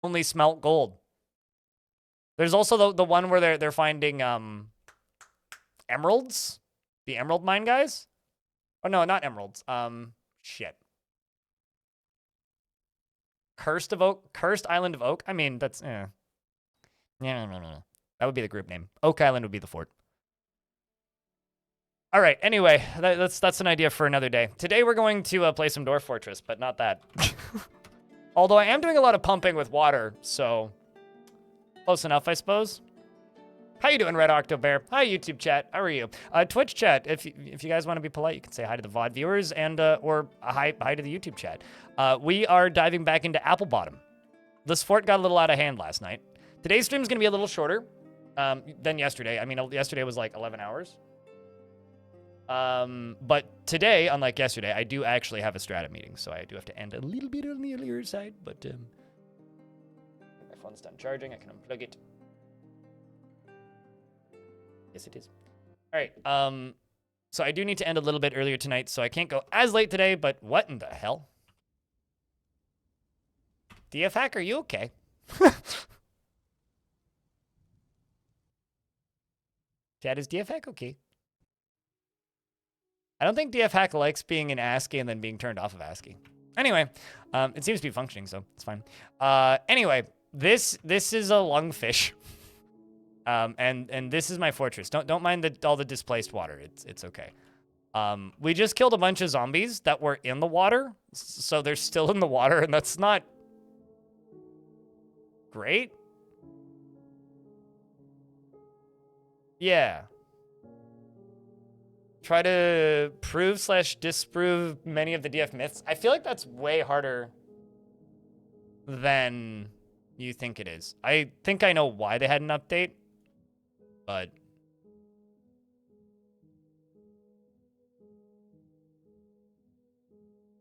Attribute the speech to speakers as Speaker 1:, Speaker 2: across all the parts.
Speaker 1: Only smelt gold. There's also the one where they're finding emeralds. The emerald mine guys? Oh no, not emeralds. Shit. Cursed of Oak, Cursed Island of Oak. I mean, that's Yeah, no. That would be the group name. Oak Island would be the fort. All right. Anyway, that's an idea for another day. Today we're going to play some Dwarf Fortress, but not that. Although I am doing a lot of pumping with water, so close enough, I suppose. How you doing, Red Octobear? Hi, YouTube chat. How are you? Twitch chat. If you guys want to be polite, you can say hi to the VOD viewers and or hi to the YouTube chat. We are diving back into Applebottom. This fort got a little out of hand last night. Today's stream is going to be a little shorter than yesterday. I mean, yesterday was like 11 hours. But today, unlike yesterday, I do actually have a strata meeting, so I do have to end a little bit on the earlier side. But my phone's done charging. I can unplug it. Yes, it is. All right. So I do need to end a little bit earlier tonight, so I can't go as late today, but what in the hell? DF Hack, are you okay? Chat, is DF Hack okay? I don't think DF Hack likes being in ASCII and then being turned off of ASCII. Anyway, it seems to be functioning, so it's fine. Anyway, this is a lungfish. And this is my fortress. Don't mind all the displaced water. It's okay. We just killed a bunch of zombies that were in the water, so they're still in the water, and that's not great. Yeah. Try to prove/disprove many of the DF myths. I feel like that's way harder than you think it is. I think I know why they had an update, but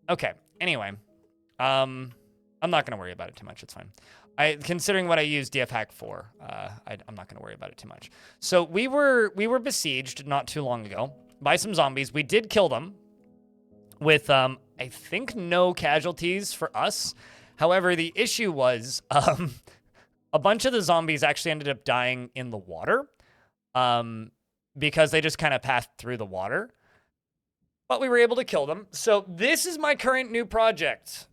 Speaker 1: okay. Anyway, I'm not gonna worry about it too much. It's fine. Considering what I use DF Hack for, I'm not gonna worry about it too much. So we were besieged not too long ago by some zombies. We did kill them with I think no casualties for us. However, the issue was a bunch of the zombies actually ended up dying in the water because they just kind of passed through the water. But we were able to kill them. So this is my current new project.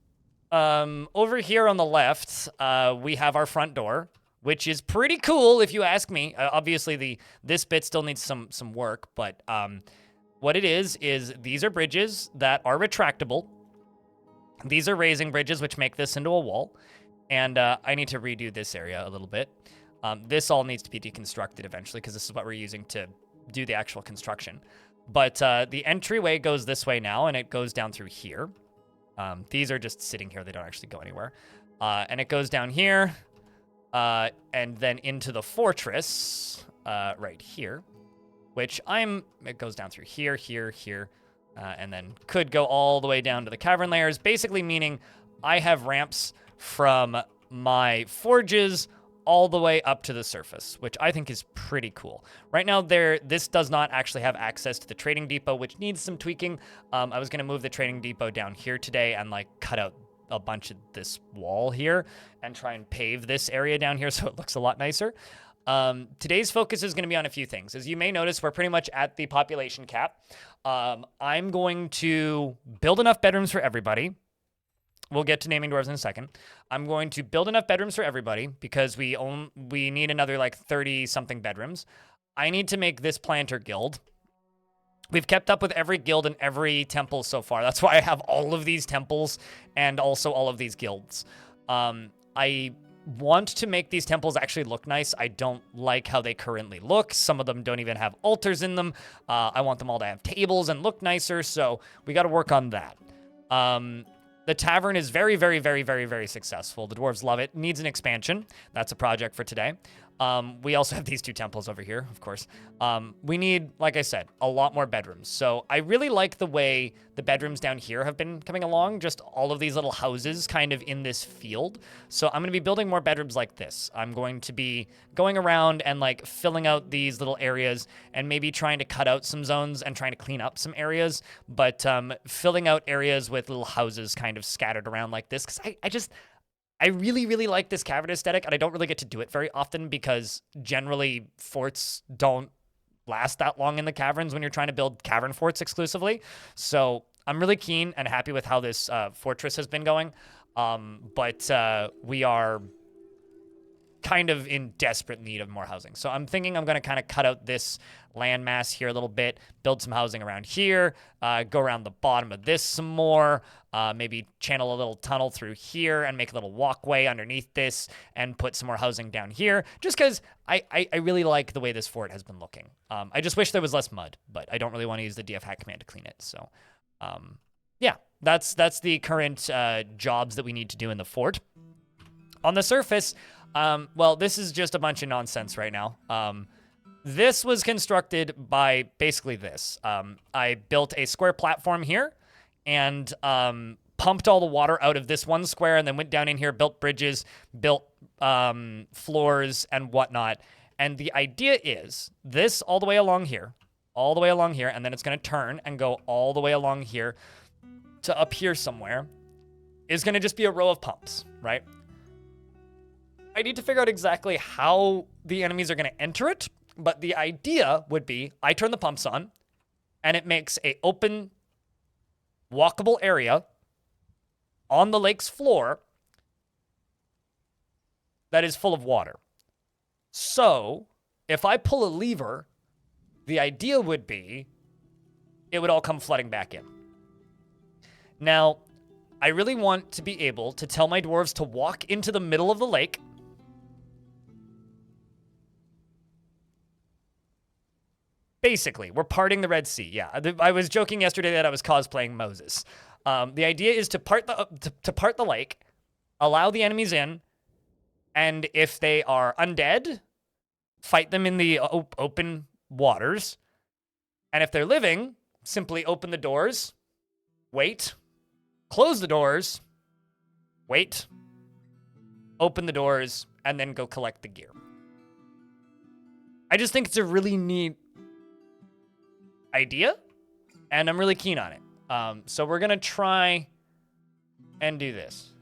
Speaker 1: Over here on the left, we have our front door, which is pretty cool if you ask me. Obviously, this bit still needs some work, but what it is these are bridges that are retractable. These are raising bridges, which make this into a wall. And I need to redo this area a little bit. This all needs to be deconstructed eventually, because this is what we're using to do the actual construction. But the entryway goes this way now, and it goes down through here. These are just sitting here. They don't actually go anywhere. And it goes down here, and then into the fortress right here, which it goes down through here, and then could go all the way down to the cavern layers, basically meaning I have ramps from my forges all the way up to the surface, which I think is pretty cool. Right now, this does not actually have access to the trading depot, which needs some tweaking. I was going to move the trading depot down here today and like cut out a bunch of this wall here and try and pave this area down here so it looks a lot nicer. Today's focus is going to be on a few things. As you may notice, we're pretty much at the population cap. I'm going to build enough bedrooms for everybody. We'll get to naming dwarves in a second. I'm going to build enough bedrooms for everybody because we need another like 30-something bedrooms. I need to make this planter guild. We've kept up with every guild and every temple so far. That's why I have all of these temples and also all of these guilds. I want to make these temples actually look nice. I don't like how they currently look. Some of them don't even have altars in them. I want them all to have tables and look nicer, so we got to work on that. The tavern is very, very, very, very, very successful. The dwarves love it. Needs an expansion. That's a project for today. We also have these two temples over here, of course. We need, like I said, a lot more bedrooms. So I really like the way the bedrooms down here have been coming along, just all of these little houses kind of in this field. So I'm going to be building more bedrooms like this. I'm going to be going around and like filling out these little areas and maybe trying to cut out some zones and trying to clean up some areas, but filling out areas with little houses kind of scattered around like this, because I really, really like this cavern aesthetic, and I don't really get to do it very often because generally forts don't last that long in the caverns when you're trying to build cavern forts exclusively. So I'm really keen and happy with how this fortress has been going. But we are kind of in desperate need of more housing. So I'm thinking I'm going to kind of cut out this landmass here a little bit, build some housing around here, go around the bottom of this some more, maybe channel a little tunnel through here and make a little walkway underneath this and put some more housing down here, just because I really like the way this fort has been looking. I just wish there was less mud, but I don't really want to use the DF hack command to clean it. So yeah, that's the current jobs that we need to do in the fort. On the surface, well, this is just a bunch of nonsense right now. This was constructed by basically this. I built a square platform here and pumped all the water out of this one square and then went down in here, built bridges, built floors and whatnot. And the idea is this all the way along here, and then it's going to turn and go all the way along here to up here somewhere is going to just be a row of pumps, right? I need to figure out exactly how the enemies are going to enter it, but the idea would be I turn the pumps on, and it makes a open, walkable area on the lake's floor that is full of water. So if I pull a lever, the idea would be it would all come flooding back in. Now, I really want to be able to tell my dwarves to walk into the middle of the lake. Basically, we're parting the Red Sea. Yeah, I was joking yesterday that I was cosplaying Moses. The idea is to part the lake, allow the enemies in, and if they are undead, fight them in the open waters. And if they're living, simply open the doors, wait, close the doors, wait, open the doors, and then go collect the gear. I just think it's a really neat idea, and I'm really keen on it. So we're gonna try and do this.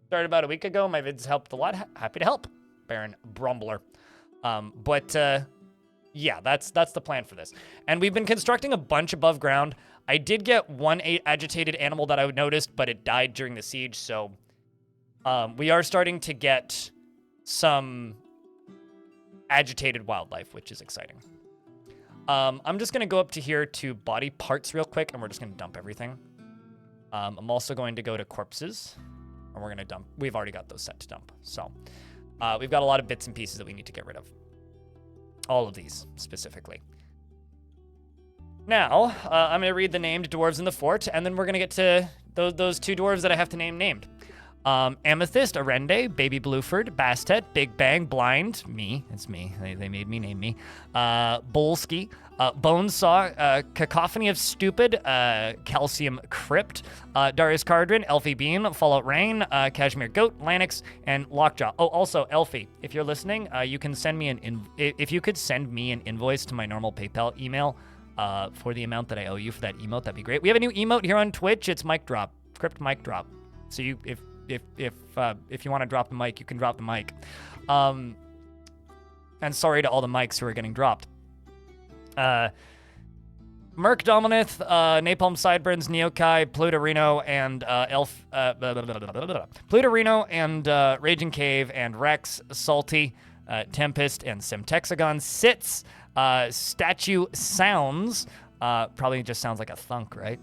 Speaker 1: Started about a week ago. My vids helped a lot. Happy to help, Baron Brumbler. Yeah, that's the plan for this. And we've been constructing a bunch above ground. I did get one agitated animal that I noticed, but it died during the siege. So we are starting to get some agitated wildlife, which is exciting. I'm just going to go up to here to body parts real quick, and we're just going to dump everything. I'm also going to go to corpses, and we're going to dump. We've already got those set to dump. So we've got a lot of bits and pieces that we need to get rid of. All of these, specifically. Now, I'm going to read the named dwarves in the fort, and then we're going to get to those two dwarves that I have to name named. Amethyst, Arende, Baby Blueford, Bastet, Big Bang, Blind, me, it's me, they made me name me, Bolsky, Bonesaw, Cacophony of Stupid, Calcium Crypt, Darius Cardrin, Elfie Beam, Fallout Rain, Cashmere Goat, Lanix, and Lockjaw. Oh, also, Elfie, if you're listening, you can send me if you could send me an invoice to my normal PayPal email for the amount that I owe you for that emote, that'd be great. We have a new emote here on Twitch, it's Mic Drop, Crypt Mic Drop. So if you want to drop the mic, you can drop the mic. And sorry to all the mics who are getting dropped. Merc Dominith, Napalm Sideburns, Neokai, Plutorino, and Plutorino, and Raging Cave, and Rex, Salty, Tempest, and Semtexagon, Sits, Statue Sounds, probably just sounds like a thunk, right?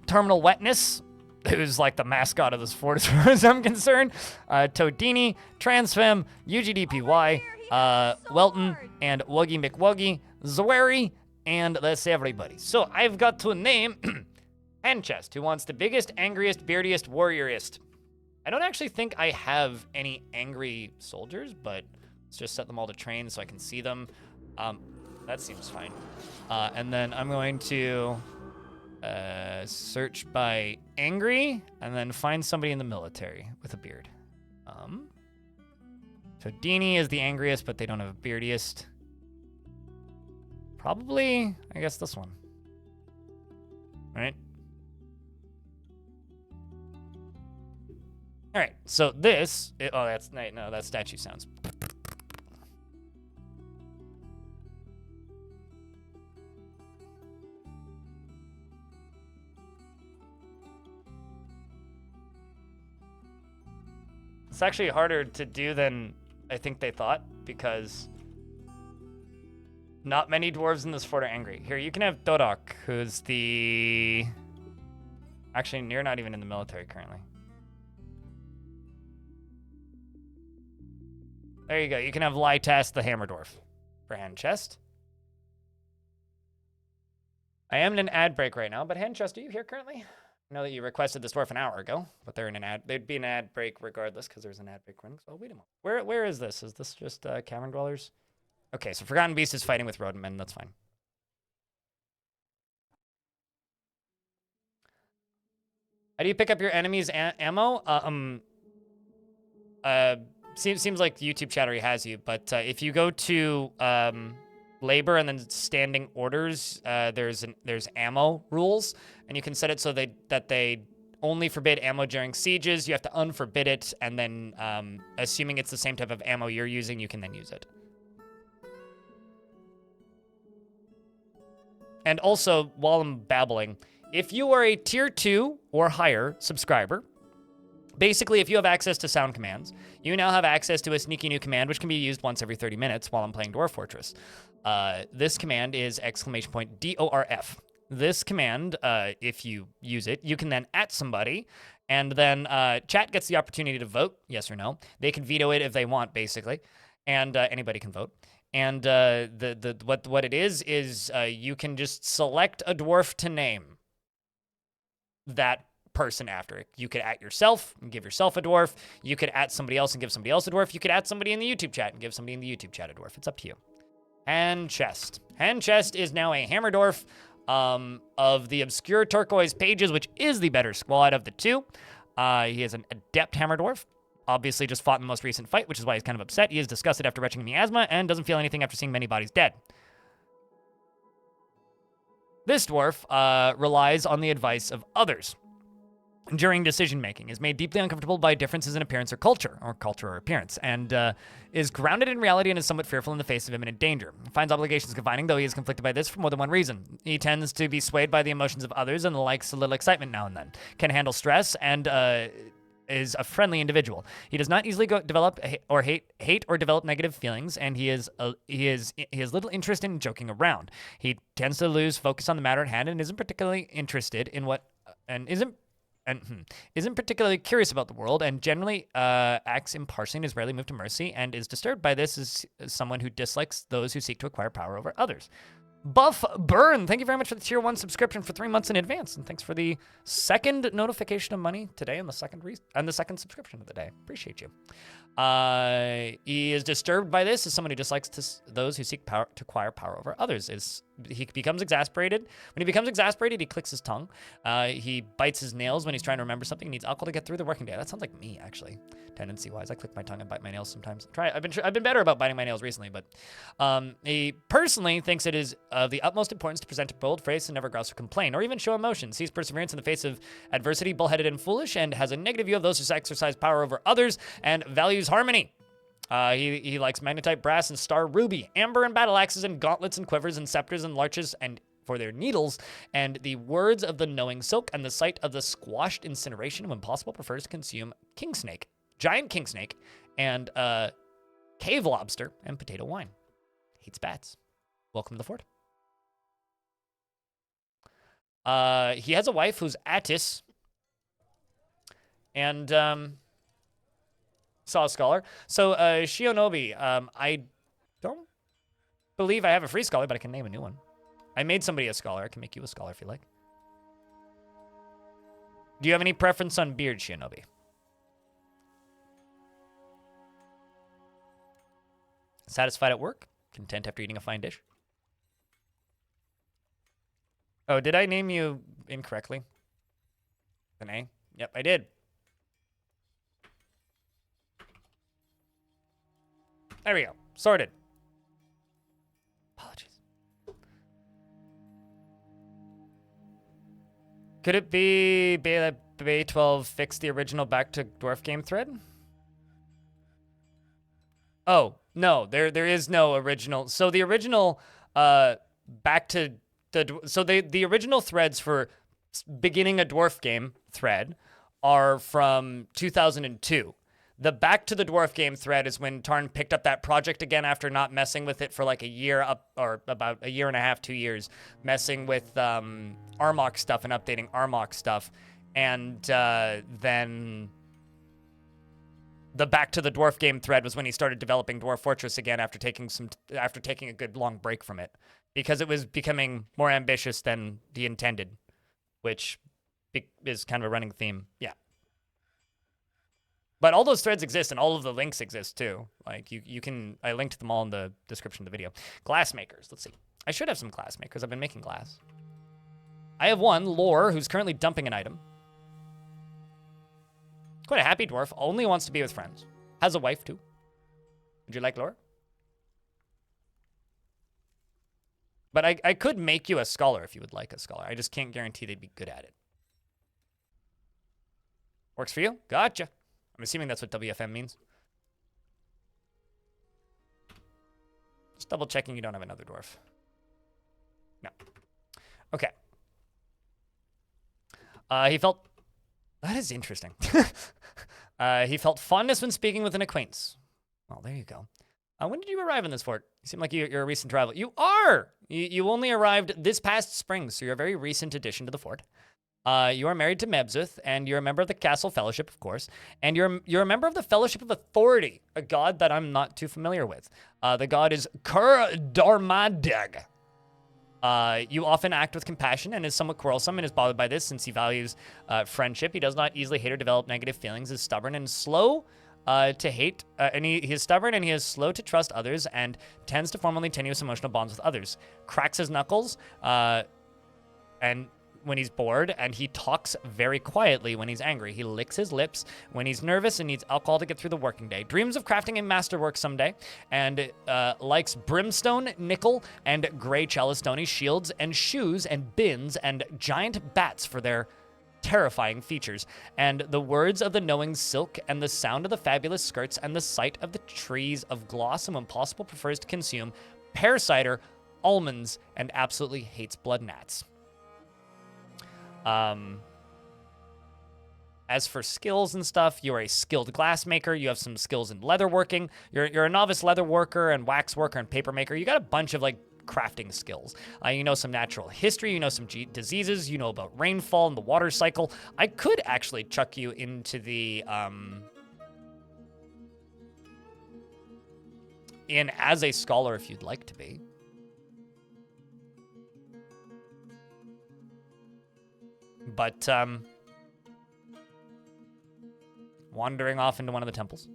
Speaker 1: Terminal Wetness, who's like the mascot of this fort as far as I'm concerned. Todini, Transfem, UGDPY, Welton, and Wuggy McWuggy, Zawari, and that's everybody. So I've got to name Handchest, who wants the biggest, angriest, beardiest, warriorist. I don't actually think I have any angry soldiers, but let's just set them all to train so I can see them. That seems fine. And then I'm going to search by angry, and then find somebody in the military with a beard. So Dini is the angriest, but they don't have a beardiest. Probably, I guess this one. Right? All right, so this... oh, that's... No, that's statue sounds. It's actually harder to do than I think they thought, because not many dwarves in this fort are angry. Here, you can have Dodok, who's the... Actually, you're not even in the military currently. There you go. You can have Lytas, the Hammer Dwarf, for hand chest. I am in an ad break right now, but hand chest, are you here currently? I know that you requested this dwarf an hour ago, but they're in an ad. They'd be an ad break regardless because there's an ad break running. So wait a moment. Where is this? Is this just cavern dwellers? Okay, so Forgotten Beast is fighting with rodent men. That's fine. How do you pick up your enemy's ammo? Seems like YouTube chat already has you, but if you go to labor and then standing orders, there's ammo rules, and you can set it so that they only forbid ammo during sieges. You have to unforbid it, and then assuming it's the same type of ammo you're using, you can then use it. And also, while I'm babbling, if you are a tier 2 or higher subscriber, basically, if you have access to sound commands, you now have access to a sneaky new command, which can be used once every 30 minutes while I'm playing Dwarf Fortress. This command is !DORF. This command, if you use it, you can then @ somebody, and then chat gets the opportunity to vote, yes or no. They can veto it if they want, basically, and anybody can vote. And what it is you can just select a dwarf to name that person after it. You could @ yourself and give yourself a dwarf. You could @ somebody else and give somebody else a dwarf. You could @ somebody in the YouTube chat and give somebody in the YouTube chat a dwarf. It's up to you. Hand chest. Hand chest is now a hammer dwarf of the obscure turquoise pages, which is the better squad of the two. He is an adept hammer dwarf. Obviously just fought in the most recent fight, which is why he's kind of upset. He is disgusted after retching miasma and doesn't feel anything after seeing many bodies dead. This dwarf relies on the advice of others during decision-making, is made deeply uncomfortable by differences in appearance or culture or appearance, and is grounded in reality and is somewhat fearful in the face of imminent danger. Finds obligations confining, though he is conflicted by this for more than one reason. He tends to be swayed by the emotions of others and likes a little excitement now and then. Can handle stress and is a friendly individual. He does not easily develop or hate or develop negative feelings, and he has little interest in joking around. He tends to lose focus on the matter at hand and isn't particularly interested in isn't particularly curious about the world, and generally acts impartially and is rarely moved to mercy, and is disturbed by this as someone who dislikes those who seek to acquire power over others. Buff Burn, thank you very much for the tier 1 subscription for 3 months in advance, and thanks for the second notification of money today and the second subscription of the day. Appreciate you. He is disturbed by this as someone who dislikes those who seek power to acquire power over others. He becomes exasperated. When he becomes exasperated, he clicks his tongue. He bites his nails when he's trying to remember something. He needs alcohol to get through the working day. That sounds like me, actually, tendency-wise. I click my tongue and bite my nails sometimes. I've been better about biting my nails recently, but he personally thinks it is of the utmost importance to present a bold face and never grouse or complain, or even show emotion. Sees perseverance in the face of adversity, bullheaded and foolish, and has a negative view of those who exercise power over others, and values harmony. He likes magnetite, brass, and star ruby, amber and battle axes, and gauntlets and quivers and scepters and larches and for their needles, and the words of the knowing silk and the sight of the squashed incineration when possible prefers to consume king snake, giant king snake, and cave lobster and potato wine. Hates bats. Welcome to the fort. He has a wife who's Attis, and saw a scholar. So, Shionobi, I don't believe I have a free scholar, but I can name a new one. I made somebody a scholar. I can make you a scholar if you like. Do you have any preference on beard, Shionobi? Satisfied at work? Content after eating a fine dish? Oh, did I name you incorrectly? An A? Yep, I did. There we go. Sorted. Apologies. Could it be that Bay 12 fixed the original Back to Dwarf game thread? Oh, no, there is no original. So the original Back to the original threads for beginning a Dwarf game thread are from 2002. The Back to the Dwarf game thread is when Tarn picked up that project again after not messing with it for like a year or about a year and a half, 2 years, messing with Armok stuff and updating Armok stuff. And then the Back to the Dwarf game thread was when he started developing Dwarf Fortress again after taking a good long break from it, because it was becoming more ambitious than he intended, which is kind of a running theme. Yeah. But all those threads exist, and all of the links exist too. Like you can, I linked them all in the description of the video. Glass makers. Let's see. I should have some glass makers. I've been making glass. I have one, Lore, who's currently dumping an item. Quite a happy dwarf. Only wants to be with friends. Has a wife too. Would you like Lore? But I could make you a scholar if you would like a scholar. I just can't guarantee they'd be good at it. Works for you? Gotcha. I'm assuming that's what WFM means. Just double checking you don't have another dwarf. No. Okay. He felt... That is interesting. He felt fondness when speaking with an acquaintance. Well, there you go. When did you arrive in this fort? You seem like you're a recent traveler. You are! You only arrived this past spring, so you're a very recent addition to the fort. You are married to Mebzuth, and you're a member of the Castle Fellowship, of course. And you're a member of the Fellowship of Authority, a god that I'm not too familiar with. The god is Kur Darmadeg. You often act with compassion and is somewhat quarrelsome and is bothered by this since he values friendship. He does not easily hate or develop negative feelings, is stubborn and slow to hate, and he is stubborn and he is slow to trust others and tends to form only tenuous emotional bonds with others. Cracks his knuckles, and when he's bored, and he talks very quietly when he's angry. He licks his lips when he's nervous and needs alcohol to get through the working day. Dreams of crafting a masterwork someday, and likes brimstone, nickel, and gray chalistoni shields and shoes and bins and giant bats for their terrifying features, and the words of the knowing silk and the sound of the fabulous skirts and the sight of the trees of gloss, and when possible prefers to consume pear cider, almonds, and absolutely hates blood gnats. As for skills and stuff, you're a skilled glassmaker. You have some skills in leatherworking. You're a novice leather worker and wax worker and paper maker. You got a bunch of like crafting skills. You know some natural history. You know some diseases. You know about rainfall and the water cycle. I could actually chuck you into the in as a scholar if you'd like to be. But, wandering off into one of the temples.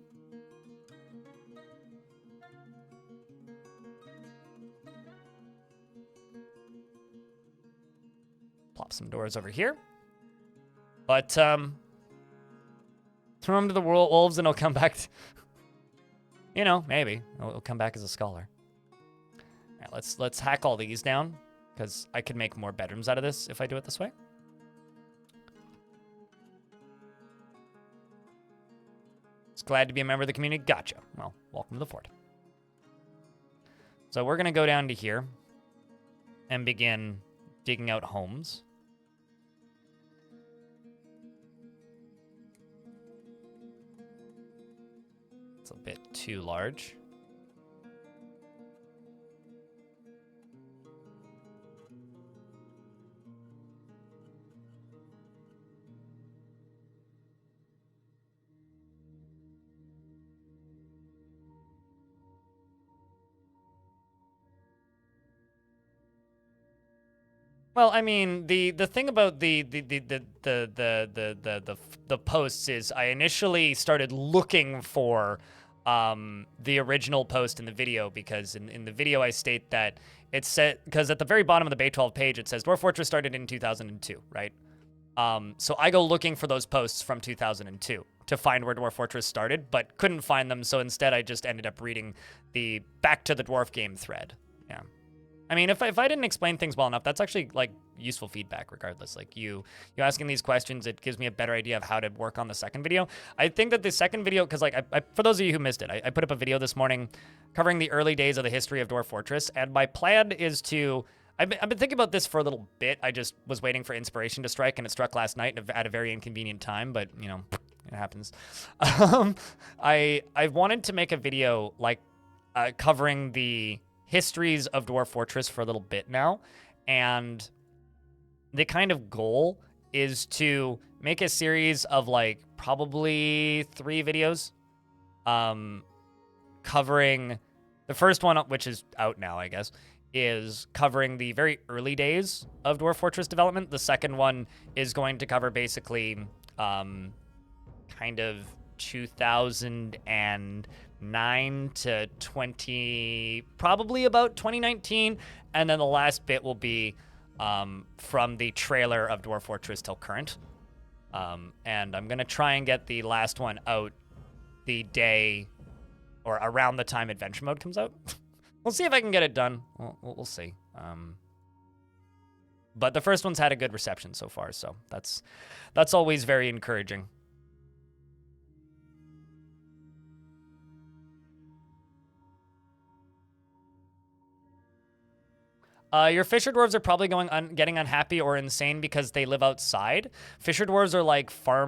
Speaker 1: Plop some doors over here. But, throw him to the wolves and he'll come back you know, maybe. He'll come back as a scholar. All right, let's hack all these down, because I could make more bedrooms out of this if I do it this way. Glad to be a member of the community. Gotcha. Well, welcome to the fort. So we're going to go down to here and begin digging out homes. It's a bit too large. Well, I mean, the thing about the posts is I initially started looking for the original post in the video, because in the video I state that it said, because at the very bottom of the Bay 12 page it says Dwarf Fortress started in 2002, right? So I go looking for those posts from 2002 to find where Dwarf Fortress started, but couldn't find them, so instead I just ended up reading the Back to the Dwarf game thread. Yeah. I mean, if I didn't explain things well enough, that's actually like useful feedback regardless. Like you asking these questions, it gives me a better idea of how to work on the second video. I think that the second video, because like for those of you who missed it, I put up a video this morning covering the early days of the history of Dwarf Fortress, and my plan is to, I've been thinking about this for a little bit. I just was waiting for inspiration to strike, and it struck last night at a very inconvenient time, but you know, it happens. I wanted to make a video like covering the histories of Dwarf Fortress for a little bit now, and the kind of goal is to make a series of like probably 3 videos covering the first one, which is out now, I guess, is covering the very early days of Dwarf Fortress development. The second one is going to cover basically kind of 2009 to 20, probably about 2019. And then the last bit will be from the trailer of Dwarf Fortress till current. And I'm going to try and get the last one out the day or around the time Adventure Mode comes out. We'll see if I can get it done. We'll see. But the first one's had a good reception so far, so that's always very encouraging. Your Fisher Dwarves are probably getting unhappy or insane because they live outside. Fisher Dwarves are like or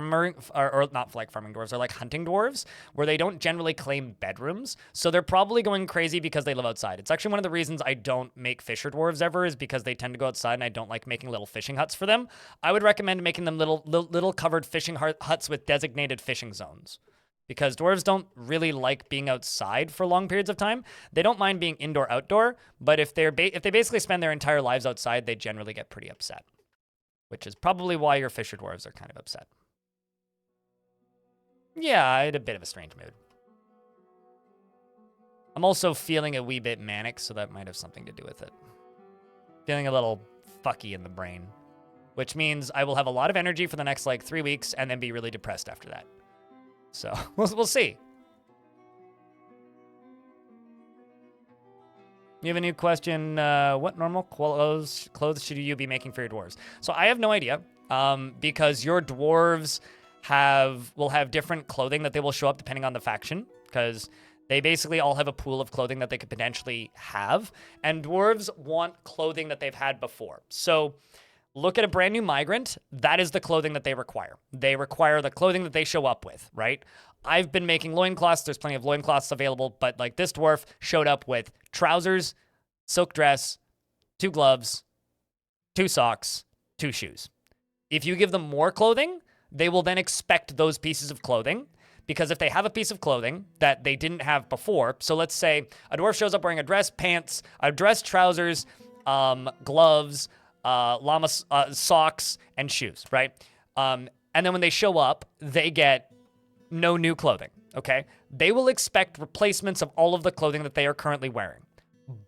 Speaker 1: not like farming dwarves, are like hunting dwarves, where they don't generally claim bedrooms. So they're probably going crazy because they live outside. It's actually one of the reasons I don't make Fisher Dwarves ever, is because they tend to go outside and I don't like making little fishing huts for them. I would recommend making them little covered fishing huts with designated fishing zones. Because dwarves don't really like being outside for long periods of time. They don't mind being indoor-outdoor, but if they basically spend their entire lives outside, they generally get pretty upset. Which is probably why your Fisher Dwarves are kind of upset. Yeah, I had a bit of a strange mood. I'm also feeling a wee bit manic, so that might have something to do with it. Feeling a little fucky in the brain. Which means I will have a lot of energy for the next, like, 3 weeks, and then be really depressed after that. So, we'll see. You have a new question. What normal clothes should you be making for your dwarves? So I have no idea, because your dwarves will have different clothing that they will show up depending on the faction, because they basically all have a pool of clothing that they could potentially have, and dwarves want clothing that they've had before. So look at a brand new migrant. That is the clothing that they require. They require the clothing that they show up with, right? I've been making loincloths. There's plenty of loincloths available, but like this dwarf showed up with trousers, silk dress, 2 gloves, 2 socks, 2 shoes. If you give them more clothing, they will then expect those pieces of clothing, because if they have a piece of clothing that they didn't have before, so let's say a dwarf shows up wearing a dress, pants, a dress, trousers, gloves, llama socks, and shoes, right? And then when they show up, they get no new clothing, okay? They will expect replacements of all of the clothing that they are currently wearing.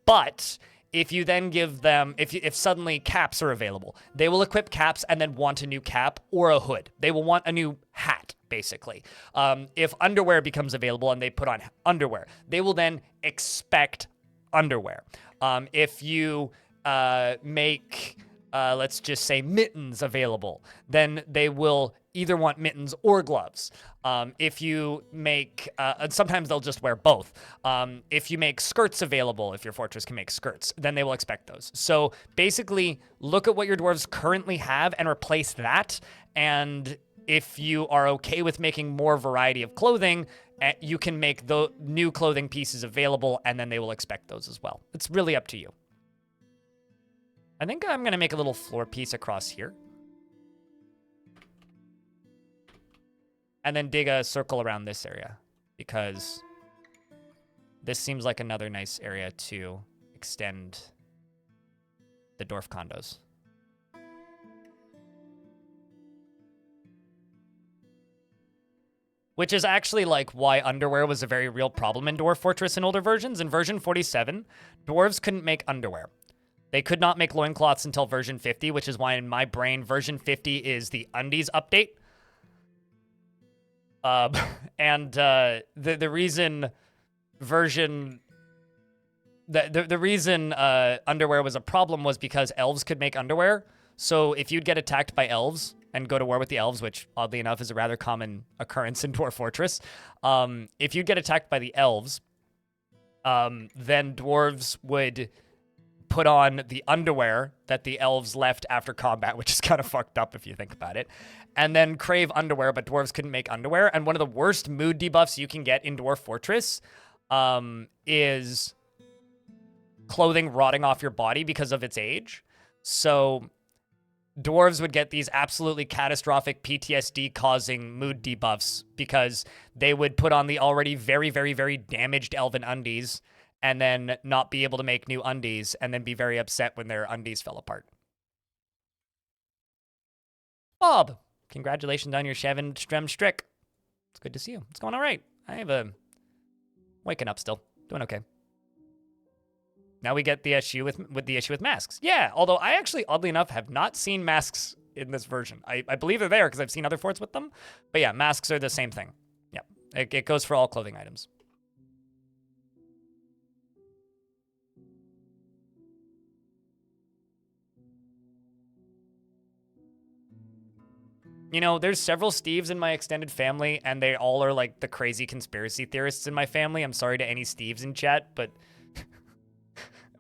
Speaker 1: But if you then give them, if suddenly caps are available, they will equip caps and then want a new cap or a hood. They will want a new hat, basically. If underwear becomes available and they put on underwear, they will then expect underwear. If you make, let's just say, mittens available, then they will either want mittens or gloves. If you make, and sometimes they'll just wear both. If you make skirts available, if your fortress can make skirts, then they will expect those. So basically, look at what your dwarves currently have and replace that. And if you are okay with making more variety of clothing, you can make the new clothing pieces available, and then they will expect those as well. It's really up to you. I think I'm going to make a little floor piece across here. And then dig a circle around this area, because this seems like another nice area to extend the dwarf condos. Which is actually like why underwear was a very real problem in Dwarf Fortress in older versions. In version 47, dwarves couldn't make underwear. They could not make loincloths until version 50, which is why in my brain, version 50 is the undies update. The reason version The reason underwear was a problem was because elves could make underwear. So if you'd get attacked by elves and go to war with the elves, which oddly enough is a rather common occurrence in Dwarf Fortress, if you get attacked by the elves, then dwarves would put on the underwear that the elves left after combat, which is kind of fucked up if you think about it, and then crave underwear, but dwarves couldn't make underwear. And one of the worst mood debuffs you can get in Dwarf Fortress is clothing rotting off your body because of its age. So dwarves would get these absolutely catastrophic PTSD-causing mood debuffs because they would put on the already very, very, very damaged elven undies and then not be able to make new undies and then be very upset when their undies fell apart. Bob, congratulations on your Shevin Strem Strick. It's good to see you. It's going all right. I have a... waking up still. Doing okay. Now we get the issue with masks. Yeah, although I actually, oddly enough, have not seen masks in this version. I believe they're there because I've seen other forts with them. But yeah, masks are the same thing. Yeah, it goes for all clothing items. You know, there's several Steves in my extended family, and they all are like the crazy conspiracy theorists in my family. I'm sorry to any Steves in chat, but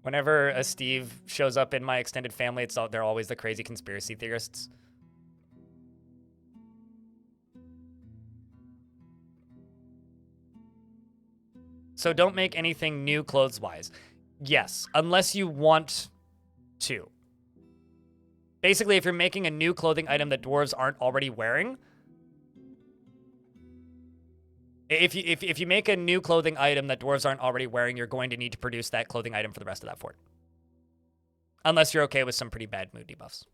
Speaker 1: whenever a Steve shows up in my extended family, they're always the crazy conspiracy theorists. So don't make anything new clothes-wise. Yes, unless you want to. Basically, if you're making a new clothing item that dwarves aren't already wearing, if you make a new clothing item that dwarves aren't already wearing, you're going to need to produce that clothing item for the rest of that fort. Unless you're okay with some pretty bad mood debuffs.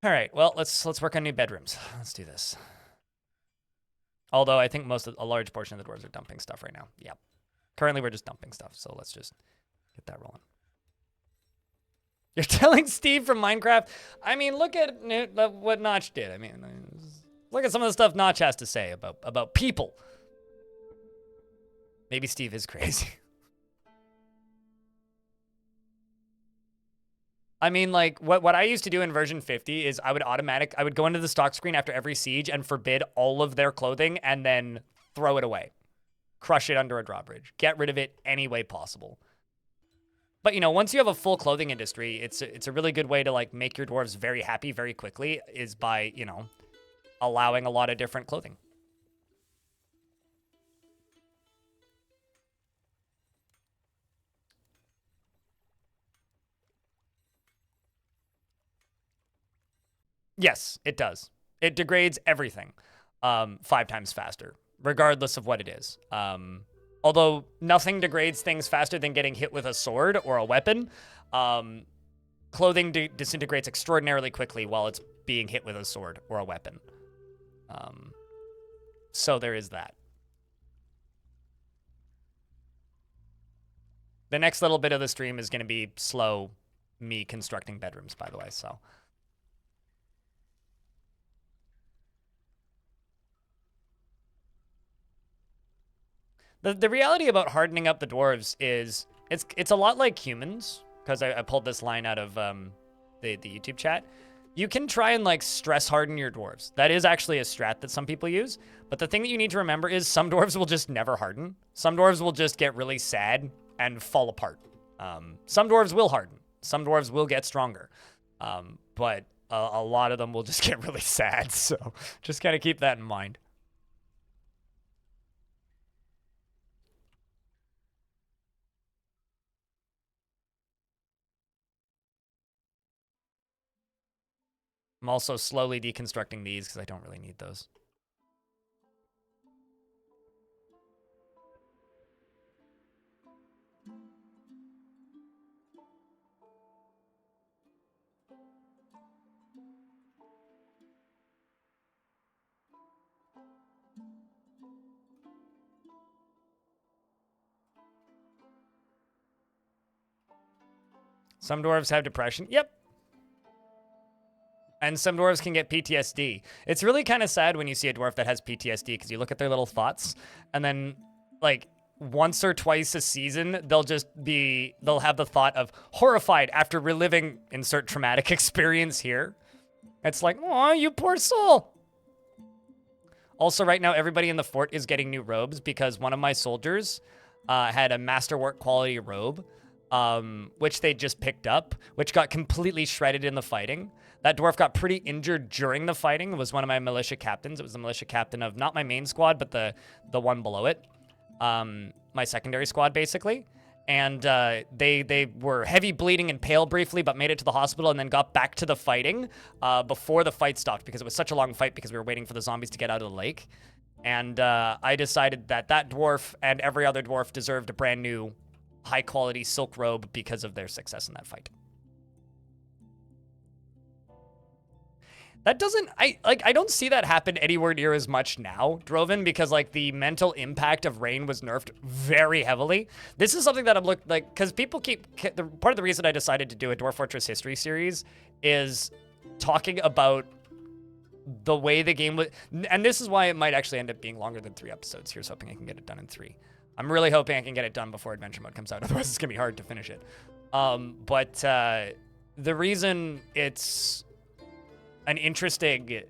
Speaker 1: All right, well, let's work on new bedrooms. Let's do this. Although I think a large portion of the dwarves are dumping stuff right now. Yeah. Currently, we're just dumping stuff, so let's just get that rolling. You're telling Steve from Minecraft? I mean, look at what Notch did. I mean, look at some of the stuff Notch has to say about people. Maybe Steve is crazy. I mean, like, what I used to do in version 50 is I would go into the stock screen after every siege and forbid all of their clothing and then throw it away. Crush it under a drawbridge. Get rid of it any way possible. But, you know, once you have a full clothing industry, it's a really good way to, like, make your dwarves very happy very quickly is by, you know, allowing a lot of different clothing. Yes, it does. It degrades everything 5 times faster, regardless of what it is. Although nothing degrades things faster than getting hit with a sword or a weapon, clothing disintegrates extraordinarily quickly while it's being hit with a sword or a weapon. So there is that. The next little bit of the stream is going to be slow me constructing bedrooms, by the way, so... The reality about hardening up the dwarves is it's a lot like humans, because I pulled this line out of the YouTube chat. You can try and like stress harden your dwarves. That is actually a strat that some people use. But the thing that you need to remember is some dwarves will just never harden. Some dwarves will just get really sad and fall apart. Some dwarves will harden. Some dwarves will get stronger. But a lot of them will just get really sad. So just kind of keep that in mind. I'm also slowly deconstructing these because I don't really need those. Some dwarves have depression. Yep. And some dwarves can get PTSD. It's really kind of sad when you see a dwarf that has PTSD because you look at their little thoughts and then, like, once or twice a season, they'll have the thought of horrified after reliving insert traumatic experience here. It's like, oh, you poor soul. Also, right now, everybody in the fort is getting new robes because one of my soldiers had a masterwork quality robe, which they just picked up, which got completely shredded in the fighting. That dwarf got pretty injured during the fighting. It was one of my militia captains. It was the militia captain of not my main squad, but the one below it. My secondary squad, basically. And they were heavy bleeding and pale briefly, but made it to the hospital and then got back to the fighting before the fight stopped because it was such a long fight because we were waiting for the zombies to get out of the lake. And I decided that dwarf and every other dwarf deserved a brand new high-quality silk robe because of their success in that fight. That doesn't, I don't see that happen anywhere near as much now, Droven, because like the mental impact of rain was nerfed very heavily. This is something that I'm because people part of the reason I decided to do a Dwarf Fortress history series is talking about the way the game was, and this is why it might actually end up being longer than 3 episodes. Here's hoping I can get it done in 3. I'm really hoping I can get it done before Adventure Mode comes out, otherwise it's gonna be hard to finish it. But the reason it's an interesting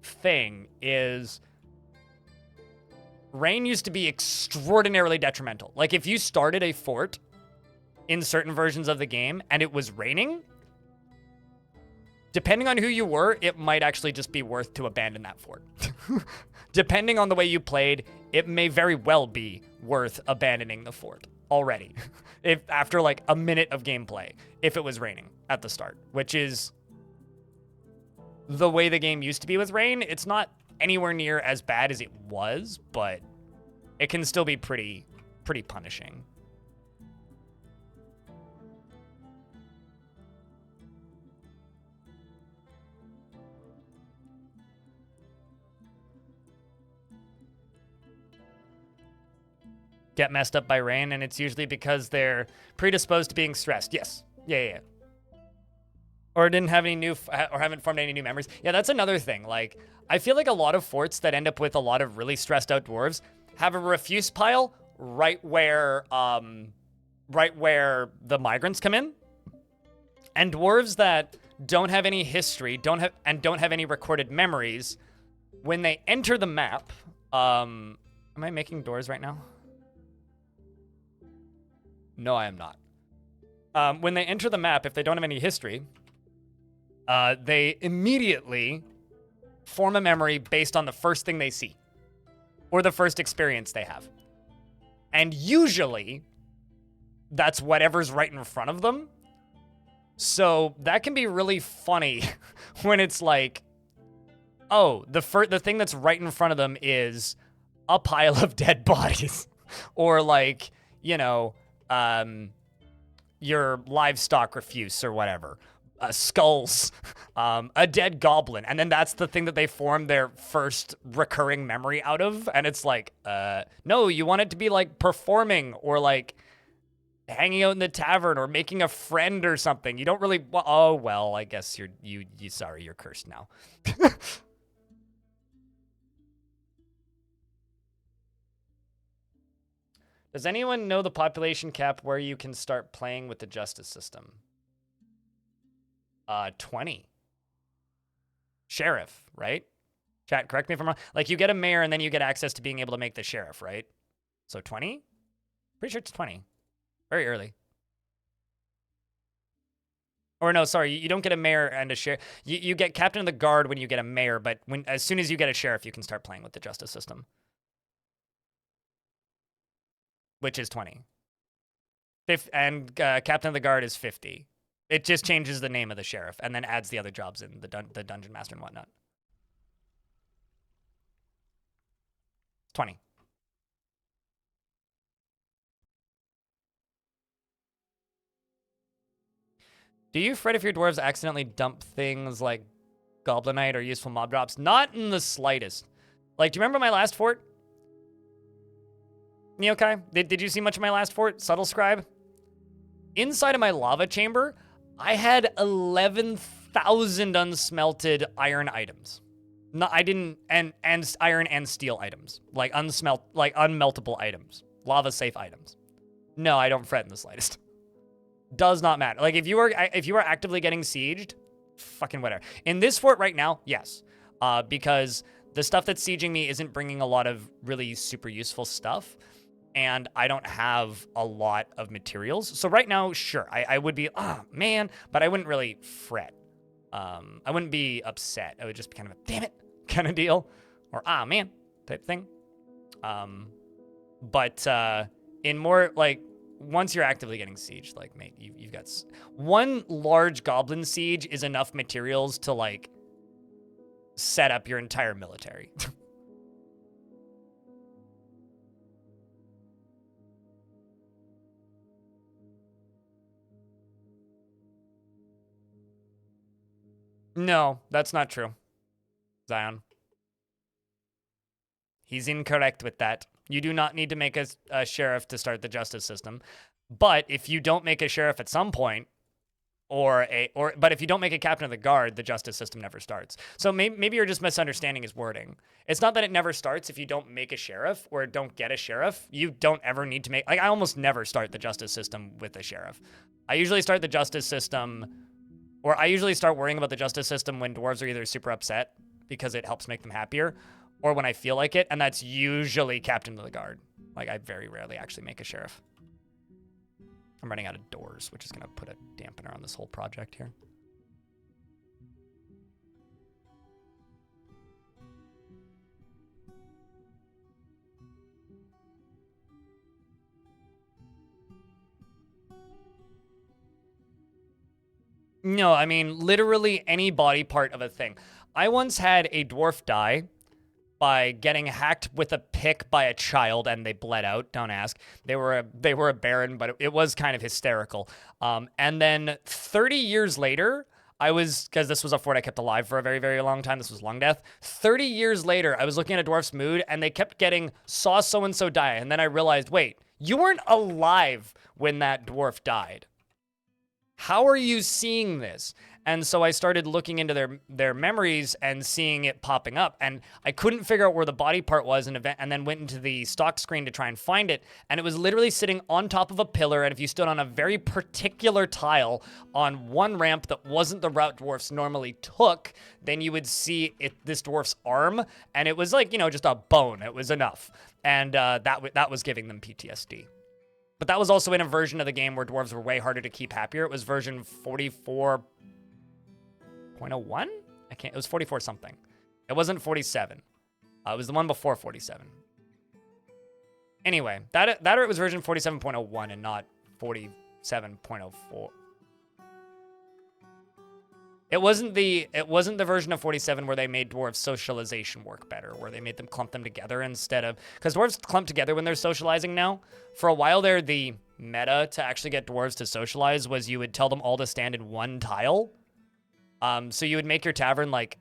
Speaker 1: thing is rain used to be extraordinarily detrimental. Like if you started a fort in certain versions of the game and it was raining, depending on who you were, it might actually just be worth to abandon that fort. Depending on the way you played, it may very well be worth abandoning the fort already. If after like a minute of gameplay, if it was raining at the start, which is the way the game used to be with rain. It's not anywhere near as bad as it was, but it can still be pretty punishing. Get messed up by rain, and it's usually because they're predisposed to being stressed. Yes. Yeah. Or didn't have any new, or haven't formed any new memories. Yeah, that's another thing. Like, I feel like a lot of forts that end up with a lot of really stressed out dwarves have a refuse pile right where the migrants come in. And dwarves that don't have any history, don't have any recorded memories, when they enter the map, am I making doors right now? No, I am not. When they enter the map, if they don't have any history, they immediately form a memory based on the first thing they see or the first experience they have. And usually that's whatever's right in front of them. So that can be really funny when it's like, oh, the thing that's right in front of them is a pile of dead bodies or like, you know, your livestock refuse or whatever. Skulls, a dead goblin, and then that's the thing that they form their first recurring memory out of, and it's like, no, you want it to be like performing or like hanging out in the tavern or making a friend or something. You don't really, oh, well, I guess you sorry, you're cursed now. Does anyone know the population cap where you can start playing with the justice system? 20. Sheriff, right? Chat, correct me if I'm wrong. Like, you get a mayor, and then you get access to being able to make the sheriff, right? So 20? Pretty sure it's 20. Very early. Or no, sorry, you don't get a mayor and a sheriff. You get captain of the guard when you get a mayor, but as soon as you get a sheriff, you can start playing with the justice system. Which is 20. And captain of the guard is 50. It just changes the name of the sheriff and then adds the other jobs in, the dungeon master and whatnot. 20. Do you fret if your dwarves accidentally dump things like Goblinite or useful mob drops? Not in the slightest. Like, do you remember my last fort? Neokai? Did you see much of my last fort? Subtle Scribe? Inside of my lava chamber, I had 11,000 unsmelted iron items. No, I didn't, and iron and steel items, like unmeltable items. Lava safe items. No, I don't fret in the slightest. Does not matter. Like, if you are actively getting sieged, fucking whatever. In this fort right now, yes. Because the stuff that's sieging me isn't bringing a lot of really super useful stuff. And I don't have a lot of materials. So right now, sure, I would be, man, but I wouldn't really fret. I wouldn't be upset. I would just be kind of a, damn it, kind of deal. Or, man, type thing. But in more, like, once you're actively getting sieged, like, mate, you've got... One large goblin siege is enough materials to, like, set up your entire military. No, that's not true, Zion. He's incorrect with that. You do not need to make a sheriff to start the justice system. But if you don't make a sheriff at some point, but if you don't make a captain of the guard, the justice system never starts. So maybe you're just misunderstanding his wording. It's not that it never starts if you don't make a sheriff or don't get a sheriff. You don't ever need to make... Like, I almost never start the justice system with a sheriff. I usually start the justice system... Or I usually start worrying about the justice system when dwarves are either super upset because it helps make them happier, or when I feel like it, and that's usually captain of the guard. Like, I very rarely actually make a sheriff. I'm running out of doors, which is going to put a dampener on this whole project here. No, I mean, literally any body part of a thing. I once had a dwarf die by getting hacked with a pick by a child, and they bled out. Don't ask. They were a baron, but it was kind of hysterical. And then 30 years later, because this was a fort I kept alive for a very, very long time. This was Lung Death. 30 years later, I was looking at a dwarf's mood, and they kept getting, saw so-and-so die. And then I realized, wait, you weren't alive when that dwarf died. How are you seeing this? And so I started looking into their memories and seeing it popping up. And I couldn't figure out where the body part was and then went into the stock screen to try and find it. And it was literally sitting on top of a pillar. And if you stood on a very particular tile on one ramp that wasn't the route dwarfs normally took, then you would see this dwarf's arm. And it was like, just a bone. It was enough. And that was giving them PTSD. But that was also in a version of the game where dwarves were way harder to keep happier. It was version 44.01? It was 44 something. It wasn't 47. It was the one before 47. Anyway, that or it was version 47.01 and not 47.04. It wasn't the version of 47 where they made dwarves socialization work better, where they made them clump them together instead of... Because dwarves clump together when they're socializing now. For a while there, the meta to actually get dwarves to socialize was you would tell them all to stand in one tile. So you would make your tavern like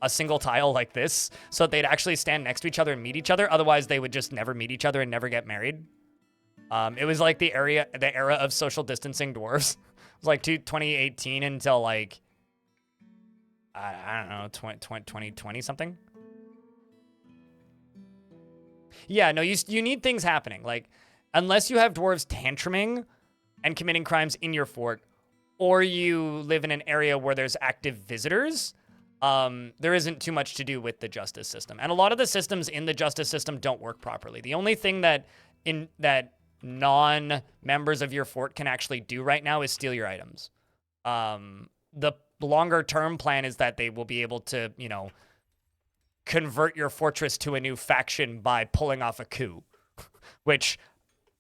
Speaker 1: a single tile like this, so that they'd actually stand next to each other and meet each other. Otherwise, they would just never meet each other and never get married. It was like the era of social distancing dwarves. It was like 2018 until like, I don't know, 2020 something. Yeah, no, you need things happening. Like, unless you have dwarves tantruming and committing crimes in your fort, or you live in an area where there's active visitors, there isn't too much to do with the justice system. And a lot of the systems in the justice system don't work properly. The only thing that non-members of your fort can actually do right now is steal your items. The longer-term plan is that they will be able to, convert your fortress to a new faction by pulling off a coup, which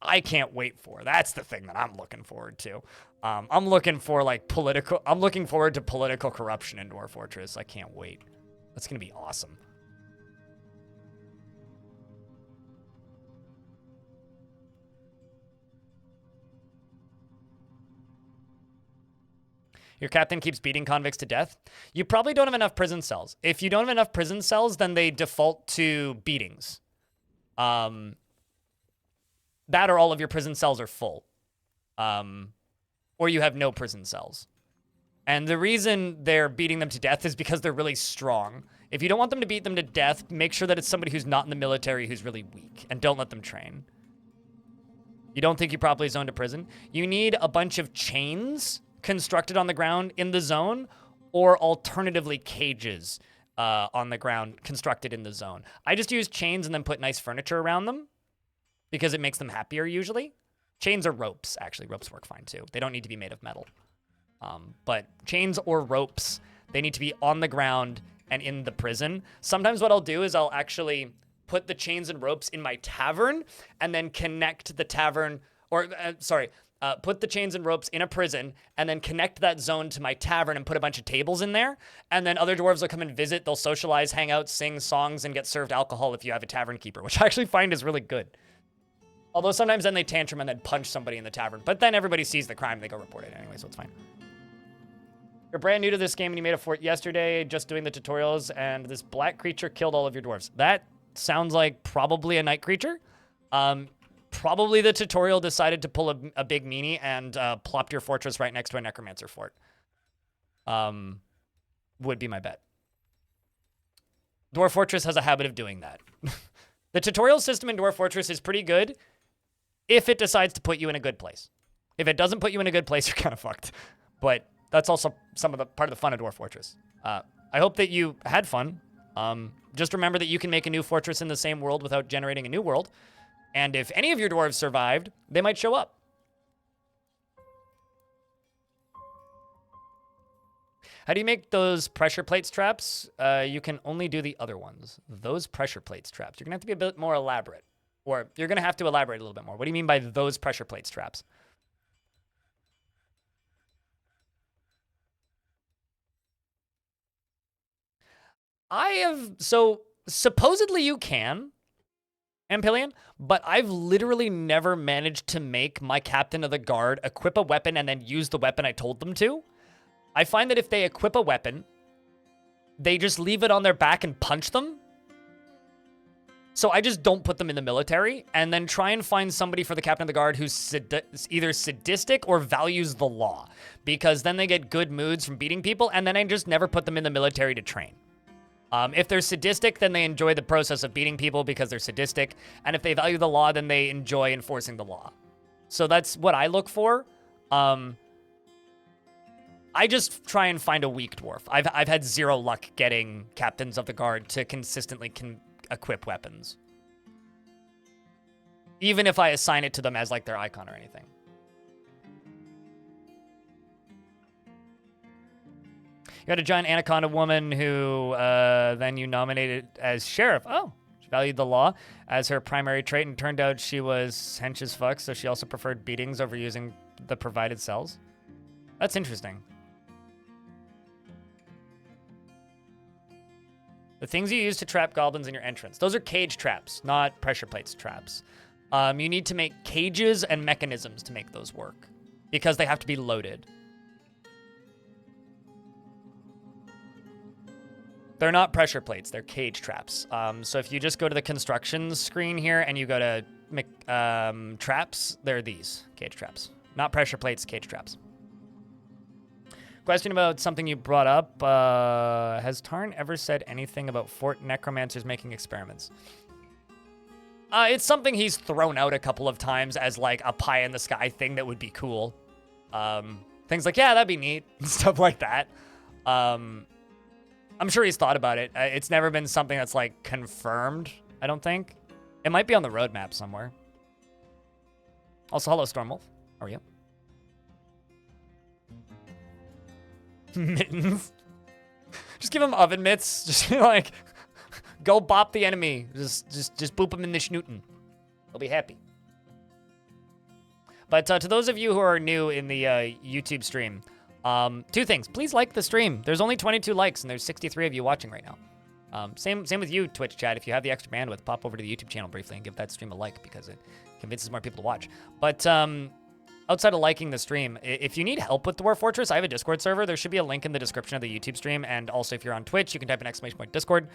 Speaker 1: I can't wait for. That's the thing that I'm looking forward to. I'm looking forward to political corruption in Dwarf Fortress. I can't wait. That's going to be awesome. Your captain keeps beating convicts to death. You probably don't have enough prison cells. If you don't have enough prison cells, then they default to beatings. That or all of your prison cells are full. Or you have no prison cells. And the reason they're beating them to death is because they're really strong. If you don't want them to beat them to death, make sure that it's somebody who's not in the military who's really weak, and don't let them train. You don't think you properly zoned a prison? You need a bunch of chains constructed on the ground in the zone, or alternatively cages on the ground constructed in the zone. I just use chains and then put nice furniture around them because it makes them happier usually. Chains or ropes, actually. Ropes work fine too. They don't need to be made of metal. But chains or ropes, they need to be on the ground and in the prison. Sometimes what I'll do is I'll actually put the chains and ropes in my tavern and then connect the tavern, or put the chains and ropes in a prison and then connect that zone to my tavern and put a bunch of tables in there. And then other dwarves will come and visit. They'll socialize, hang out, sing songs, and get served alcohol if you have a tavern keeper, which I actually find is really good. Although sometimes then they tantrum and then punch somebody in the tavern. But then everybody sees the crime, they go report it anyway, so it's fine. You're brand new to this game and you made a fort yesterday just doing the tutorials, and this black creature killed all of your dwarves. That sounds like probably a night creature. Probably the tutorial decided to pull a big meanie and plopped your fortress right next to a necromancer fort. Would be my bet. Dwarf Fortress has a habit of doing that. The tutorial system in Dwarf Fortress is pretty good if it decides to put you in a good place. If it doesn't put you in a good place, you're kind of fucked. But that's also part of the fun of Dwarf Fortress. I hope that you had fun. Just remember that you can make a new fortress in the same world without generating a new world. And if any of your dwarves survived, they might show up. How do you make those pressure plates traps? You can only do the other ones. Those pressure plates traps. You're going to have to be a bit more elaborate. Or you're going to have to elaborate a little bit more. What do you mean by those pressure plates traps? So supposedly you can, Ampillion, but I've literally never managed to make my captain of the guard equip a weapon and then use the weapon I told them to. I find that if they equip a weapon, they just leave it on their back and punch them. So I just don't put them in the military and then try and find somebody for the captain of the guard who's either sadistic or values the law, because then they get good moods from beating people, and then I just never put them in the military to train. If they're sadistic, then they enjoy the process of beating people because they're sadistic. And if they value the law, then they enjoy enforcing the law. So that's what I look for. I just try and find a weak dwarf. I've had zero luck getting captains of the guard to consistently equip weapons. Even if I assign it to them as like their icon or anything. You had a giant anaconda woman who then you nominated as sheriff. Oh, she valued the law as her primary trait, and turned out she was hench as fuck, so she also preferred beatings over using the provided cells. That's interesting. The things you use to trap goblins in your entrance. Those are cage traps, not pressure plates traps. You need to make cages and mechanisms to make those work, because they have to be loaded. They're not pressure plates, they're cage traps. So if you just go to the construction screen here and you go to traps, they're these, cage traps. Not pressure plates, cage traps. Question about something you brought up. Has Tarn ever said anything about fort necromancers making experiments? It's something he's thrown out a couple of times as like a pie in the sky thing that would be cool. Things like, yeah, that'd be neat, stuff like that. I'm sure he's thought about it. It's never been something that's, like, confirmed, I don't think. It might be on the roadmap somewhere. Also, hello, Stormwolf. How are you? Mittens. Just give him oven mitts. Just, like, go bop the enemy. Just boop him in the schnooten. He'll be happy. But to those of you who are new in the YouTube stream, two things. Please like the stream. There's only 22 likes, and there's 63 of you watching right now. Same with you, Twitch chat. If you have the extra bandwidth, pop over to the YouTube channel briefly and give that stream a like, because it convinces more people to watch. But outside of liking the stream, if you need help with Dwarf Fortress, I have a Discord server. There should be a link in the description of the YouTube stream. And also, if you're on Twitch, you can type an _Discord,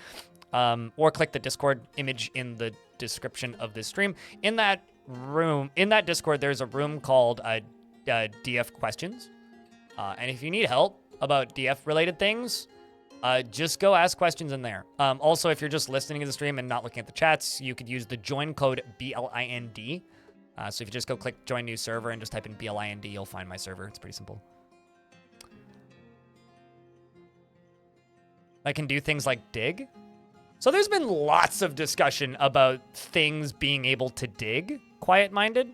Speaker 1: or click the Discord image in the description of this stream. In that Discord, there's a room called DF Questions. And if you need help about DF-related things, just go ask questions in there. Also, if you're just listening to the stream and not looking at the chats, you could use the join code BLIND So if you just go click join new server and just type in BLIND, you'll find my server. It's pretty simple. I can do things like dig. So there's been lots of discussion about things being able to dig, quiet-minded.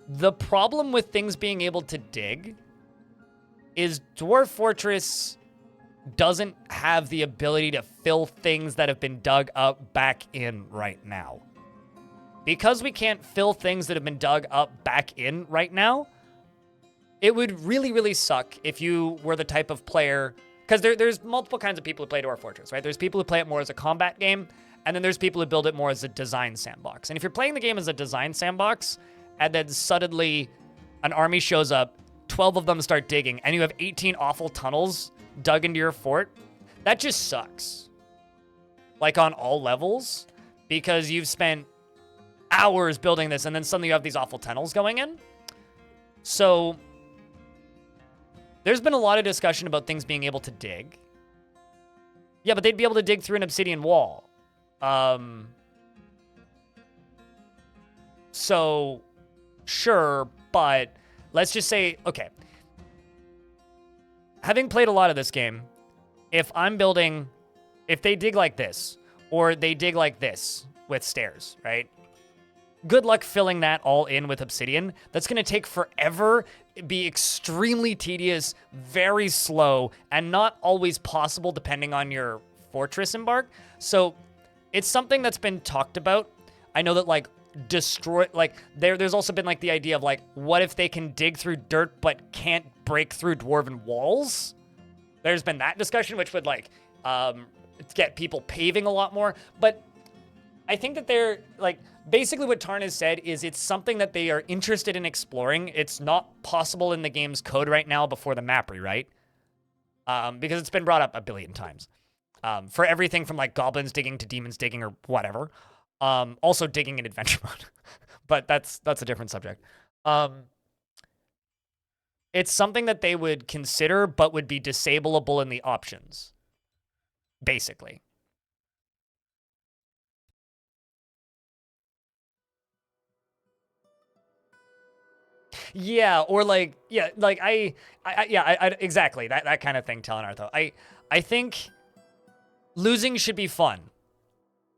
Speaker 1: The problem with things being able to dig is Dwarf Fortress doesn't have the ability to fill things that have been dug up back in right now. Because we can't fill things that have been dug up back in right now, it would really, really suck if you were the type of player... Because there's multiple kinds of people who play Dwarf Fortress, right? There's people who play it more as a combat game, and then there's people who build it more as a design sandbox. And if you're playing the game as a design sandbox, and then suddenly an army shows up, 12 of them start digging, and you have 18 awful tunnels dug into your fort, that just sucks. Like on all levels, because you've spent hours building this, and then suddenly you have these awful tunnels going in. So there's been a lot of discussion about things being able to dig. Yeah, but they'd be able to dig through an obsidian wall. So, sure, but let's just say, okay. Having played a lot of this game, if they dig like this, or they dig like this with stairs, right? Good luck filling that all in with obsidian. That's going to take forever, be extremely tedious, very slow, and not always possible depending on your fortress embark. So it's something that's been talked about. I know that there's also been like the idea of like, what if they can dig through dirt but can't break through dwarven walls? There's been that discussion, which would like get people paving a lot more. But I think that they're like, basically what Tarn has said is it's something that they are interested in exploring. It's not possible in the game's code right now before the map rewrite, because it's been brought up a billion times. For everything from like goblins digging to demons digging or whatever. Also digging in adventure mode, but that's a different subject. It's something that they would consider, but would be disableable in the options, basically. Yeah, or like, yeah, like I exactly that kind of thing. Telenartho. I think losing should be fun,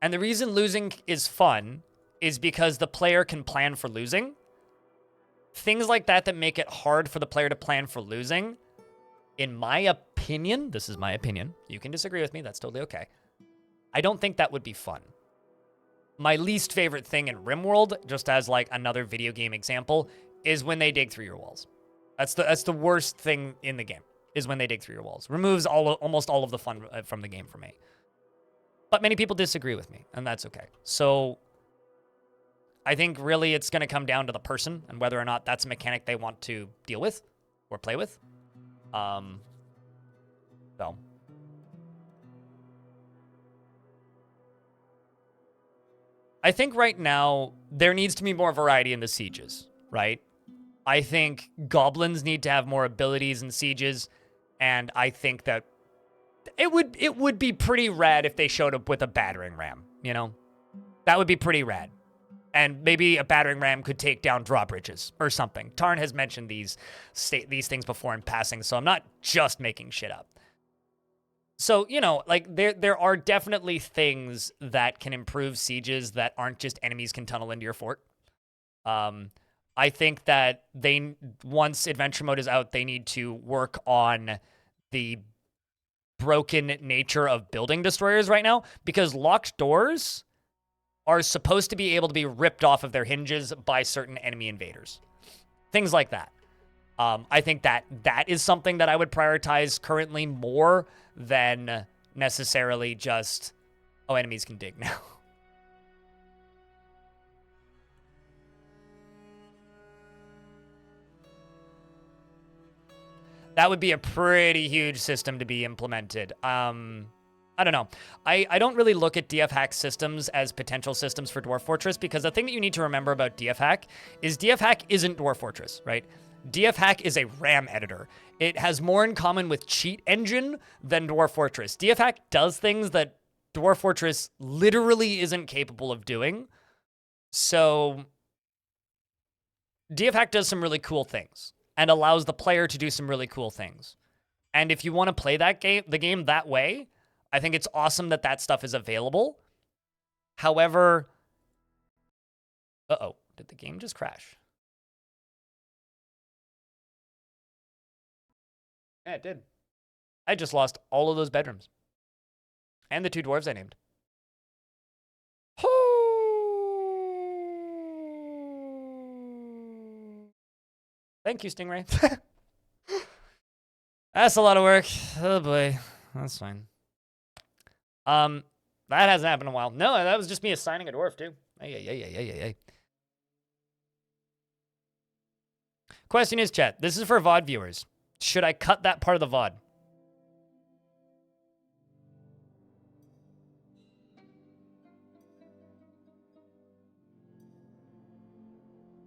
Speaker 1: and the reason losing is fun is because the player can plan for losing. Things like that make it hard for the player to plan for losing, in my opinion, this is my opinion. You can disagree with me. That's totally okay. I don't think that would be fun. My least favorite thing in RimWorld, just as like another video game example, is when they dig through your walls. That's the worst thing in the game, is when they dig through your walls. Removes almost all of the fun from the game for me. But many people disagree with me, and that's okay. So I think really it's going to come down to the person and whether or not that's a mechanic they want to deal with or play with. So I think right now there needs to be more variety in the sieges, right? I think goblins need to have more abilities in sieges, and I think that it would be pretty rad if they showed up with a battering ram, you know? That would be pretty rad. And maybe a battering ram could take down drawbridges or something. Tarn has mentioned these things before in passing, so I'm not just making shit up. So, you know, like there are definitely things that can improve sieges that aren't just enemies can tunnel into your fort. I think that once adventure mode is out, they need to work on the broken nature of building destroyers right now, because locked doors are supposed to be able to be ripped off of their hinges by certain enemy invaders. Things like that. I think that is something that I would prioritize currently more than necessarily just, oh, enemies can dig now. That would be a pretty huge system to be implemented. I don't know. I don't really look at DF hack systems as potential systems for Dwarf Fortress, because the thing that you need to remember about DF hack is DF hack isn't Dwarf Fortress, right? DF hack is a RAM editor. It has more in common with Cheat Engine than Dwarf Fortress. DF hack does things that Dwarf Fortress literally isn't capable of doing. So DFHack does some really cool things and allows the player to do some really cool things. And if you want to play that the game that way, I think it's awesome that that stuff is available. However, did the game just crash? Yeah, it did. I just lost all of those bedrooms. And the 2 dwarves I named. Thank you, Stingray. That's a lot of work. Oh boy. That's fine. That hasn't happened in a while. No, that was just me assigning a dwarf too. Hey. Question is, chat. This is for VOD viewers. Should I cut that part of the VOD?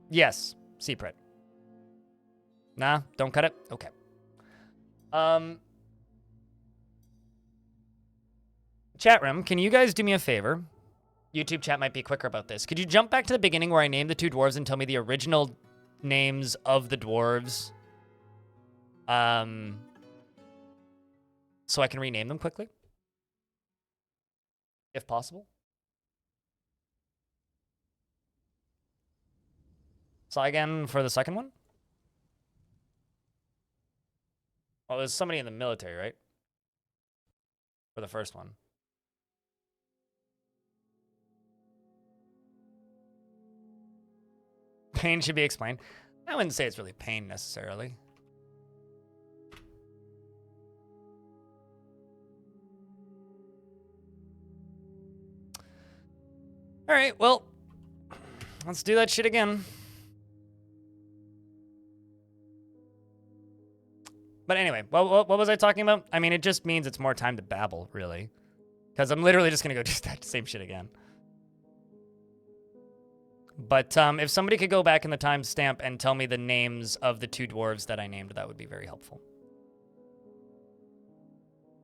Speaker 1: Yes, Seapret. Nah, don't cut it? Okay. Chat room, can you guys do me a favor? YouTube chat might be quicker about this. Could you jump back to the beginning where I named the 2 dwarves and tell me the original names of the dwarves? So I can rename them quickly? If possible. So again for the second one? Well, there's somebody in the military, right? For the first one. Pain should be explained. I wouldn't say it's really pain necessarily. All right, well, let's do that shit again. But anyway, what was I talking about? I mean, it just means it's more time to babble, really. Because I'm literally just going to go do that same shit again. But if somebody could go back in the timestamp and tell me the names of the 2 dwarves that I named, that would be very helpful.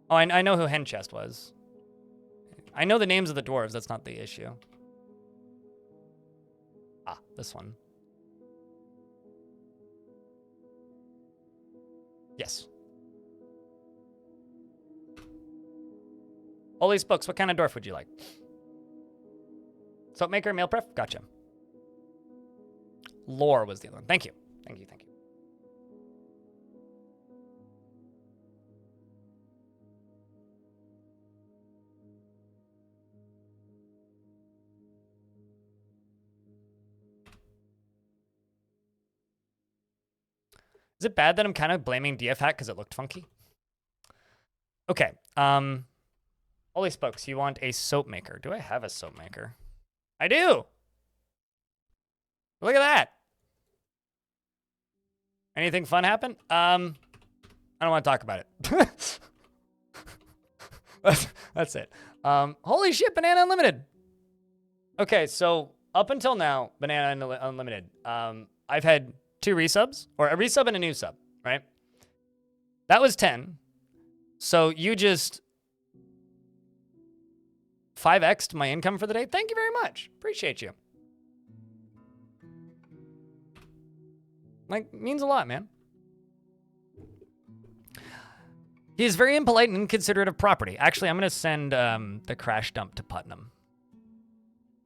Speaker 1: Oh, I know who Henchest was. I know the names of the dwarves. That's not the issue. Ah, this one. Yes. Holy Spokes, what kind of dwarf would you like? Soap maker, meal prep? Gotcha. Lore was the other one. Thank you. Thank you. Is it bad that I'm kind of blaming DFHack because it looked funky? Okay. Holy Spokes, you want a soap maker. Do I have a soap maker? I do! Look at that! Anything fun happen? I don't want to talk about it. That's it. Holy shit, Banana Unlimited! Okay, so up until now, Banana Unlimited, I've had 2 resubs, or a resub and a new sub, right? That was 10. So you just 5x'd my income for the day. Thank you very much. Appreciate you. Like, means a lot, man. He is very impolite and inconsiderate of property. Actually, I'm going to send the crash dump to Putnam.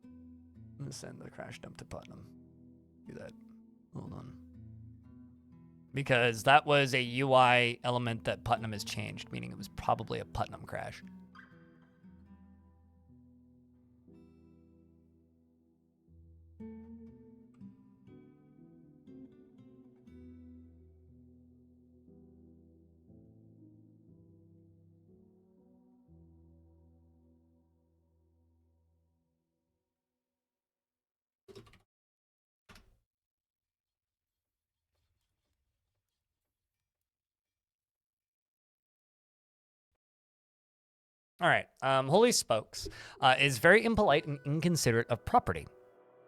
Speaker 1: I'm going to send the crash dump to Putnam. Do that. Hold on. Because that was a UI element that Putnam has changed, meaning it was probably a Putnam crash. All right. Holy Spokes is very impolite and inconsiderate of property.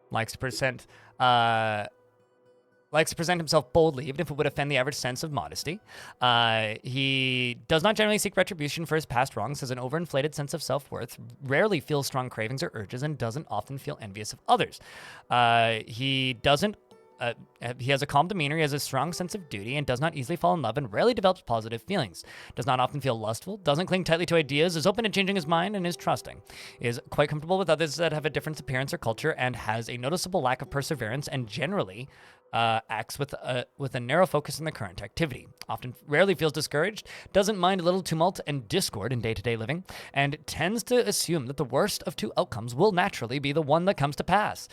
Speaker 1: Likes to present himself boldly, even if it would offend the average sense of modesty. He does not generally seek retribution for his past wrongs, has an overinflated sense of self-worth, rarely feels strong cravings or urges, and doesn't often feel envious of others. He doesn't he has a calm demeanor, he has a strong sense of duty, and does not easily fall in love and rarely develops positive feelings. Does not often feel lustful, doesn't cling tightly to ideas, is open to changing his mind, and is trusting. Is quite comfortable with others that have a different appearance or culture, and has a noticeable lack of perseverance, and generally acts with a narrow focus on the current activity. Often, rarely feels discouraged, doesn't mind a little tumult and discord in day-to-day living, and tends to assume that the worst of two outcomes will naturally be the one that comes to pass.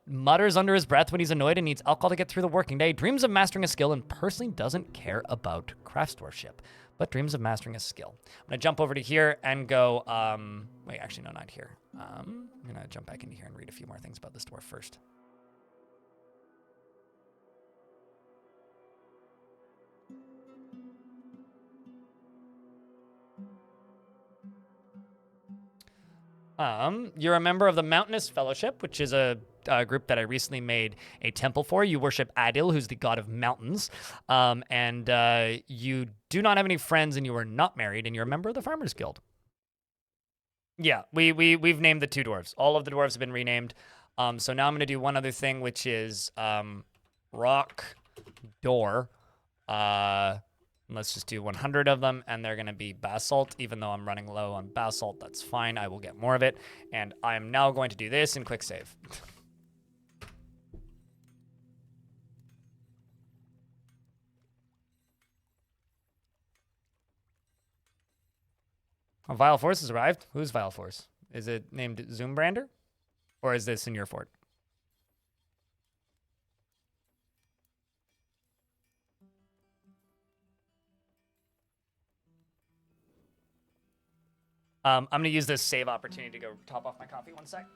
Speaker 1: Mutters under his breath when he's annoyed and needs alcohol to get through the working day. Dreams of mastering a skill and personally doesn't care about craftsdwarfship, but dreams of mastering a skill. I'm gonna jump over to here and go. Wait, actually, no, not here. I'm gonna jump back into here and read a few more things about this dwarf first. You're a member of the Mountainous Fellowship, which is a group that I recently made a temple for. You worship Adil, who's the god of mountains, and you do not have any friends, and you are not married, and you're a member of the Farmers Guild. Yeah, we've named the 2 dwarves. All of the dwarves have been renamed. So now I'm gonna do one other thing, which is rock door. Let's just do 100 of them, and they're going to be basalt. Even though I'm running low on basalt, that's fine. I will get more of it. And I'm now going to do this and quick save. A Vile Force has arrived. Who's Vile Force? Is it named Zoombrander? Or is this in your fort? I'm going to use this save opportunity to go top off my coffee. One sec.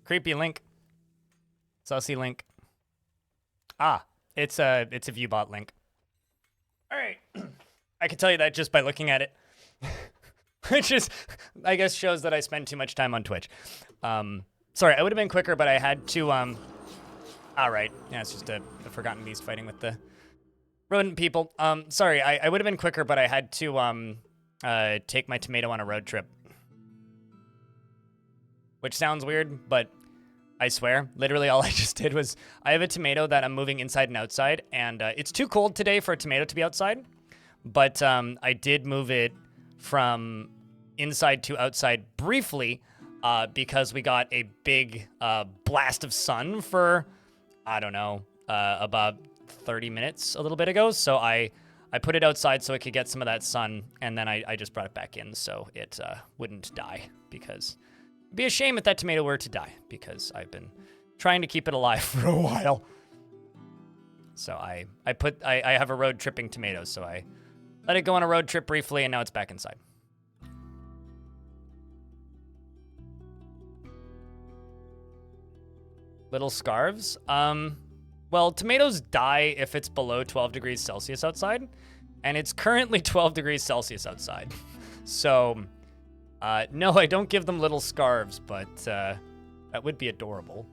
Speaker 1: Creepy link. Sussy link. It's a viewbot link. All right. I can tell you that just by looking at it. Which is, I guess, shows that I spend too much time on Twitch. Sorry, I would have been quicker, but I had to, all right. Yeah, it's just a forgotten beast fighting with the rodent people. Sorry, I would have been quicker, but I had to, take my tomato on a road trip. Which sounds weird, but I swear, literally all I just did was, I have a tomato that I'm moving inside and outside, and it's too cold today for a tomato to be outside, but I did move it from inside to outside briefly because we got a big blast of sun for, I don't know, about 30 minutes a little bit ago, so I put it outside so it could get some of that sun, and then I just brought it back in so it wouldn't die, because it'd be a shame if that tomato were to die, because I've been trying to keep it alive for a while. So I have a road tripping tomato, so I let it go on a road trip briefly, and now it's back inside. Little scarves? Well, tomatoes die if it's below 12 degrees Celsius outside, and it's currently 12 degrees Celsius outside. So, no, I don't give them little scarves, but that would be adorable.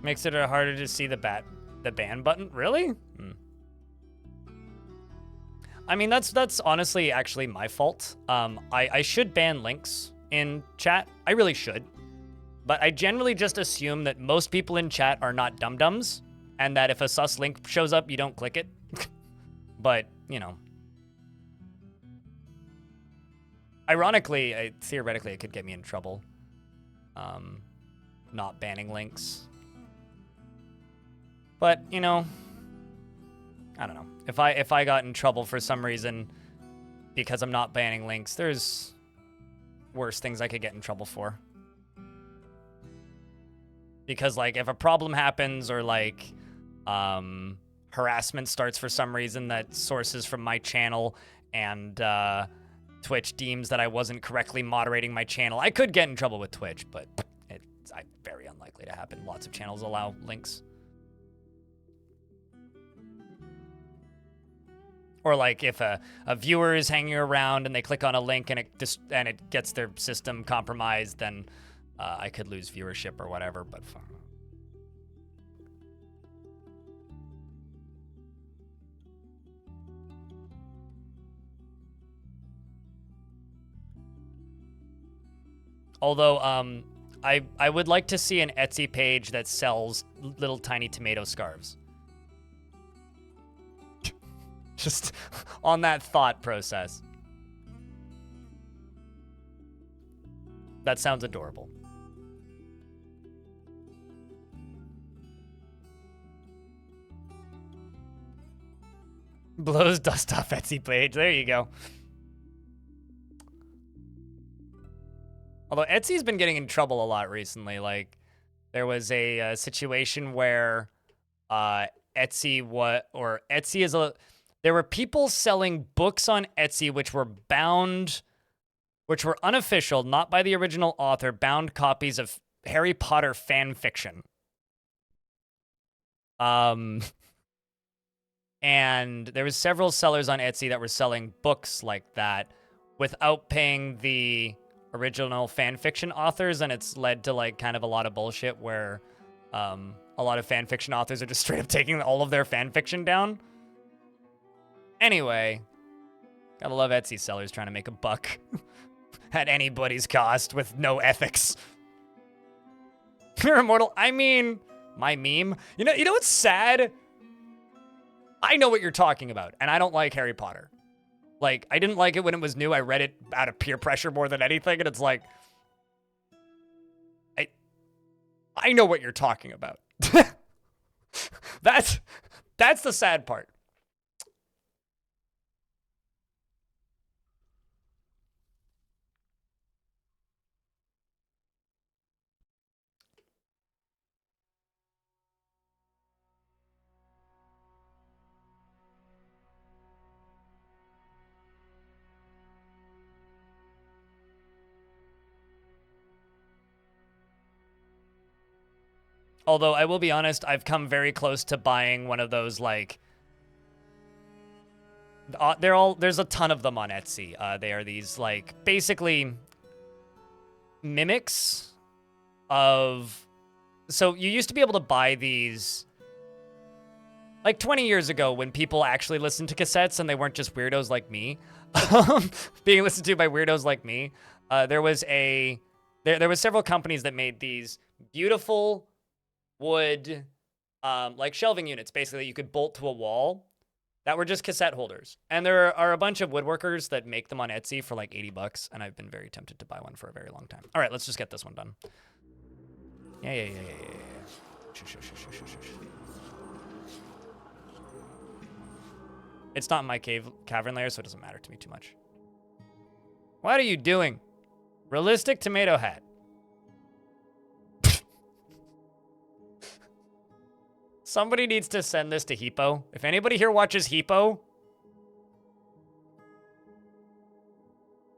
Speaker 1: Makes it harder to see the ban button. Really? I mean, that's honestly actually my fault. I should ban links in chat. I really should. But I generally just assume that most people in chat are not dum-dums, and that if a sus link shows up, you don't click it. But, you know. Ironically, theoretically, it could get me in trouble. Not banning links. But, you know, I don't know. If I got in trouble for some reason because I'm not banning links, there's worse things I could get in trouble for. Because, like, if a problem happens or, like, harassment starts for some reason that sources from my channel and Twitch deems that I wasn't correctly moderating my channel, I could get in trouble with Twitch, but it's very unlikely to happen. Lots of channels allow links. Or like if a viewer is hanging around and they click on a link and it gets their system compromised, then I could lose viewership or whatever. But although I would like to see an Etsy page that sells little tiny tomato scarves. Just on that thought process. That sounds adorable. Blows dust off Etsy page. There you go. Although Etsy's been getting in trouble a lot recently. Like, there was a situation where Etsy is a... There were people selling books on Etsy which were unofficial, not by the original author, bound copies of Harry Potter fan fiction. And there was several sellers on Etsy that were selling books like that without paying the original fan fiction authors, and it's led to like kind of a lot of bullshit where a lot of fan fiction authors are just straight up taking all of their fan fiction down. Anyway, gotta love Etsy sellers trying to make a buck at anybody's cost with no ethics. You're immortal. I mean, my meme. You know what's sad? I know what you're talking about, and I don't like Harry Potter. Like, I didn't like it when it was new. I read it out of peer pressure more than anything, and it's like, I know what you're talking about. That's the sad part. Although I will be honest, I've come very close to buying one of those, like, there's a ton of them on Etsy. They are these, like, basically mimics of, so you used to be able to buy these, like 20 years ago when people actually listened to cassettes and they weren't just weirdos like me, being listened to by weirdos like me. There was several companies that made these beautiful wood, like shelving units, basically, that you could bolt to a wall that were just cassette holders. And there are a bunch of woodworkers that make them on Etsy for like 80 bucks, and I've been very tempted to buy one for a very long time. All right, let's just get this one done. Yeah. Shush. It's not in my cavern layer, so it doesn't matter to me too much. What are you doing? Realistic tomato hat. Somebody needs to send this to Hippo. If anybody here watches Hippo,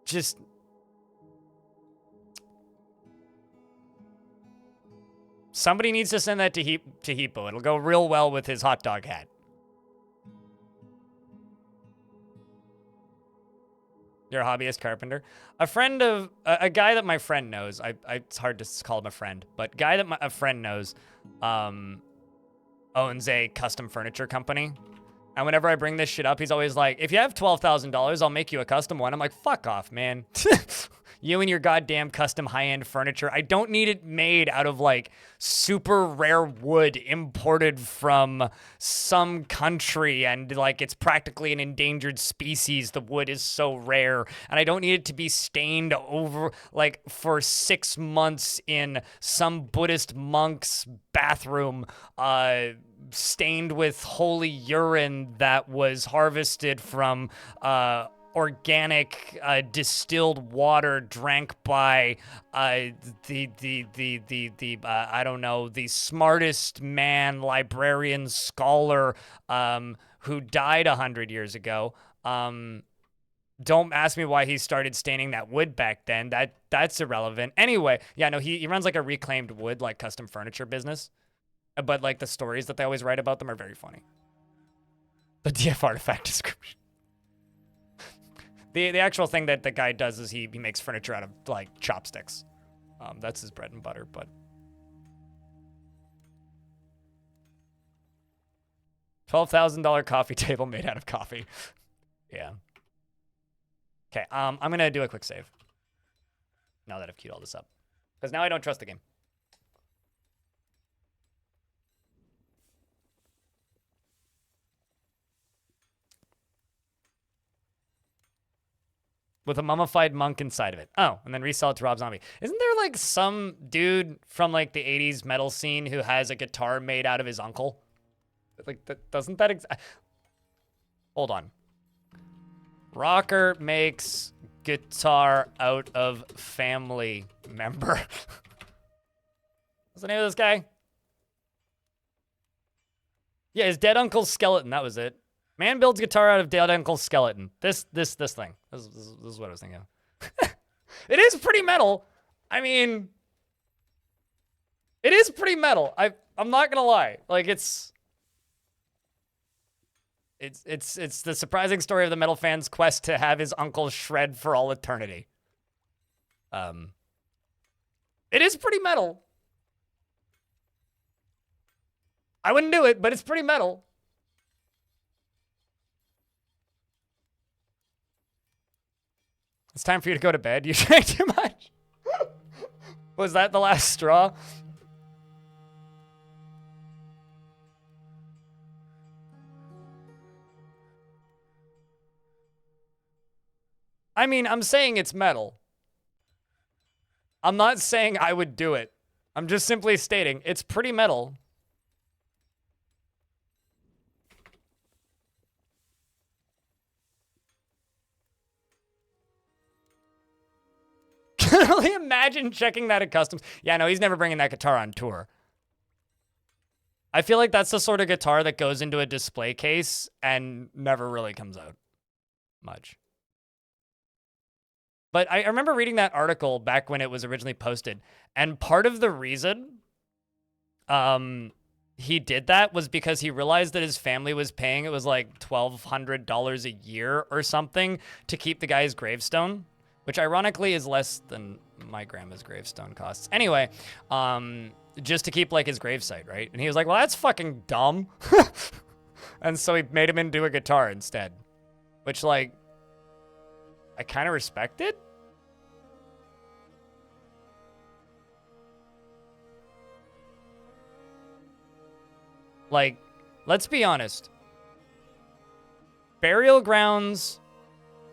Speaker 1: just... Somebody needs to send that to Hippo. It'll go real well with his hot dog hat. You're a hobbyist carpenter? A friend of... a guy that my friend knows. It's hard to call him a friend. But guy that a friend knows owns a custom furniture company. And whenever I bring this shit up, he's always like, if you have $12,000, I'll make you a custom one. I'm like, fuck off, man. You and your goddamn custom high-end furniture. I don't need it made out of, like, super rare wood imported from some country and, like, it's practically an endangered species. The wood is so rare. And I don't need it to be stained over, like, for 6 months in some Buddhist monk's bathroom, stained with holy urine that was harvested from, organic distilled water drank by I don't know, the smartest man, librarian, scholar who died 100 years ago. Don't ask me why he started staining that wood back then. That's irrelevant. Anyway, yeah, no, he runs like a reclaimed wood, like custom furniture business. But like the stories that they always write about them are very funny. The DF artifact description. The actual thing that the guy does is he makes furniture out of, like, chopsticks. That's his bread and butter, but... $12,000 coffee table made out of coffee. Yeah. Okay, I'm gonna do a quick save. Now that I've queued all this up. Because now I don't trust the game. With a mummified monk inside of it. Oh, and then resell it to Rob Zombie. Isn't there, like, some dude from, like, the 80s metal scene who has a guitar made out of his uncle? Like, doesn't that... Hold on. Rocker makes guitar out of family member. What's the name of this guy? Yeah, his dead uncle's skeleton. That was it. Man builds guitar out of dead uncle's skeleton. This thing. This is what I was thinking of. It is pretty metal. I mean, it is pretty metal. I'm not gonna lie. Like it's the surprising story of the metal fan's quest to have his uncle shred for all eternity. It is pretty metal. I wouldn't do it, but it's pretty metal. It's time for you to go to bed. You drank too much. Was that the last straw? I mean, I'm saying it's metal. I'm not saying I would do it. I'm just simply stating it's pretty metal. Can you only imagine checking that at customs? Yeah, no, he's never bringing that guitar on tour. I feel like that's the sort of guitar that goes into a display case and never really comes out much. But I remember reading that article back when it was originally posted, and part of the reason he did that was because he realized that his family was paying, it was like $1,200 a year or something to keep the guy's gravestone. Which ironically is less than my grandma's gravestone costs. Anyway, just to keep like his gravesite, right? And he was like, well, that's fucking dumb. And so he made him into a guitar instead. Which like, I kind of respect it. Like, let's be honest. Burial grounds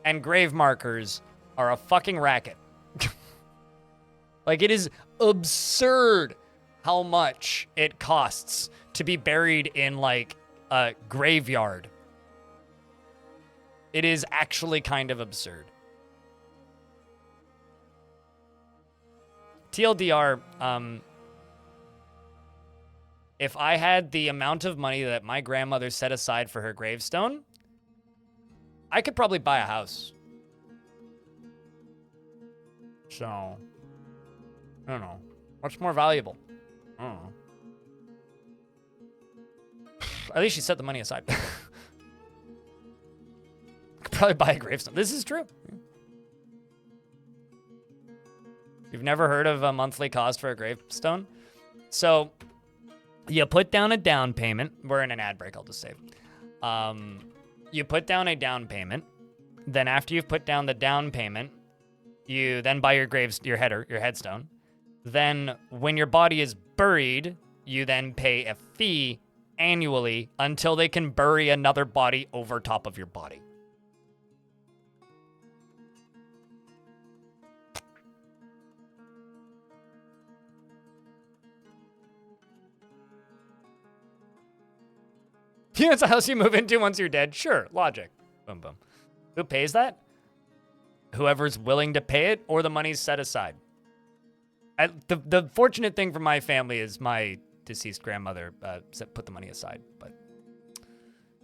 Speaker 1: and grave markers are a fucking racket. Like, it is absurd how much it costs to be buried in, like, a graveyard. It is actually kind of absurd. TLDR, if I had the amount of money that my grandmother set aside for her gravestone, I could probably buy a house. So, I don't know. What's more valuable? I don't know. At least she set the money aside. Could probably buy a gravestone. This is true. You've never heard of a monthly cost for a gravestone? So, you put down a down payment. We're in an ad break, I'll just save. You put down a down payment. Then after you've put down the down payment, you then buy your headstone. Then when your body is buried, you then pay a fee annually until they can bury another body over top of your body. You know, it's a house you move into once you're dead. Sure, logic. Boom, boom. Who pays that? Whoever's willing to pay it, or the money's set aside. The fortunate thing for my family is my deceased grandmother put the money aside, but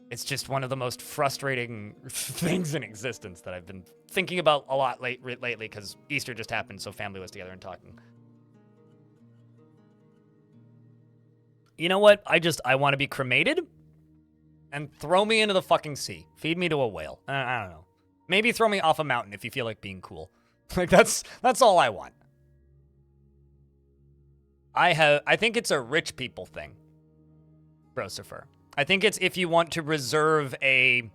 Speaker 1: it's just one of the most frustrating things in existence that I've been thinking about a lot lately because Easter just happened, so family was together and talking. You know what? I want to be cremated and throw me into the fucking sea. Feed me to a whale. I don't know. Maybe throw me off a mountain if you feel like being cool. Like that's all I want. I think it's a rich people thing, Brosifer. I think it's if you want to reserve a...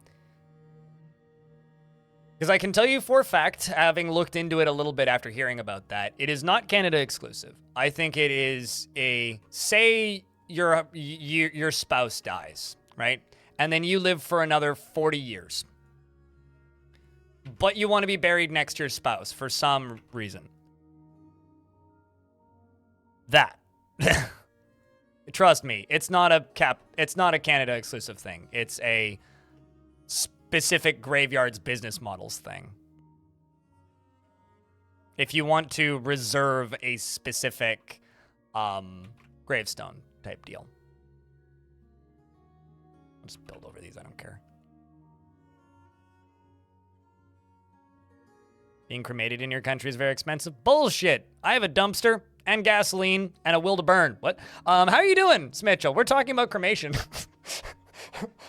Speaker 1: Because I can tell you for a fact, having looked into it a little bit after hearing about that, it is not Canada exclusive. I think it is a... Say your spouse dies, right? And then you live for another 40 years. But you want to be buried next to your spouse for some reason. That. Trust me, it's not a Canada exclusive thing. It's a specific graveyards business models thing. If you want to reserve a specific gravestone type deal. I'll just build over these, I don't care. Being cremated in your country is very expensive. Bullshit. I have a dumpster and gasoline and a will to burn. What? How are you doing, Smitchell? We're talking about cremation.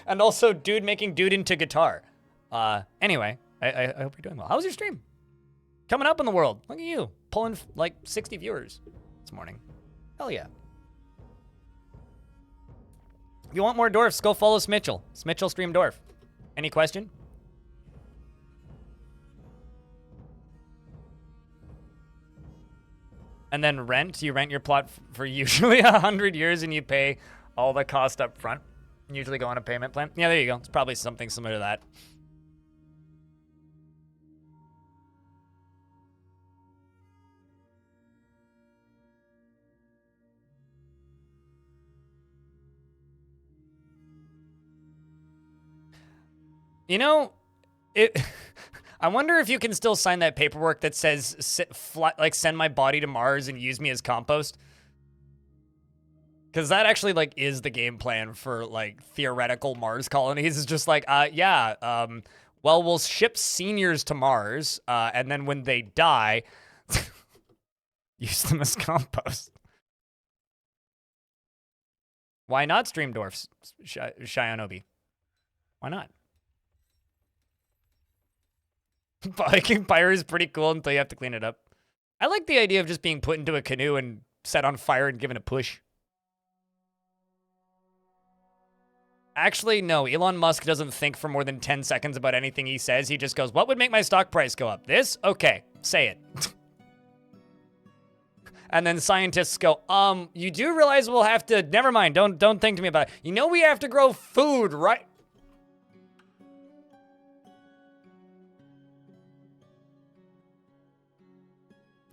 Speaker 1: And also dude making dude into guitar. Anyway, I hope you're doing well. How was your stream? Coming up in the world. Look at you. Pulling like 60 viewers this morning. Hell yeah. If you want more dwarfs, go follow Smitchell. Smitchell stream dwarf. Any question? And then rent, you rent your plot for usually 100 years and you pay all the cost up front. Usually go on a payment plan. Yeah, there you go. It's probably something similar to that. You know, I wonder if you can still sign that paperwork that says, send my body to Mars and use me as compost. Because that actually, like, is the game plan for, like, theoretical Mars colonies. It's just like, well, we'll ship seniors to Mars, and then when they die, use them as compost. Why not stream dwarfs, Shionobi? Why not? Viking Pyre is pretty cool until you have to clean it up. I like the idea of just being put into a canoe and set on fire and given a push. Actually, no. Elon Musk doesn't think for more than 10 seconds about anything he says. He just goes, what would make my stock price go up? This? Okay, say it. And then scientists go, you do realize we'll have to... Never mind, don't think to me about it. You know we have to grow food, right?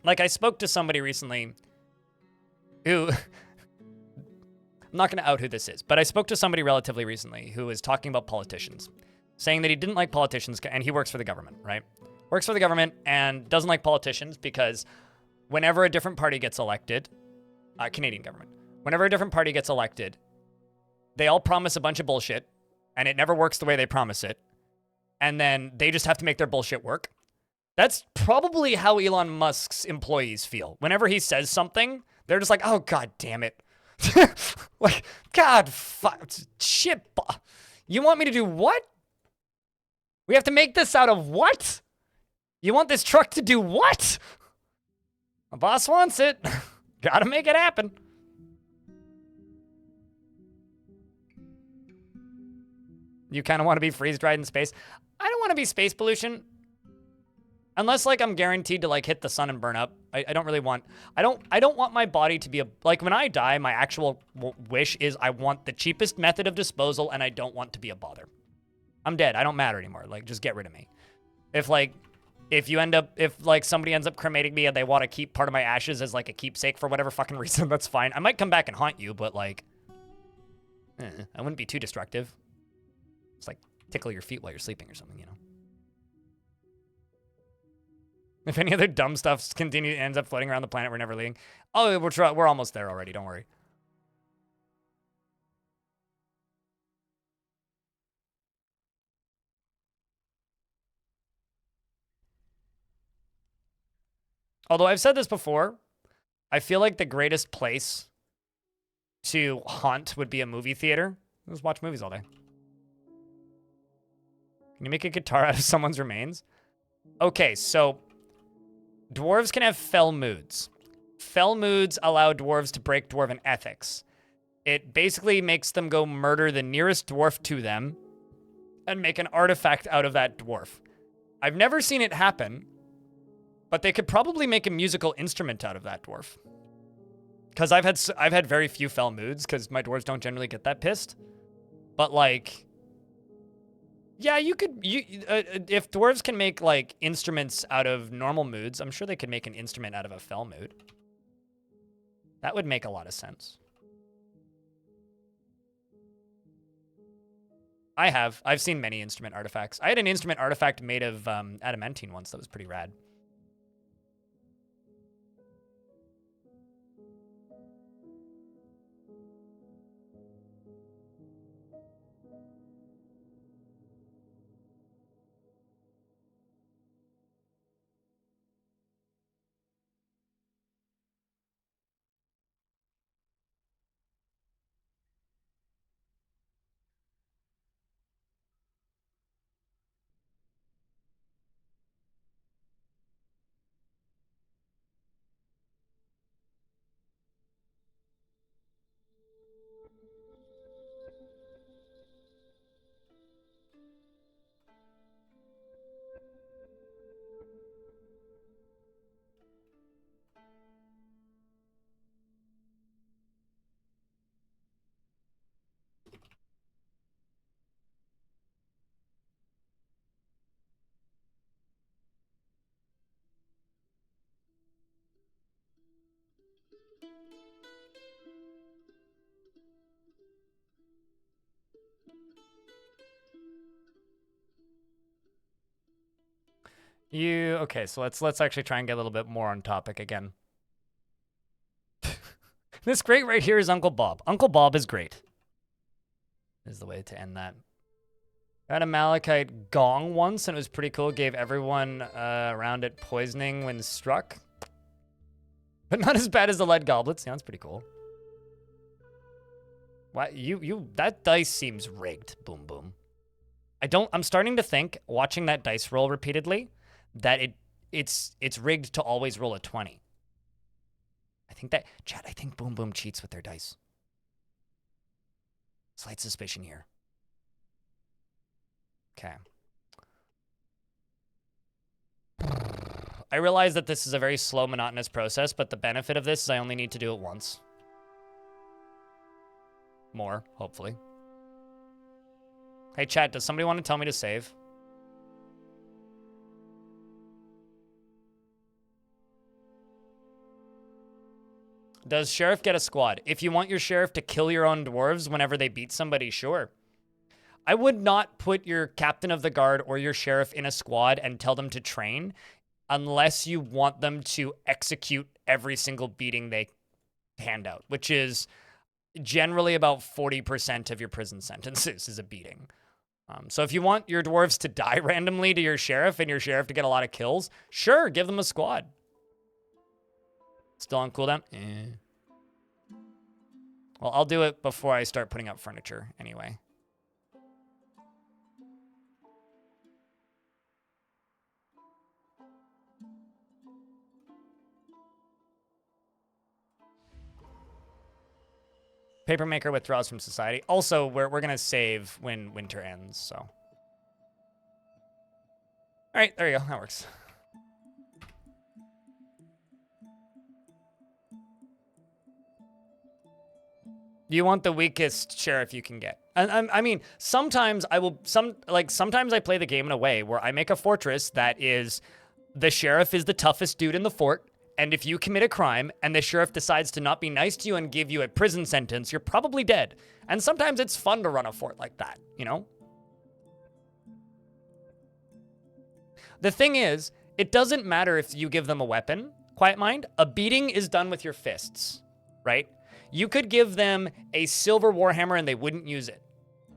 Speaker 1: Like, I spoke to somebody recently who... I'm not going to out who this is, but I spoke to somebody relatively recently who was talking about politicians, saying that he didn't like politicians, and he works for the government, right? Works for the government and doesn't like politicians because whenever a different party gets elected, Canadian government, Whenever a different party gets elected, they all promise a bunch of bullshit, and it never works the way they promise it. And then they just have to make their bullshit work. That's probably how Elon Musk's employees feel. Whenever he says something, they're just like, oh, God damn it. Like, God, shit. You want me to do what? We have to make this out of what? You want this truck to do what? My boss wants it. Gotta make it happen. You kind of want to be freeze-dried in space? I don't want to be space pollution. Unless, like, I'm guaranteed to, like, hit the sun and burn up. I don't really want... I don't want my body to be a... Like, when I die, my actual wish is I want the cheapest method of disposal, and I don't want to be a bother. I'm dead. I don't matter anymore. Like, just get rid of me. If, like... If, like, somebody ends up cremating me and they want to keep part of my ashes as, like, a keepsake for whatever fucking reason, that's fine. I might come back and haunt you, but, like... I wouldn't be too destructive. It's like tickle your feet while you're sleeping or something, you know? If any other dumb stuff ends up floating around the planet, we're never leaving. Oh, we're almost there already. Don't worry. Although I've said this before, I feel like the greatest place to haunt would be a movie theater. Just watch movies all day. Can you make a guitar out of someone's remains? Okay, so dwarves can have fell moods. Fell moods allow dwarves to break dwarven ethics. It basically makes them go murder the nearest dwarf to them and make an artifact out of that dwarf. I've never seen it happen, but they could probably make a musical instrument out of that dwarf. Because I've had very few fell moods because my dwarves don't generally get that pissed. But like, yeah, if dwarves can make like instruments out of normal moods, I'm sure they could make an instrument out of a fell mood. That would make a lot of sense. I've seen many instrument artifacts. I had an instrument artifact made of adamantine once that was pretty rad. Okay, so let's actually try and get a little bit more on topic again. This great right here is Uncle Bob. Uncle Bob is great. Is the way to end that. I had a malachite gong once, and it was pretty cool. Gave everyone around it poisoning when struck. But not as bad as the lead goblets. Yeah, that's pretty cool. What that dice seems rigged. Boom boom. I'm starting to think, watching that dice roll repeatedly, that it's rigged to always roll a 20. I think Boom Boom cheats with their dice. Slight suspicion here. Okay. I realize that this is a very slow, monotonous process, but the benefit of this is I only need to do it once. More, hopefully. Hey, chat, does somebody want to tell me to save? Does Sheriff get a squad? If you want your Sheriff to kill your own dwarves whenever they beat somebody, sure. I would not put your Captain of the Guard or your Sheriff in a squad and tell them to train unless you want them to execute every single beating they hand out, which is generally about 40% of your prison sentences is a beating. So if you want your dwarves to die randomly to your sheriff and your sheriff to get a lot of kills, sure, give them a squad. Still on cooldown? Well, I'll do it before I start putting up furniture anyway. Papermaker withdraws from society. Also, we're going to save when winter ends, so. All right, there you go. That works. You want the weakest sheriff you can get. I mean, sometimes sometimes I play the game in a way where I make a fortress that is the sheriff is the toughest dude in the fort, and if you commit a crime and the sheriff decides to not be nice to you and give you a prison sentence, you're probably dead. And sometimes it's fun to run a fort like that, you know? The thing is, it doesn't matter if you give them a weapon, Quiet Mind. A beating is done with your fists, right? You could give them a silver warhammer and they wouldn't use it.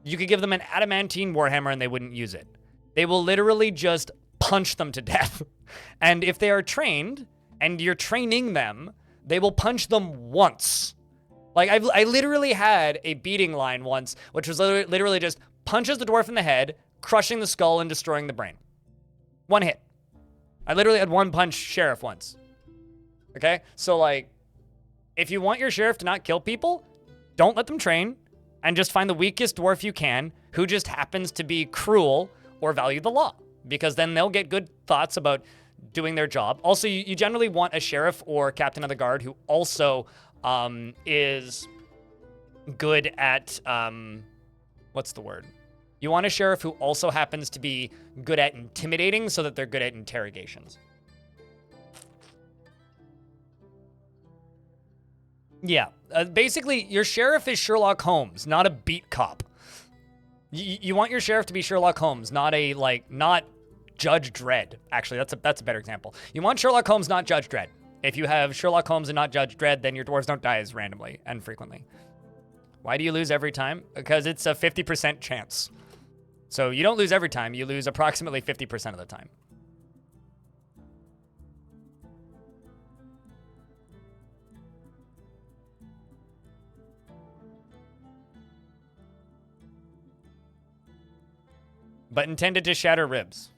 Speaker 1: You could give them an adamantine warhammer and they wouldn't use it. They will literally just punch them to death. And if they are trained and you're training them, they will punch them once. Like I literally had a beating line once, which was literally just punches the dwarf in the head, crushing the skull and destroying the brain. One hit. I literally had one punch sheriff once. Okay? So like, if you want your sheriff to not kill people, don't let them train and just find the weakest dwarf you can who just happens to be cruel or value the law, because then they'll get good thoughts about doing their job. Also, you generally want a sheriff or captain of the guard who also is good at, what's the word? You want a sheriff who also happens to be good at intimidating so that they're good at interrogations. Yeah, basically, your sheriff is Sherlock Holmes, not a beat cop. You want your sheriff to be Sherlock Holmes, not Judge Dredd. Actually, that's a better example. You want Sherlock Holmes, not Judge Dredd. If you have Sherlock Holmes and not Judge Dredd, then your dwarves don't die as randomly and frequently. Why do you lose every time? Because it's a 50% chance. So you don't lose every time, you lose approximately 50% of the time. But intended to shatter ribs.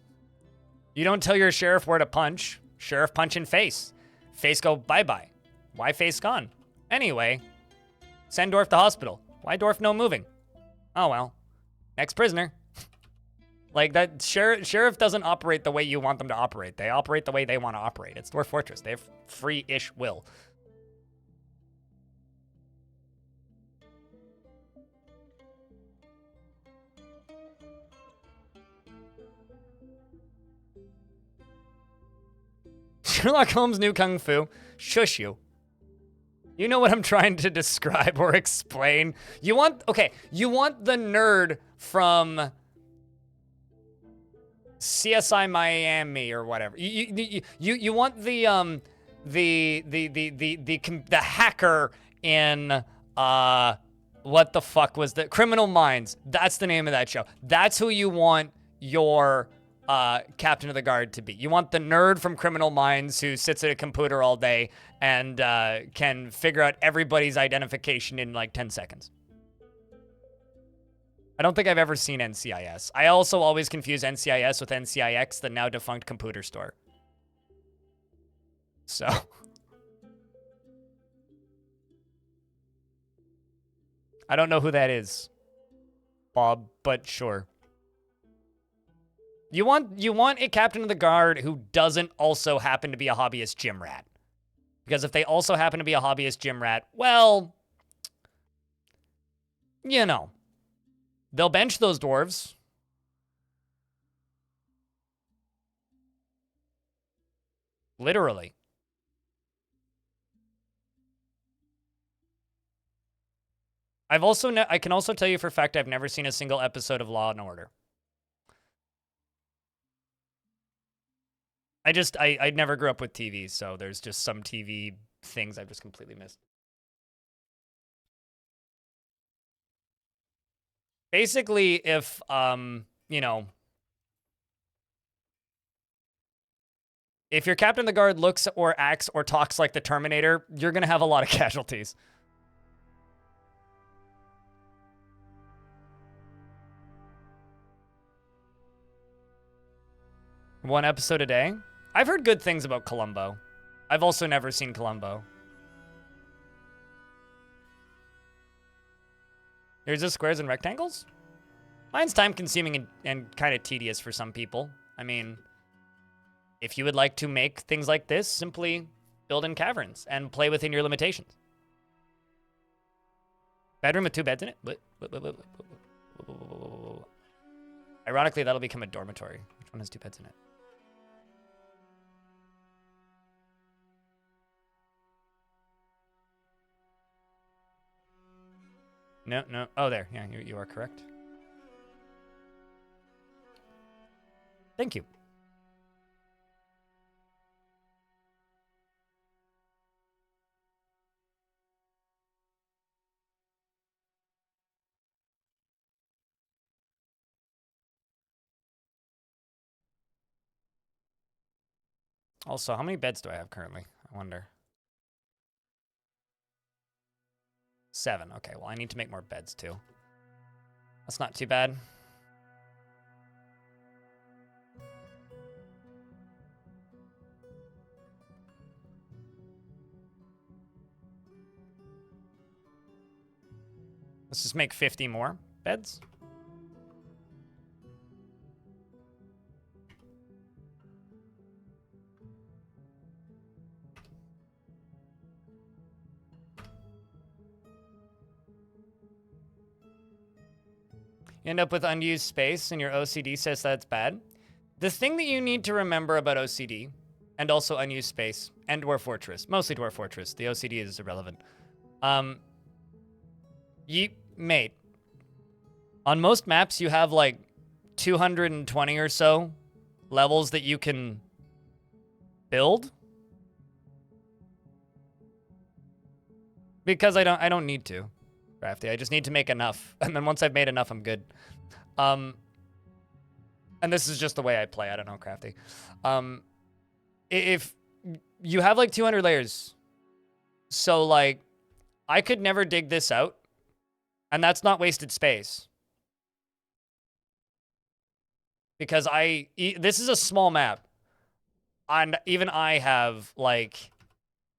Speaker 1: You don't tell your sheriff where to punch. Sheriff punch in face. Face go bye-bye. Why face gone? Anyway, send Dwarf to hospital. Why Dwarf no moving? Oh well. Next prisoner. Like that sheriff doesn't operate the way you want them to operate. They operate the way they want to operate. It's Dwarf Fortress. They have free-ish will. Sherlock Holmes knew Kung Fu. Shush you. You know what I'm trying to describe or explain. You want the nerd from CSI Miami or whatever. You want the hacker in what the fuck was that? Criminal Minds. That's the name of that show. That's who you want your captain of the guard to be. You want the nerd from Criminal Minds who sits at a computer all day and can figure out everybody's identification in like 10 seconds. I don't think I've ever seen NCIS. I also always confuse NCIS with NCIX, the now defunct computer store. So. I don't know who that is, Bob, but sure. You want a captain of the guard who doesn't also happen to be a hobbyist gym rat. Because if they also happen to be a hobbyist gym rat, well, you know, they'll bench those dwarves. Literally. I can also tell you for a fact I've never seen a single episode of Law and Order. I never grew up with TV, so there's just some TV things I've just completely missed. Basically, if, you know, if your captain of the guard looks or acts or talks like the Terminator, you're going to have a lot of casualties. One episode a day? I've heard good things about Columbo. I've also never seen Columbo. Here's the squares and rectangles? Mine's time-consuming and kind of tedious for some people. I mean, if you would like to make things like this, simply build in caverns and play within your limitations. Bedroom with 2 beds in it? Ironically, that'll become a dormitory. Which one has 2 beds in it? No, no. Oh, there. Yeah, you are correct. Thank you. Also, how many beds do I have currently? I wonder. 7. Okay, well, I need to make more beds, too. That's not too bad. Let's just make 50 more beds. You end up with unused space and your OCD says that's bad. The thing that you need to remember about OCD and also unused space and Dwarf Fortress, mostly Dwarf Fortress, the OCD is irrelevant. Mate, on most maps you have like 220 or so levels that you can build. Because I don't need to, Crafty. I just need to make enough. And then once I've made enough, I'm good. And this is just the way I play. I don't know, Crafty. If you have like 200 layers, so like I could never dig this out, and that's not wasted space. Because this is a small map, and even I have like,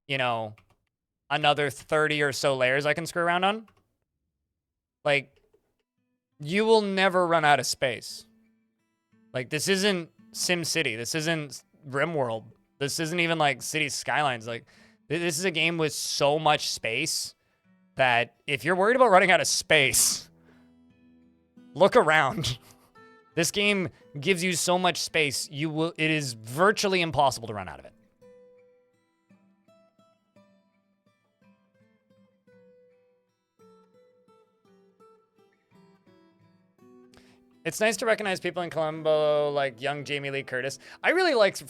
Speaker 1: you know, another 30 or so layers I can screw around on. Like, you will never run out of space. Like, this isn't SimCity. This isn't RimWorld. This isn't even like City Skylines. Like, this is a game with so much space that if you're worried about running out of space, look around. This game gives you so much space, it is virtually impossible to run out of it. It's nice to recognize people in Columbo like young Jamie Lee Curtis. I really like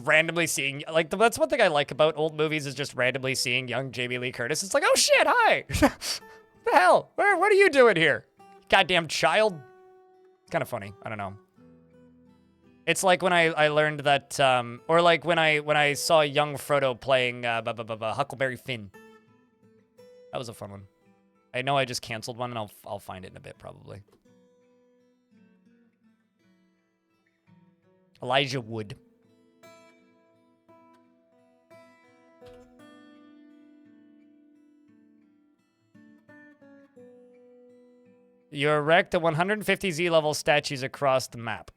Speaker 1: randomly seeing, like, that's one thing I like about old movies is just randomly seeing young Jamie Lee Curtis. It's like, oh shit, hi. The hell? What are you doing here? Goddamn child. It's kind of funny. I don't know. It's like when I learned that, or like when I saw young Frodo playing Huckleberry Finn. That was a fun one. I know I just canceled one, and I'll find it in a bit probably. Elijah Wood. You erect the 150 Z-level statues across the map.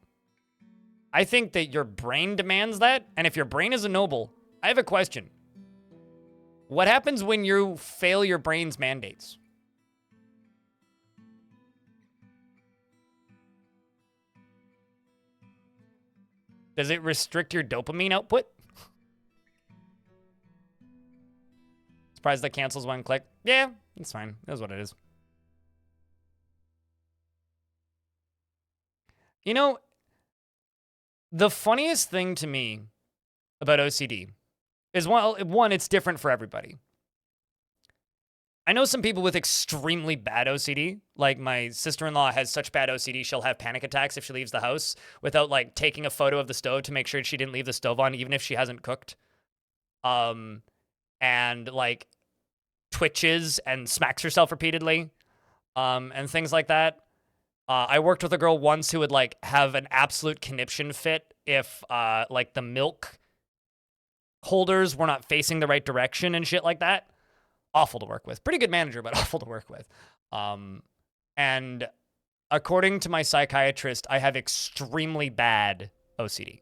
Speaker 1: I think that your brain demands that, and if your brain is a noble, I have a question. What happens when you fail your brain's mandates? Does it restrict your dopamine output? Surprised that cancels one click. Yeah, it's fine. That's what it is. You know, the funniest thing to me about OCD is, one, it's different for everybody. I know some people with extremely bad OCD. Like my sister-in-law has such bad OCD, she'll have panic attacks if she leaves the house without like taking a photo of the stove to make sure she didn't leave the stove on, even if she hasn't cooked. And like twitches and smacks herself repeatedly, and things like that. I worked with a girl once who would like have an absolute conniption fit if like the milk holders were not facing the right direction and shit like that. Awful to work with. Pretty good manager, but awful to work with. And according to my psychiatrist, I have extremely bad OCD.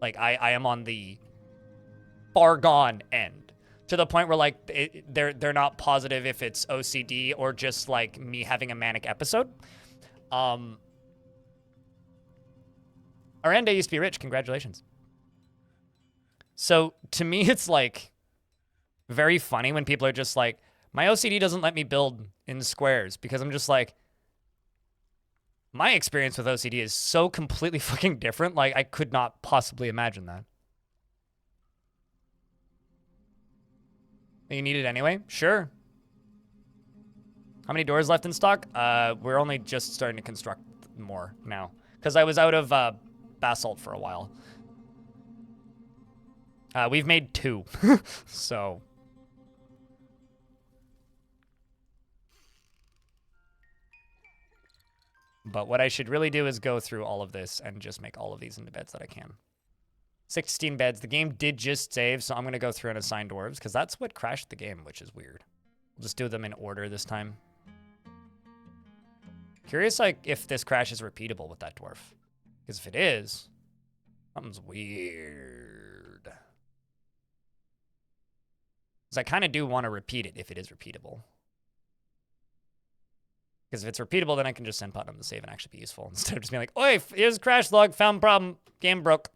Speaker 1: Like I am on the far gone end, to the point where like they're not positive if it's OCD or just like me having a manic episode. Aranda used to be rich. Congratulations. So to me, it's like very funny when people are just like, my OCD doesn't let me build in squares, because I'm just like, my experience with OCD is so completely fucking different. Like I could not possibly imagine that. You need it anyway? Sure. How many doors left in stock? We're only just starting to construct more now, because I was out of basalt for a while. We've made 2, so. But what I should really do is go through all of this and just make all of these into beds that I can. 16 beds. The game did just save, so I'm going to go through and assign dwarves, because that's what crashed the game, which is weird. We'll just do them in order this time. Curious, like, if this crash is repeatable with that dwarf. Because if it is, something's weird. Because I kind of do want to repeat it if it is repeatable. Because if it's repeatable, then I can just send Putnam the save and actually be useful, instead of just being like, oi, here's a crash log, found problem, game broke.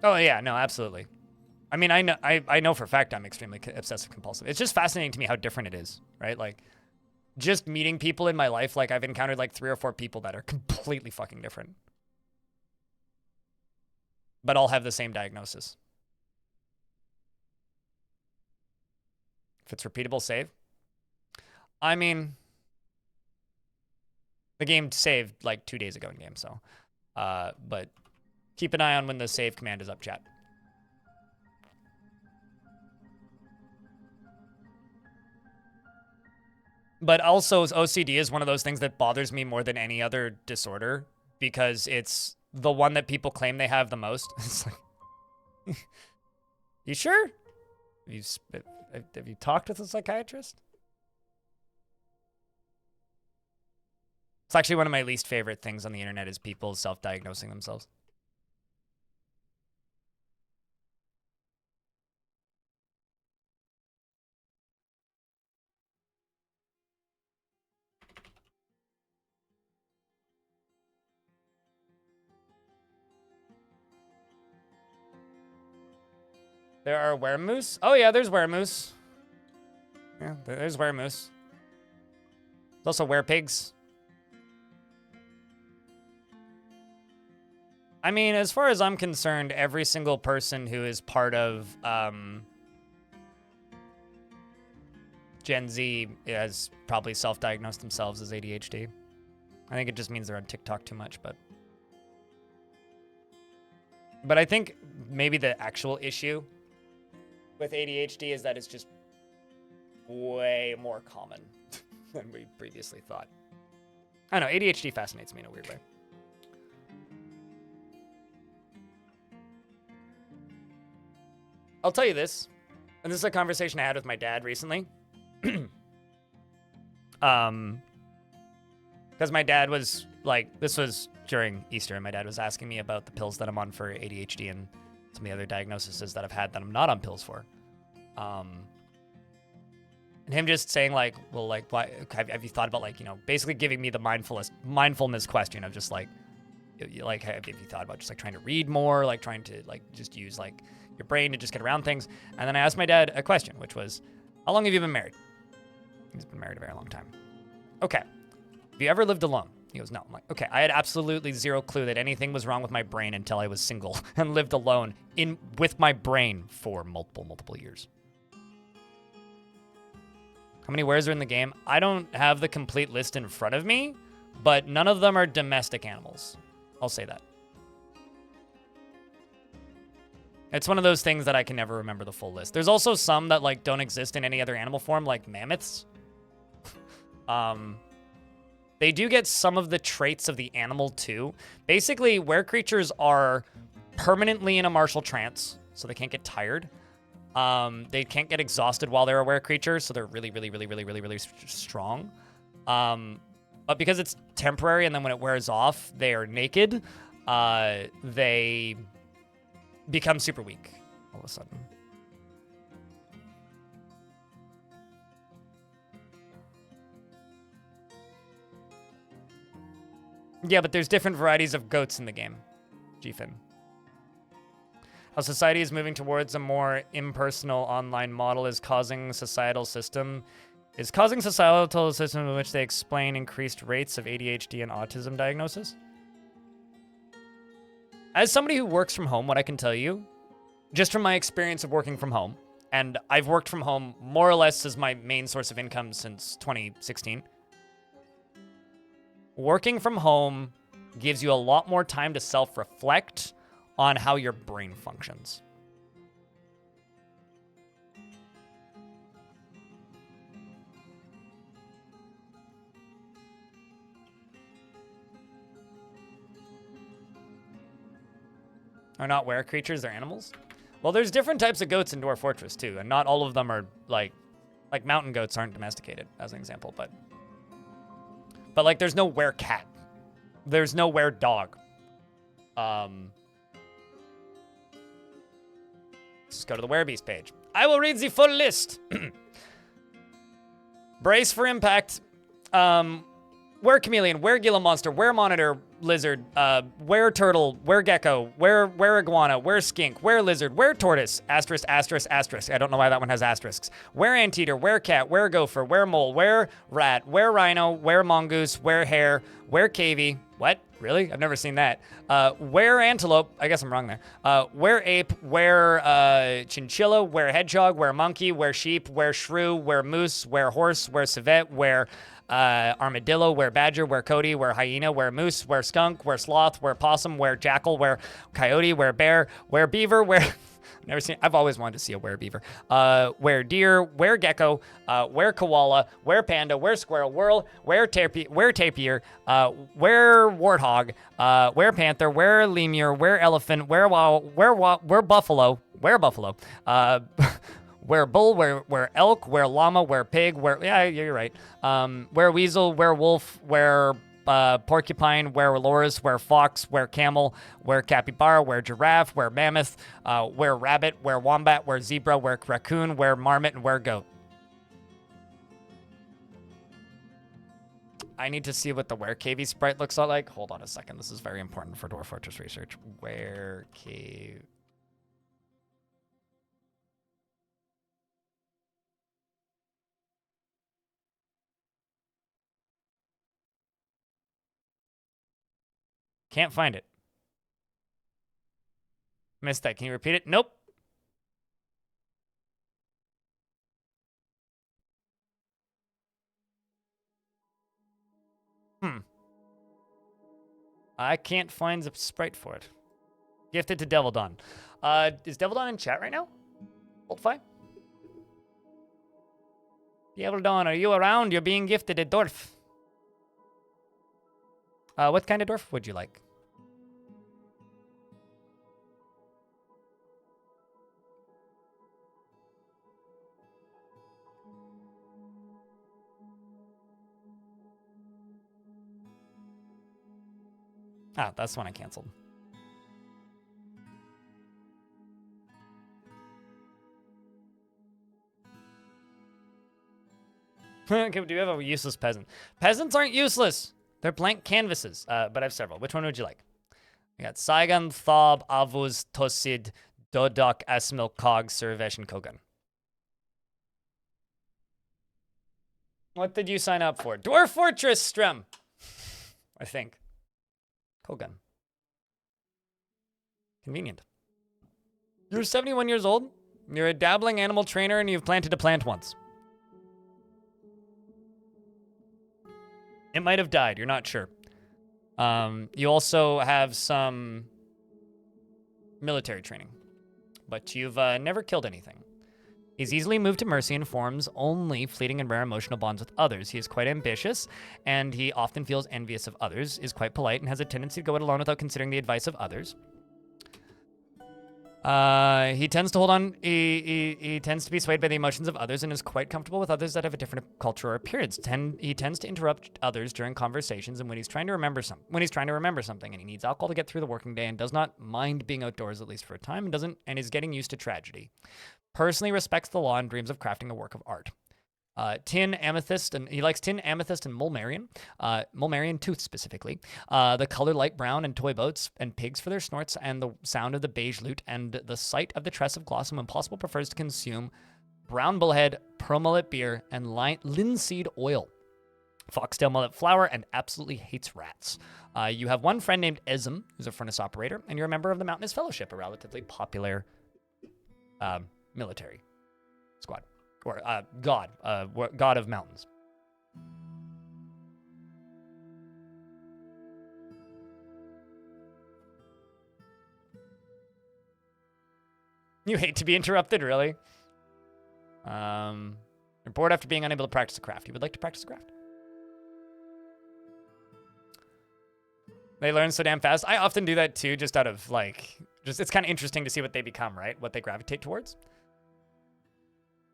Speaker 1: Oh yeah, no, absolutely. I mean, I know for a fact I'm extremely obsessive compulsive. It's just fascinating to me how different it is, right? Like, just meeting people in my life, like I've encountered like 3 or 4 people that are completely fucking different, but all have the same diagnosis. If it's repeatable, save. I mean, the game saved like 2 days ago in game, so, but keep an eye on when the save command is up, chat. But also, OCD is one of those things that bothers me more than any other disorder, because it's the one that people claim they have the most. It's like, you sure? Have you talked with a psychiatrist? It's actually one of my least favorite things on the internet, is people self-diagnosing themselves. There are weremoose? Oh yeah, there's weremoose. Yeah, there's weremoose. There's also werepigs. I mean, as far as I'm concerned, every single person who is part of Gen Z has probably self-diagnosed themselves as ADHD. I think it just means they're on TikTok too much, but I think maybe the actual issue with ADHD is that it's just way more common than we previously thought. I don't know, ADHD fascinates me in a weird way. I'll tell you this, and this is a conversation I had with my dad recently. Because my dad was like, this was during Easter, and my dad was asking me about the pills that I'm on for ADHD and some of the other diagnoses that I've had that I'm not on pills for. And him just saying like, well, like, why have you thought about, like, you know, basically giving me the mindfulness question of just like have you thought about just like trying to read more, like trying to like just use like your brain to just get around things. And then I asked my dad a question, which was, how long have you been married? He's been married a very long time. Okay. Have you ever lived alone? He goes, no. I'm like, okay. I had absolutely zero clue that anything was wrong with my brain until I was single and lived alone with my brain for multiple years. How many wares are in the game? I don't have the complete list in front of me, but none of them are domestic animals. I'll say that. It's one of those things that I can never remember the full list. There's also some that like don't exist in any other animal form, like mammoths. They do get some of the traits of the animal too. Basically, were creatures are permanently in a martial trance, so they can't get tired. They can't get exhausted while they're a were creature, so they're really strong. But because it's temporary and then when it wears off, they are naked, they become super weak all of a sudden. Yeah, but there's different varieties of goats in the game, Gfin. How society is moving towards a more impersonal online model is causing societal system in which they explain increased rates of ADHD and autism diagnosis. As somebody who works from home, what I can tell you, just from my experience of working from home, and I've worked from home more or less as my main source of income since 2016, working from home gives you a lot more time to self-reflect on how your brain functions. Are not were creatures, they're animals? Well, there's different types of goats in Dwarf Fortress too, and not all of them are like mountain goats aren't domesticated, as an example, but like there's no were cat. There's no were dog. Just go to the werebeast page. I will read the full list. Brace for impact. Were chameleon, were Gila monster, were monitor lizard, were turtle, were gecko, were iguana, were skink, were lizard, were tortoise, asterisk, asterisk, asterisk. I don't know why that one has asterisks. Were anteater, were cat, were gopher, were mole, were rat, were rhino, were mongoose, were hare, were cavy. What? Really? I've never seen that. Were antelope. I guess I'm wrong there. Were ape, were chinchilla, were hedgehog, were monkey, were sheep, were shrew, were moose, were horse, were civet, were armadillo, were badger, were coyote, were hyena, were moose, were skunk, were sloth, were possum, were jackal, were coyote, were bear, were beaver, were... Never seen. I've always wanted to see a were beaver. Were deer, were gecko, were koala, were panda, were squirrel, were tapir, were warthog, were panther, were lemur, were elephant, were buffalo, were bull, were elk, were llama, were pig, yeah, you're right. Were weasel, were wolf, were porcupine, were loris, were fox, were camel, were capybara, were giraffe, were mammoth, were rabbit, were wombat, were zebra, were raccoon, were marmot, and were goat. I need to see what the were cavey sprite looks like. Hold on a second. This is very important for Dwarf Fortress research. Were cave. Can't find it. Missed that. Can you repeat it? Nope. I can't find the sprite for it. Gifted to Devil Dawn. Is Devil Dawn in chat right now? Oldfi? Devil Dawn, are you around? You're being gifted a dwarf. What kind of dwarf would you like? Ah, that's the one I canceled. Okay, do you have a useless peasant? Peasants aren't useless. They're blank canvases, but I have several. Which one would you like? We got Saigon, Thob, Avuz, Tosid, Dodok, Asmil, Cog, Survesh, and Kogan. What did you sign up for? Dwarf Fortress, Strum. I think. Cold gun. Convenient. You're 71 years old. You're a dabbling animal trainer, and you've planted a plant once. It might have died. You're not sure. You also have some military training, but you've never killed anything. He's easily moved to mercy and forms only fleeting and rare emotional bonds with others. He is quite ambitious, and he often feels envious of others, is quite polite, and has a tendency to go it alone without considering the advice of others. He tends to hold on. He tends to be swayed by the emotions of others and is quite comfortable with others that have a different culture or appearance. He tends to interrupt others during conversations and when he's trying to remember something, and he needs alcohol to get through the working day and does not mind being outdoors at least for a time and is getting used to tragedy. Personally respects the law and dreams of crafting a work of art. Tin, amethyst, and he likes tin, amethyst, and mulmarian. Mulmarian tooth specifically. The color light brown and toy boats and pigs for their snorts and the sound of the beige lute and the sight of the tress of gloss, and when possible prefers to consume brown bullhead, pearl mullet beer, and linseed oil. Foxtail mullet flour and absolutely hates rats. You have one friend named Esm, who's a furnace operator, and you're a member of the Mountainous Fellowship, a relatively popular military squad. Or god of mountains. You hate to be interrupted, really? You're bored after being unable to practice a craft. You would like to practice a craft? They learn so damn fast. I often do that too, just out of it's kind of interesting to see what they become, right? What they gravitate towards.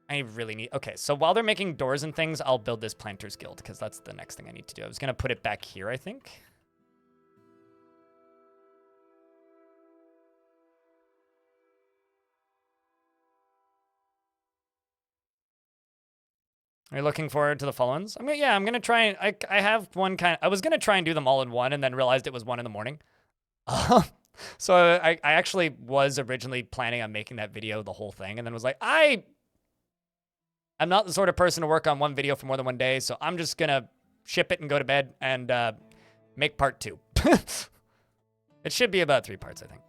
Speaker 1: I really need... Okay, so while they're making doors and things, I'll build this Planter's Guild, because that's the next thing I need to do. I was going to put it back here, I think. Are you looking forward to the follow-ins? I'm going to try and... I have one kind... I was going to try and do them all in one, and then realized it was 1 in the morning. So I actually was originally planning on making that video the whole thing, and then was like, I'm not the sort of person to work on one video for more than one day, so I'm just gonna ship it and go to bed and make part 2. It should be about 3 parts, I think.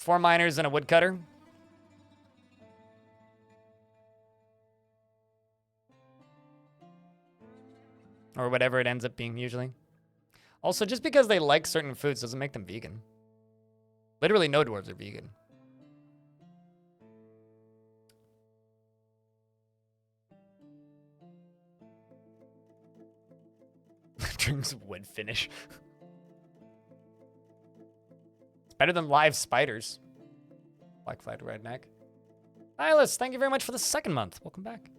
Speaker 1: 4 miners and a woodcutter. Or whatever it ends up being usually. Also, just because they like certain foods doesn't make them vegan. Literally no dwarves are vegan. Drinks wood finish. It's better than live spiders. Black-flagged redneck. Silas, thank you very much for the 2nd month. Welcome back.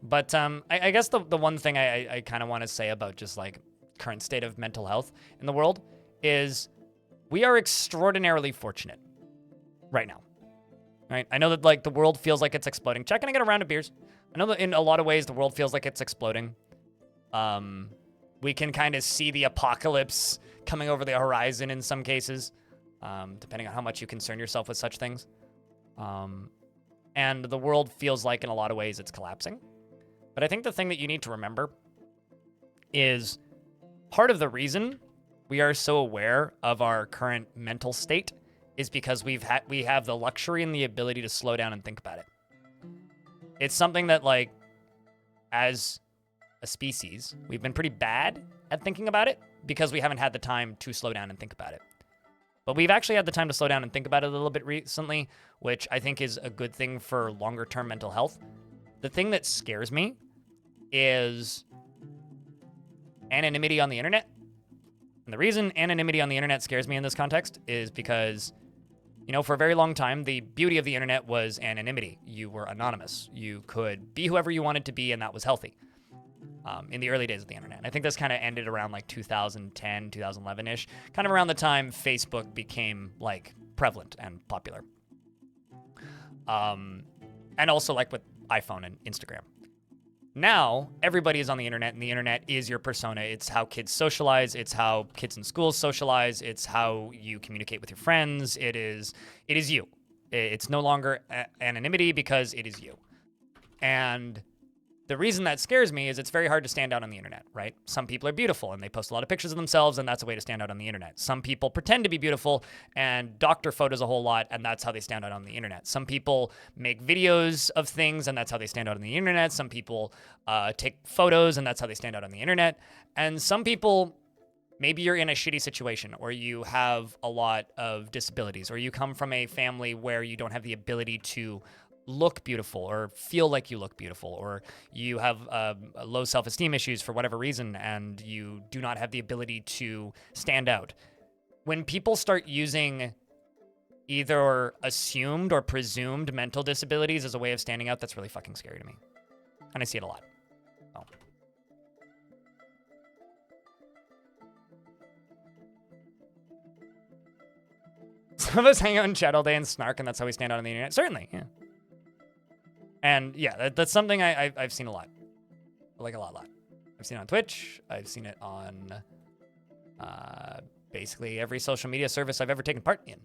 Speaker 1: But I guess the one thing I kind of want to say about just like current state of mental health in the world is we are extraordinarily fortunate right now. Right? I know that like the world feels like it's exploding. Check, can I get a round of beers? I know that in a lot of ways the world feels like it's exploding. We can kind of see the apocalypse coming over the horizon in some cases, depending on how much you concern yourself with such things. And the world feels like in a lot of ways it's collapsing. But I think the thing that you need to remember is part of the reason we are so aware of our current mental state is because we have the luxury and the ability to slow down and think about it. It's something that, like, as a species, we've been pretty bad at thinking about it because we haven't had the time to slow down and think about it. But we've actually had the time to slow down and think about it a little bit recently, which I think is a good thing for longer-term mental health. The thing that scares me is anonymity on the internet. And the reason anonymity on the internet scares me in this context is because, you know, for a very long time, the beauty of the internet was anonymity. You were anonymous. You could be whoever you wanted to be, and that was healthy in the early days of the internet. And I think this kind of ended around like 2010, 2011-ish, kind of around the time Facebook became like prevalent and popular. And also like with iPhone and Instagram. Now, everybody is on the internet, and the internet is your persona. It's how kids socialize. It's how kids in schools socialize. It's how you communicate with your friends. It is you. It's no longer anonymity because it is you. And the reason that scares me is it's very hard to stand out on the internet, right? Some people are beautiful and they post a lot of pictures of themselves, and that's a way to stand out on the internet. Some people pretend to be beautiful and doctor photos a whole lot, and that's how they stand out on the internet. Some people make videos of things, and that's how they stand out on the internet. Some people take photos, and that's how they stand out on the internet. And some people, maybe you're in a shitty situation, or you have a lot of disabilities, or you come from a family where you don't have the ability to look beautiful or feel like you look beautiful, or you have low self-esteem issues for whatever reason, and you do not have the ability to stand out. When people start using either assumed or presumed mental disabilities as a way of standing out, that's really fucking scary to me. And I see it a lot. Oh. Some of us hang out in chat all day and snark, and that's how we stand out on the internet. Certainly, yeah. And yeah, that's something I've seen a lot. Like a lot. I've seen it on Twitch. I've seen it on basically every social media service I've ever taken part in.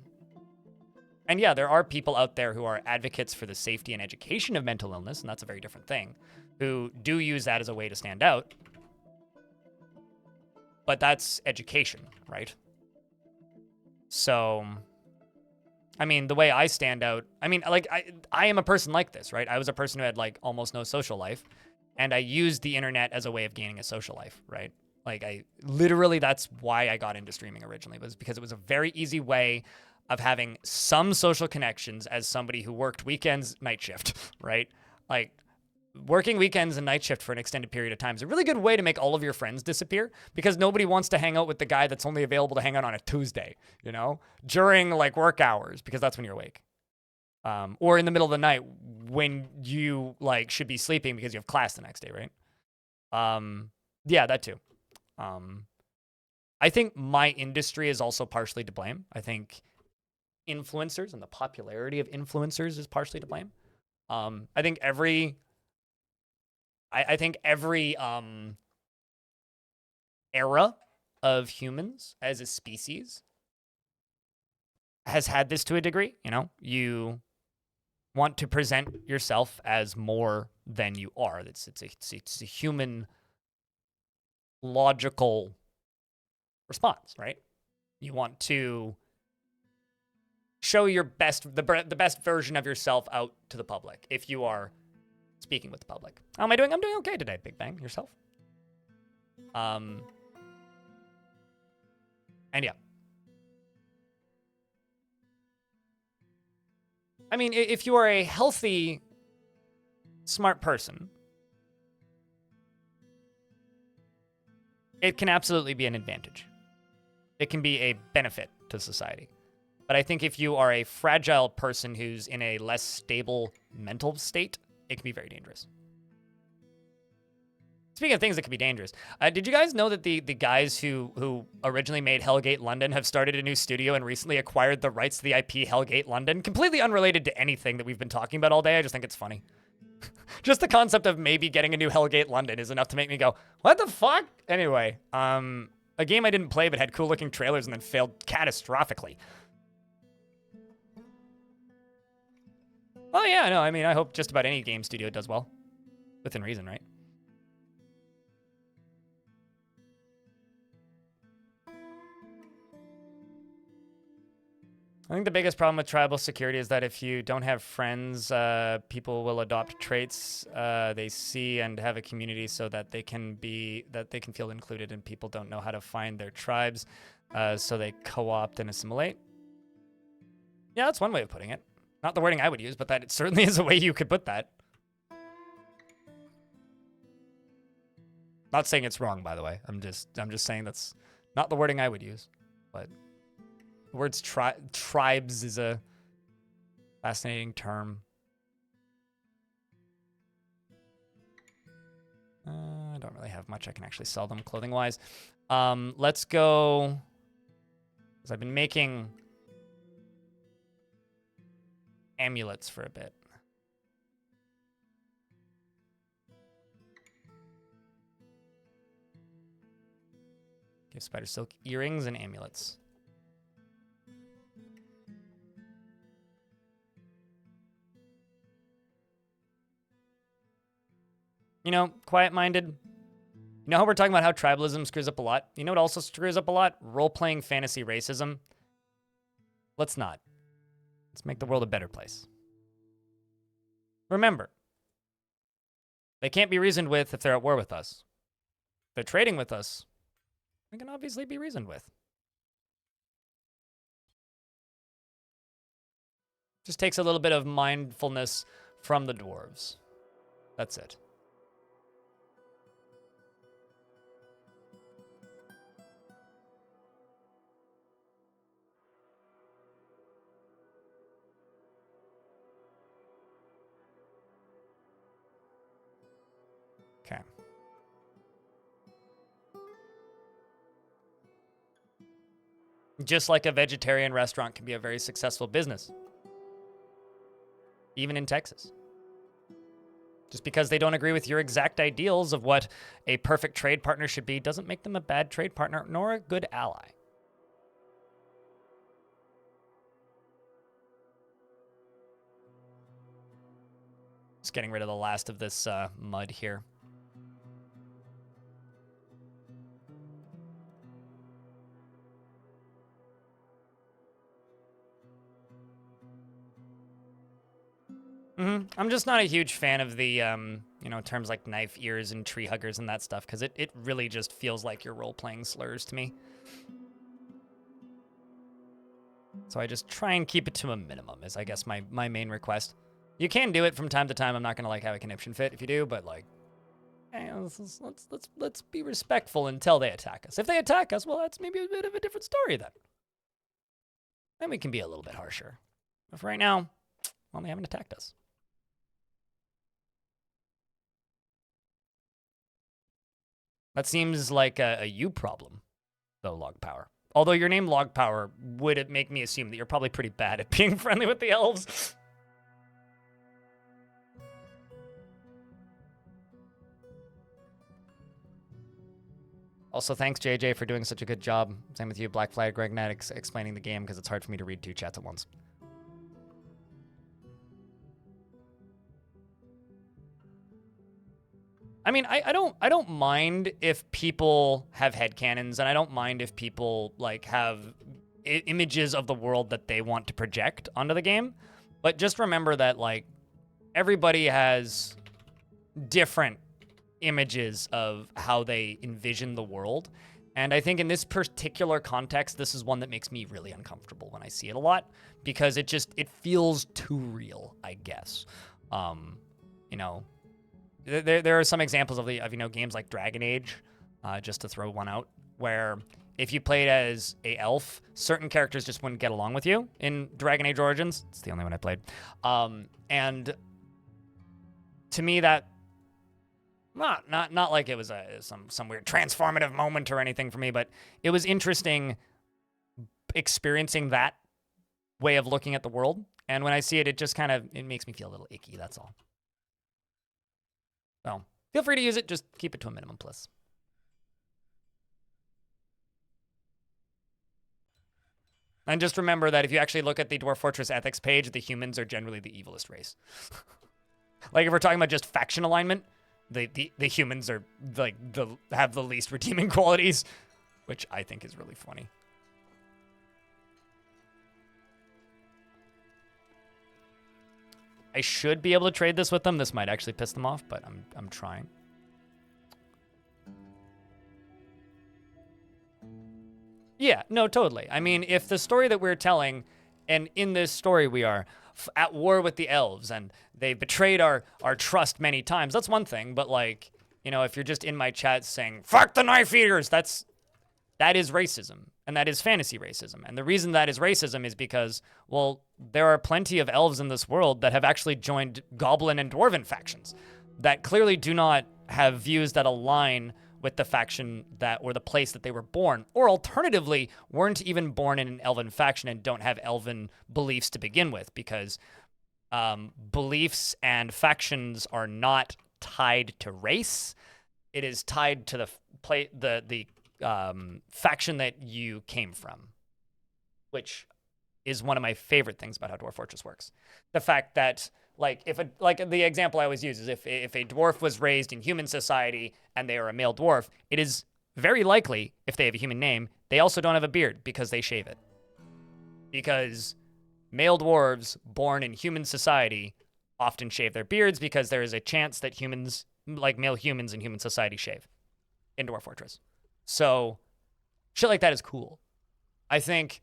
Speaker 1: And yeah, there are people out there who are advocates for the safety and education of mental illness, and that's a very different thing, who do use that as a way to stand out. But that's education, right? So, I mean, the way I stand out, I mean, like, I am a person like this, right? I was a person who had, like, almost no social life, and I used the internet as a way of gaining a social life, right? Like, literally, that's why I got into streaming originally, was because it was a very easy way of having some social connections as somebody who worked weekends, night shift, right? Like, working weekends and night shift for an extended period of time is a really good way to make all of your friends disappear, because nobody wants to hang out with the guy that's only available to hang out on a Tuesday, you know, during like work hours, because that's when you're awake. Or in the middle of the night when you like should be sleeping because you have class the next day, right? Yeah, that too. I think my industry is also partially to blame. I think influencers and the popularity of influencers is partially to blame. I think every era of humans as a species has had this to a degree. You know, you want to present yourself as more than you are. It's a human logical response, right? You want to show your the best version of yourself out to the public if you are speaking with the public. How am I doing? I'm doing okay today, Big Bang. Yourself? And yeah. I mean, if you are a healthy, smart person, it can absolutely be an advantage. It can be a benefit to society. But I think if you are a fragile person who's in a less stable mental state, it can be very dangerous. Speaking of things that can be dangerous, did you guys know that the guys who originally made Hellgate London have started a new studio and recently acquired the rights to the IP Hellgate London? Completely unrelated to anything that we've been talking about all day. I just think it's funny. Just the concept of maybe getting a new Hellgate London is enough to make me go, what the fuck? Anyway, a game I didn't play but had cool looking trailers and then failed catastrophically. Oh yeah, no, I mean, I hope just about any game studio does well. Within reason, right? I think the biggest problem with tribal security is that if you don't have friends, people will adopt traits they see and have a community so that they can feel included, and people don't know how to find their tribes, so they co-opt and assimilate. Yeah, that's one way of putting it. Not the wording I would use, but that it certainly is a way you could put that. Not saying it's wrong, by the way. I'm just saying that's not the wording I would use, but the words tribes is a fascinating term. I don't really have much I can actually sell them clothing-wise. Let's go, because I've been making amulets for a bit. Give spider silk earrings and amulets. you know, quiet-minded. You know how we're talking about how tribalism screws up a lot? You know what also screws up a lot? Role-playing fantasy racism. Let's not. Let's make the world a better place. Remember, they can't be reasoned with if they're at war with us. If they're trading with us, they can obviously be reasoned with. Just takes a little bit of mindfulness from the dwarves. That's it. Okay. Just like a vegetarian restaurant can be a very successful business. Even in Texas. Just because they don't agree with your exact ideals of what a perfect trade partner should be doesn't make them a bad trade partner nor a good ally. Just getting rid of the last of this mud here. I'm just not a huge fan of the, you know, terms like knife ears and tree huggers and that stuff, because it really just feels like you're role-playing slurs to me. So I just try and keep it to a minimum is, I guess, my main request. You can do it from time to time. I'm not going to, like, have a conniption fit if you do, but, like, hey, let's be respectful until they attack us. If they attack us, well, that's maybe a bit of a different story then. Then we can be a little bit harsher. But for right now, well, they haven't attacked us. That seems like a you problem, though, Log Power. Although your name Log Power would make me assume that you're probably pretty bad at being friendly with the elves. Also, thanks, JJ, for doing such a good job. Same with you, Black Flag, Greg Nat, explaining the game, because it's hard for me to read two chats at once. I mean, I don't mind if people have headcanons, and I don't mind if people, like, have images of the world that they want to project onto the game. But just remember that, like, everybody has different images of how they envision the world. And I think in this particular context, this is one that makes me really uncomfortable when I see it a lot, because it feels too real, I guess. You know, there are some examples of you know, games like Dragon Age, just to throw one out, where if you played as a elf, certain characters just wouldn't get along with you in Dragon Age Origins. It's the only one I played. And to me, that not like it was some weird transformative moment or anything for me, but it was interesting experiencing that way of looking at the world. And when I see it, it just kind of, it makes me feel a little icky, that's all. So feel free to use it, just keep it to a minimum, please. And just remember that if you actually look at the Dwarf Fortress ethics page, the humans are generally the evilest race. Like, if we're talking about just faction alignment, the humans are, like, have the least redeeming qualities, which I think is really funny. I should be able to trade this with them. This might actually piss them off, but I'm trying. Yeah, no, totally. I mean, if the story that we're telling, and in this story we are at war with the elves, and they betrayed our trust many times, that's one thing. But, like, you know, if you're just in my chat saying, fuck the knife eaters, that is racism, and that is fantasy racism. And the reason that is racism is because, well, there are plenty of elves in this world that have actually joined goblin and dwarven factions that clearly do not have views that align with the faction that, or the place that they were born, or alternatively, weren't even born in an elven faction and don't have elven beliefs to begin with, because beliefs and factions are not tied to race. It is tied to the faction that you came from, which is one of my favorite things about how Dwarf Fortress works. The fact that Like like the example I always use is if a dwarf was raised in human society and they are a male dwarf, it is very likely, if they have a human name, they also don't have a beard because they shave it. Because male dwarves born in human society often shave their beards because there is a chance that humans, like male humans in human society, shave in Dwarf Fortress. So shit like that is cool. I think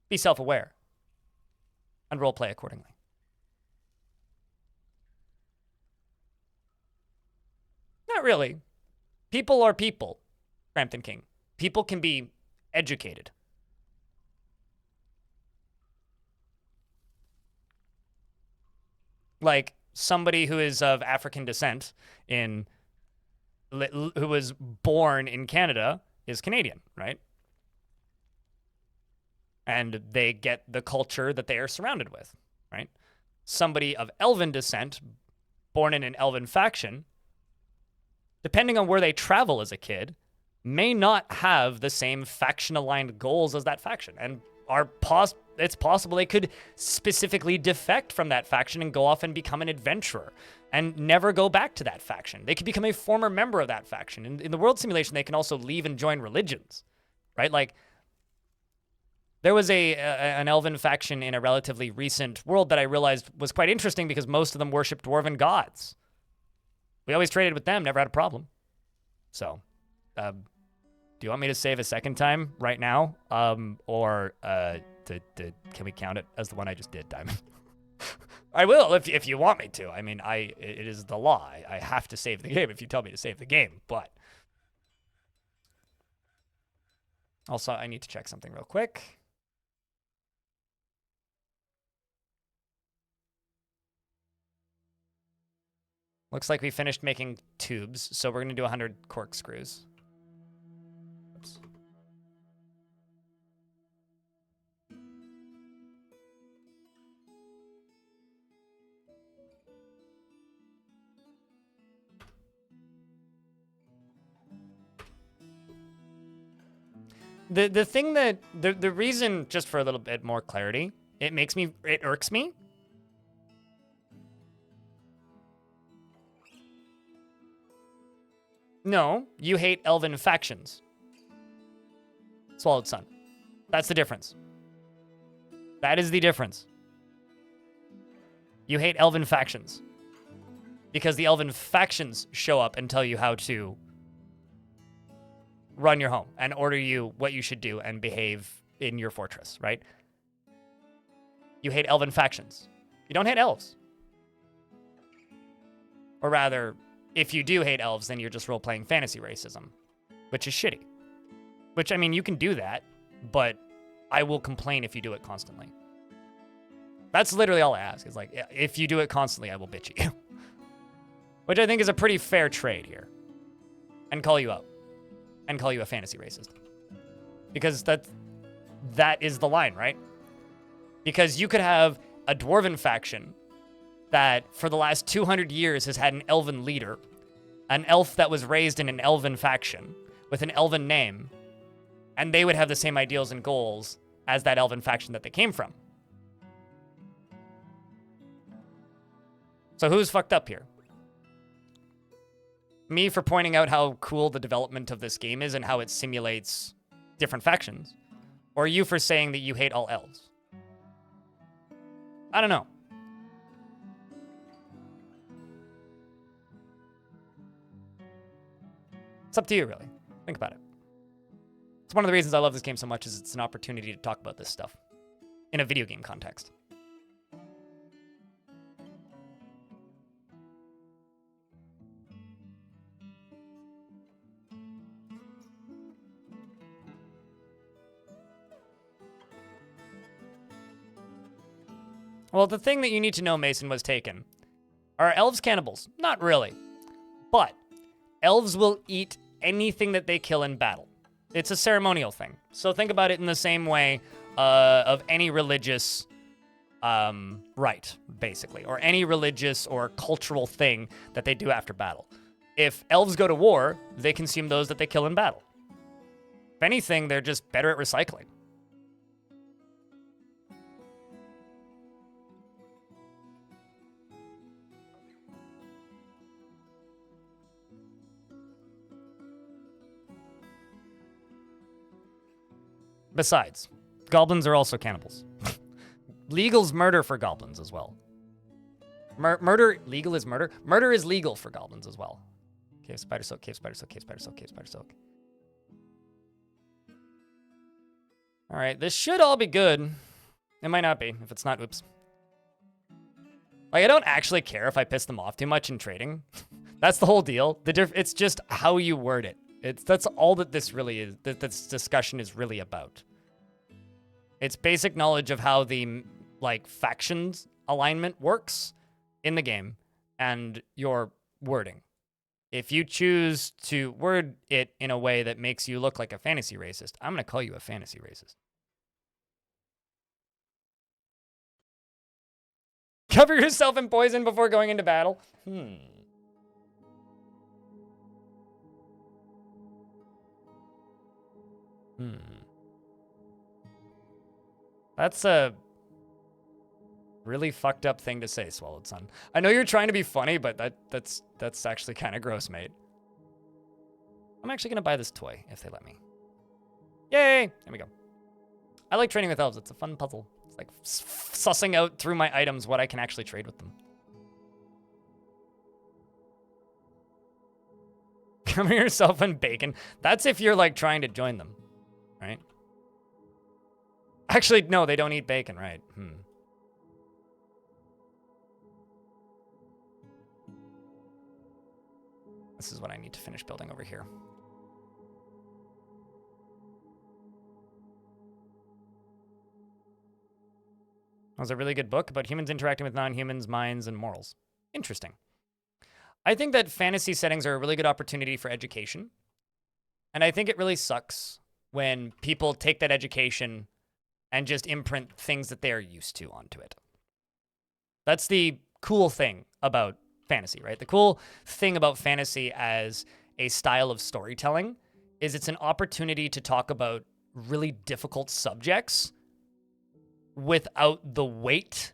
Speaker 1: be self-aware and roleplay accordingly. Not really. People are people, Crampton King. People can be educated. Like somebody who is of African descent who was born in Canada is Canadian, right? And they get the culture that they are surrounded with, right? Somebody of Elven descent, born in an Elven faction, depending on where they travel as a kid, may not have the same faction-aligned goals as that faction, and it's possible they could specifically defect from that faction and go off and become an adventurer and never go back to that faction. They could become a former member of that faction. In the world simulation, they can also leave and join religions, right? Like, there was an elven faction in a relatively recent world that I realized was quite interesting because most of them worshipped dwarven gods. We always traded with them, never had a problem. So, do you want me to save a second time right now? Or can we count it as the one I just did, Diamond? I will if you want me to. I mean, it is the law. I have to save the game if you tell me to save the game, but also I need to check something real quick. Looks like we finished making tubes, so we're going to do 100 corkscrews. Oops. The thing that the reason, just for a little bit more clarity, it irks me. No, you hate elven factions. Swallowed Sun. That's the difference. That is the difference. You hate elven factions. Because the elven factions show up and tell you how to run your home and order you what you should do and behave in your fortress, right? You hate elven factions. You don't hate elves. Or rather, if you do hate elves, then you're just role-playing fantasy racism, which is shitty. Which, I mean, you can do that, but I will complain if you do it constantly. That's literally all I ask, is like, if you do it constantly, I will bitch at you. Which I think is a pretty fair trade here. And call you out. And call you a fantasy racist. Because that is the line, right? Because you could have a dwarven faction that for the last 200 years has had an elven leader, an elf that was raised in an elven faction with an elven name, and they would have the same ideals and goals as that elven faction that they came from. So who's fucked up here? Me for pointing out how cool the development of this game is and how it simulates different factions? Or you for saying that you hate all elves? I don't know. It's up to you, really. Think about it. It's one of the reasons I love this game so much is it's an opportunity to talk about this stuff in a video game context. Well, the thing that you need to know, Mason, was taken. Are elves cannibals? Not really. But elves will eat anything that they kill in battle. It's a ceremonial thing. So think about it in the same way of any religious rite, basically, or any religious or cultural thing that they do after battle. If elves go to war, they consume those that they kill in battle. If anything, they're just better at recycling. Besides, goblins are also cannibals. Legal's murder for goblins as well. Murder, legal is murder. Murder is legal for goblins as well. Cave spider silk, cave spider silk, cave spider silk, cave spider silk. All right, this should all be good. It might not be. If it's not, oops. Like, I don't actually care if I piss them off too much in trading. That's the whole deal. It's just how you word it. That's all that this really is, that this discussion is really about. It's basic knowledge of how the, like, factions alignment works in the game and your wording. If you choose to word it in a way that makes you look like a fantasy racist, I'm going to call you a fantasy racist. Cover yourself in poison before going into battle. That's a really fucked up thing to say, Swallowed Sun. I know you're trying to be funny, but that's actually kind of gross, mate. I'm actually going to buy this toy if they let me. Yay! There we go. I like trading with elves. It's a fun puzzle. It's like sussing out through my items what I can actually trade with them. Cover yourself in bacon. That's if you're like trying to join them, right? Actually, no, they don't eat bacon, right? This is what I need to finish building over here. That was a really good book about humans interacting with non-humans' minds and morals. Interesting. I think that fantasy settings are a really good opportunity for education. And I think it really sucks when people take that education and just imprint things that they're used to onto it. That's the cool thing about fantasy, right? The cool thing about fantasy as a style of storytelling is it's an opportunity to talk about really difficult subjects without the weight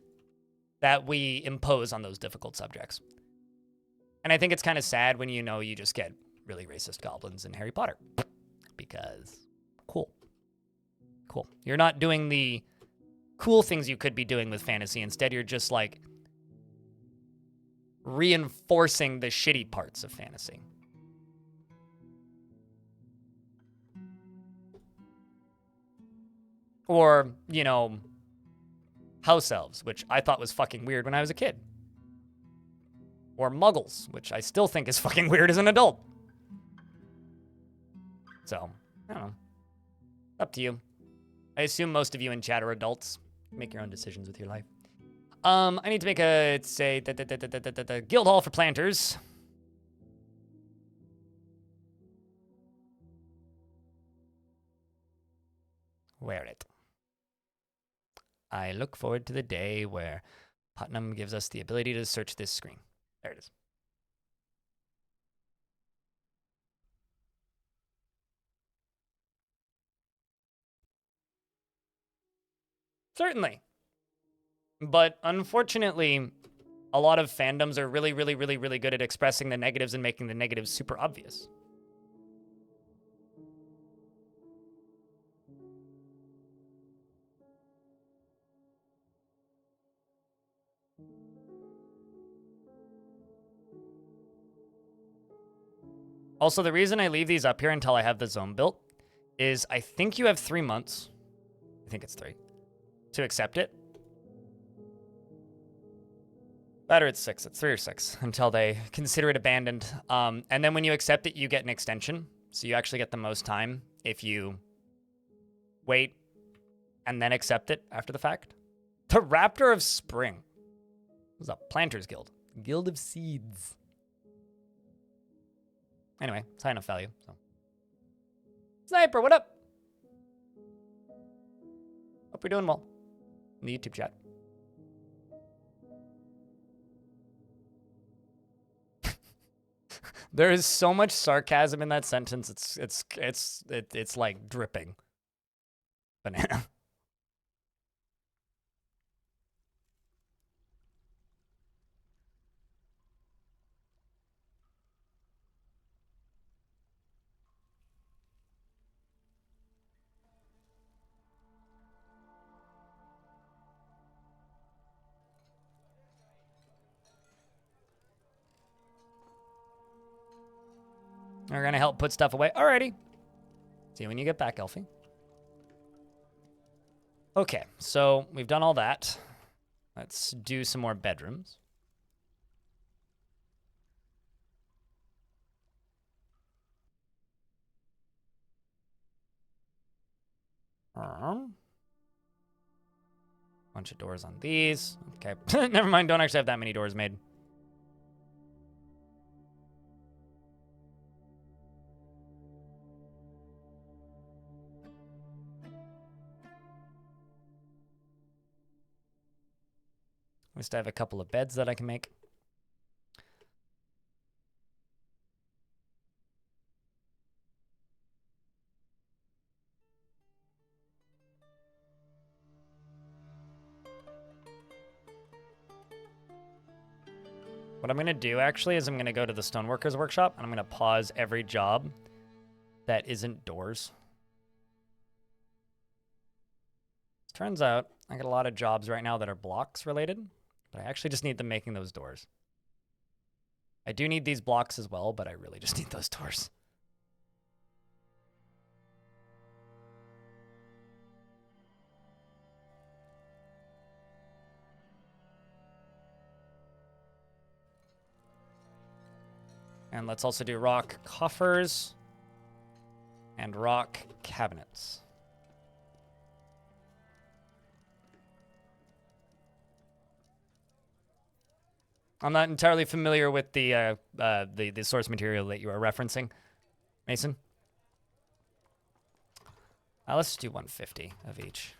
Speaker 1: that we impose on those difficult subjects. And I think it's kind of sad when you just get really racist goblins in Harry Potter. Because cool. You're not doing the cool things you could be doing with fantasy. Instead, you're just like reinforcing the shitty parts of fantasy. Or, house elves, which I thought was fucking weird when I was a kid. Or muggles, which I still think is fucking weird as an adult. So, I don't know. Up to you. I assume most of you in chat are adults. Make your own decisions with your life. I need to make the guild hall for planters. Wear it. I look forward to the day where Putnam gives us the ability to search this screen. There it is. Certainly. But unfortunately, a lot of fandoms are really, really, really, really good at expressing the negatives and making the negatives super obvious. Also, the reason I leave these up here until I have the zone built is I think you have 3 months. I think it's 3. To accept it. Better it's 6. It's 3 or 6 until they consider it abandoned. And then when you accept it, you get an extension. So you actually get the most time if you wait and then accept it after the fact. The Raptor of Spring. This is a Planters Guild. Guild of Seeds. Anyway, it's high enough value. So. Sniper, what up? Hope you're doing well in the YouTube chat. There is so much sarcasm in that sentence. It's like dripping. Banana. We're gonna help put stuff away. Alrighty. See you when you get back, Elfie. Okay, so we've done all that. Let's do some more bedrooms. Bunch of doors on these. Okay, never mind. Don't actually have that many doors made. At least I have a couple of beds that I can make. What I'm going to do, actually, is I'm going to go to the stoneworkers workshop, and I'm going to pause every job that isn't doors. Turns out, I got a lot of jobs right now that are blocks related, but I actually just need them making those doors. I do need these blocks as well, but I really just need those doors. And let's also do rock coffers and rock cabinets. I'm not entirely familiar with the source material that you are referencing, Mason. Let's do 150 of each.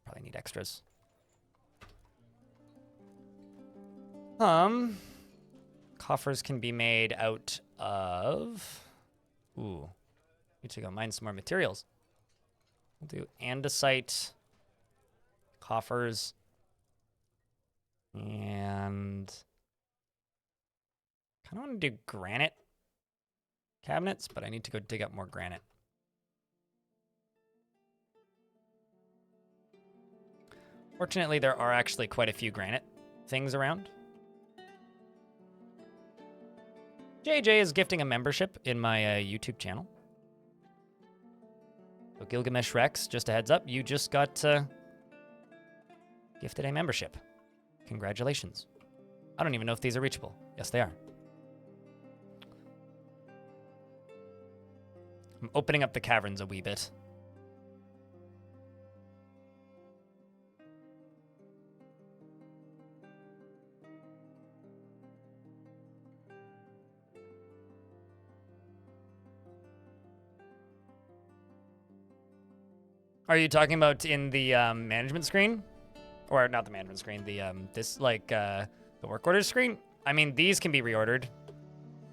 Speaker 1: Probably need extras. Coffers can be made out of... Ooh. Need to go mine some more materials. We'll do andesite, coffers, and... I kind of want to do granite cabinets, but I need to go dig up more granite. Fortunately, there are actually quite a few granite things around. JJ is gifting a membership in my YouTube channel. So Gilgamesh Rex, just a heads up, you just got gifted a membership. Congratulations. I don't even know if these are reachable. Yes, they are. I'm opening up the caverns a wee bit. Are you talking about in the management screen? Or not the management screen, the the work orders screen? I mean, these can be reordered.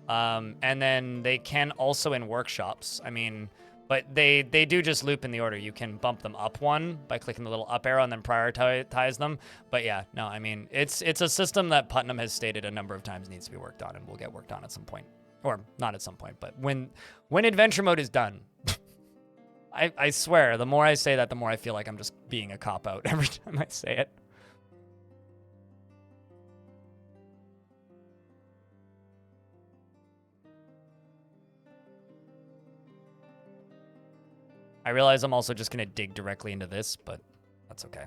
Speaker 1: And then they can also in workshops. I mean, but they do just loop in the order. You can bump them up one by clicking the little up arrow and then prioritize them. But yeah, no, I mean, it's a system that Putnam has stated a number of times needs to be worked on and will get worked on at some point. Or not at some point, but when adventure mode is done. I swear, the more I say that, the more I feel like I'm just being a cop-out every time I say it. I realize I'm also just going to dig directly into this, but that's okay.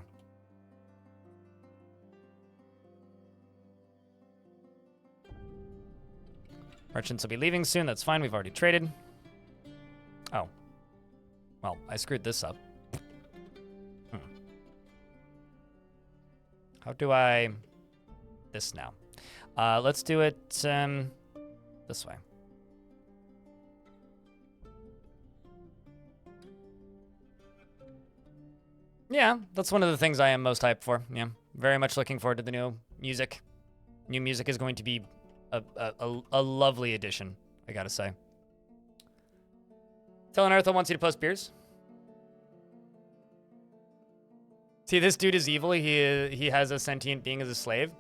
Speaker 1: Merchants will be leaving soon. That's fine. We've already traded. Oh. Well, I screwed this up. How do I... This now. Let's do it this way. Yeah, that's one of the things I am most hyped for. Yeah, very much looking forward to the new music. New music is going to be a lovely addition, I gotta say. Telenortha wants you to post beers. See, this dude is evil. He has a sentient being as a slave.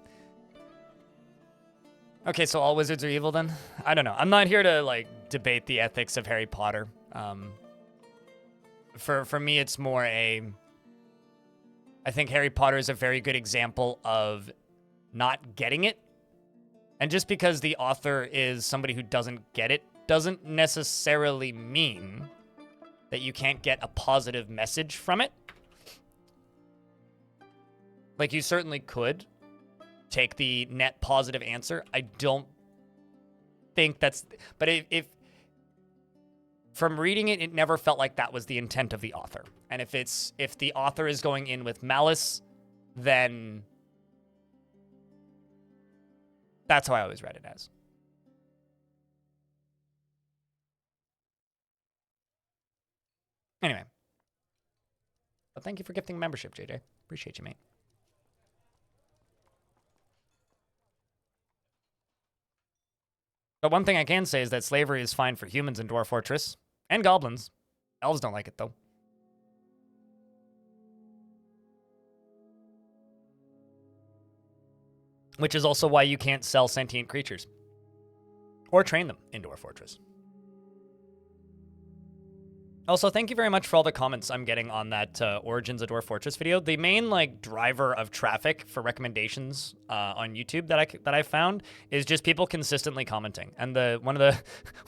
Speaker 1: Okay, so all wizards are evil then? I don't know. I'm not here to like debate the ethics of Harry Potter. For me, it's more a... I think Harry Potter is a very good example of not getting it. And just because the author is somebody who doesn't get it doesn't necessarily mean that you can't get a positive message from it. Like, you certainly could take the net positive answer. I don't think that's... But if from reading it, it never felt like that was the intent of the author. And if the author is going in with malice, then that's how I always read it as. Anyway. But thank you for gifting membership, JJ. Appreciate you, mate. But one thing I can say is that slavery is fine for humans in Dwarf Fortress. And goblins. Elves don't like it, though. Which is also why you can't sell sentient creatures. Or train them in Dwarf Fortress. Also, thank you very much for all the comments I'm getting on that Origins of Dwarf Fortress video. The main driver of traffic for recommendations on YouTube that I found is just people consistently commenting. And one of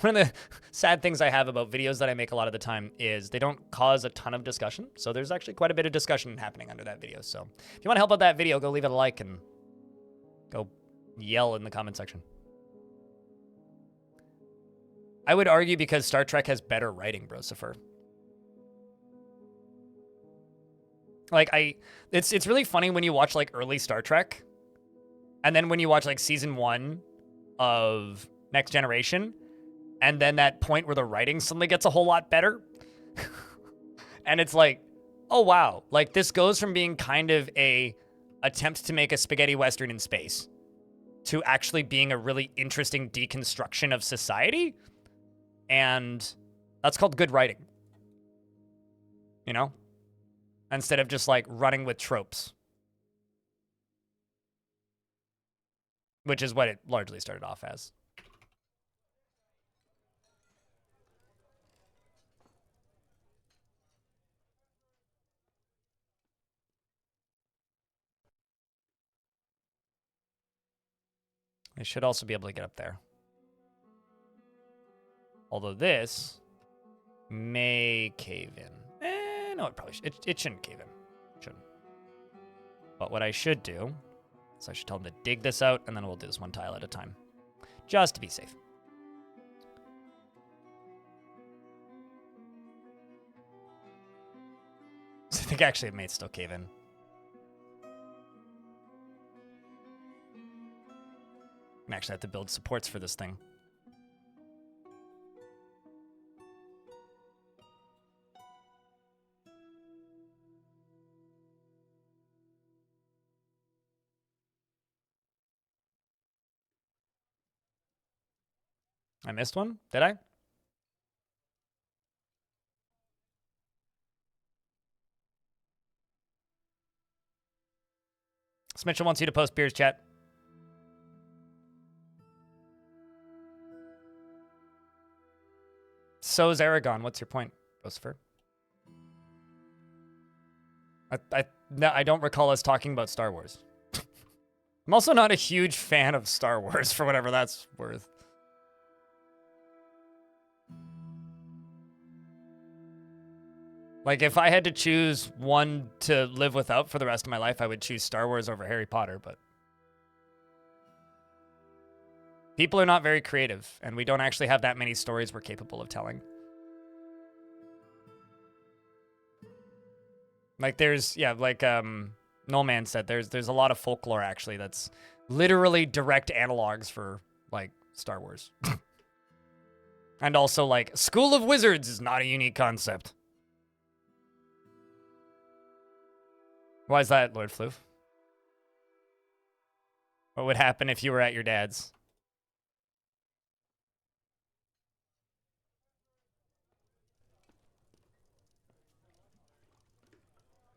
Speaker 1: the sad things I have about videos that I make a lot of the time is they don't cause a ton of discussion. So there's actually quite a bit of discussion happening under that video. So if you want to help out that video, go leave it a like and go yell in the comment section. I would argue because Star Trek has better writing, Brosifer. It's really funny when you watch early Star Trek, and then when you watch season 1 of Next Generation, and then that point where the writing suddenly gets a whole lot better, and it's oh wow, this goes from being kind of a attempt to make a spaghetti western in space to actually being a really interesting deconstruction of society, and that's called good writing, you know? Instead of just running with tropes. Which is what it largely started off as. I should also be able to get up there. Although this may cave in. No, it probably should. It shouldn't cave in. It shouldn't. But what I should do is I should tell them to dig this out, and then we'll do this one tile at a time. Just to be safe. So I think actually it may still cave in. I actually have to build supports for this thing. I missed one? Did I? Mitchell wants you to post beers, chat. So is Aragon. What's your point, Josepher? No, I don't recall us talking about Star Wars. I'm also not a huge fan of Star Wars, for whatever that's worth. If I had to choose one to live without for the rest of my life, I would choose Star Wars over Harry Potter, but people are not very creative, and we don't actually have that many stories we're capable of telling. No Man said, there's a lot of folklore, actually, that's literally direct analogs for, Star Wars. And also, School of Wizards is not a unique concept. Why is that, Lord Floof? What would happen if you were at your dad's?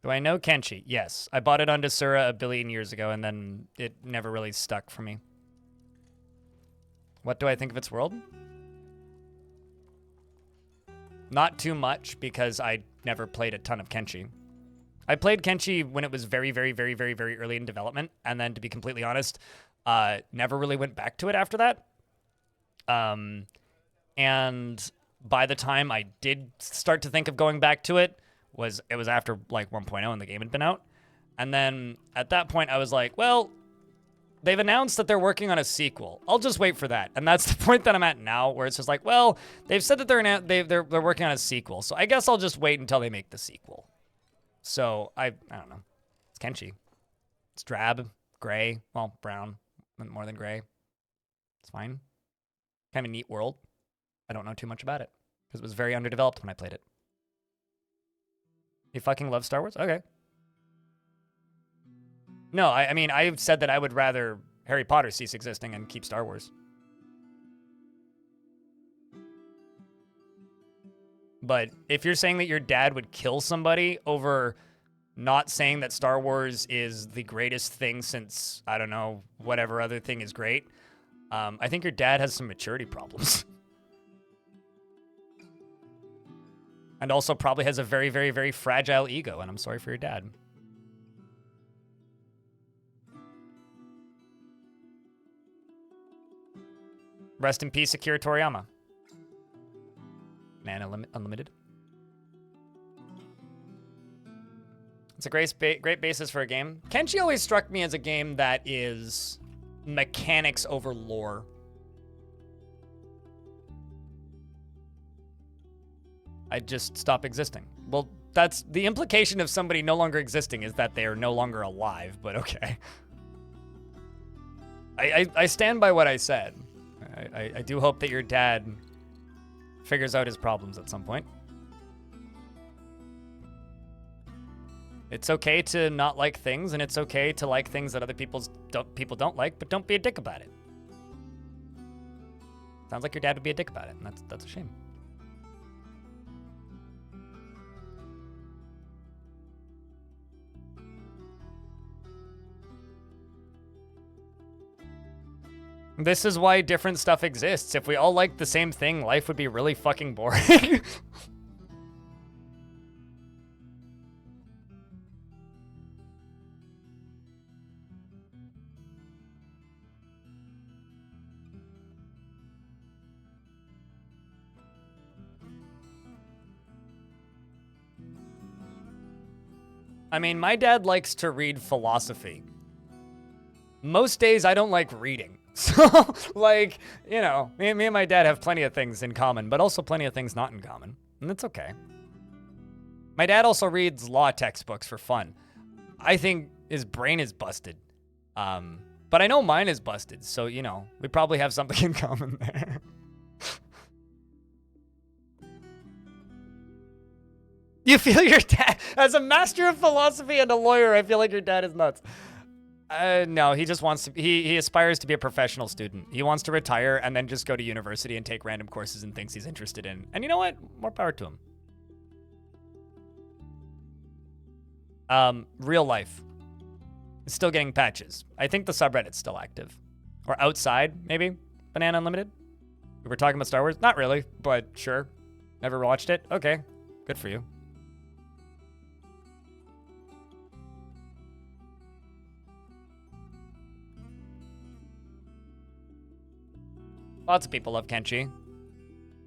Speaker 1: Do I know Kenshi? Yes. I bought it on Desura a billion years ago, and then it never really stuck for me. What do I think of its world? Not too much, because I never played a ton of Kenshi. I played Kenshi when it was very, very, very, very, very early in development, and then, to be completely honest, never really went back to it after that. And by the time I did start to think of going back to it, it was after like 1.0 and the game had been out. And then at that point, I was like, well, they've announced that they're working on a sequel. I'll just wait for that. And that's the point that I'm at now, where it's just like, well, they've said that they're working on a sequel, so I guess I'll just wait until they make the sequel. So I don't know. It's Kenshi. It's drab, gray, well, brown, more than gray. It's fine. Kind of a neat world. I don't know too much about it because it was very underdeveloped when I played it. You fucking love Star Wars? Okay. No, I mean, I've said that I would rather Harry Potter cease existing and keep Star Wars. But if you're saying that your dad would kill somebody over not saying that Star Wars is the greatest thing since, I don't know, whatever other thing is great, I think your dad has some maturity problems. And also probably has a very, very, very fragile ego, and I'm sorry for your dad. Rest in peace, Akira Toriyama. Man Unlimited. It's a great basis for a game. Kenshi always struck me as a game that is mechanics over lore. I just stop existing. Well, that's the implication of somebody no longer existing, is that they are no longer alive, but okay. I stand by what I said. I do hope that your dad figures out his problems at some point. It's okay to not like things, and it's okay to like things that other people don't like, but don't be a dick about it. Sounds like your dad would be a dick about it, and that's a shame. This is why different stuff exists. If we all liked the same thing, life would be really fucking boring. I mean, my dad likes to read philosophy. Most days I don't like reading. So, like, you know, me and my dad have plenty of things in common, but also plenty of things not in common. And that's okay. My dad also reads law textbooks for fun. I think his brain is busted. But I know mine is busted, so, you know, we probably have something in common there. You feel your dad, as a master of philosophy and a lawyer, I feel like your dad is nuts. No, he just wants to, he aspires to be a professional student. He wants to retire and then just go to university and take random courses and things he's interested in. And you know what? More power to him. Real life. It's still getting patches. I think the subreddit's still active. Or outside, maybe? Banana Unlimited? We were talking about Star Wars? Not really, but sure. Never watched it? Okay. Good for you. Lots of people love Kenshi.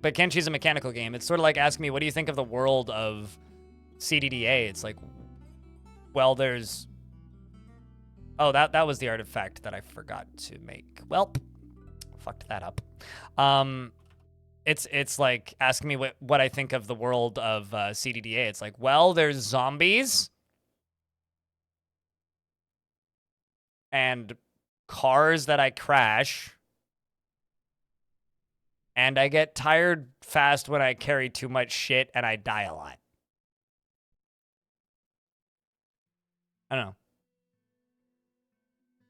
Speaker 1: But Kenshi's a mechanical game. It's sort of like asking me, what do you think of the world of CDDA? It's like, well, there's... Oh, that was the artifact that I forgot to make. Welp. Fucked that up. It's like asking me what I think of the world of CDDA. It's like, well, there's zombies. And cars that I crash. And I get tired fast when I carry too much shit, and I die a lot. I don't know.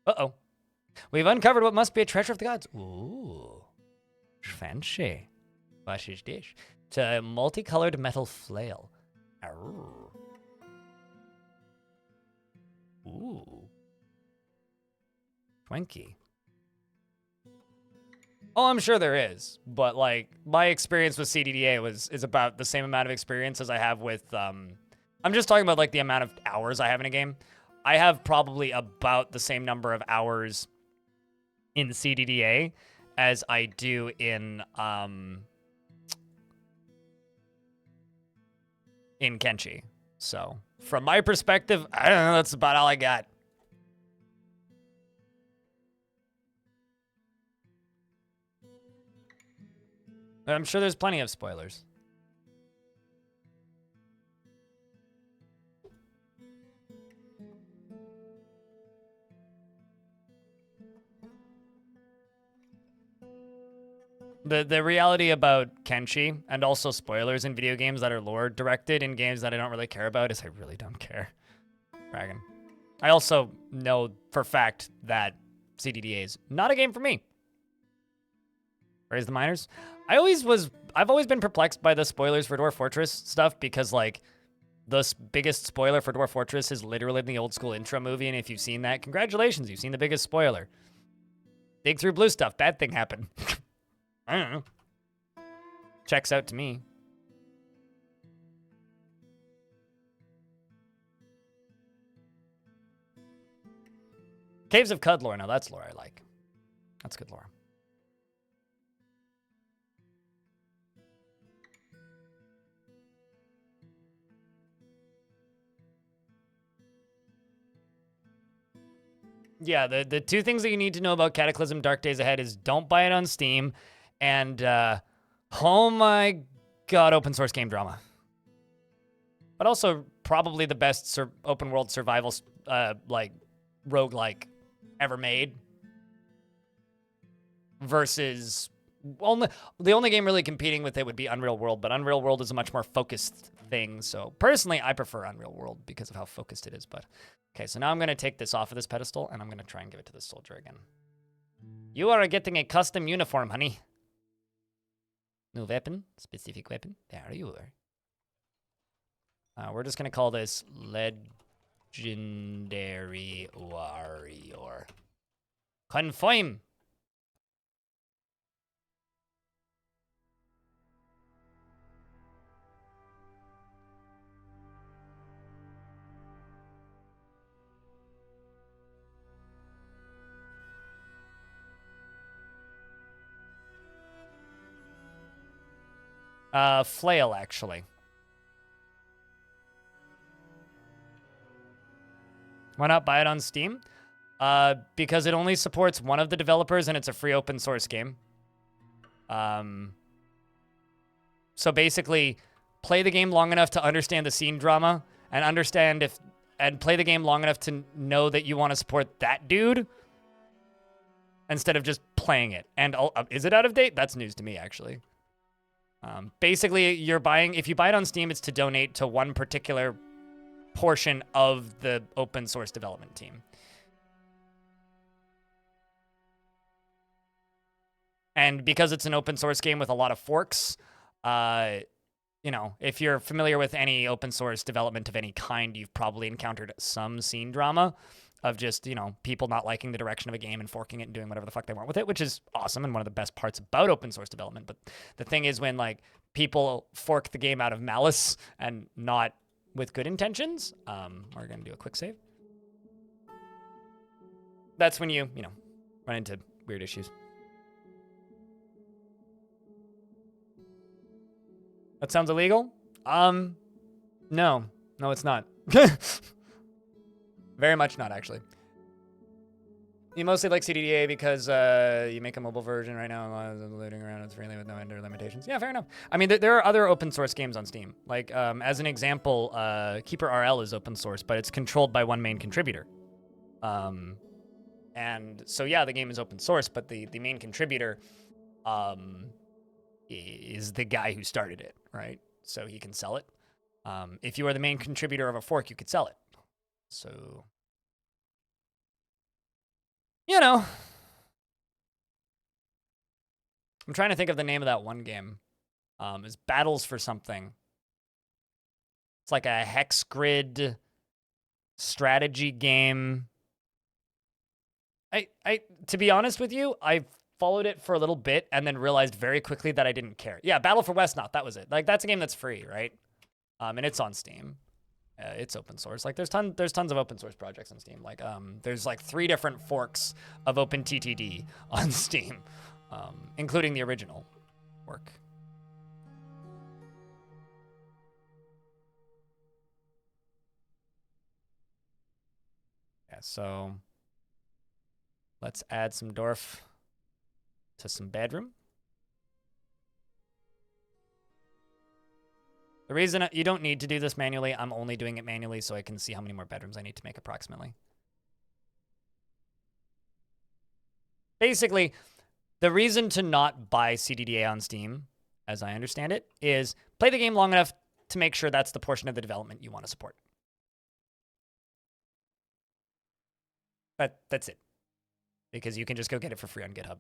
Speaker 1: Uh-oh. We've uncovered what must be a treasure of the gods. Ooh. Fancy. What is this? It's a multicolored metal flail. Arr. Ooh. Twanky. Oh, I'm sure there is, but like my experience with CDDA is about the same amount of experience as I have with I'm just talking about like the amount of hours I have in a game. I have probably about the same number of hours in CDDA as I do in in Kenshi. So, from my perspective, I don't know, that's about all I got. I'm sure there's plenty of spoilers. The reality about Kenshi, and also spoilers in video games that are lore directed in games that I don't really care about, is I really don't care. Dragon. I also know for a fact that CDDA is not a game for me. Raise the Miners. I've always been perplexed by the spoilers for Dwarf Fortress stuff, because like the biggest spoiler for Dwarf Fortress is literally in the old school intro movie, and if you've seen that, congratulations, you've seen the biggest spoiler. Dig through blue stuff, bad thing happened. I don't know. Checks out to me. Caves of Cud lore. Now that's lore I like. That's good lore. Yeah, the two things that you need to know about Cataclysm Dark Days Ahead is don't buy it on Steam, and oh my god, open source game drama. But also probably the best open world survival like roguelike ever made. Versus the only game really competing with it would be Unreal World, but Unreal World is a much more focused thing. So personally, I prefer Unreal World because of how focused it is. But okay, so now I'm gonna take this off of this pedestal and I'm gonna try and give it to this soldier again. You are getting a custom uniform, honey. New weapon, specific weapon. There you are. We're just gonna call this Legendary Warrior. Confirm. Flail, actually. Why not buy it on Steam? Because it only supports one of the developers and it's a free open source game. So basically, play the game long enough to understand the scene drama and play the game long enough to know that you want to support that dude instead of just playing it. And is it out of date? That's news to me, actually. Basically, if you buy it on Steam, it's to donate to one particular portion of the open source development team. And because it's an open source game with a lot of forks, you know, if you're familiar with any open source development of any kind, you've probably encountered some scene drama of just, you know, people not liking the direction of a game and forking it and doing whatever the fuck they want with it, which is awesome and one of the best parts about open source development. But the thing is when, like, people fork the game out of malice and not with good intentions, we're going to do a quick save. That's when you know, run into weird issues. That sounds illegal? No, it's not. Very much not, actually. You mostly like CDDA because you make a mobile version right now, loading around, it's freely with no ender limitations. Yeah, fair enough. I mean, there are other open source games on Steam. Like, as an example, Keeper RL is open source, but it's controlled by one main contributor. And so, yeah, the game is open source, but the main contributor is the guy who started it, right? So he can sell it. If you are the main contributor of a fork, you could sell it. So, you know. I'm trying to think of the name of that one game. It's Battles for something. It's like a hex grid strategy game. To be honest with you, I followed it for a little bit and then realized very quickly that I didn't care. Yeah, Battle for Westnaught, that was it. Like, that's a game that's free, right? And it's on Steam. It's open source. Like, there's tons of open source projects on Steam. Like, there's like 3 different forks of OpenTTD on Steam, including the original fork. so let's add some Dwarf to some bedroom. The reason you don't need to do this manually, I'm only doing it manually so I can see how many more bedrooms I need to make approximately. Basically, the reason to not buy CDDA on Steam, as I understand it, is play the game long enough to make sure that's the portion of the development you want to support. But that's it. Because you can just go get it for free on GitHub.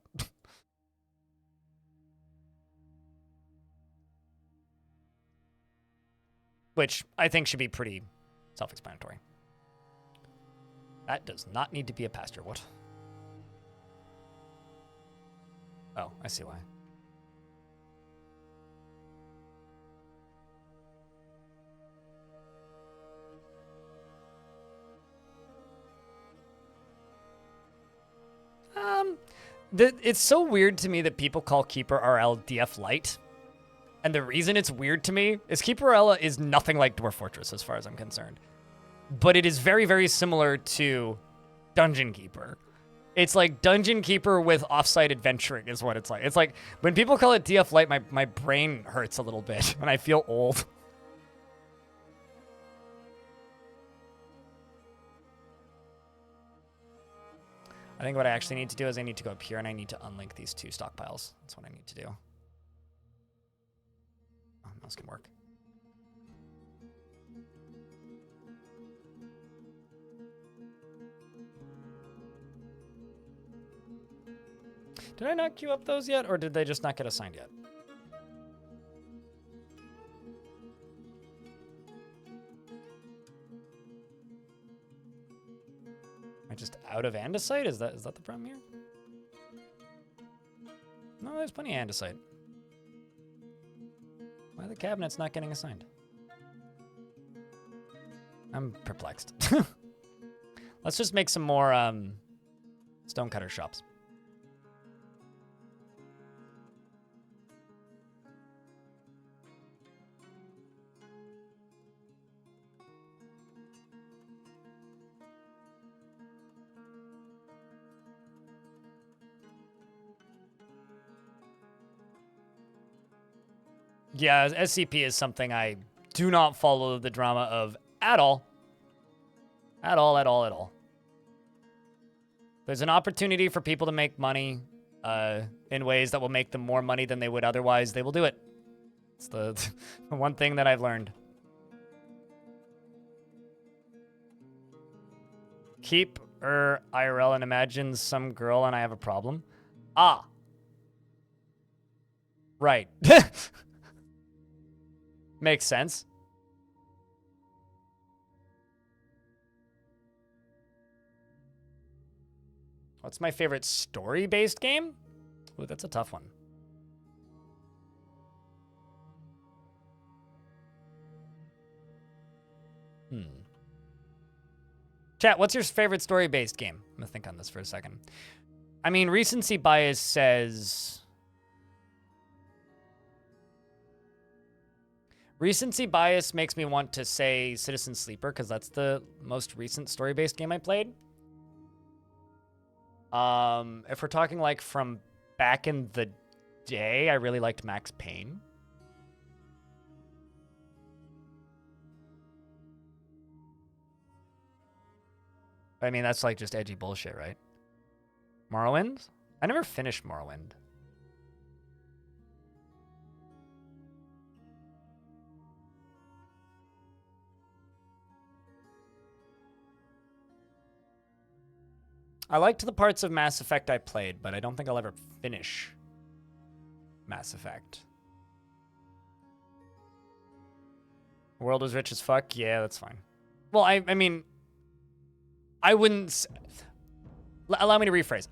Speaker 1: Which I think should be pretty self-explanatory. That does not need to be a pasture. What? Oh, I see why. It's so weird to me that people call Keeper RL DF Lite. And the reason it's weird to me is Keeper RL is nothing like Dwarf Fortress as far as I'm concerned. But it is very, very similar to Dungeon Keeper. It's like Dungeon Keeper with offsite adventuring is what it's like. It's like when people call it DF Lite, my brain hurts a little bit and I feel old. I think what I actually need to do is I need to go up here and I need to unlink these two stockpiles. That's what I need to do. Oh, mouse can work. Did I not queue up those yet, or did they just not get assigned yet? Am I just out of andesite? Is that the problem here? No, there's plenty of andesite. Why are the cabinets not getting assigned? I'm perplexed. Let's just make some more stonecutter shops. Yeah, SCP is something I do not follow the drama of at all. At all, at all, at all. There's an opportunity for people to make money in ways that will make them more money than they would otherwise. They will do it. It's the one thing that I've learned. Keep IRL and imagine some girl and I have a problem. Ah. Right. Makes sense. What's my favorite story-based game? Ooh, that's a tough one. Chat, what's your favorite story-based game? I'm gonna think on this for a second. I mean, recency bias says... Recency bias makes me want to say Citizen Sleeper, because that's the most recent story-based game I played. If we're talking like from back in the day, I really liked Max Payne. I mean, that's like just edgy bullshit, right? Morrowind? I never finished Morrowind. I liked the parts of Mass Effect I played, but I don't think I'll ever finish Mass Effect. World was rich as fuck? Yeah, that's fine. Well, I mean, I wouldn't... Allow me to rephrase.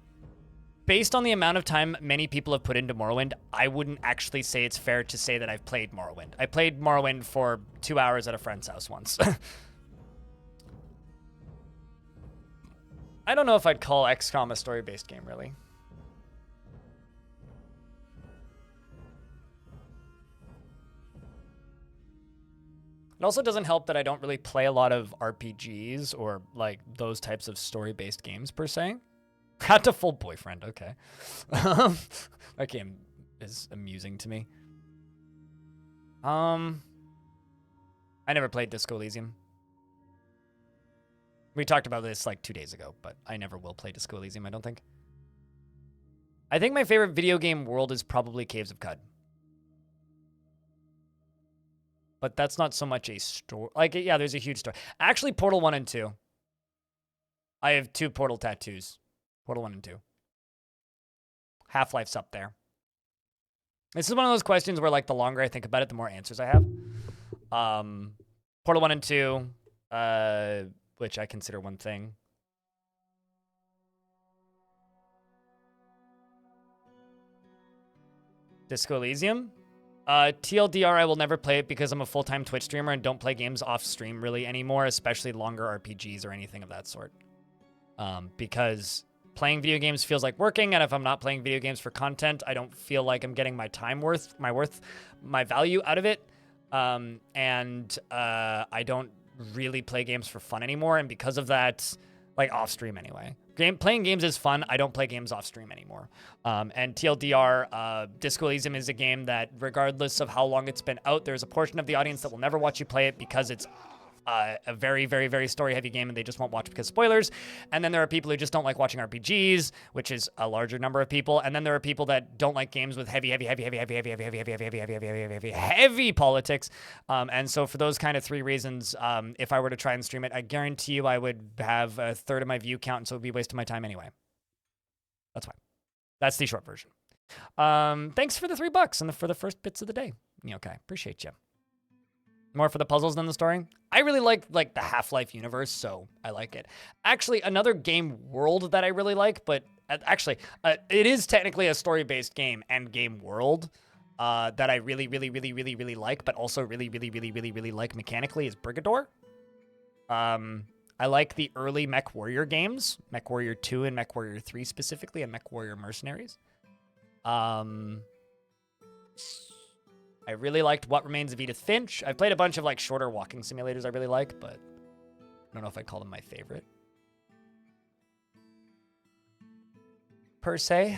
Speaker 1: Based on the amount of time many people have put into Morrowind, I wouldn't actually say it's fair to say that I've played Morrowind. I played Morrowind for 2 hours at a friend's house once. I don't know if I'd call XCOM a story-based game, really. It also doesn't help that I don't really play a lot of RPGs or like those types of story-based games per se. Got a full boyfriend, okay. That game is amusing to me. I never played Disco Elysium. We talked about this like 2 days ago, but I never will play Disco Elysium, I don't think. I think my favorite video game world is probably Caves of Cud. But that's not so much a story. Like, yeah, there's a huge story. Actually, Portal 1 and 2. I have 2 Portal tattoos. Portal 1 and 2. Half-Life's up there. This is one of those questions where, like, the longer I think about it, the more answers I have. Portal 1 and 2, which I consider one thing. Disco Elysium. TLDR, I will never play it because I'm a full-time Twitch streamer and don't play games off-stream really anymore, especially longer RPGs or anything of that sort. Because playing video games feels like working, and if I'm not playing video games for content, I don't feel like I'm getting my time worth, my value out of it. I don't really play games for fun anymore, and because of that, like off-stream anyway. Playing games is fun. I don't play games off-stream anymore. And TLDR, Disco Elysium is a game that, regardless of how long it's been out, there's a portion of the audience that will never watch you play it because it's a very, very, very story-heavy game, and they just won't watch because spoilers. And then there are people who just don't like watching RPGs, which is a larger number of people. And then there are people that don't like games with heavy politics. And so for those kind of 3 reasons, if I were to try and stream it, I guarantee you I would have a third of my view count, and so it would be wasting my time anyway. That's why. That's the short version. Thanks for the $3 and for the first bits of the day. Okay, appreciate you. More for the puzzles than the story. I really like the Half-Life universe, so I like it. Actually, another game world that I really like, but actually, it is technically a story-based game and game world that I really, really, really, really, really like, but also really, really, really, really, really like mechanically is Brigador. I like the early Mech Warrior games, Mech Warrior 2 and Mech Warrior 3 specifically, and Mech Warrior Mercenaries. I really liked What Remains of Edith Finch. I've played a bunch of like shorter walking simulators I really like, but I don't know if I'd call them my favorite. Per se.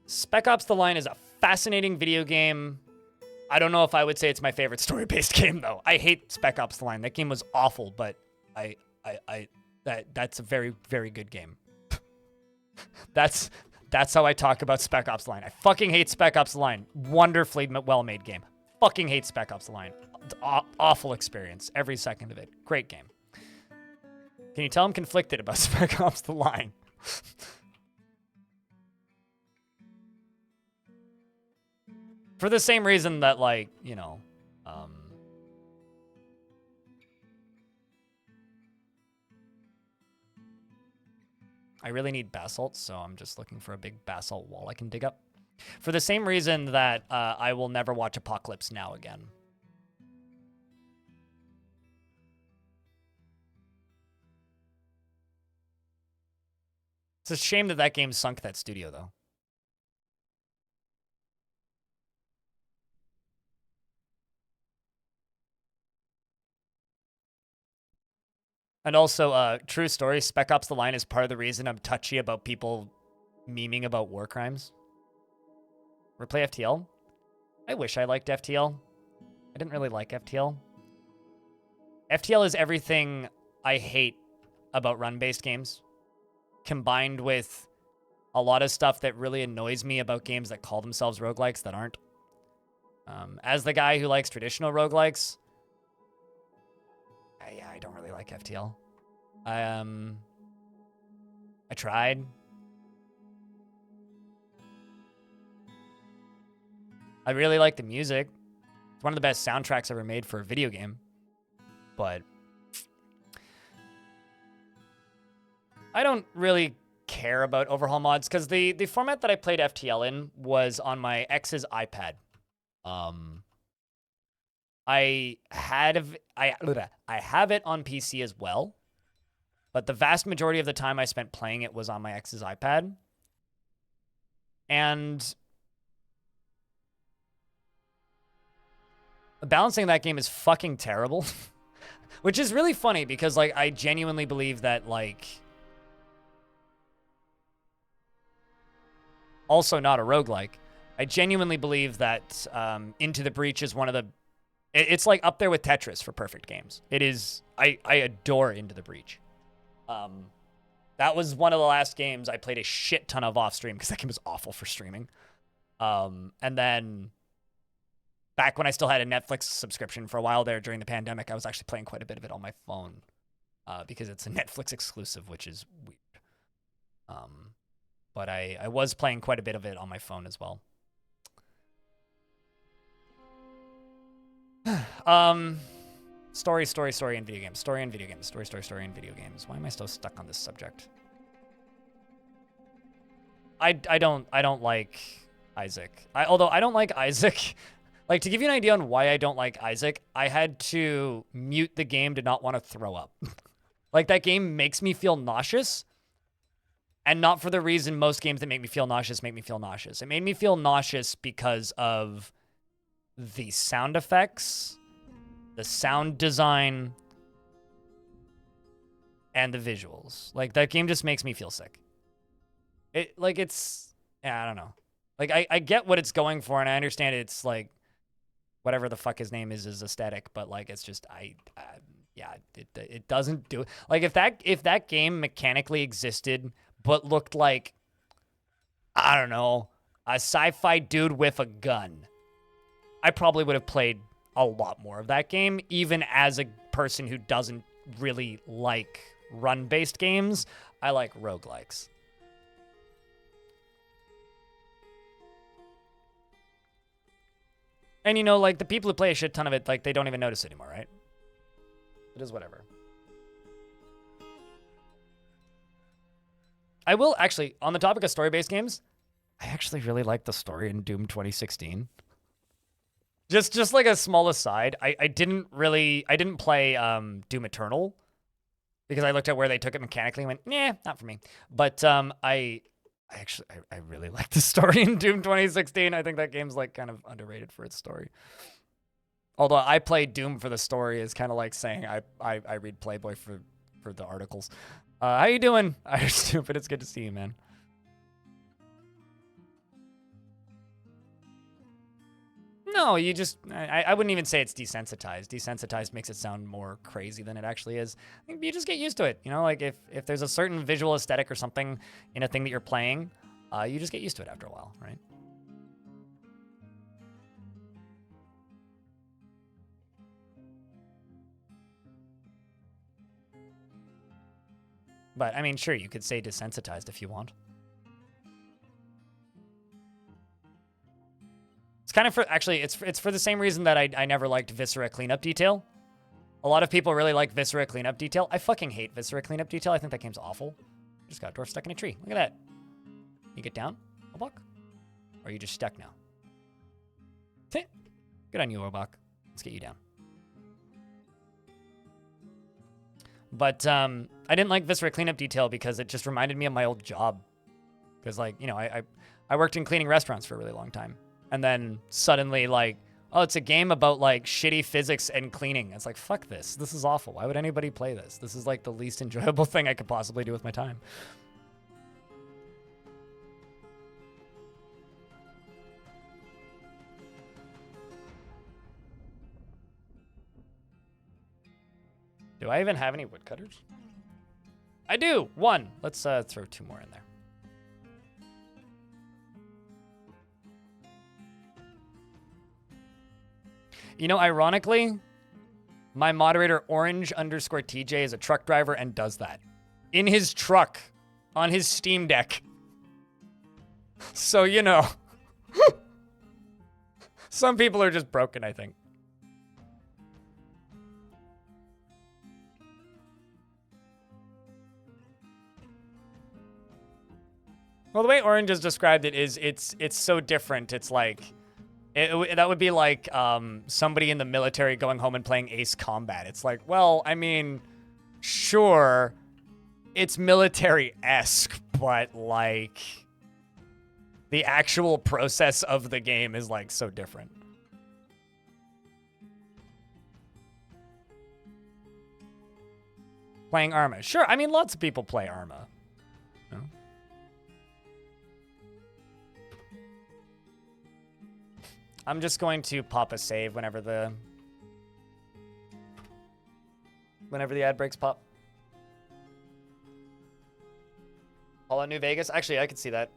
Speaker 1: Spec Ops: The Line is a fascinating video game. I don't know if I would say it's my favorite story-based game, though. I hate Spec Ops: The Line. That game was awful, but that's a very, very good game. That's how I talk about Spec Ops: The Line. I fucking hate Spec Ops: The Line. Wonderfully well-made game. Fucking hate Spec Ops: The Line. Awful experience. Every second of it. Great game. Can you tell I'm conflicted about Spec Ops: The Line? For the same reason that, like, you know, I really need basalt, so I'm just looking for a big basalt wall I can dig up. For the same reason that I will never watch Apocalypse Now again. It's a shame that that game sunk that studio, though. And also, true story, Spec Ops: The Line is part of the reason I'm touchy about people memeing about war crimes. Ever play FTL? I wish I liked FTL. I didn't really like FTL. FTL is everything I hate about run-based games, combined with a lot of stuff that really annoys me about games that call themselves roguelikes that aren't. As the guy who likes traditional roguelikes, yeah, I don't really like FTL. I tried. I really like the music. It's one of the best soundtracks ever made for a video game. But I don't really care about overhaul mods because the format that I played FTL in was on my ex's iPad. I have it on PC as well, but the vast majority of the time I spent playing it was on my ex's iPad. And balancing that game is fucking terrible. Which is really funny because, like, I genuinely believe that, like... Also not a roguelike. I genuinely believe that Into the Breach is one of the... It's, like, up there with Tetris for perfect games. It is... I adore Into the Breach. That was one of the last games I played a shit ton of off-stream because that game was awful for streaming. And then... Back when I still had a Netflix subscription for a while there during the pandemic, I was actually playing quite a bit of it on my phone because it's a Netflix exclusive, which is weird. But I was playing quite a bit of it on my phone as well. Story in video games. Story in video games. Story in video games. Why am I still stuck on this subject? I don't like Isaac. Although I don't like Isaac. Like, to give you an idea on why I don't like Isaac, I had to mute the game to not want to throw up. Like, that game makes me feel nauseous, and not for the reason most games that make me feel nauseous make me feel nauseous. It made me feel nauseous because of the sound effects, the sound design, and the visuals. Like, that game just makes me feel sick. Yeah, I don't know. Like, I get what it's going for, and I understand it's, like, whatever the fuck his name is aesthetic, but, like, it's just, it doesn't do it. Like, if that game mechanically existed, but looked like, I don't know, a sci-fi dude with a gun, I probably would have played a lot more of that game, even as a person who doesn't really like run-based games. I like roguelikes. And, you know, like, the people who play a shit ton of it, like, they don't even notice anymore, right? It is whatever. I will, actually, on the topic of story-based games, I actually really like the story in Doom 2016. Just like a small aside, I didn't play Doom Eternal because I looked at where they took it mechanically and went, nah, not for me. But I really like the story in Doom 2016. I think that game's, like, kind of underrated for its story. Although I play Doom for the story is kind of like saying I read Playboy for the articles. How you doing? I'm stupid. It's good to see you, man. No, you just... I wouldn't even say it's desensitized. Desensitized makes it sound more crazy than it actually is. I think you just get used to it. You know, like, if there's a certain visual aesthetic or something in a thing that you're playing, you just get used to it after a while, right? But, I mean, sure, you could say desensitized if you want. It's kind of for... Actually, it's for the same reason that I never liked Viscera Cleanup Detail. A lot of people really like Viscera Cleanup Detail. I fucking hate Viscera Cleanup Detail. I think that game's awful. Just got a dwarf stuck in a tree. Look at that. You get down, Obak? Or are you just stuck now? Good on you, Obak. Let's get you down. But I didn't like Viscera Cleanup Detail because it just reminded me of my old job. Because, like, you know, I worked in cleaning restaurants for a really long time. And then suddenly, like, oh, it's a game about, like, shitty physics and cleaning. It's like, fuck this. This is awful. Why would anybody play this? This is, like, the least enjoyable thing I could possibly do with my time. Do I even have any woodcutters? I do. One. Let's throw 2 more in there. You know, ironically, my moderator orange_TJ is a truck driver and does that. In his truck. On his Steam Deck. So, you know. Some people are just broken, I think. Well, the way Orange has described it is it's so different. It's like... that would be like somebody in the military going home and playing Ace Combat. It's like, well, I mean, sure, it's military-esque, but, like, The actual process of the game is like so different. Playing Arma. Sure, I mean, lots of people play Arma. No? I'm just going to pop a save whenever the ad breaks pop. Fallout New Vegas. Actually, I could see that.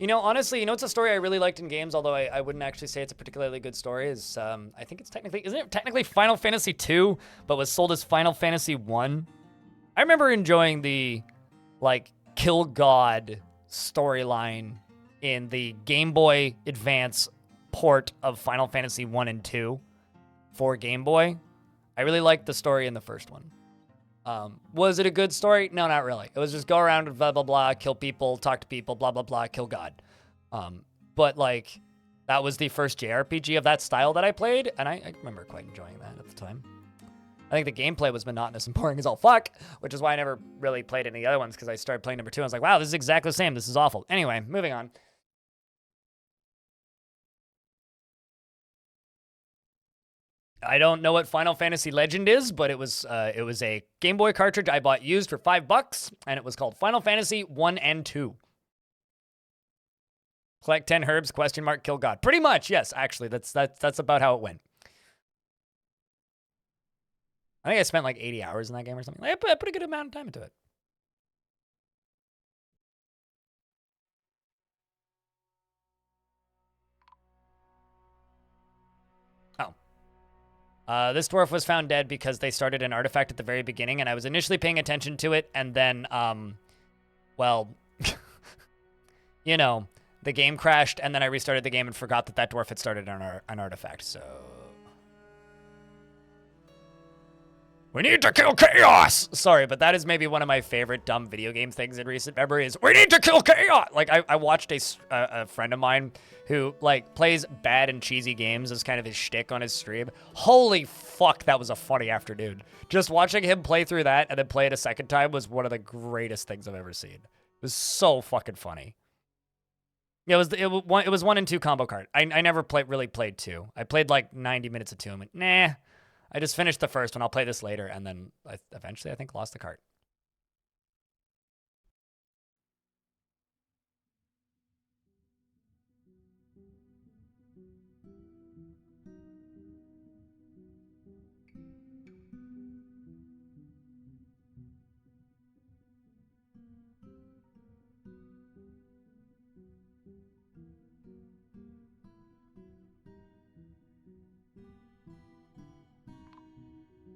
Speaker 1: You know, honestly, you know, it's a story I really liked in games, although I wouldn't actually say it's a particularly good story, is I think it's technically, isn't it technically Final Fantasy 2, but was sold as Final Fantasy 1? I remember enjoying the, like, Kill God storyline in the Game Boy Advance port of Final Fantasy 1 and 2 for Game Boy. I really liked the story in the first one. Was it a good story? No, not really. It was just go around and blah, blah, blah, kill people, talk to people, blah, blah, blah, kill God. But, like, that was the first JRPG of that style that I played, and I remember quite enjoying that at the time. I think the gameplay was monotonous and boring as all fuck, which is why I never really played any other ones, because I started playing number 2, and I was like, wow, this is exactly the same. This is awful. Anyway, moving on. I don't know what Final Fantasy Legend is, but it was a Game Boy cartridge I bought used for $5, and it was called Final Fantasy 1 and 2. Collect 10 herbs, ? Kill God. Pretty much, yes, actually. That's about how it went. I think I spent like 80 hours in that game or something. I put a pretty good amount of time into it. Oh. This dwarf was found dead because they started an artifact at the very beginning, and I was initially paying attention to it, and then, well, you know, the game crashed, and then I restarted the game and forgot that dwarf had started an artifact, so... We need to kill chaos! Sorry, but that is maybe one of my favorite dumb video game things in recent memory is, we need to kill chaos! Like, I watched a friend of mine who, like, plays bad and cheesy games as kind of his shtick on his stream. Holy fuck, that was a funny afternoon. Just watching him play through that and then play it a second time was one of the greatest things I've ever seen. It was so fucking funny. Yeah, it was 1 and 2 combo card. I never really played 2. I played like 90 minutes of 2 and went, nah. I just finished the first one. I'll play this later, and then eventually I think lost the cart.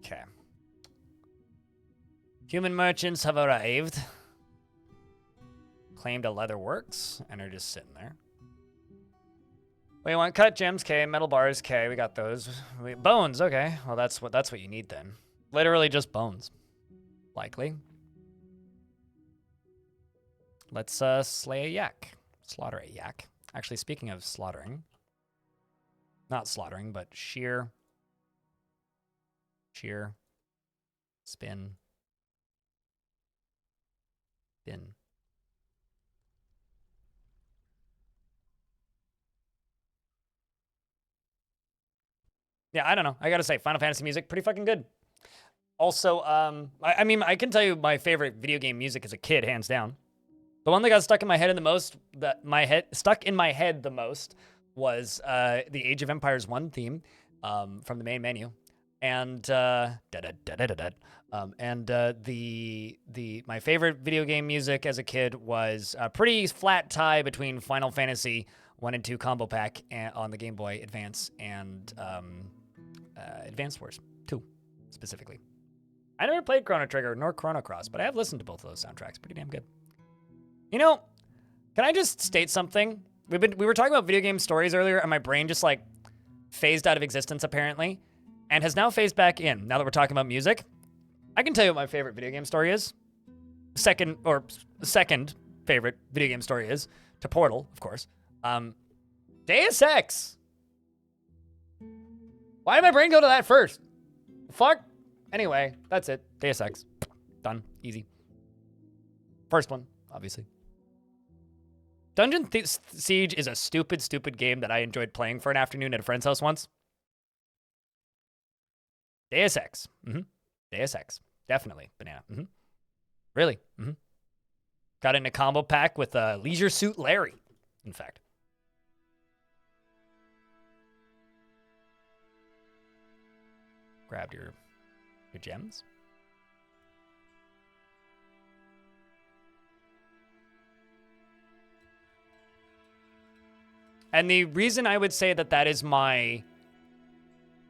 Speaker 1: Okay. Human merchants have arrived. Claimed a leather works and are just sitting there. We want cut gems, K, metal bars, K, we got those. Bones, okay. Well, that's what you need then. Literally just bones. Likely. Let's slay a yak. Slaughter a yak. Actually, speaking of slaughtering. Not slaughtering, but shear. Shear. Spin. Spin. Yeah, I don't know. I gotta say, Final Fantasy music, pretty fucking good. Also, I mean, I can tell you my favorite video game music as a kid, hands down. The one that got stuck in my head the most, was the Age of Empires 1 theme from the main menu, and my favorite video game music as a kid was a pretty flat tie between Final Fantasy 1 and 2 combo pack on the Game Boy Advance and Advance Wars 2 specifically. I never played Chrono Trigger nor Chrono Cross, but I have listened to both of those soundtracks. Pretty damn good. You know, can I just state something? We were talking about video game stories earlier, and my brain just like phased out of existence apparently, and has now phased back in. Now that we're talking about music, I can tell you what my favorite video game story is. Second favorite video game story is to Portal, of course. Deus Ex. Why did my brain go to that first? Fuck. Anyway, that's it. Deus Ex. Done. Easy. First one, obviously. Siege is a stupid, stupid game that I enjoyed playing for an afternoon at a friend's house once. Deus Ex. Deus Ex. Definitely. Banana. Really. Got in a combo pack with Leisure Suit Larry, in fact. Grabbed your gems. And the reason I would say that that is my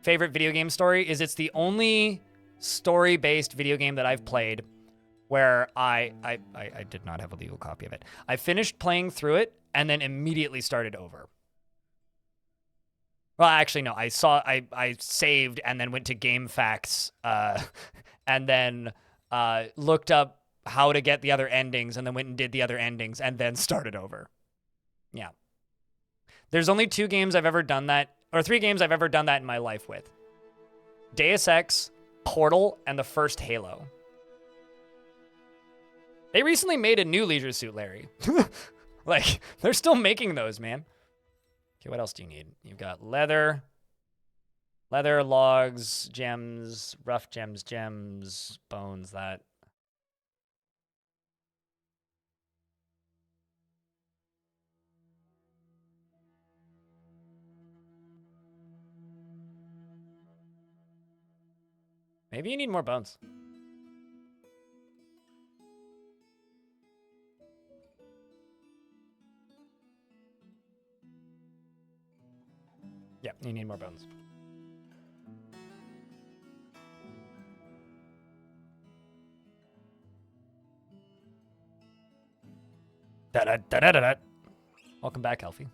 Speaker 1: favorite video game story is it's the only story-based video game that I've played where I did not have a legal copy of it. I finished playing through it and then immediately started over. Well, actually, no. I saved and then went to GameFAQs and then looked up how to get the other endings and then went and did the other endings and then started over. Yeah. There's only 2 games I've ever done that, or 3 games I've ever done that in my life with. Deus Ex, Portal, and the first Halo. They recently made a new Leisure Suit Larry. Like, they're still making those, man. Okay, what else do you need? You've got leather, logs, gems, rough gems, bones, that. Maybe you need more bones. Yeah, you need more bones. Da-da-da-da-da-da. Welcome back, Elfie.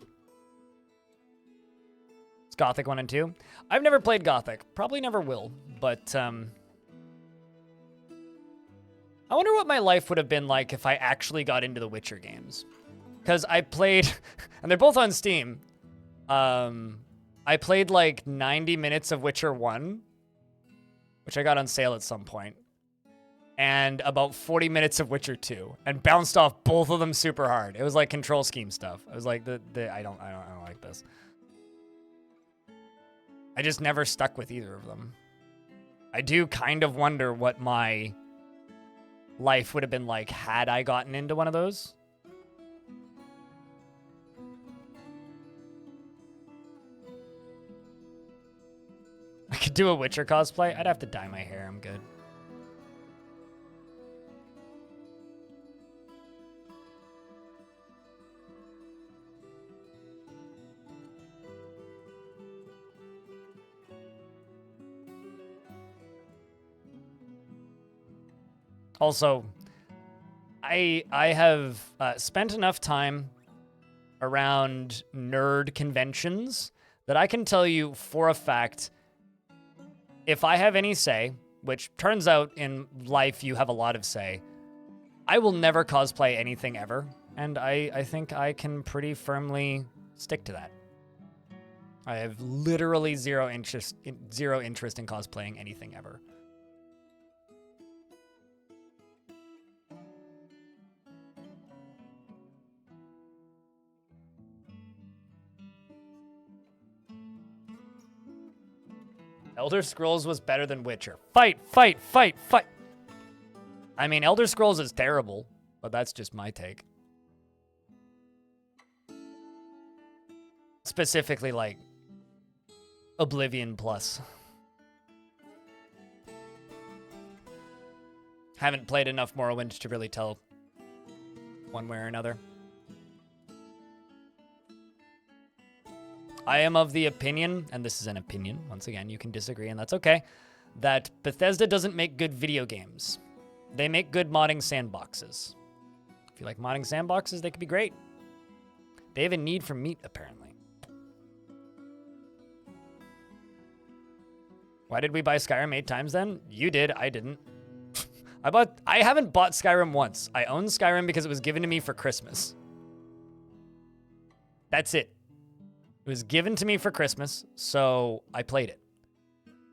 Speaker 1: It's Gothic 1 and 2. I've never played Gothic. Probably never will, but I wonder what my life would have been like if I actually got into the Witcher games. Because I played, and they're both on Steam. I played like 90 minutes of Witcher 1, which I got on sale at some point, and about 40 minutes of Witcher 2, and bounced off both of them super hard. It was like control scheme stuff. I was like, I don't like this. I just never stuck with either of them. I do kind of wonder what my life would have been like had I gotten into one of those. I could do a Witcher cosplay. I'd have to dye my hair. I'm good. Also, I have spent enough time around nerd conventions that I can tell you for a fact, if I have any say, which turns out in life you have a lot of say, I will never cosplay anything ever, and I think I can pretty firmly stick to that. I have literally zero interest in cosplaying anything ever. Elder Scrolls was better than Witcher. Fight, fight, fight, fight. I mean, Elder Scrolls is terrible, but that's just my take. Specifically, like, Oblivion Plus. Haven't played enough Morrowind to really tell one way or another. I am of the opinion, and this is an opinion, once again, you can disagree, and that's okay, that Bethesda doesn't make good video games. They make good modding sandboxes. If you like modding sandboxes, they could be great. They have a need for meat, apparently. Why did we buy Skyrim 8 times then? You did, I didn't. I haven't bought Skyrim once. I own Skyrim because it was given to me for Christmas. That's it. It was given to me for Christmas, so I played it.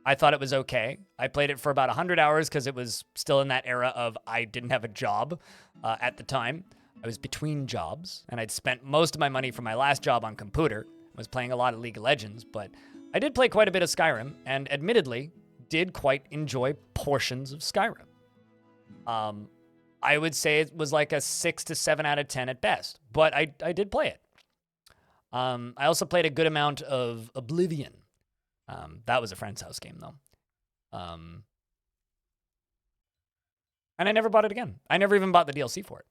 Speaker 1: I thought it was okay. I played it for about 100 hours because it was still in that era of I didn't have a job at the time. I was between jobs, and I'd spent most of my money from my last job on computer. I was playing a lot of League of Legends, but I did play quite a bit of Skyrim, and admittedly, did quite enjoy portions of Skyrim. I would say it was like a 6 to 7 out of 10 at best, but I did play it. I also played a good amount of Oblivion. That was a friend's house game, though. And I never bought it again. I never even bought the DLC for it.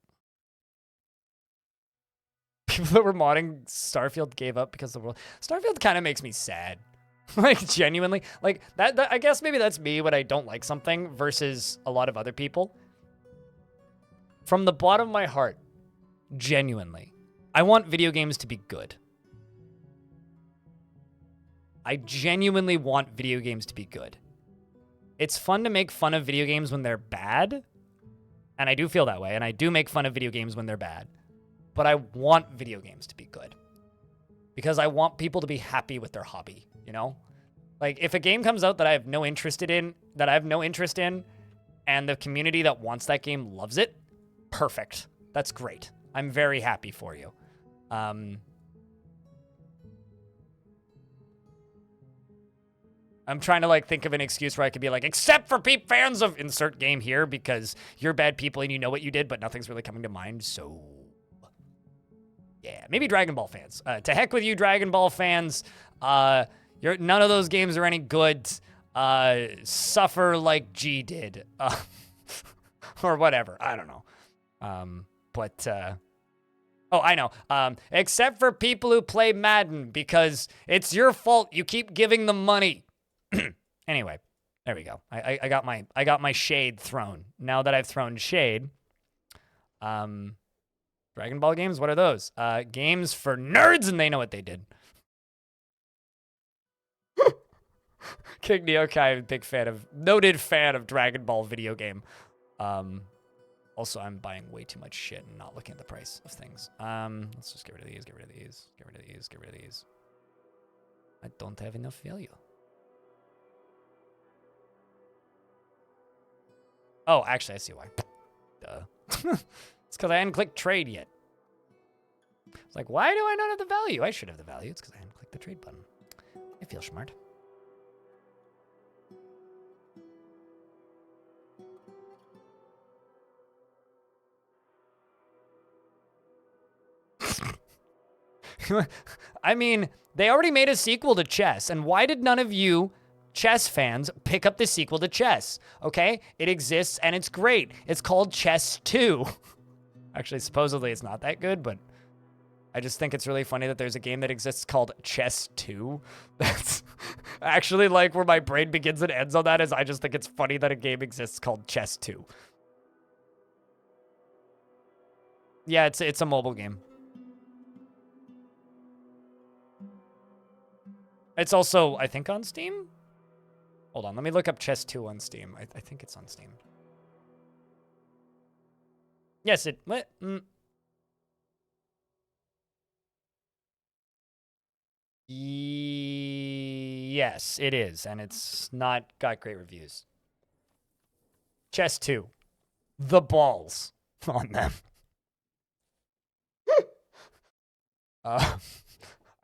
Speaker 1: People that were modding Starfield gave up because the world... Starfield kind of makes me sad. Like, genuinely. Like, that I guess maybe that's me when I don't like something versus a lot of other people. From the bottom of my heart, genuinely, I want video games to be good. I genuinely want video games to be good. It's fun to make fun of video games when they're bad. And I do feel that way. And I do make fun of video games when they're bad. But I want video games to be good. Because I want people to be happy with their hobby, you know? Like, if a game comes out that I have no interest in, and the community that wants that game loves it, perfect. That's great. I'm very happy for you. I'm trying to, like, think of an excuse where I could be like, except for fans of insert game here, because you're bad people and you know what you did, but nothing's really coming to mind, so... Yeah, maybe Dragon Ball fans. To heck with you, Dragon Ball fans. None of those games are any good. Suffer like G did. Or whatever. I don't know. Oh, I know. Except for people who play Madden, because it's your fault you keep giving them money. Anyway, there we go. I got my shade thrown. Now that I've thrown shade, Dragon Ball games, what are those? Games for nerds, and they know what they did. King Neokai, noted fan of Dragon Ball video game. Also, I'm buying way too much shit and not looking at the price of things. Let's just get rid of these, get rid of these, get rid of these, get rid of these. I don't have enough value. Oh, actually, I see why. Duh. It's because I hadn't clicked trade yet. It's like, why do I not have the value? I should have the value. It's because I hadn't clicked the trade button. I feel smart. I mean, they already made a sequel to Chess, and why did none of you Chess fans pick up the sequel to Chess? Okay, it exists and it's great. It's called Chess 2. Actually, supposedly it's not that good, but I just think it's really funny that there's a game that exists called Chess 2. That's actually like where my brain begins and ends on that, is I just think it's funny that a game exists called Chess 2. Yeah, it's a mobile game. It's also, I think, on Steam? Hold on, let me look up Chess 2 on Steam. I think it's on Steam. Yes, it... What? Yes, it is, and it's not got great reviews. Chess 2. The balls on them.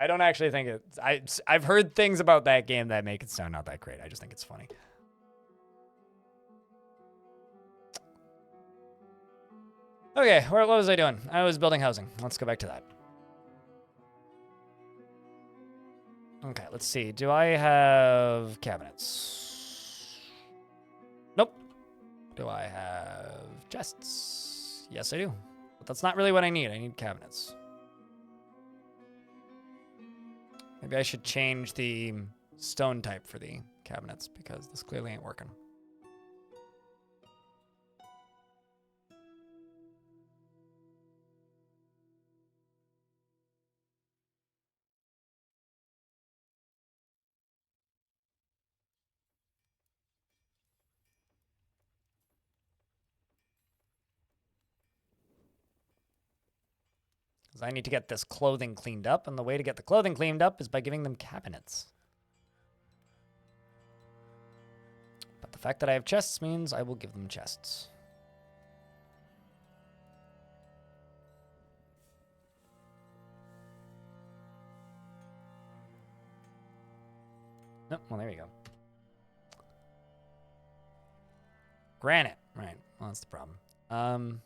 Speaker 1: I don't actually think it... I've heard things about that game that make it sound not that great. I just think it's funny. Okay, what was I doing? I was building housing. Let's go back to that. Okay, let's see. Do I have cabinets? Nope. Do I have chests? Yes, I do. But that's not really what I need. I need cabinets. Maybe I should change the stone type for the cabinets, because this clearly ain't working. I need to get this clothing cleaned up, and the way to get the clothing cleaned up is by giving them cabinets. But the fact that I have chests means I will give them chests. No, well, there you go. Granite. Right. Well, that's the problem.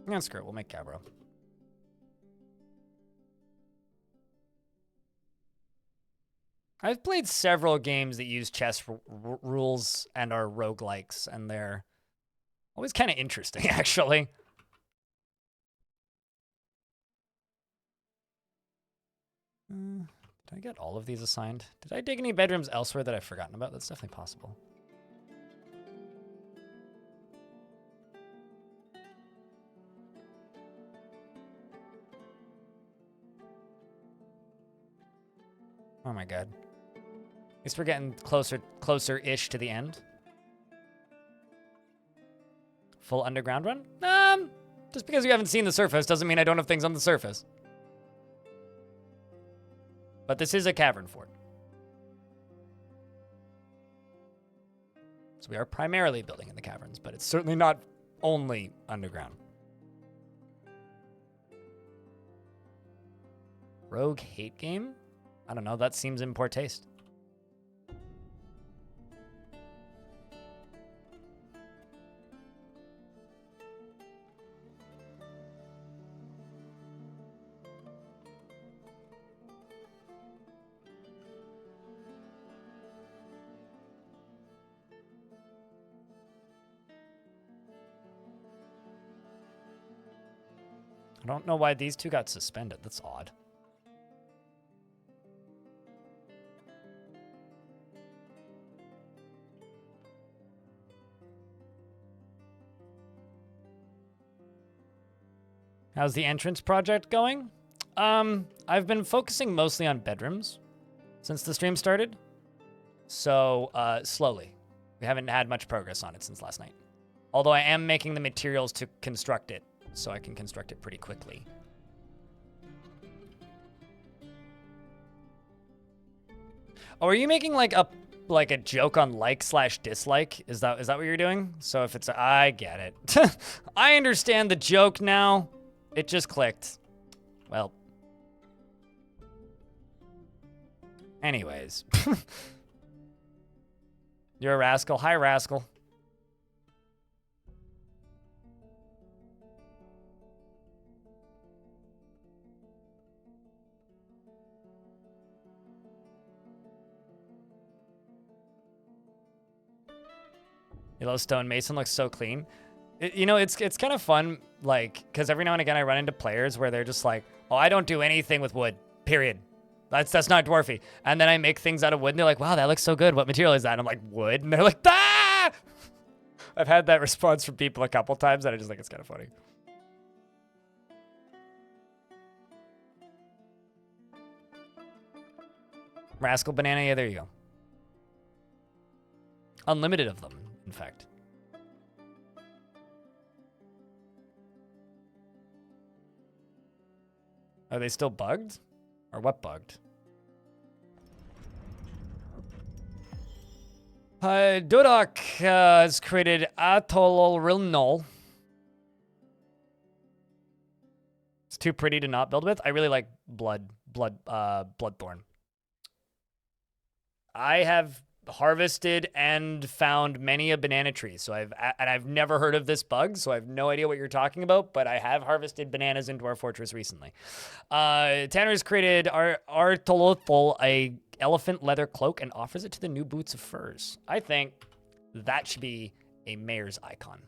Speaker 1: Yeah, screw it. We'll make Cabro. I've played several games that use chess rules and are roguelikes, and they're always kind of interesting, actually. Did I get all of these assigned? Did I dig any bedrooms elsewhere that I've forgotten about? That's definitely possible. Oh my god. At least we're getting closer-ish to the end. Full underground run? Just because you haven't seen the surface doesn't mean I don't have things on the surface. But this is a cavern fort. So we are primarily building in the caverns, but it's certainly not only underground. Rogue hate game? I don't know, that seems in poor taste. I don't know why these two got suspended. That's odd. How's the entrance project going? I've been focusing mostly on bedrooms since the stream started. So, slowly. We haven't had much progress on it since last night. Although I am making the materials to construct it, so I can construct it pretty quickly. Oh, are you making like a joke on like/dislike? Is that what you're doing? So if it's I get it. I understand the joke now. It just clicked. Well. Anyways. You're a rascal. Hi, rascal. Yellowstone Mason looks so clean. It's kind of fun, like, because every now and again I run into players where they're just like, oh, I don't do anything with wood, period. That's not dwarfy. And then I make things out of wood, and they're like, wow, that looks so good. What material is that? And I'm like, wood. And they're like, ah! I've had that response from people a couple times, and I just think it's kind of funny. Rascal banana, yeah, there you go. Unlimited of them, in fact. Are they still bugged? Or what bugged? Dudok has created Atololrilnol. It's too pretty to not build with. I really like Bloodthorn. I have harvested and found many a banana tree. So I've never heard of this bug, so I have no idea what you're talking about, but I have harvested bananas in Dwarf Fortress recently. Tanner's created Artolothol, a elephant leather cloak, and offers it to the new boots of furs. I think that should be a mayor's icon.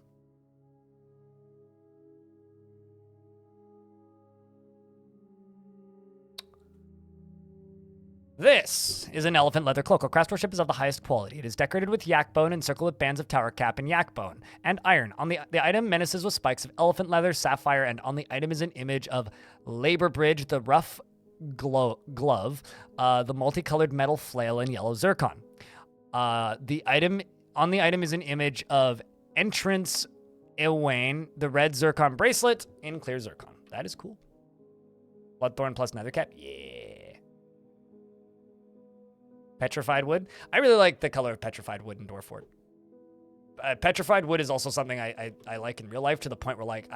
Speaker 1: This is an elephant leather cloak. Our craftsmanship is of the highest quality. It is decorated with yak bone, encircled with bands of tower cap and yak bone and iron. On the item menaces with spikes of elephant leather, sapphire, and on the item is an image of Labor Bridge, the rough glove, the multicolored metal flail, and yellow zircon. On the item is an image of Entrance Ewain, the red zircon bracelet in clear zircon. That is cool. Bloodthorn plus nether cap. Yeah. Petrified wood. I really like the color of petrified wood in Dwarf Fort. Petrified wood is also something I like in real life, to the point where like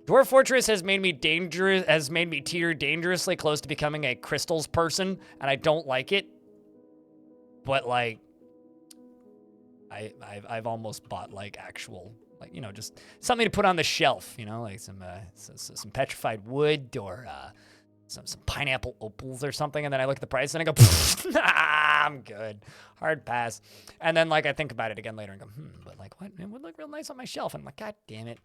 Speaker 1: Dwarf Fortress has made me teeter dangerously close to becoming a crystals person, and I don't like it. But like, I've almost bought like actual, like, you know, just something to put on the shelf, you know, like some petrified wood, or some pineapple opals or something, and then I look at the price and I go, nah, I'm good, hard pass. And then like I think about it again later and go, but like what? It would look real nice on my shelf. And I'm like, God damn it.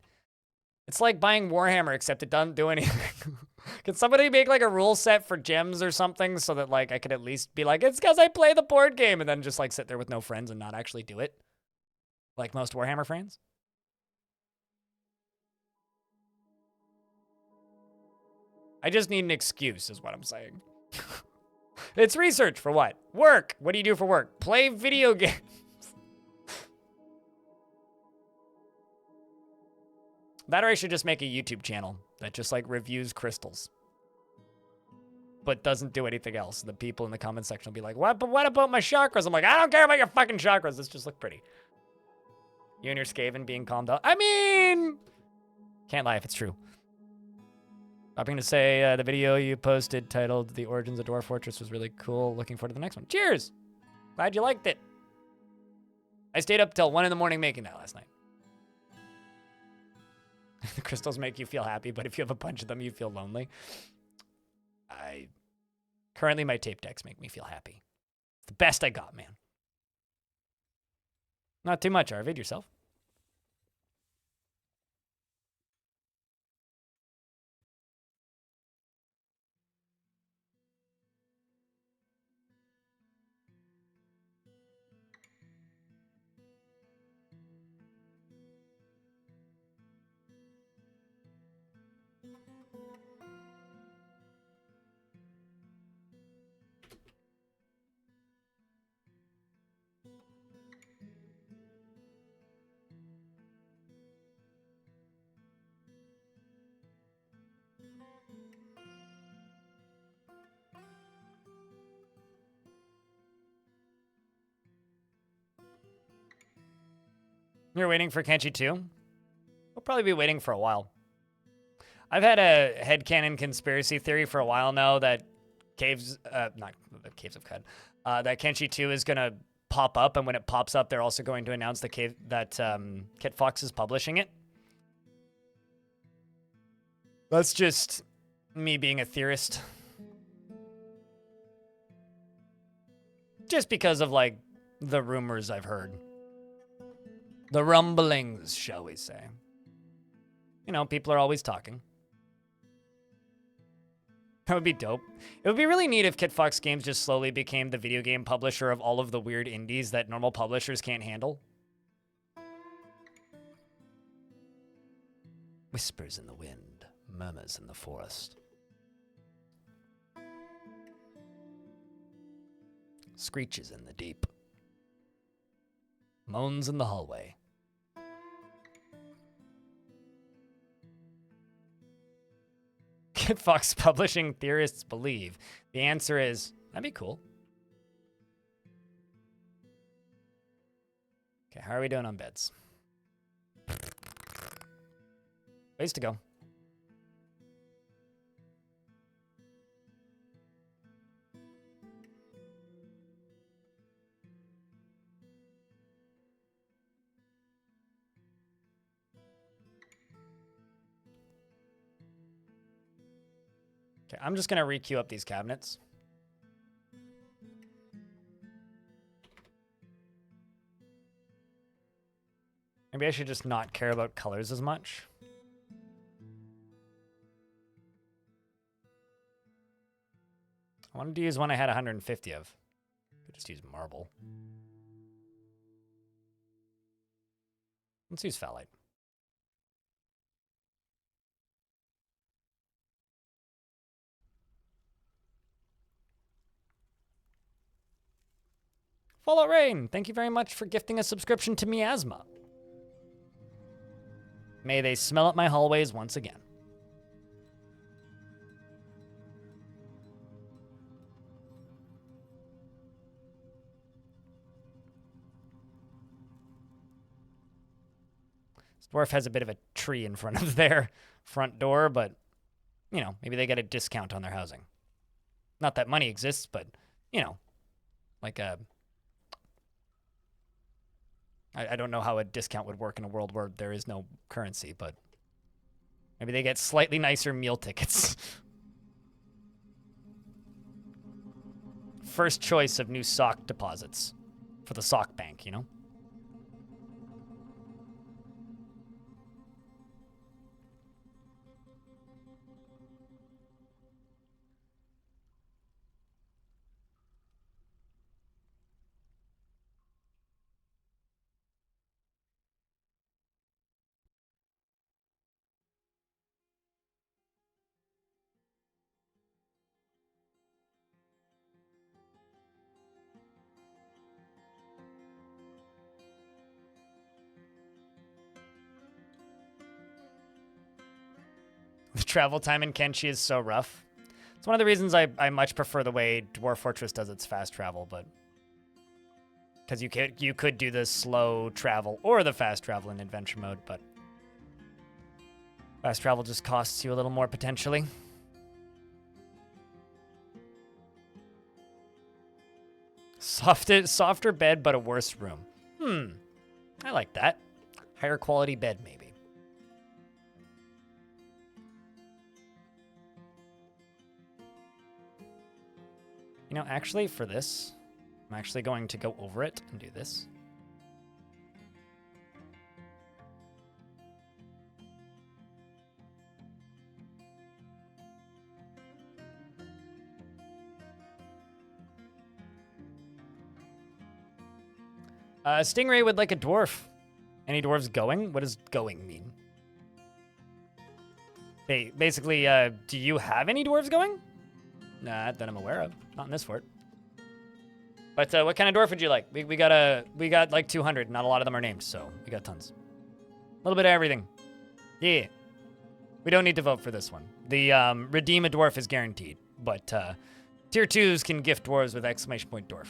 Speaker 1: It's like buying Warhammer, except it doesn't do anything. Can somebody make like a rule set for gems or something, so that like I could at least be like, it's because I play the board game, and then just like sit there with no friends and not actually do it, like most Warhammer fans? I just need an excuse, is what I'm saying. It's research for what? Work. What do you do for work? Play video games. That, or I should just make a YouTube channel that just like reviews crystals, but doesn't do anything else. The people in the comment section will be like, what? But what about my chakras? I'm like, I don't care about your fucking chakras. Let's just look pretty. You and your Skaven being calmed out. I mean, can't lie if it's true. I'm going to say the video you posted titled The Origins of Dwarf Fortress was really cool. Looking forward to the next one. Cheers. Glad you liked it. I stayed up till 1 in the morning making that last night. The crystals make you feel happy, but if you have a bunch of them, you feel lonely. Currently my tape decks make me feel happy. It's the best I got, man. Not too much, Arvid. Yourself? You're waiting for Kenshi too? We'll probably be waiting for a while. I've had a headcanon conspiracy theory for a while now that not the Caves of Cud, that Kenshi 2 is going to pop up, and when it pops up, they're also going to announce that Kit Fox is publishing it. That's just me being a theorist. Just because of, like, the rumors I've heard. The rumblings, shall we say. You know, people are always talking. That would be dope. It would be really neat if Kit Fox Games just slowly became the video game publisher of all of the weird indies that normal publishers can't handle. Whispers in the wind, murmurs in the forest. Screeches in the deep. Moans in the hallway. Kit Fox Publishing theorists believe. The answer is, that'd be cool. Okay, how are we doing on beds? Ways to go. Okay, I'm just gonna re-queue up these cabinets. Maybe I should just not care about colors as much. I wanted to use one I had 150 of. Could just use marble. Let's use phthalate. Fallout Rain, thank you very much for gifting a subscription to Miasma. May they smell up my hallways once again. Dwarf has a bit of a tree in front of their front door, but, you know, maybe they get a discount on their housing. Not that money exists, but, you know, like a... I don't know how a discount would work in a world where there is no currency, but maybe they get slightly nicer meal tickets. First choice of new sock deposits for the sock bank, you know? The travel time in Kenshi is so rough. It's one of the reasons I much prefer the way Dwarf Fortress does its fast travel, but... Because you could do the slow travel or the fast travel in adventure mode, but... Fast travel just costs you a little more, potentially. Softer bed, but a worse room. I like that. Higher quality bed, maybe. You know, actually, for this, I'm actually going to go over it and do this. Stingray would like a dwarf. Any dwarves going? What does going mean? Hey, basically, do you have any dwarves going? Nah, that I'm aware of. Not in this fort. But what kind of dwarf would you like? We got like 200. Not a lot of them are named, so we got tons. A little bit of everything. Yeah. We don't need to vote for this one. The redeem a dwarf is guaranteed, but tier 2s can gift dwarves with exclamation point dwarf.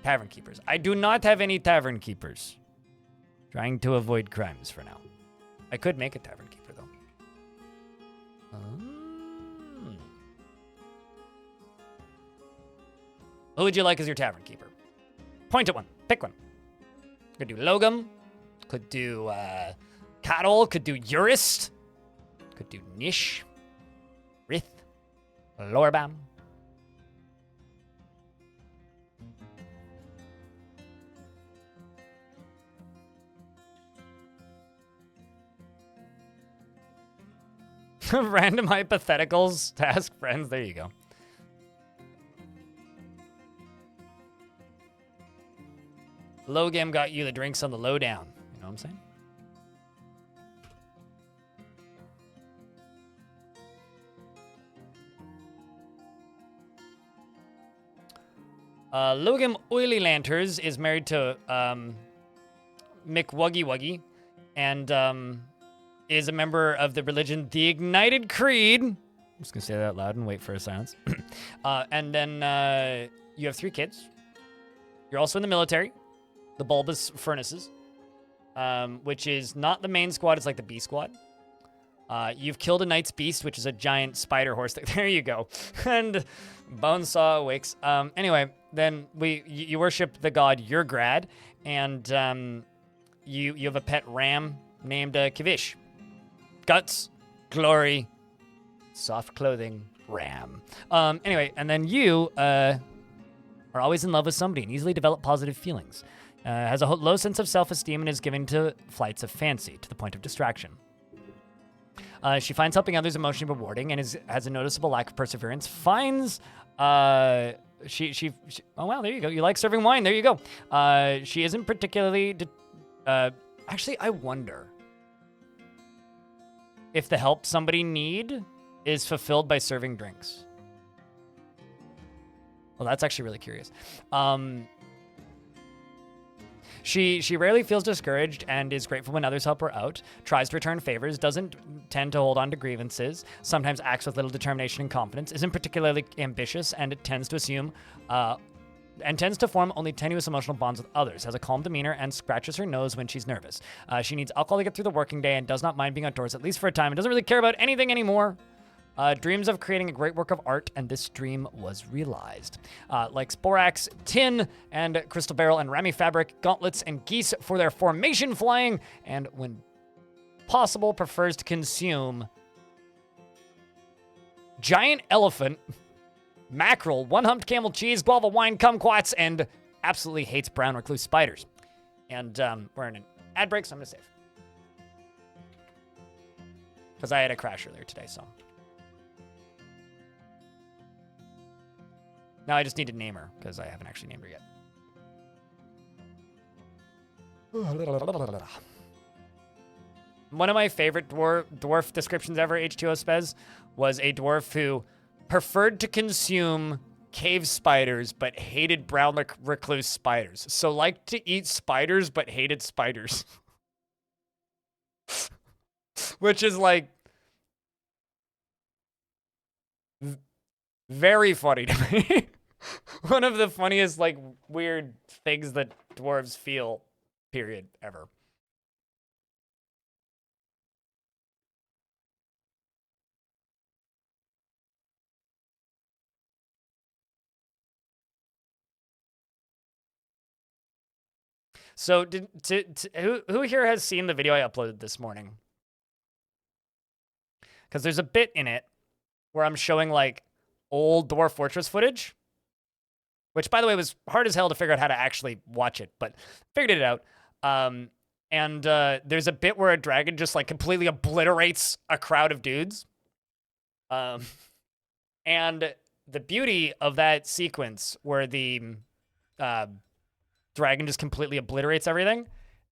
Speaker 1: Tavern keepers. I do not have any tavern keepers. Trying to avoid crimes for now. I could make a tavern keeper though. Who would you like as your tavern keeper? Point at one. Pick one. Could do Logum. Could do Cattle. Could do Urist. Could do Nish. Rith. Lorbam. Random hypotheticals to ask friends. There you go. Logam got you the drinks on the lowdown. You know what I'm saying? Logam Oily Lanterns is married to Mick Wuggy Wuggy and is a member of the religion The Ignited Creed. I'm just going to say that out loud and wait for a silence. And then you have 3 kids. You're also in the military. The Bulbous Furnaces, which is not the main squad. It's like the B squad. You've killed a Knight's Beast, which is a giant spider horse. There you go. And Bonesaw awakes. Anyway, then you worship the god Yurgrad, and you have a pet ram named Kivish. Guts, glory, soft clothing, ram. Anyway, and then you are always in love with somebody and easily develop positive feelings. Has a low sense of self-esteem and is given to flights of fancy to the point of distraction. She finds helping others emotionally rewarding and has a noticeable lack of perseverance. Finds oh wow, there you go. You like serving wine. There you go. She isn't particularly actually, I wonder if the help somebody need is fulfilled by serving drinks. Well, that's actually really curious. She rarely feels discouraged and is grateful when others help her out, tries to return favors, doesn't tend to hold on to grievances, sometimes acts with little determination and confidence, isn't particularly ambitious, and tends to assume and tends to form only tenuous emotional bonds with others, has a calm demeanor, and scratches her nose when she's nervous. She needs alcohol to get through the working day and does not mind being outdoors, at least for a time, and doesn't really care about anything anymore. Dreams of creating a great work of art, and this dream was realized. Like Sporax, tin, and crystal barrel, and rami fabric, gauntlets, and geese for their formation flying, and when possible, prefers to consume giant elephant, mackerel, one-humped camel cheese, guava wine, kumquats, and absolutely hates brown recluse spiders. And we're in an ad break, so I'm gonna save. Because I had a crash earlier today, so. Now I just need to name her, because I haven't actually named her yet. One of my favorite dwarf descriptions ever, H2O Spez, was a dwarf who preferred to consume cave spiders, but hated brown recluse spiders. So liked to eat spiders, but hated spiders. Which is like very funny to me. One of the funniest, like, weird things that dwarves feel, period, ever. So, who here has seen the video I uploaded this morning? Because there's a bit in it where I'm showing, like, old Dwarf Fortress footage. Which, by the way, was hard as hell to figure out how to actually watch it, but figured it out. And there's a bit where a dragon just, like, completely obliterates a crowd of dudes. And the beauty of that sequence where the dragon just completely obliterates everything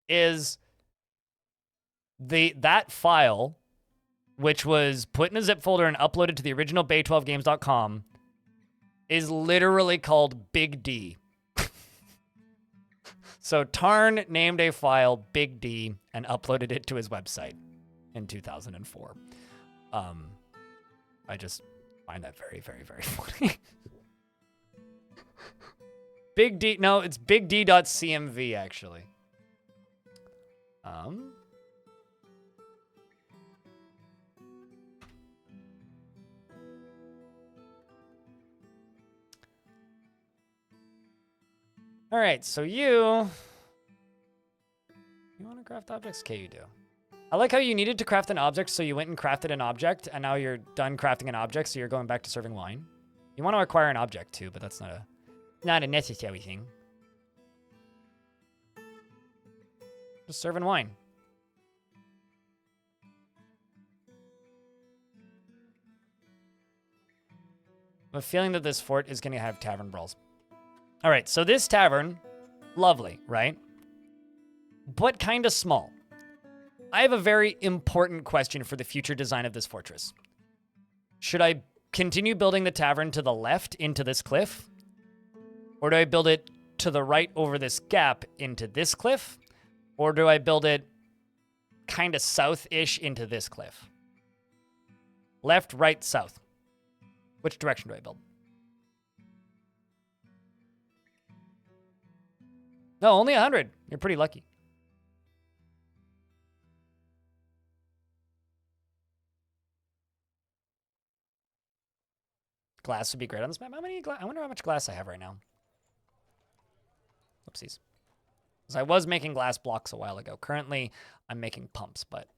Speaker 1: is that file, which was put in a zip folder and uploaded to the original bay12games.com, is literally called Big D. So Tarn named a file Big D and uploaded it to his website in 2004. I just find that very, very, very funny. Big D, no, it's bigd.cmv actually. All right, so you want to craft objects? Okay, you do. I like how you needed to craft an object, so you went and crafted an object, and now you're done crafting an object, so you're going back to serving wine. You want to acquire an object too, but that's not a necessary thing. Just serving wine. I have a feeling that this fort is going to have tavern brawls. All right, so this tavern, lovely, right? But kind of small. I have a very important question for the future design of this fortress. Should I continue building the tavern to the left into this cliff? Or do I build it to the right over this gap into this cliff? Or do I build it kind of south-ish into this cliff? Left, right, south. Which direction do I build? No, only 100. You're pretty lucky. Glass would be great on this map. How many glass? I wonder how much glass I have right now. Oopsies. Because I was making glass blocks a while ago. Currently, I'm making pumps, but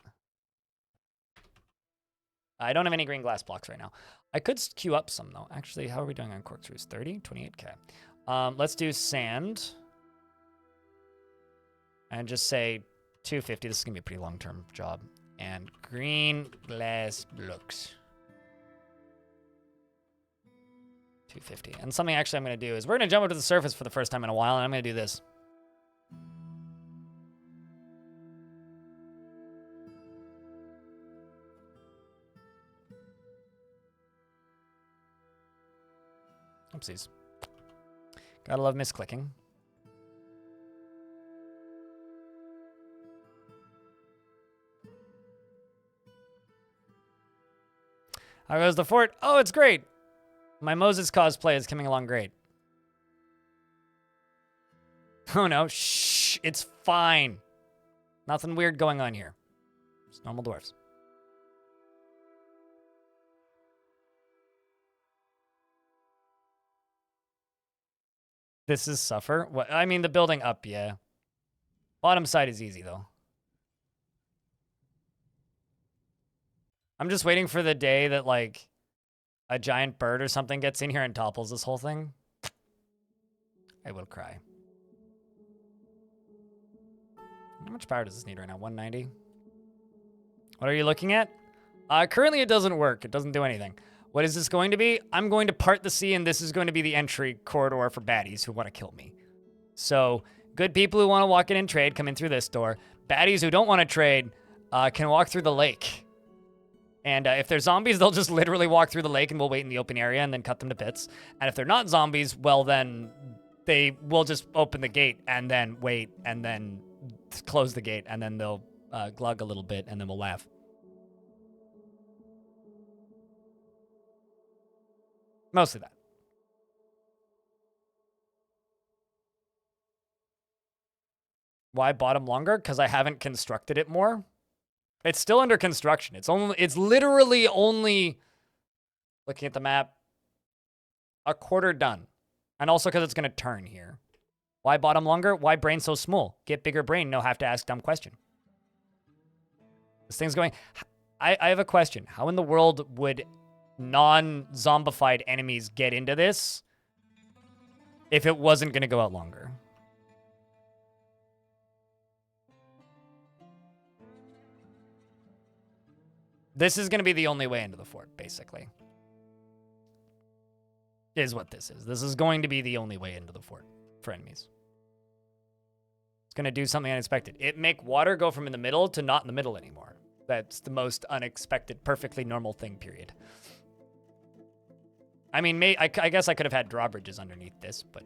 Speaker 1: I don't have any green glass blocks right now. I could queue up some, though. Actually, how are we doing on corkscrews? 30? 28K. Let's do sand. And just say 250. This is going to be a pretty long-term job. And green glass blocks. 250. And something actually I'm going to do is we're going to jump up to the surface for the first time in a while, and I'm going to do this. Oopsies. Gotta love misclicking. How goes the fort? Oh, it's great. My Moses cosplay is coming along great. Oh no, shh, it's fine. Nothing weird going on here. It's normal dwarves. This is suffer. What? I mean, the building up, yeah. Bottom side is easy, though. I'm just waiting for the day that, like, a giant bird or something gets in here and topples this whole thing. I will cry. How much power does this need right now? 190? What are you looking at? Currently, it doesn't work. It doesn't do anything. What is this going to be? I'm going to part the sea, and this is going to be the entry corridor for baddies who want to kill me. So, good people who want to walk in and trade come in through this door. Baddies who don't want to trade can walk through the lake. And if they're zombies, they'll just literally walk through the lake, and we'll wait in the open area and then cut them to bits. And if they're not zombies, well, then they will just open the gate and then wait and then close the gate, and then they'll glug a little bit, and then we'll laugh. Mostly that. Why bottom longer? Because I haven't constructed it more. It's still under construction. It's literally only, looking at the map, a quarter done. And also because it's going to turn here. Why bottom longer? Why brain so small? Get bigger brain, no have to ask dumb question. This thing's going... I have a question. How in the world would non-zombified enemies get into this if it wasn't going to go out longer? This is going to be the only way into the fort, basically. Is what this is. This is going to be the only way into the fort for enemies. It's going to do something unexpected. It make water go from in the middle to not in the middle anymore. That's the most unexpected, perfectly normal thing, period. I mean, I guess I could have had drawbridges underneath this, but...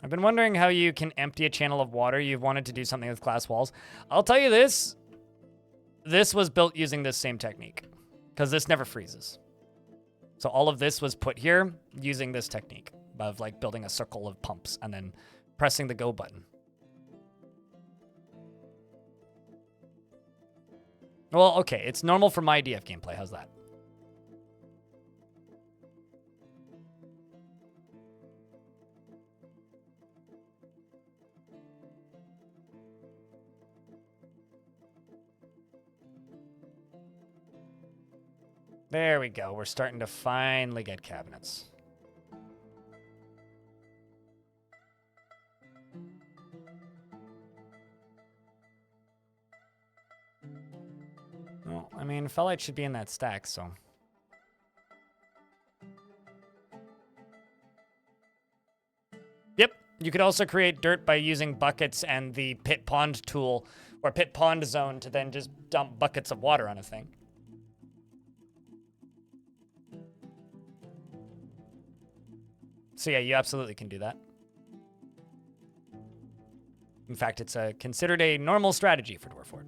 Speaker 1: I've been wondering how you can empty a channel of water. You've wanted to do something with glass walls. I'll tell you this. This was built using this same technique, because this never freezes. So all of this was put here using this technique of like building a circle of pumps and then pressing the go button. Well, okay, it's normal for my DF gameplay. How's that? There we go. We're starting to finally get cabinets. Well, I mean, Fellite should be in that stack, so... Yep. You could also create dirt by using buckets and the pit pond tool, or pit pond zone, to then just dump buckets of water on a thing. So yeah, you absolutely can do that. In fact, it's considered a normal strategy for Dwarf Fort.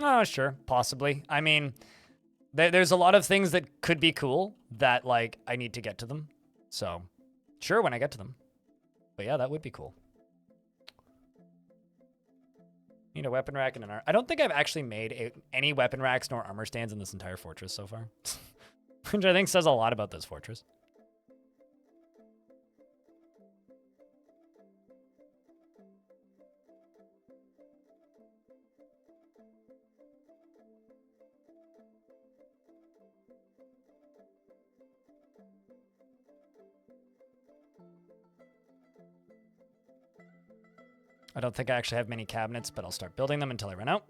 Speaker 1: Oh, sure, possibly. I mean, there's a lot of things that could be cool that, like, I need to get to them. So, sure, when I get to them. But yeah, that would be cool. Need a weapon rack and an armor. I don't think I've actually made any weapon racks nor armor stands in this entire fortress so far. Which I think says a lot about this fortress. I don't think I actually have many cabinets, but I'll start building them until I run out.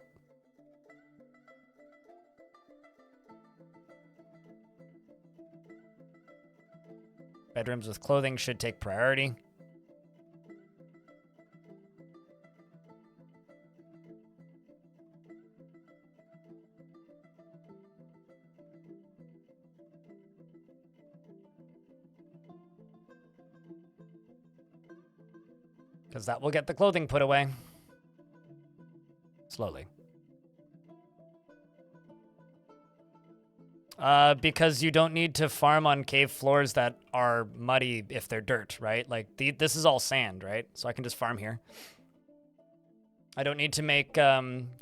Speaker 1: Bedrooms with clothing should take priority. Because that will get the clothing put away. Slowly. Because you don't need to farm on cave floors that are muddy if they're dirt, right? Like, this is all sand, right? So I can just farm here. I don't need to make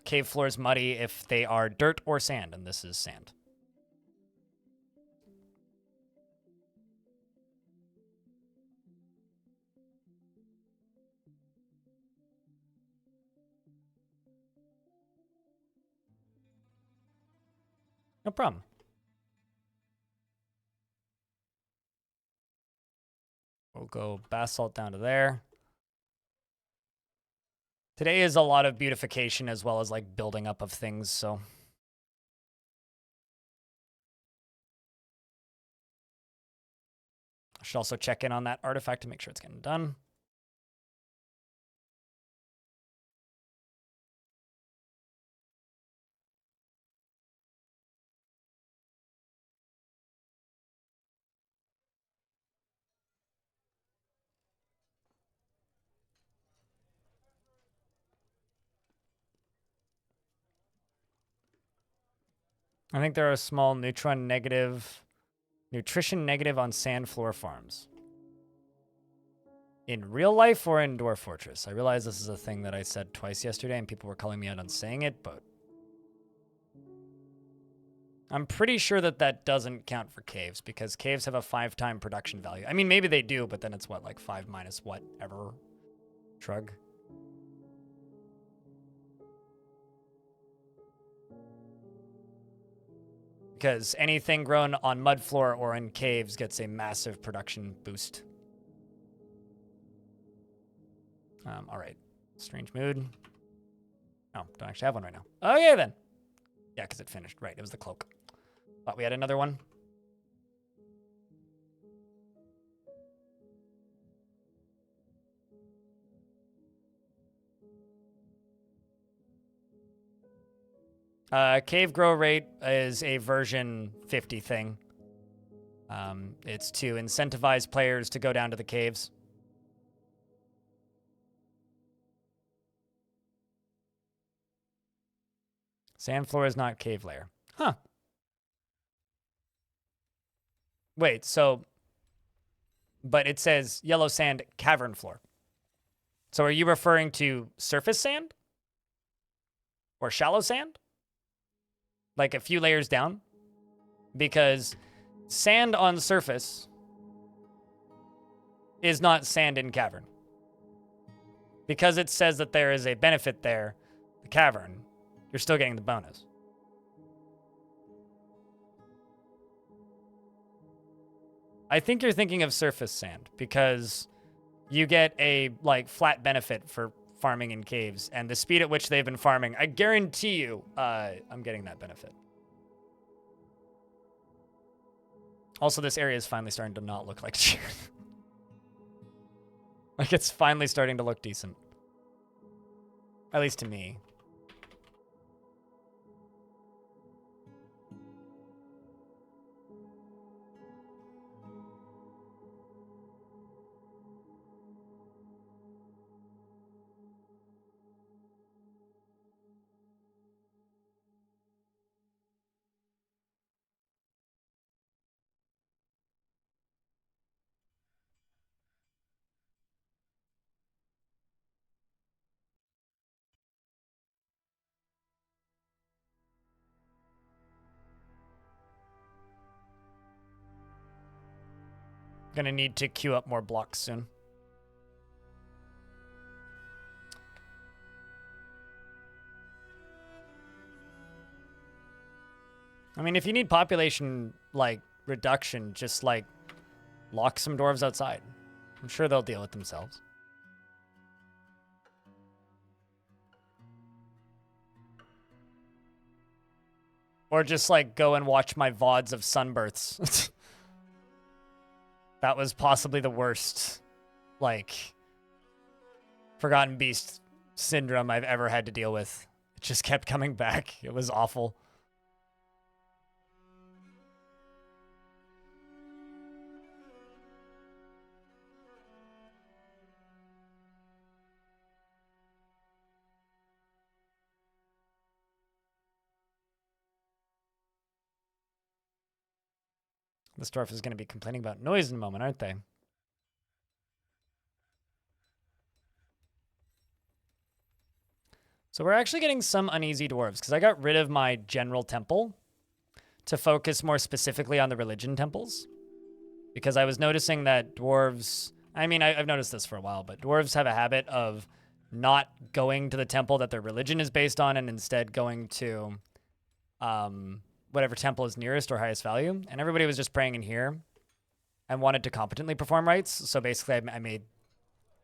Speaker 1: cave floors muddy if they are dirt or sand, and this is sand. No problem. We'll go basalt down to there. Today is a lot of beautification as well as like building up of things, so. I should also check in on that artifact to make sure it's getting done. I think there are small nutrition negative on sand floor farms. In real life or in Dwarf Fortress? I realize this is a thing that I said twice yesterday and people were calling me out on saying it, but I'm pretty sure that that doesn't count for caves because caves have a 5-time production value. I mean, maybe they do, but then it's what, like 5 minus whatever? Shrug. Because anything grown on mud floor or in caves gets a massive production boost. All right. Strange mood. Oh, don't actually have one right now. Okay, then. Yeah, because it finished. Right, it was the cloak. Thought we had another one. Cave grow rate is a version 50 thing. It's to incentivize players to go down to the caves. Sand floor is not cave layer. Huh. Wait, so... But it says yellow sand cavern floor. So are you referring to surface sand? Or shallow sand? Like a few layers down? Because sand on surface is not sand in cavern. Because it says that there is a benefit there, the cavern, you're still getting the bonus. I think you're thinking of surface sand because you get a like flat benefit for farming in caves, and the speed at which they've been farming, I guarantee you, I'm getting that benefit. Also, this area is finally starting to not look like shit. Like, it's finally starting to look decent. At least to me. Gonna need to queue up more blocks soon. I mean, if you need population, like, reduction, just, like, lock some dwarves outside. I'm sure they'll deal with themselves. Or just, like, go and watch my VODs of sunbirths. That was possibly the worst, like, Forgotten Beast syndrome I've ever had to deal with. It just kept coming back. It was awful. This dwarf is going to be complaining about noise in a moment, aren't they? So we're actually getting some uneasy dwarves because I got rid of my general temple to focus more specifically on the religion temples. Because I was noticing that dwarves, I mean, I've noticed this for a while, but dwarves have a habit of not going to the temple that their religion is based on and instead going to whatever temple is nearest or highest value. And everybody was just praying in here and wanted to competently perform rites. So basically I made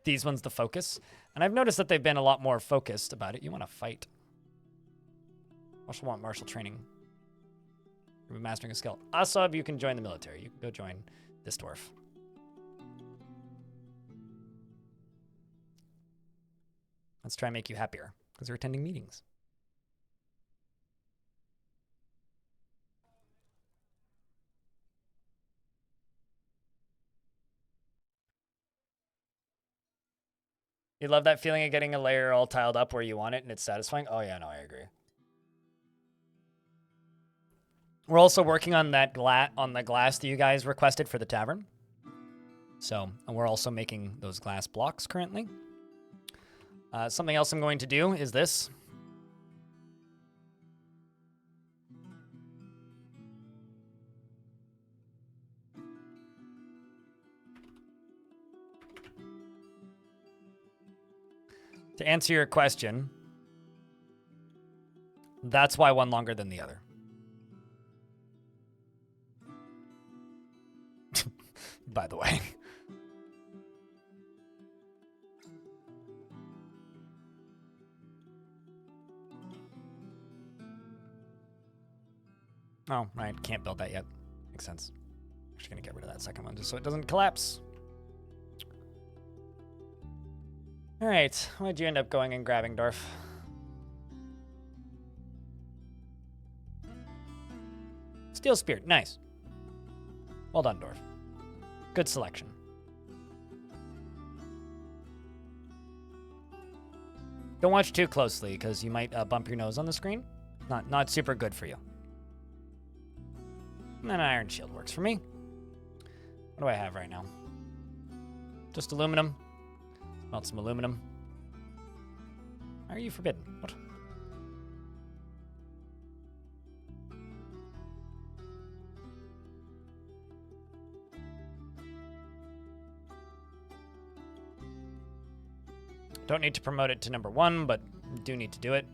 Speaker 1: these ones the focus. And I've noticed that they've been a lot more focused about it. You want to fight. Also want martial training. You're mastering a skill. Asab, you can join the military. You can go join this dwarf. Let's try and make you happier because you're attending meetings. You love that feeling of getting a layer all tiled up where you want it and it's satisfying? Oh yeah, no, I agree. We're also working on that the glass that you guys requested for the tavern. So, and we're also making those glass blocks currently. Something else I'm going to do is this. To answer your question, that's why one longer than the other. By the way. Oh, right. Can't build that yet. Makes sense. Actually gonna get rid of that second one just so it doesn't collapse. All right. Why'd you end up going and grabbing, Dwarf? Steel Spear. Nice. Well done, Dwarf. Good selection. Don't watch too closely because you might bump your nose on the screen. Not super good for you. And an iron shield works for me. What do I have right now? Just aluminum. Melt some aluminum. Why are you forbidden? What? Don't need to promote it to number 1, but do need to do it.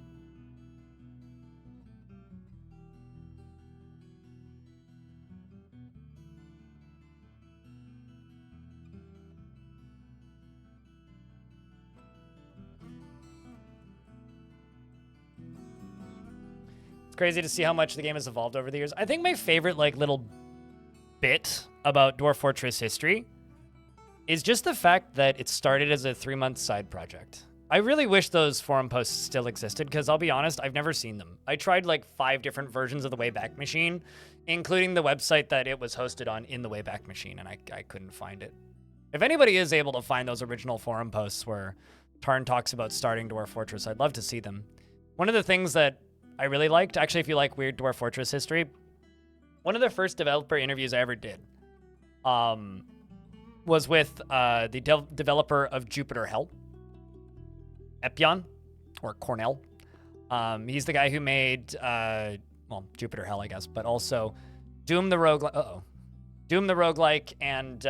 Speaker 1: Crazy to see how much the game has evolved over the years. I think my favorite little bit about Dwarf Fortress history is just the fact that it started as a 3-month side project. I really wish those forum posts still existed because I'll be honest, I've never seen them. I tried 5 different versions of the Wayback Machine, including the website that it was hosted on in the Wayback Machine, and I couldn't find it. If anybody is able to find those original forum posts where Tarn talks about starting Dwarf Fortress, I'd love to see them. One of the things that I really liked, actually, if you like weird Dwarf Fortress history, one of the first developer interviews I ever did was with the developer of Jupiter Hell, Epion, or Cornell. He's the guy who made, Jupiter Hell, I guess, but also Doom the Roguelike, Doom the Roguelike, and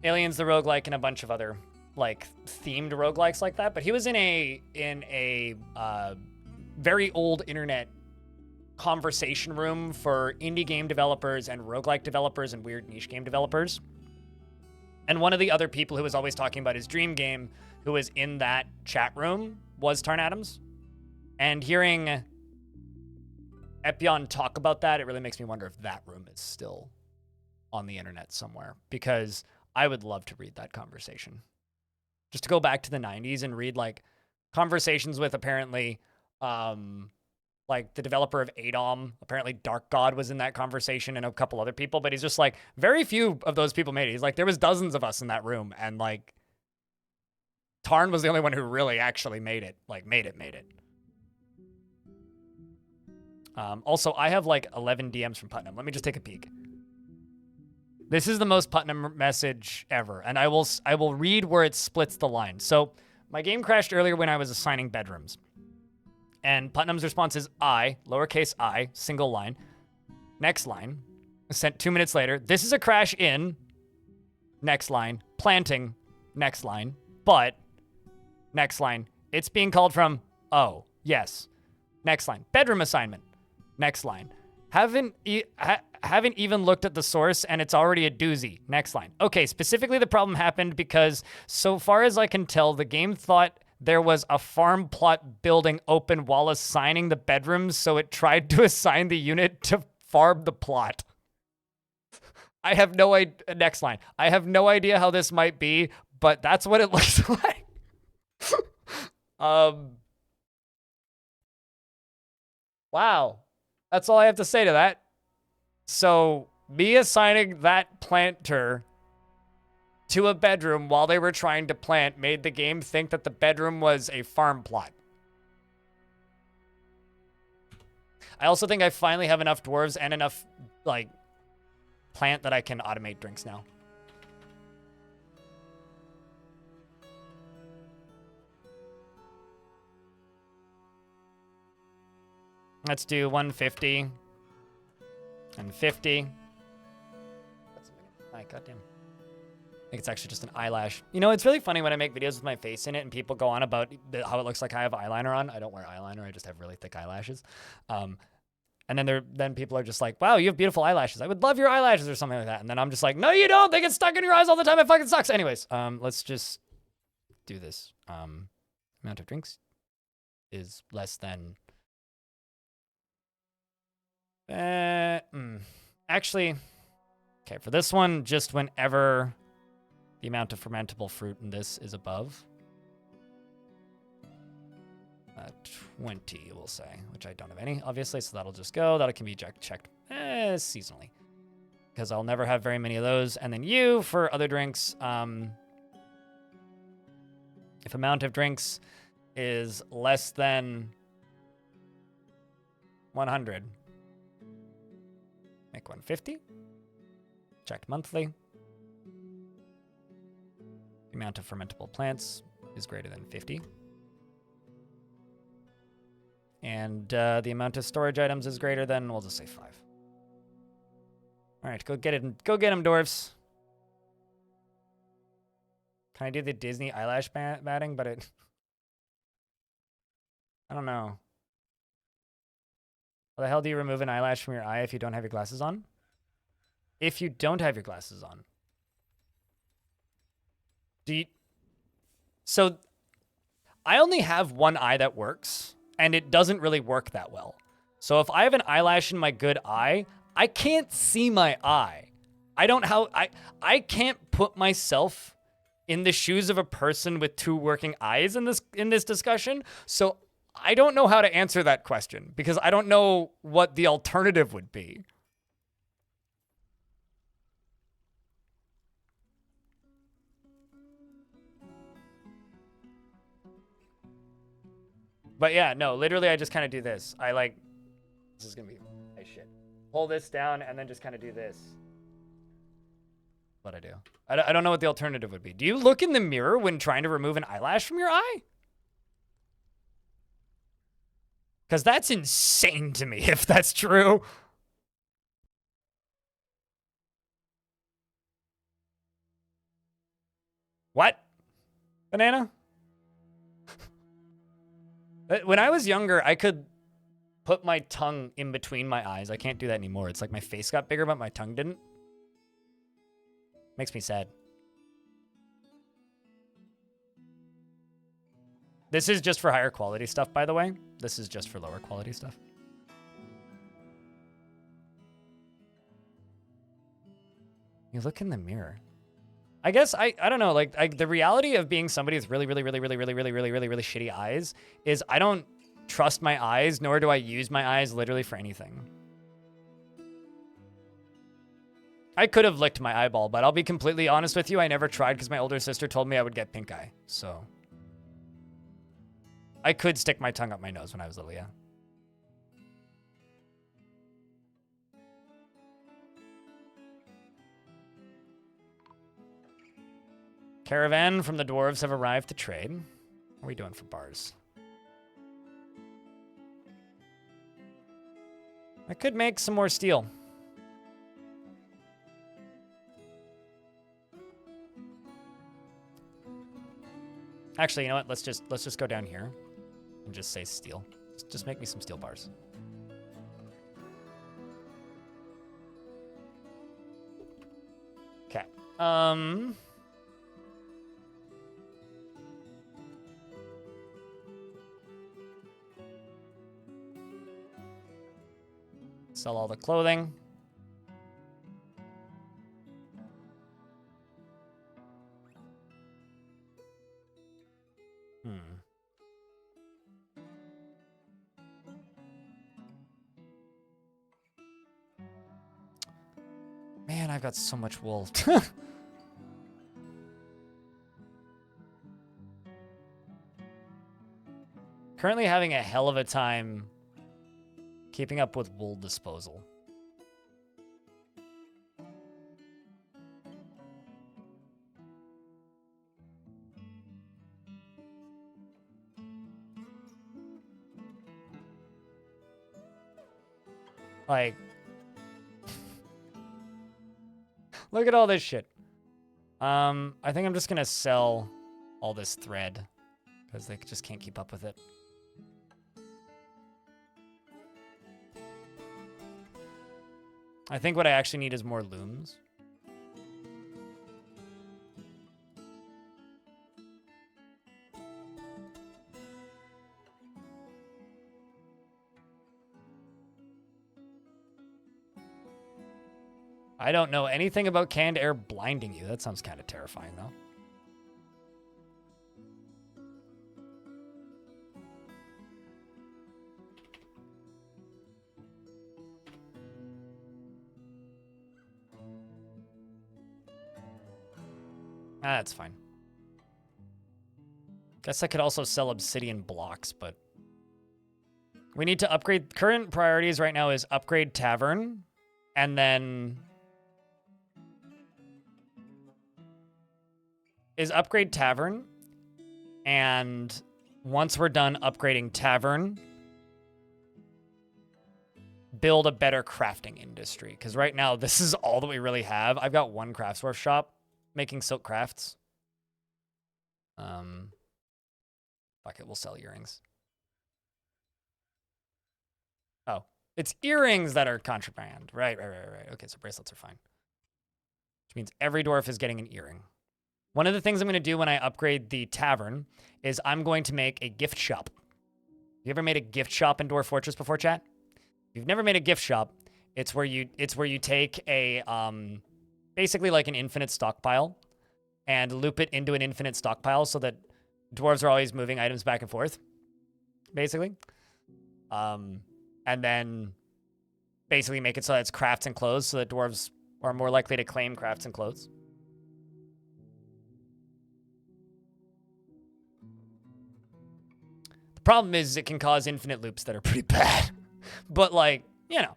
Speaker 1: Aliens the Roguelike, and a bunch of other themed roguelikes like that. But he was in a very old internet conversation room for indie game developers and roguelike developers and weird niche game developers. And one of the other people who was always talking about his dream game, who was in that chat room, was Tarn Adams. And hearing Epion talk about that, it really makes me wonder if that room is still on the internet somewhere, because I would love to read that conversation. Just to go back to the 90s and read like conversations with apparently like the developer of ADOM. Apparently Dark God was in that conversation and a couple other people, but he's just like, very few of those people made it. He's like, there was dozens of us in that room, and like Tarn was the only one who really actually made it. Like made it. Also, I have like 11 DMs from Putnam. Let me just take a peek. This is the most Putnam message ever, and I will read where it splits the line. So my game crashed earlier when I was assigning bedrooms, and Putnam's response is I, lowercase I, single line. Next line, sent 2 minutes later. This is a crash in, next line, planting, next line, but, next line, it's being called from, oh, yes. Next line, bedroom assignment, next line. Haven't even looked at the source, and it's already a doozy. Next line. Okay, specifically the problem happened because, so far as I can tell, the game thought there was a farm plot building open while assigning the bedrooms, so it tried to assign the unit to farm the plot. I have no idea. Next line. I have no idea how this might be, but that's what it looks like. Wow. That's all I have to say to that. So, me assigning that planter to a bedroom while they were trying to plant made the game think that the bedroom was a farm plot. I also think I finally have enough dwarves and enough, like, plant that I can automate drinks now. Let's do 150 and 50. That's my goddamn. I think it's actually just an eyelash. You know, it's really funny when I make videos with my face in it and people go on about how it looks like I have eyeliner on. I don't wear eyeliner. I just have really thick eyelashes. And then people are just like, wow, you have beautiful eyelashes. I would love your eyelashes or something like that. And then I'm just like, no, you don't. They get stuck in your eyes all the time. It fucking sucks. Anyways, let's just do this. Amount of drinks is less than... Actually, okay, for this one, just whenever the amount of fermentable fruit in this is above 20, we'll say, which I don't have any, obviously, so that'll just go. That can be checked seasonally, because I'll never have very many of those. And then you, for other drinks, if amount of drinks is less than 100, make 150. Checked monthly. The amount of fermentable plants is greater than 50. And the amount of storage items is greater than, we'll just say 5. All right, go get it. Go get them, dwarfs. Can I do the Disney eyelash batting? But it... I don't know. How the hell do you remove an eyelash from your eye if you don't have your glasses on? If you don't have your glasses on. So, I only have one eye that works, and it doesn't really work that well. So if I have an eyelash in my good eye, I can't see my eye. I can't put myself in the shoes of a person with 2 working eyes in this discussion. So I don't know how to answer that question because I don't know what the alternative would be. But yeah, no, literally I just kind of do this. This is going to be nice shit. Pull this down and then just kind of do this. What I do. I don't know what the alternative would be. Do you look in the mirror when trying to remove an eyelash from your eye? Because that's insane to me, if that's true. What? Banana? When I was younger, I could put my tongue in between my eyes. I can't do that anymore. It's like my face got bigger, but my tongue didn't. Makes me sad. This is just for higher quality stuff, by the way. This is just for lower quality stuff. You look in the mirror. I guess I don't know, like the reality of being somebody with really shitty eyes is I don't trust my eyes, nor do I use my eyes literally for anything. I could have licked my eyeball, but I'll be completely honest with you, I never tried because my older sister told me I would get pink eye. So I could stick my tongue up my nose when I was little, yeah. Caravan from the dwarves have arrived to trade. What are we doing for bars? I could make some more steel. Actually, you know what? Let's just go down here and just say steel. Just make me some steel bars. Okay. Sell all the clothing. Man, I've got so much wool. Currently having a hell of a time keeping up with wool disposal. Like, look at all this shit. I think I'm just gonna sell all this thread because they just can't keep up with it. I think what I actually need is more looms. I don't know anything about canned air blinding you. That sounds kind of terrifying, though. Ah, that's fine. Guess I could also sell obsidian blocks, but we need to upgrade. Current priorities right now is upgrade tavern, and then upgrade tavern, and once we're done upgrading tavern, build a better crafting industry. Because right now, this is all that we really have. I've got one craftsdwarf shop making silk crafts. Fuck it, we'll sell earrings. Oh, it's earrings that are contraband. Right. Okay, so bracelets are fine. Which means every dwarf is getting an earring. One of the things I'm going to do when I upgrade the tavern is I'm going to make a gift shop. You ever made a gift shop in Dwarf Fortress before, chat? If you've never made a gift shop, it's where you take a basically like an infinite stockpile and loop it into an infinite stockpile so that dwarves are always moving items back and forth, basically. And then basically make it so that it's crafts and clothes so that dwarves are more likely to claim crafts and clothes. The problem is it can cause infinite loops that are pretty bad. But like, you know.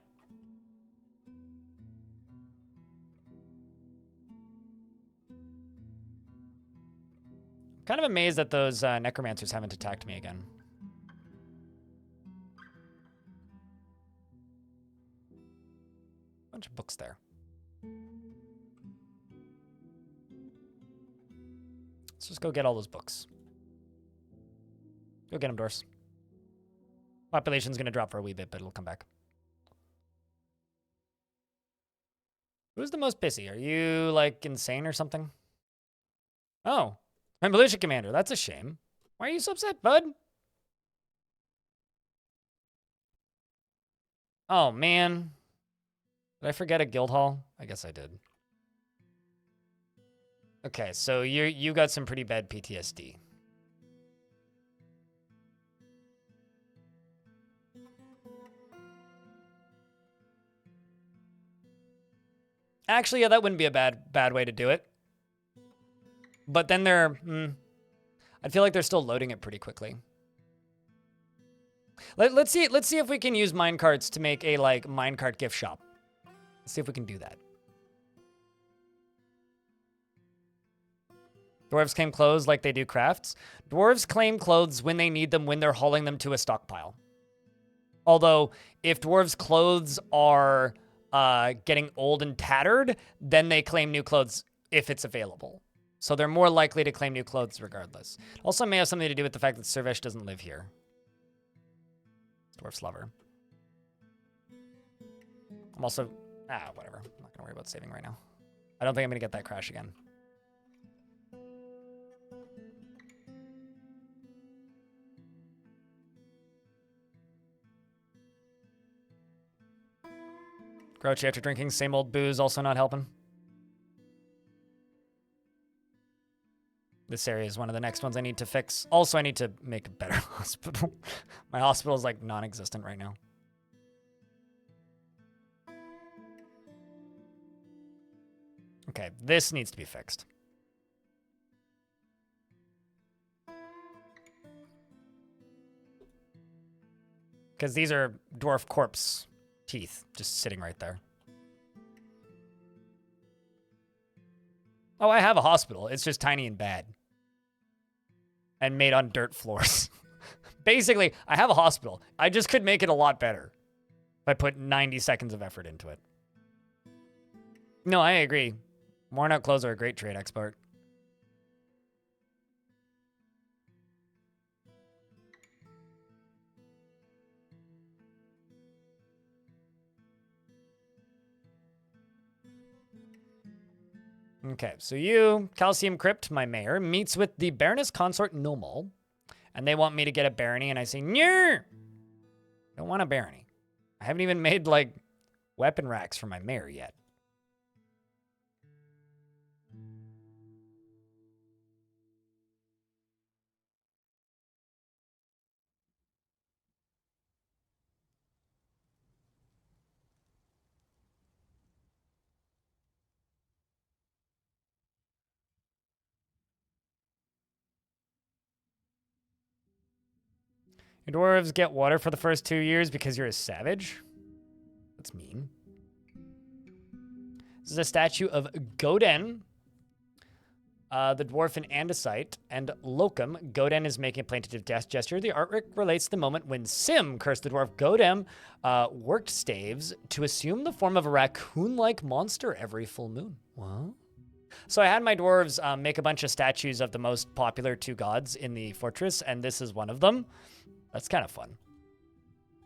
Speaker 1: I'm kind of amazed that those necromancers haven't attacked me again. Bunch of books there. Let's just go get all those books. Go get them, dwarfs. Population's going to drop for a wee bit, but it'll come back. Who's the most busy? Are you, like, insane or something? Oh, my militia commander. That's a shame. Why are you so upset, bud? Oh, man. Did I forget a guild hall? I guess I did. Okay, so you got some pretty bad PTSD. Actually, yeah, that wouldn't be a bad way to do it. But then I feel like they're still loading it pretty quickly. Let's see if we can use minecarts to make a like minecart gift shop. Let's see if we can do that. Dwarves claim clothes like they do crafts. Dwarves claim clothes when they need them, when they're hauling them to a stockpile. Although, if dwarves' clothes are getting old and tattered, then they claim new clothes if it's available. So they're more likely to claim new clothes regardless. Also may have something to do with the fact that Servesh doesn't live here. Dwarf's lover. I'm also... whatever. I'm not going to worry about saving right now. I don't think I'm going to get that crash again. Grouchy after drinking, same old booze, also not helping. This area is one of the next ones I need to fix. Also, I need to make a better hospital. My hospital is like non-existent right now. Okay, this needs to be fixed. Because these are dwarf corpse teeth just sitting right there. Oh, I have a hospital. It's just tiny and bad. And made on dirt floors. Basically, I have a hospital. I just could make it a lot better if I put 90 seconds of effort into it. No, I agree. Worn out clothes are a great trade export. Okay, so you, Calcium Crypt, my mayor, meets with the Baroness Consort Nomol, and they want me to get a barony, and I say, no, don't want a barony. I haven't even made, like, weapon racks for my mayor yet. Your dwarves get water for the first 2 years because you're a savage? That's mean. This is a statue of Goden, the dwarf in Andesite, and Locum. Goden is making a plaintive gesture. The artwork relates to the moment when Sim cursed the dwarf Godem, worked staves to assume the form of a raccoon-like monster every full moon. What? So I had my dwarves make a bunch of statues of the most popular 2 gods in the fortress, and this is one of them. That's kind of fun.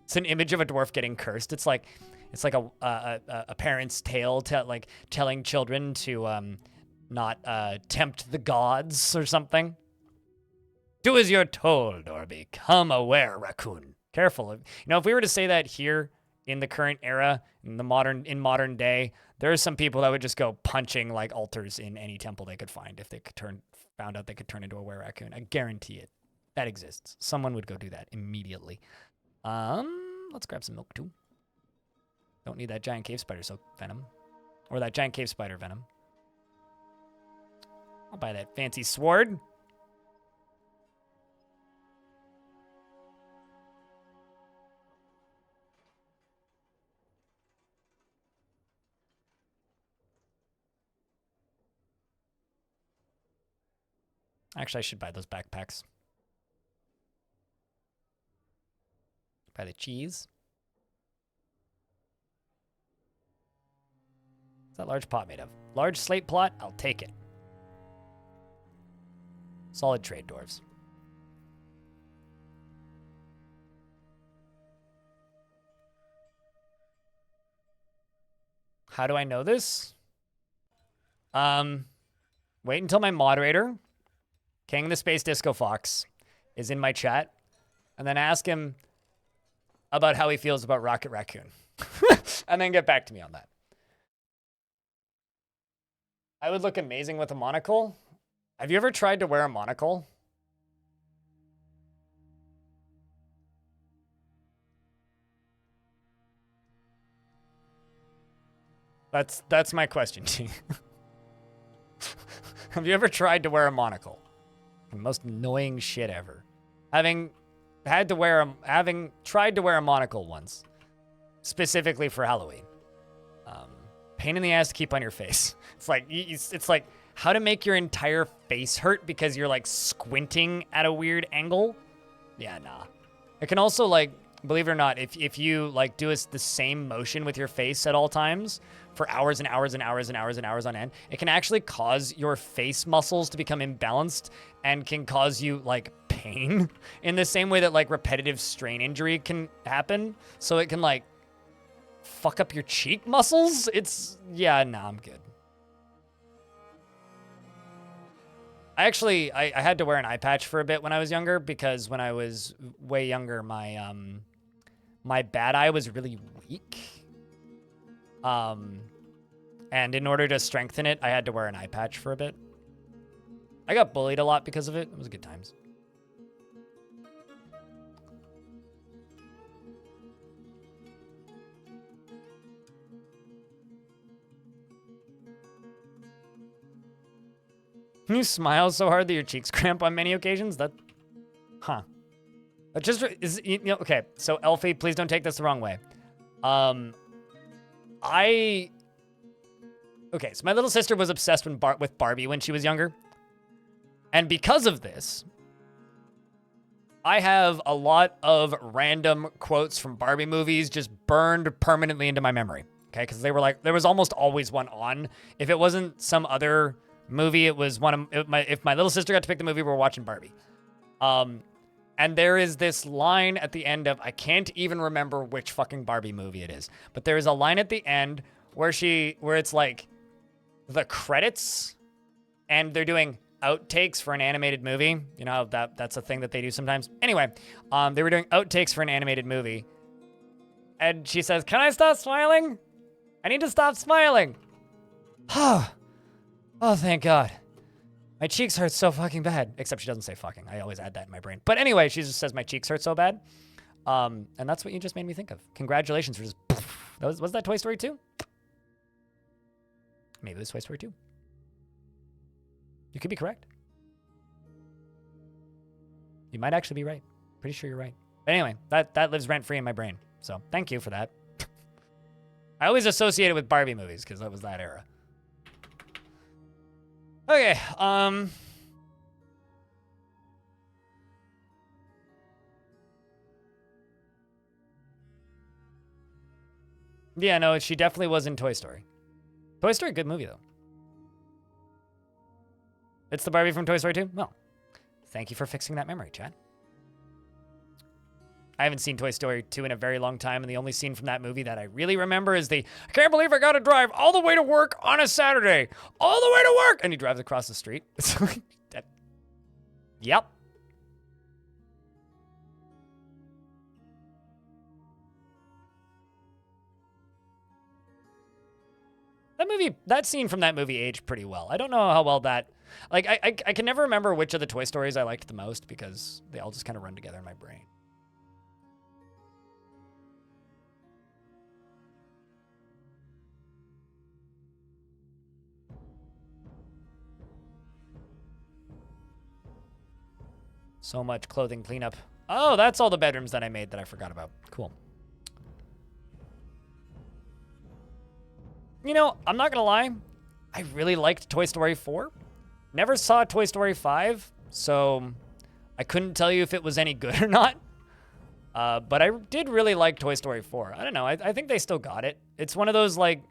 Speaker 1: It's an image of a dwarf getting cursed. It's like a parent's tale, like telling children to not tempt the gods or something. Do as you're told, or become aware, raccoon. Careful. You know, if we were to say that here in the current era, in modern day, there are some people that would just go punching like altars in any temple they could find if they could found out they could turn into a were raccoon. I guarantee it. That exists. Someone would go do that immediately. Let's grab some milk too. Don't need that giant cave spider silk venom. Or that giant cave spider venom. I'll buy that fancy sword. Actually, I should buy those backpacks. Buy the cheese. What's that large pot made of? Large slate plot? I'll take it. Solid trade, dwarves. How do I know this? Wait until my moderator, King the Space Disco Fox, is in my chat, and then ask him about how he feels about Rocket Raccoon. And then get back to me on that. I would look amazing with a monocle. Have you ever tried to wear a monocle? That's my question to you. Have you ever tried to wear a monocle? The most annoying shit ever. Having tried to wear a monocle once, specifically for Halloween. Pain in the ass to keep on your face. It's like how to make your entire face hurt because you're like squinting at a weird angle. Yeah, nah. It can also like, believe it or not, if you like do the same motion with your face at all times for hours and hours and hours and hours and hours on end, it can actually cause your face muscles to become imbalanced and can cause you like pain in the same way that like repetitive strain injury can happen. So it can like fuck up your cheek muscles. Yeah, nah, I'm good. I had to wear an eye patch for a bit when I was younger because when I was way younger, my bad eye was really weak. And in order to strengthen it, I had to wear an eye patch for a bit. I got bullied a lot because of it. It was good times. You smile so hard that your cheeks cramp on many occasions? Huh. That just is, okay, so Elfie, please don't take this the wrong way. Okay, so my little sister was obsessed with Barbie when she was younger. And because of this, I have a lot of random quotes from Barbie movies just burned permanently into my memory. Okay, because there was almost always one on. If it wasn't some other movie, it was if my little sister got to pick the movie, we were watching Barbie. And there is this line at the end of, I can't even remember which fucking Barbie movie it is, but there is a line at the end where it's like the credits and they're doing outtakes for an animated movie. You know, that's a thing that they do sometimes. Anyway, they were doing outtakes for an animated movie. And she says, "Can I stop smiling? I need to stop smiling." Oh, thank God. My cheeks hurt so fucking bad. Except she doesn't say fucking. I always add that in my brain. But anyway, she just says my cheeks hurt so bad. And that's what you just made me think of. Congratulations for just... Was that Toy Story 2? Maybe it was Toy Story 2. You could be correct. You might actually be right. Pretty sure you're right. But anyway, that lives rent-free in my brain. So thank you for that. I always associate it with Barbie movies because that was that era. Okay, yeah, no, she definitely was in Toy Story. Toy Story, good movie, though. It's the Barbie from Toy Story 2? Well, thank you for fixing that memory, Chad. I haven't seen Toy Story 2 in a very long time, and the only scene from that movie that I really remember is I can't believe I gotta drive all the way to work on a Saturday. All the way to work! And he drives across the street. Yep. That scene from that movie aged pretty well. I don't know how well that... Like, I can never remember which of the Toy Stories I liked the most because they all just kind of run together in my brain. So much clothing cleanup. Oh, that's all the bedrooms that I made that I forgot about. Cool. You know, I'm not gonna lie. I really liked Toy Story 4. Never saw Toy Story 5, so I couldn't tell you if it was any good or not. But I did really like Toy Story 4. I don't know. I think they still got it. It's one of those, like...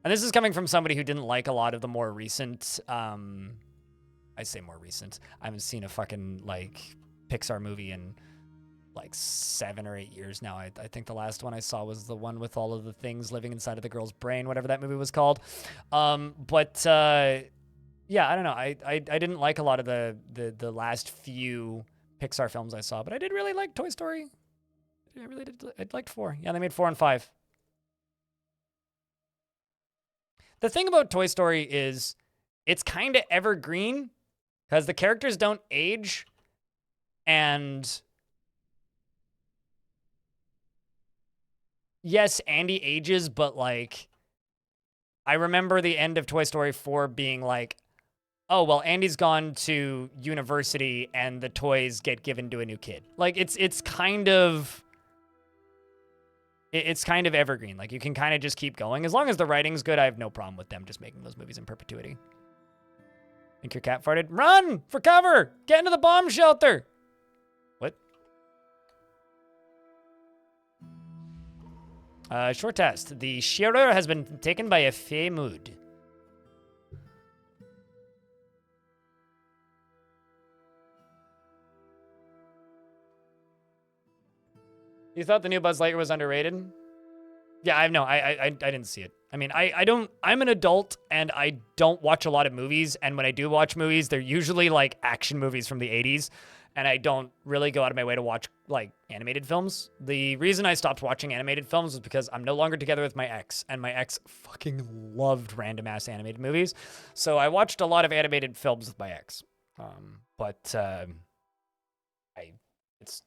Speaker 1: And this is coming from somebody who didn't like a lot of the more recent... I say more recent. I haven't seen a fucking, like, Pixar movie in, like, 7 or 8 years now. I think the last one I saw was the one with all of the things living inside of the girl's brain, whatever that movie was called. Yeah, I don't know. I didn't like a lot of the last few Pixar films I saw, but I did really like Toy Story. I really did. I liked 4. Yeah, they made 4 and 5. The thing about Toy Story is it's kind of evergreen because the characters don't age, and yes, Andy ages, but like I remember the end of Toy Story 4 being like, oh, well, Andy's gone to university and the toys get given to a new kid. Like it's kind of evergreen. Like you can kind of just keep going. As long as the writing's good, I have no problem with them just making those movies in perpetuity. Think your cat farted? Run for cover! Get into the bomb shelter! What? Short test. The Shearer has been taken by a fey mood. You thought the new Buzz Lightyear was underrated? Yeah, I didn't see it. I mean, I'm an adult and I don't watch a lot of movies. And when I do watch movies, they're usually like action movies from the 80s. And I don't really go out of my way to watch like animated films. The reason I stopped watching animated films was because I'm no longer together with my ex. And my ex fucking loved random ass animated movies. So I watched a lot of animated films with my ex.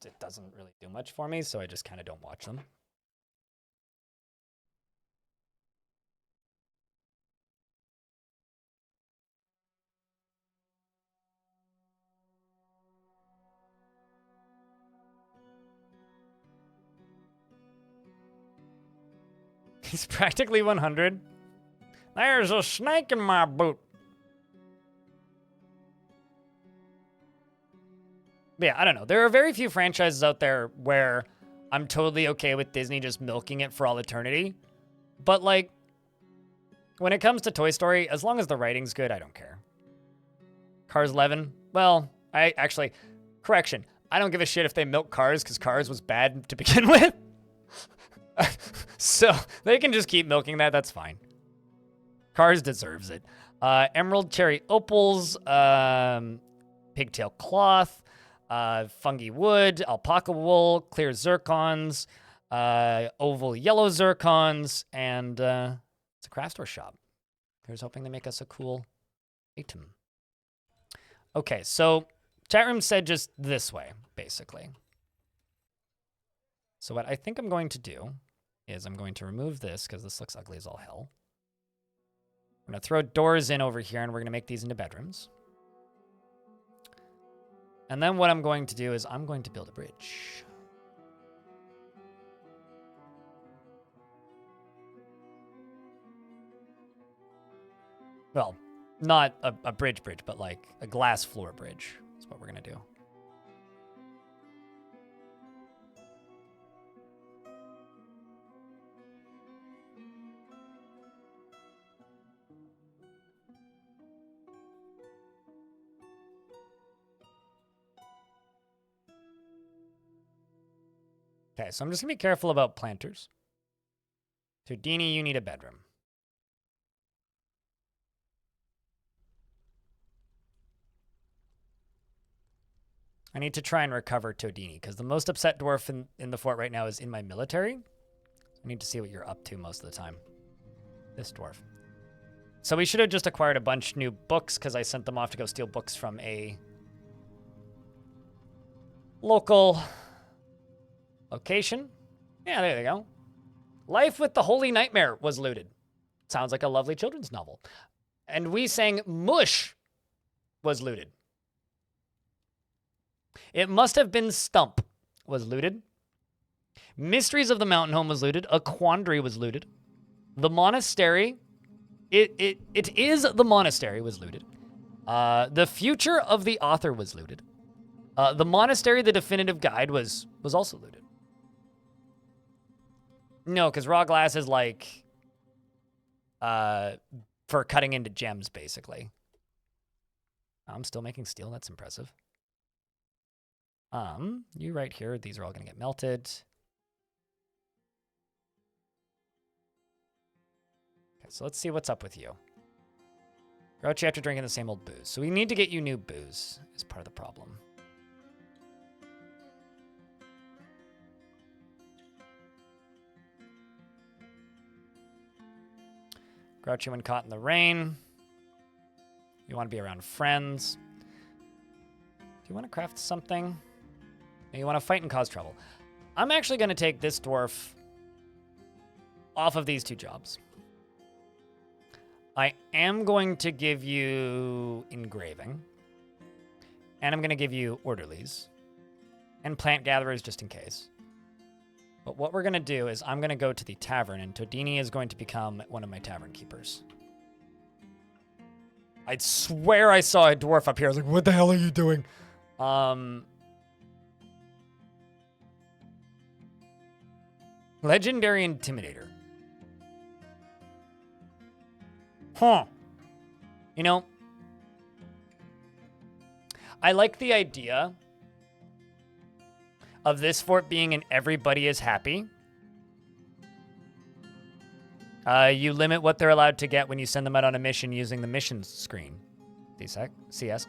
Speaker 1: It doesn't really do much for me. So I just kind of don't watch them. He's practically 100. There's a snake in my boot. But yeah, I don't know. There are very few franchises out there where I'm totally okay with Disney just milking it for all eternity. But like, when it comes to Toy Story, as long as the writing's good, I don't care. Cars 11? Well, correction. I don't give a shit if they milk Cars because Cars was bad to begin with. So they can just keep milking that. That's fine. Cars deserves it. Emerald Cherry Opals, Pigtail Cloth, Fungi Wood, Alpaca Wool, Clear Zircons, Oval Yellow Zircons, and it's a craft store shop. Here's hoping they make us a cool item. Okay, so chat room said just this way, basically. So what I think I'm going to do is I'm going to remove this because this looks ugly as all hell. I'm going to throw doors in over here and we're going to make these into bedrooms. And then what I'm going to do is I'm going to build a bridge. Well, not a bridge, but like a glass floor bridge is what we're going to do. Okay, so I'm just going to be careful about planters. Todini, you need a bedroom. I need to try and recover Todini, because the most upset dwarf in the fort right now is in my military. I need to see what you're up to most of the time. This dwarf. So we should have just acquired a bunch new books, because I sent them off to go steal books from a local location. Yeah, there they go. Life with the Holy Nightmare was looted. Sounds like a lovely children's novel. And we sang Mush was looted. It Must Have Been Stump was looted. Mysteries of the Mountain Home was looted. A Quandary was looted. The Monastery, it is the Monastery was looted. The Future of the Author was looted. The Monastery, the Definitive Guide was also looted. No, because raw glass is like for cutting into gems, basically. I'm still making steel. That's impressive. You right here. These are all going to get melted. Okay, so let's see what's up with you. Grouchy after drinking the same old booze. So we need to get you new booze is part of the problem. Grouchy when caught in the rain. You want to be around friends. Do you want to craft something? No, you want to fight and cause trouble. I'm actually going to take this dwarf off of these 2 jobs. I am going to give you engraving. And I'm going to give you orderlies. And plant gatherers just in case. But what we're going to do is I'm going to go to the tavern, and Todini is going to become one of my tavern keepers. I'd swear I saw a dwarf up here. I was like, what the hell are you doing? Legendary Intimidator. Huh. You know, I like the idea of this fort being an everybody is happy. You limit what they're allowed to get when you send them out on a mission using the mission screen. CS.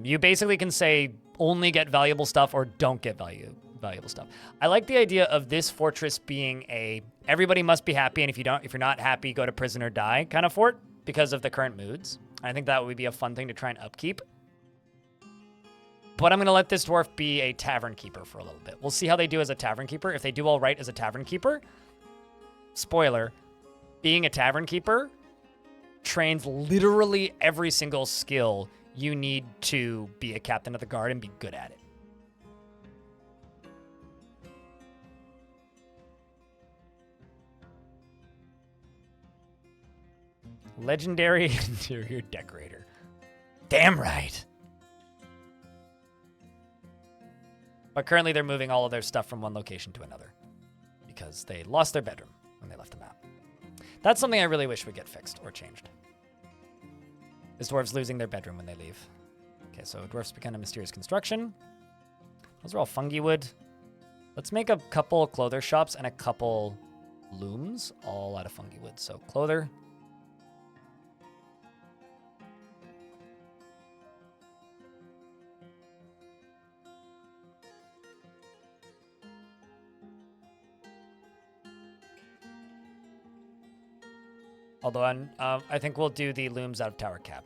Speaker 1: You basically can say only get valuable stuff or don't get valuable stuff. I like the idea of this fortress being a everybody must be happy, and if you're not happy, go to prison or die kind of fort because of the current moods. I think that would be a fun thing to try and upkeep. But I'm going to let this dwarf be a tavern keeper for a little bit. We'll see how they do as a tavern keeper. If they do all right as a tavern keeper, spoiler, being a tavern keeper trains literally every single skill you need to be a captain of the guard and be good at it. Legendary interior decorator. Damn right. But currently they're moving all of their stuff from one location to another because they lost their bedroom when they left the map. That's something I really wish would get fixed or changed. Is dwarves losing their bedroom when they leave. Okay, so dwarfs become a mysterious construction. Those are all fungi wood. Let's make a couple clother shops and a couple looms, all out of fungi wood. So clother. Although I think we'll do the looms out of tower cap.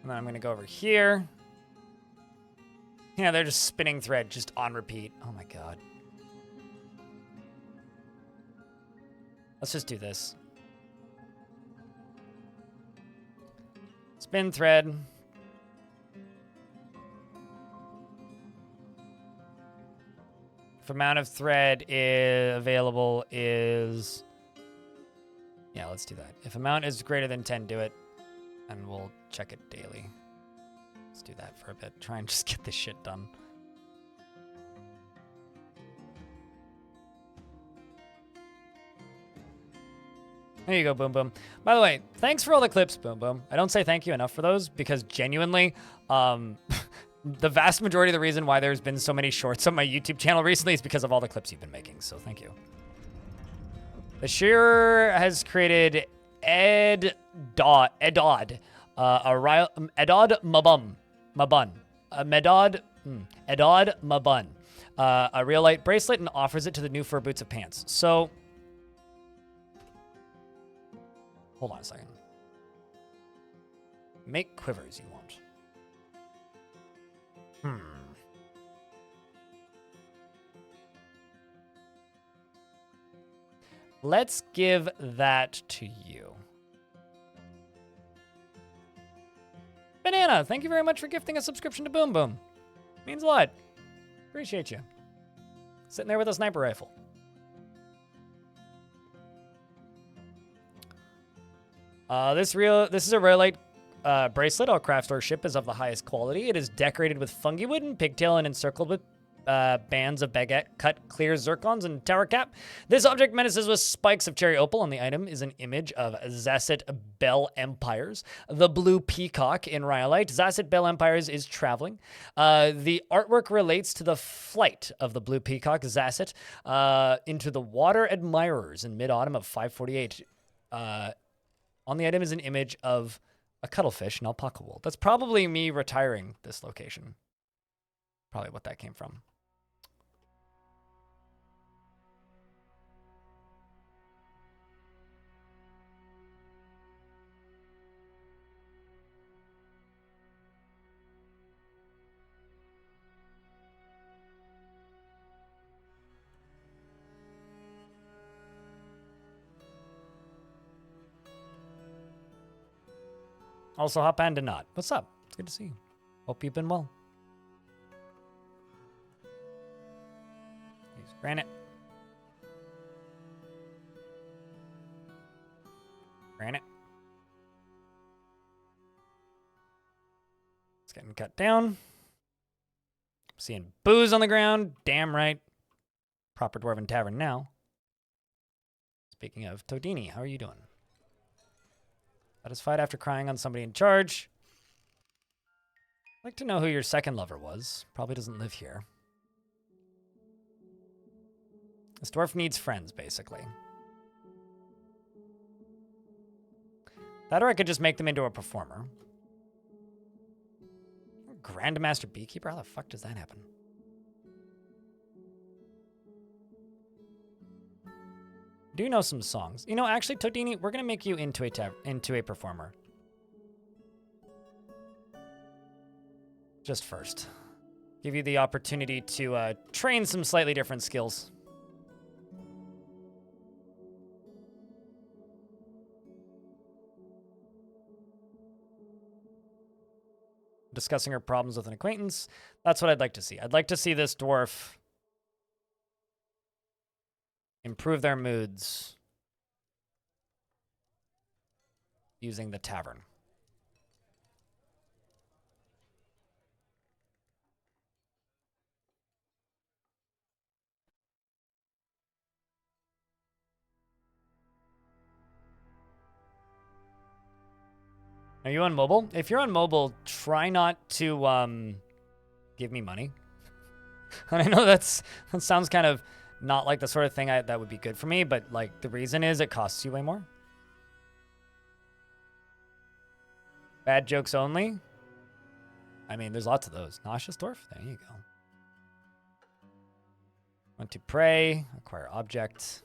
Speaker 1: And then I'm going to go over here. Yeah, they're just spinning thread just on repeat. Oh my god. Let's just do this. Spin thread. If amount of thread available is... Yeah, let's do that. If amount is greater than 10, do it. And we'll check it daily. Let's do that for a bit. Try and just get this shit done. There you go, Boom Boom. By the way, thanks for all the clips, Boom Boom. I don't say thank you enough for those because genuinely, the vast majority of the reason why there's been so many shorts on my YouTube channel recently is because of all the clips you've been making, so thank you. The Shearer has created Edod Mabun, a real light bracelet, and offers it to the new fur boots of pants. So, hold on a second. Make quivers you want. Let's give that to you. Banana, thank you very much for gifting a subscription to Boom Boom. Means a lot. Appreciate you. Sitting there with a sniper rifle. This is a rare light bracelet. All craft or ship is of the highest quality. It is decorated with fungi wood and pigtail and encircled with bands of baguette cut clear zircons and tower cap. This object menaces with spikes of cherry opal. On the item is an image of Zasset Bell Empires, the blue peacock in Rhyolite. Zasset Bell Empires is traveling. The artwork relates to the flight of the blue peacock, Zasset, into the water admirers in mid-autumn of 548. On the item is an image of a cuttlefish and alpaca wool. That's probably me retiring this location. Probably what that came from. Also, Hop and Not. What's up? It's good to see you. Hope you've been well. Here's granite. Granite. It's getting cut down. I'm seeing booze on the ground. Damn right. Proper Dwarven Tavern now. Speaking of, Todini, how are you doing? Satisfied after crying on somebody in charge. I'd like to know who your second lover was. Probably doesn't live here. This dwarf needs friends, basically. That or I could just make them into a performer. Grandmaster Beekeeper? How the fuck does that happen? Do you know some songs? You know, actually, Todini, we're gonna make you into a performer. Just first. Give you the opportunity to train some slightly different skills. Discussing her problems with an acquaintance. That's what I'd like to see. I'd like to see this dwarf improve their moods using the tavern. Are you on mobile? If you're on mobile, try not to give me money. And I know that sounds kind of not like the sort of thing that would be good for me, but like the reason is it costs you way more. Bad jokes only. I mean, there's lots of those. Nauseous Dwarf? There you go. Want to pray, acquire object.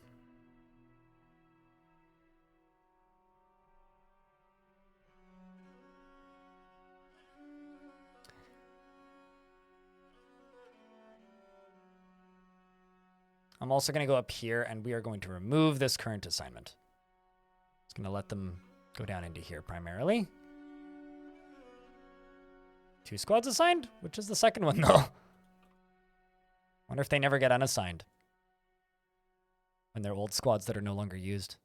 Speaker 1: I'm also going to go up here, and we are going to remove this current assignment. Just going to let them go down into here primarily. 2 squads assigned? Which is the second one, though? Wonder if they never get unassigned. When they're old squads that are no longer used.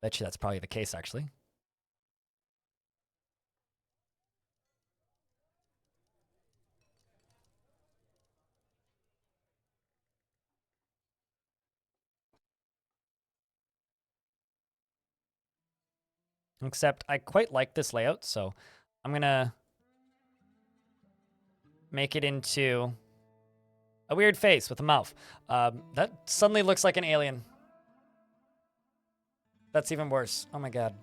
Speaker 1: Bet you that's probably the case, actually. Except I quite like this layout, so I'm going to make it into a weird face with a mouth. That suddenly looks like an alien. That's even worse. Oh my god.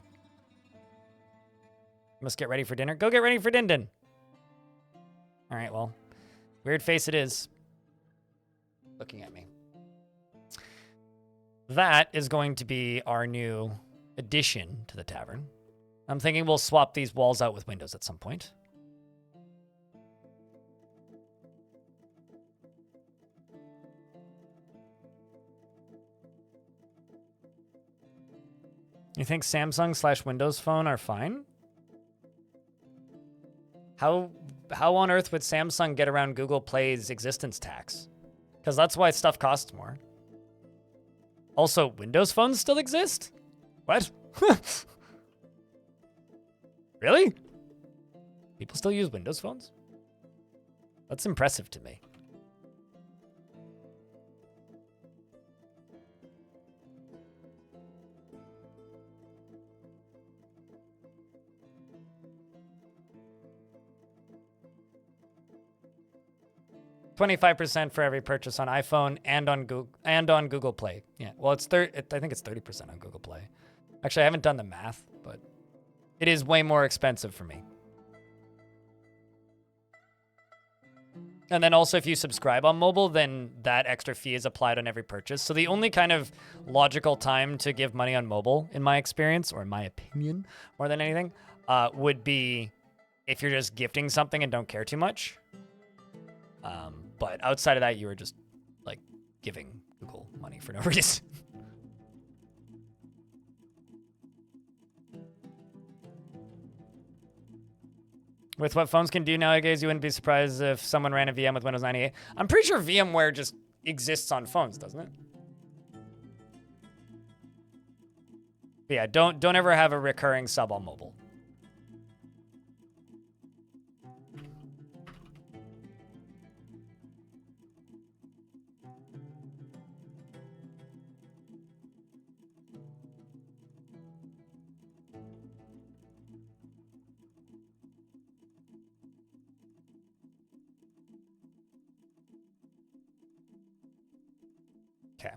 Speaker 1: Must get ready for dinner. Go get ready for din-din. All right, well, weird face it is. Looking at me. That is going to be our new addition to the tavern. I'm thinking we'll swap these walls out with windows at some point. You think Samsung / Windows Phone are fine? How on earth would Samsung get around Google Play's existence tax? Because that's why stuff costs more. Also, Windows phones still exist? What? Really? People still use Windows phones? That's impressive to me. 25% for every purchase on iPhone and on Google Play. Yeah, well, I think it's 30% on Google Play. Actually, I haven't done the math, but it is way more expensive for me. And then also, if you subscribe on mobile, then that extra fee is applied on every purchase. So the only kind of logical time to give money on mobile, in my experience, or in my opinion, more than anything, would be if you're just gifting something and don't care too much. But outside of that, you were just, like, giving Google money for no reason. With what phones can do nowadays, you wouldn't be surprised if someone ran a VM with Windows 98. I'm pretty sure VMware just exists on phones, doesn't it? But yeah, don't ever have a recurring sub on mobile. Okay.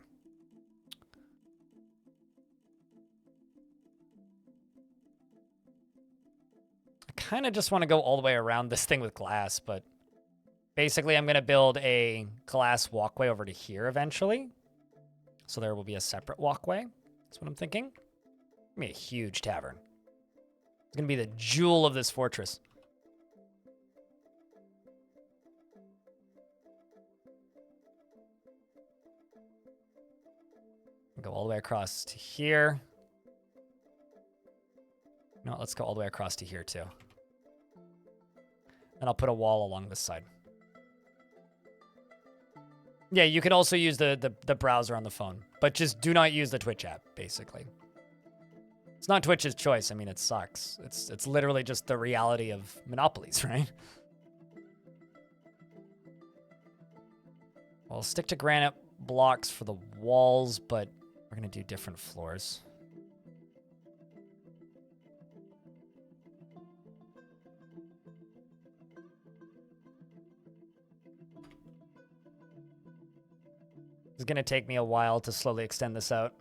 Speaker 1: I kind of just want to go all the way around this thing with glass, but basically I'm going to build a glass walkway over to here eventually. So there will be a separate walkway. That's what I'm thinking. It's going to be a huge tavern. It's going to be the jewel of this fortress. Go all the way across to here. No, let's go all the way across to here too. And I'll put a wall along this side. Yeah, you could also use the browser on the phone, but just do not use the Twitch app, basically. It's not Twitch's choice. I mean, it sucks. It's literally just the reality of monopolies, right? I'll stick to granite blocks for the walls, but we're going to do different floors. It's going to take me a while to slowly extend this out.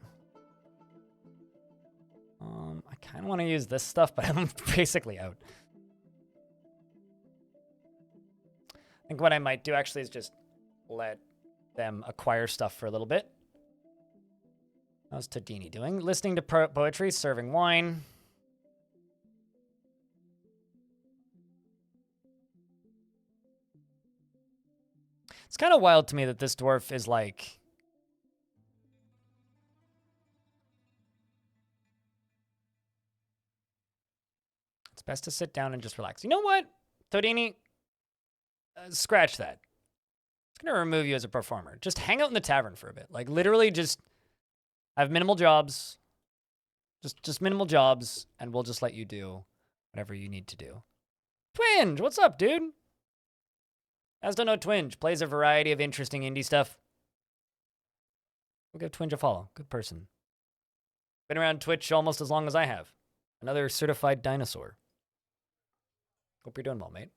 Speaker 1: I kind of want to use this stuff, but I'm basically out. I think what I might do actually is just let them acquire stuff for a little bit. How's Tadini doing? Listening to poetry, serving wine. It's kind of wild to me that this dwarf is like... It's best to sit down and just relax. You know what, Todini? Scratch that. It's going to remove you as a performer. Just hang out in the tavern for a bit. Like, literally just have minimal jobs. Just minimal jobs, and we'll just let you do whatever you need to do. Twinge, what's up, dude? As don't know Twinge, plays a variety of interesting indie stuff. We'll give Twinge a follow. Good person. Been around Twitch almost as long as I have. Another certified dinosaur. Hope you're doing well, mate.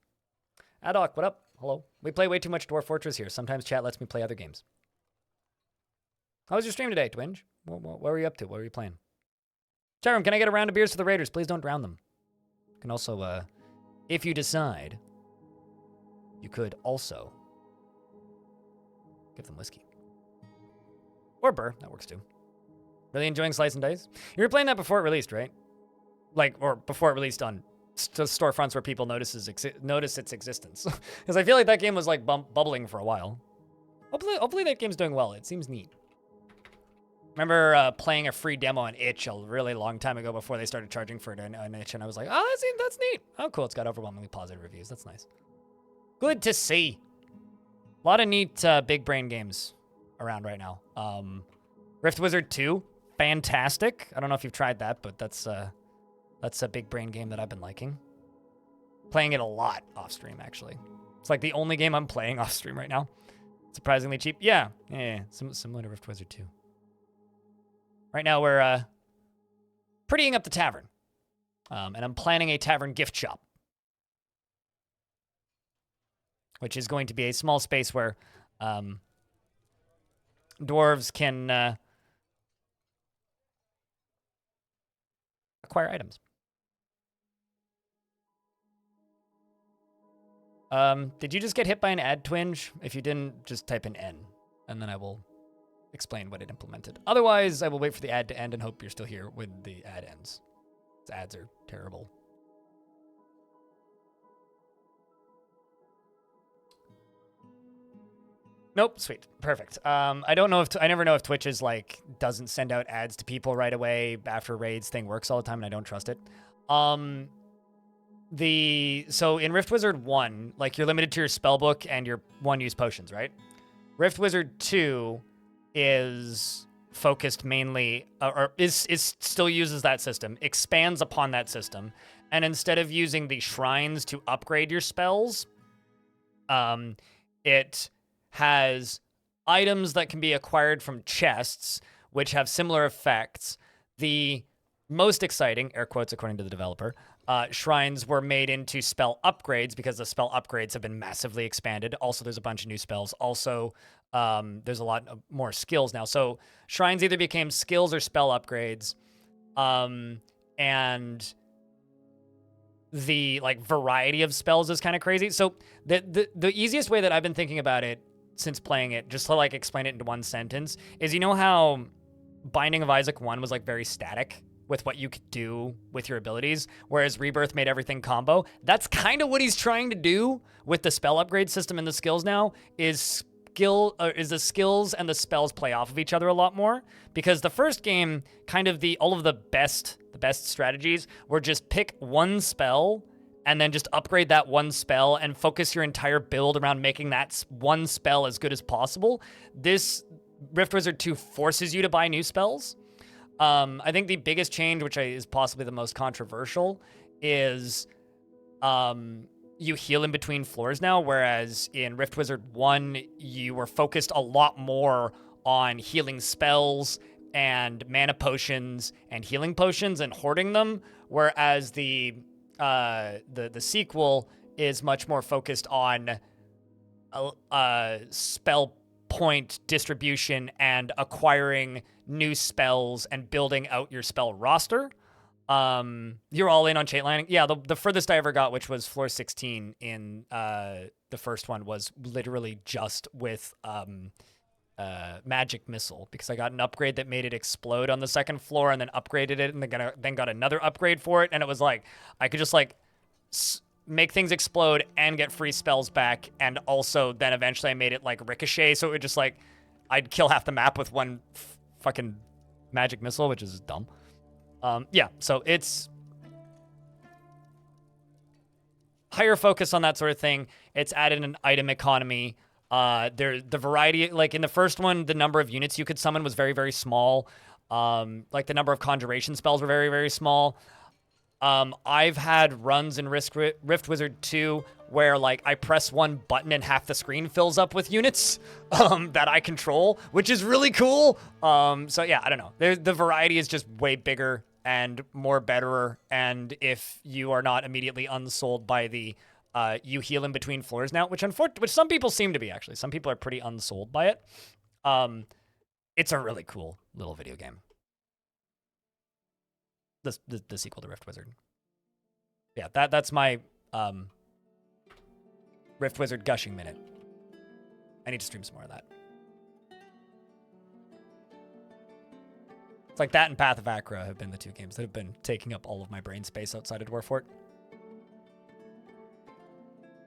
Speaker 1: Adoc, what up? Hello. We play way too much Dwarf Fortress here. Sometimes chat lets me play other games. How was your stream today, Twinge? What were you up to? What were you playing? Chat room, can I get a round of beers for the Raiders? Please don't drown them. You can also, if you decide, you could also give them whiskey. Or burr, that works too. Really enjoying Slice and Dice? You were playing that before it released, right? Like, or before it released on storefronts where people notice its existence. Because I feel like that game was like bubbling for a while. Hopefully that game's doing well. It seems neat. Remember playing a free demo on Itch a really long time ago before they started charging for it on Itch, and I was like, oh, that's neat. Oh, cool. It's got overwhelmingly positive reviews. That's nice. Good to see. A lot of neat big brain games around right now. Rift Wizard 2, fantastic. I don't know if you've tried that, but that's a big brain game that I've been liking. Playing it a lot off stream, actually. It's like the only game I'm playing off stream right now. Surprisingly cheap. Yeah. Similar to Rift Wizard 2. Right now we're prettying up the tavern. And I'm planning a tavern gift shop. which is going to be a small space where dwarves can acquire items. Did you just get hit by an ad twinge? If you didn't, just type in N, and then I will explain what it implemented. Otherwise, I will wait for the ad to end and hope you're still here when the ad ends. These ads are terrible. Nope, sweet, perfect. I don't know if I never know if Twitch is like doesn't send out ads to people right away after raids thing works all the time, and I don't trust it. So in Rift Wizard 1, like you're limited to your spellbook and your one-use potions, right? Rift Wizard 2 is focused mainly, or is still uses that system, expands upon that system, and instead of using the shrines to upgrade your spells, it has items that can be acquired from chests, which have similar effects. The most exciting, air quotes according to the developer, shrines were made into spell upgrades because the spell upgrades have been massively expanded. Also, there's a bunch of new spells. Also, there's a lot more skills now. So shrines either became skills or spell upgrades. And the like variety of spells is kind of crazy. So the easiest way that I've been thinking about it since playing it, just to like explain it into one sentence, is you know how Binding of Isaac 1 was like very static with what you could do with your abilities, whereas Rebirth made everything combo? That's kind of what he's trying to do with the spell upgrade system and the skills now, is the skills and the spells play off of each other a lot more, because the first game, kind of all of the best strategies were just pick one spell and then just upgrade that one spell and focus your entire build around making that one spell as good as possible. This Rift Wizard 2 forces you to buy new spells. I think the biggest change, which is possibly the most controversial, is you heal in between floors now, whereas in Rift Wizard 1, you were focused a lot more on healing spells and mana potions and healing potions and hoarding them, whereas the sequel is much more focused on spell point distribution and acquiring new spells and building out your spell roster. You're all in on chain lightning. Yeah, the furthest I ever got, which was floor 16 in the first one, was literally just with magic missile, because I got an upgrade that made it explode on the second floor and then upgraded it and then got another upgrade for it, and it was like I could just like make things explode and get free spells back, and also then eventually I made it like ricochet, so it would just like I'd kill half the map with one fucking magic missile, which is dumb. Yeah, so it's higher focus on that sort of thing. It's added an item economy. The variety, like in the first one, the number of units you could summon was very, very small. Like the number of conjuration spells were very, very small. I've had runs in Rift Wizard 2 where like I press one button and half the screen fills up with units that I control, which is really cool. So yeah, I don't know. The variety is just way bigger and more betterer. And if you are not immediately unsold by the you heal in between floors now, which some people seem to be, actually. Some people are pretty unsold by it. It's a really cool little video game. The sequel to Rift Wizard. Yeah, that's my Rift Wizard gushing minute. I need to stream some more of that. It's like that and Path of Acra have been the two games that have been taking up all of my brain space outside of Dwarf Fort.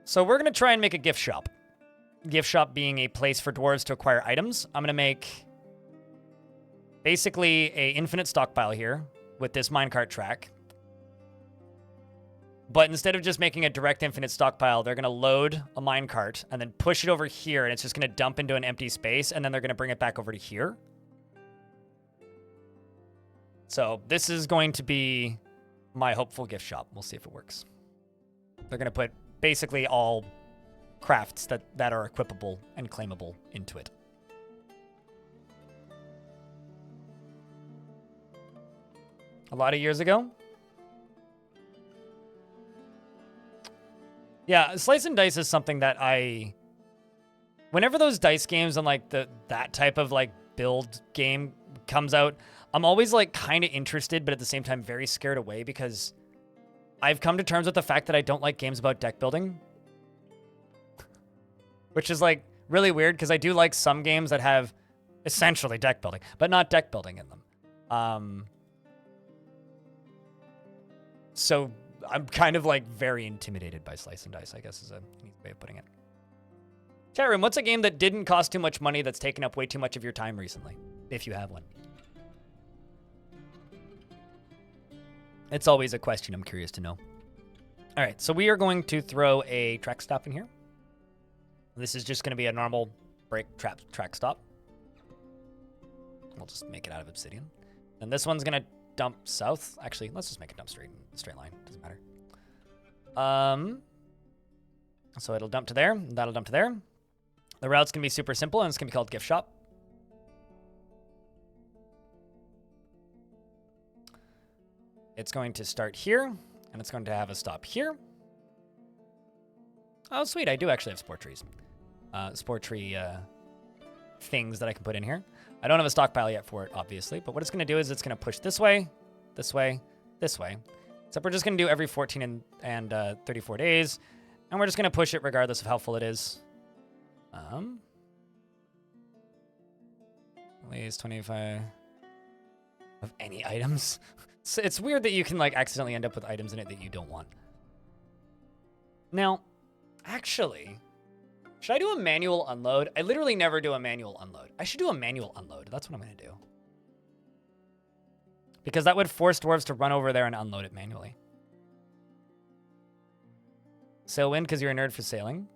Speaker 1: So we're going to try and make a gift shop. Gift shop being a place for dwarves to acquire items. I'm going to make basically a infinite stockpile here with this minecart track. But instead of just making a direct infinite stockpile, they're going to load a minecart and then push it over here, and it's just going to dump into an empty space, and then they're going to bring it back over to here. So this is going to be my hopeful gift shop. We'll see if it works. They're going to put basically all crafts that are equipable and claimable into it. A lot of years ago, Yeah, Slice and Dice is something that whenever those dice games and like that type of like build game comes out, I'm always like kind of interested, but at the same time very scared away because I've come to terms with the fact that I don't like games about deck building. Which is like really weird because I do like some games that have essentially deck building, but not deck building in them. So I'm kind of like very intimidated by Slice and Dice, I guess is a neat way of putting it. Chat room, what's a game that didn't cost too much money that's taken up way too much of your time recently? If you have one. It's always a question I'm curious to know. All right, so we are going to throw a track stop in here. This is just going to be a normal break track stop. We'll just make it out of obsidian. And this one's going to dump south. Actually, let's just make it dump straight line. Doesn't matter. So it'll dump to there. That'll dump to there. The route's going to be super simple, and it's going to be called Gift Shop. It's going to start here, and it's going to have a stop here. Oh, sweet. I do actually have spore trees. Spore tree things that I can put in here. I don't have a stockpile yet for it, obviously, but what it's going to do is it's going to push this way, this way, this way. Except we're just going to do every 14 and 34 days, and we're just going to push it regardless of how full it is. At least 25 of any items. It's weird that you can like accidentally end up with items in it that you don't want. Now, actually, should I do a manual unload? I literally never do a manual unload. I should do a manual unload. That's what I'm going to do. Because that would force dwarves to run over there and unload it manually. Sail wind because you're a nerd for sailing.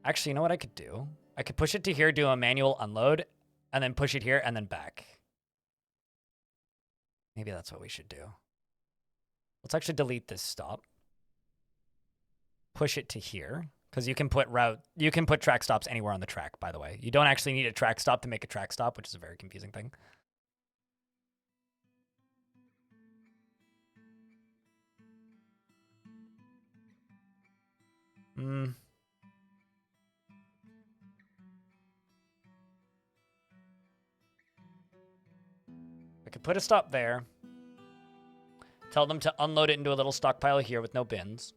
Speaker 1: Actually, you know what I could do? I could push it to here, do a manual unload, and then push it here and then back. Maybe that's what we should do. Let's actually delete this stop. Push it to here, because you can put track stops anywhere on the track, by the way. You don't actually need a track stop to make a track stop, which is a very confusing thing. I could put a stop there. Tell them to unload it into a little stockpile here with no bins.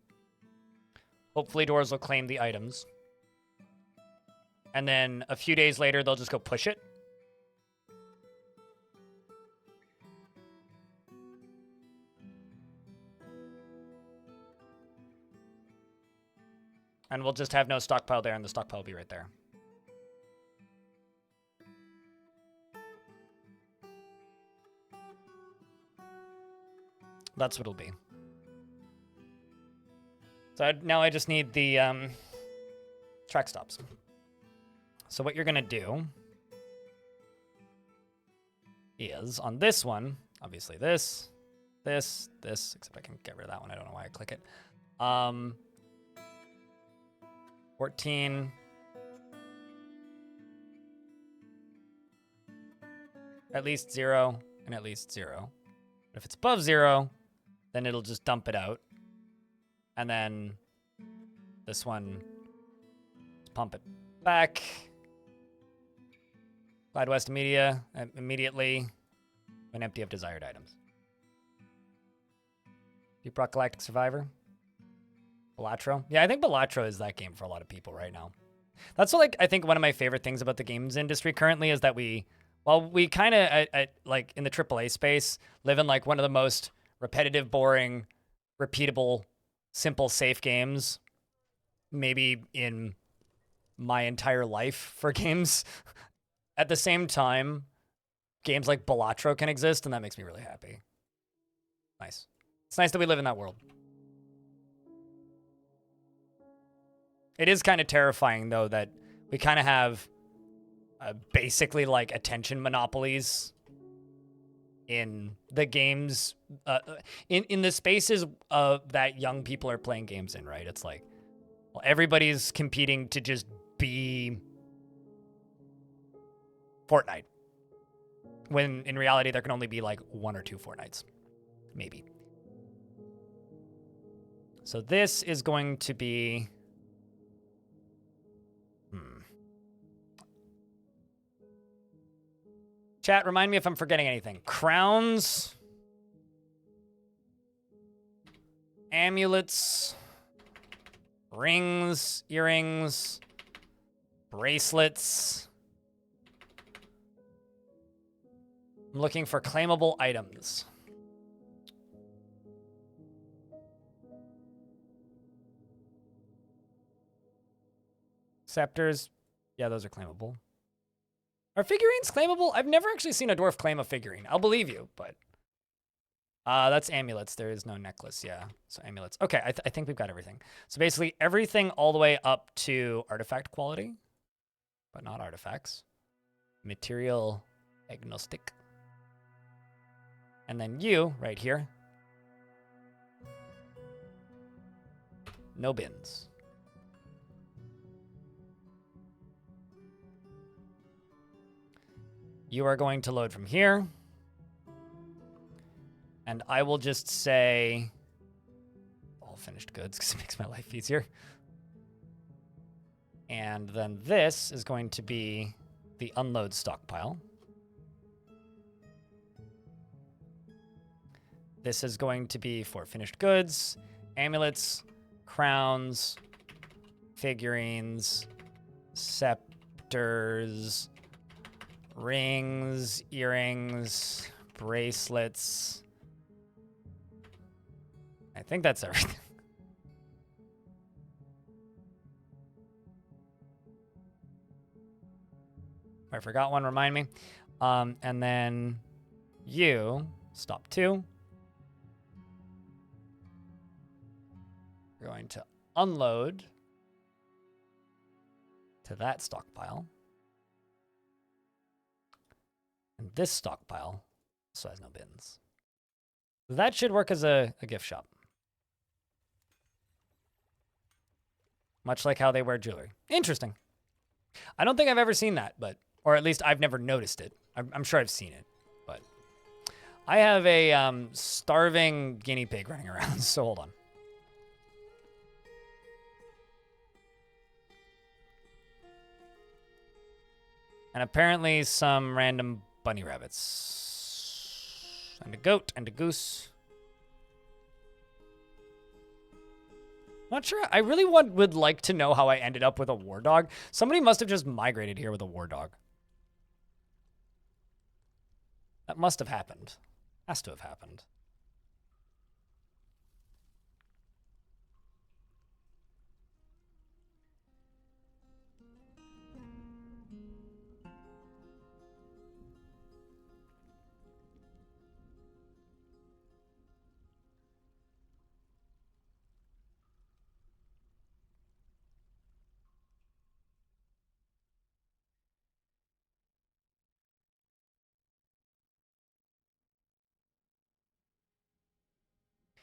Speaker 1: Hopefully doors will claim the items. And then a few days later, they'll just go push it. And we'll just have no stockpile there, and the stockpile will be right there. That's what it'll be. So now I just need the track stops. So what you're going to do is on this one, obviously this, except I can get rid of that one. I don't know why I click it. 14. At least 0 and at least 0. But if it's above 0, then it'll just dump it out. And then this one, pump it back. Glide West immediately when empty of desired items. Deep Rock Galactic Survivor. Balatro. Yeah, I think Balatro is that game for a lot of people right now. That's what, like, I think one of my favorite things about the games industry currently is that we kind of, like, in the AAA space, live in, like, one of the most repetitive, boring, repeatable, simple, safe games maybe in my entire life for games. At the same time, games like Balatro can exist, and that makes me really happy. Nice. It's nice that we live in that world. It is kind of terrifying, though, that we kind of have basically like attention monopolies in the games, in the spaces that young people are playing games in, right? It's like, well, everybody's competing to just be Fortnite, when in reality there can only be like 1 or 2 Fortnites, maybe. So this is going to be... Chat, remind me if I'm forgetting anything. Crowns. Amulets. Rings. Earrings. Bracelets. I'm looking for claimable items. Scepters. Yeah, those are claimable. Are figurines claimable? I've never actually seen a dwarf claim a figurine. I'll believe you, but... that's amulets. There is no necklace, yeah. So amulets. Okay, I think we've got everything. So basically everything all the way up to artifact quality, but not artifacts. Material agnostic. And then you, right here. No bins. You are going to load from here. And I will just say all finished goods because it makes my life easier. And then this is going to be the unload stockpile. This is going to be for finished goods, amulets, crowns, figurines, scepters, rings, earrings, bracelets. I think that's everything. If I forgot one, remind me. And then you, stop 2. We're going to unload to that stockpile. And this stockpile also has no bins. That should work as a gift shop. Much like how they wear jewelry. Interesting. I don't think I've ever seen that, but, or at least I've never noticed it. I'm sure I've seen it, but I have a starving guinea pig running around, so hold on. And apparently some random bunny rabbits. And a goat and a goose. Not sure. I really would like to know how I ended up with a war dog. Somebody must have just migrated here with a war dog. That must have happened. Has to have happened.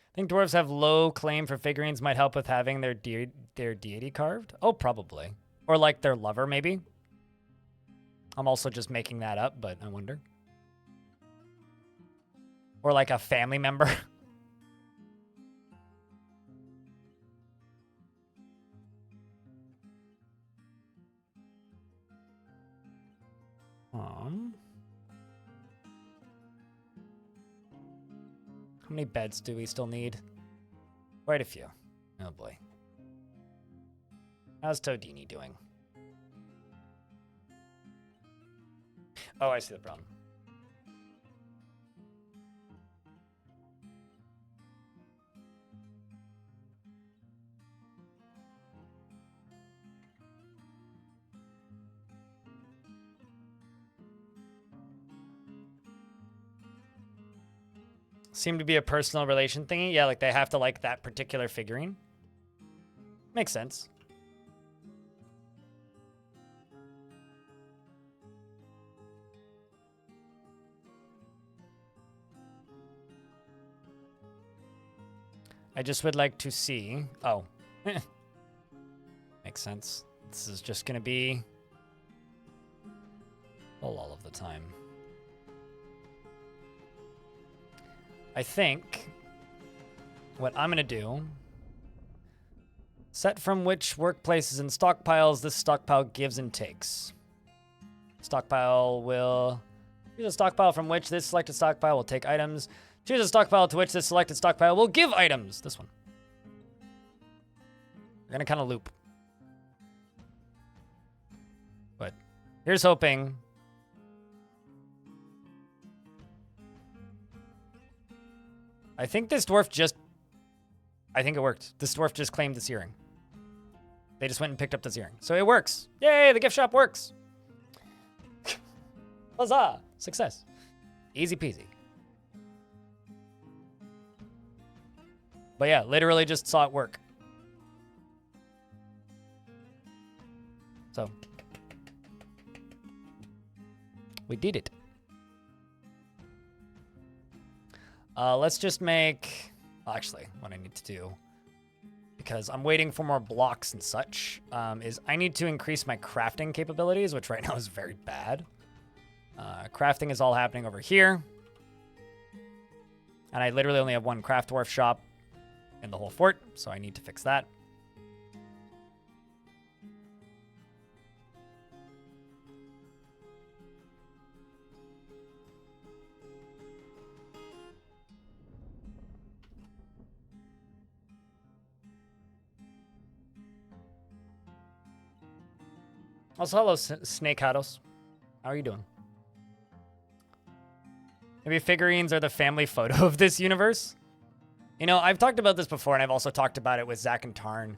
Speaker 1: I think dwarves have low claim for figurines might help with having their deity carved. Oh, probably. Or like their lover, maybe. I'm also just making that up, but I wonder. Or like a family member. How many beds do we still need? Quite a few. Oh boy. How's Todini doing? Oh, I see the problem. Seem to be a personal relation thingy. Yeah, like they have to like that particular figurine. Makes sense. I just would like to see... Oh. Makes sense. This is just going to be... all of the time. I think what I'm going to do Set from which workplaces and stockpiles this stockpile gives and takes. Stockpile will... Choose a stockpile from which this selected stockpile will take items. Choose a stockpile to which this selected stockpile will give items. This one. We're gonna kind of loop. But here's hoping. I think this dwarf just... I think it worked. This dwarf just claimed this earring. They just went and picked up this earring. So it works. Yay, the gift shop works. Huzzah! Success. Easy peasy. But yeah, literally just saw it work. So. We did it. Let's just make... Actually, what I need to do, because I'm waiting for more blocks and such, is I need to increase my crafting capabilities, which right now is very bad. Crafting is all happening over here. And I literally only have one craft dwarf shop in the whole fort, so I need to fix that. Also, hello, Snake Hados. How are you doing? Maybe figurines are the family photo of this universe? You know, I've talked about this before, and I've also talked about it with Zach and Tarn.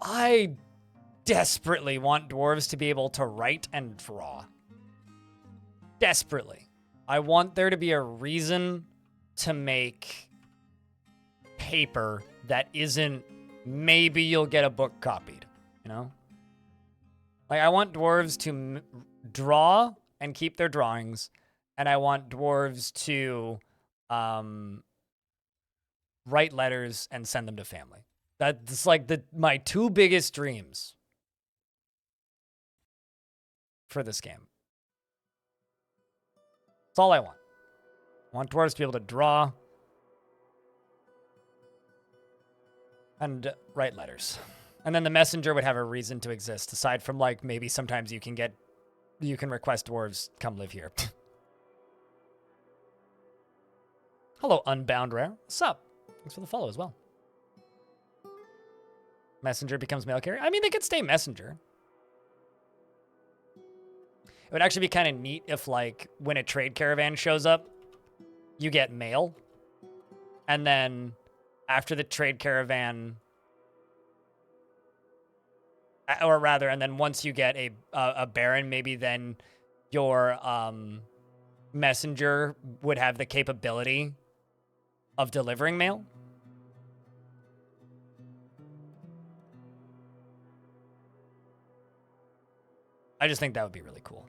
Speaker 1: I desperately want dwarves to be able to write and draw. Desperately. I want there to be a reason to make paper that isn't maybe you'll get a book copied, you know? Like, I want dwarves to draw and keep their drawings, and I want dwarves to write letters and send them to family. That's like my two biggest dreams for this game. That's all I want. I want dwarves to be able to draw and write letters. And then the messenger would have a reason to exist, aside from, like, maybe sometimes you can request dwarves come live here. Hello, Unbound Rare. What's up? Thanks for the follow as well. Messenger becomes mail carrier. I mean, they could stay messenger. It would actually be kind of neat if, like, when a trade caravan shows up, you get mail. And then after the trade caravan... Or rather, and then once you get a baron, maybe then your messenger would have the capability of delivering mail. I just think that would be really cool.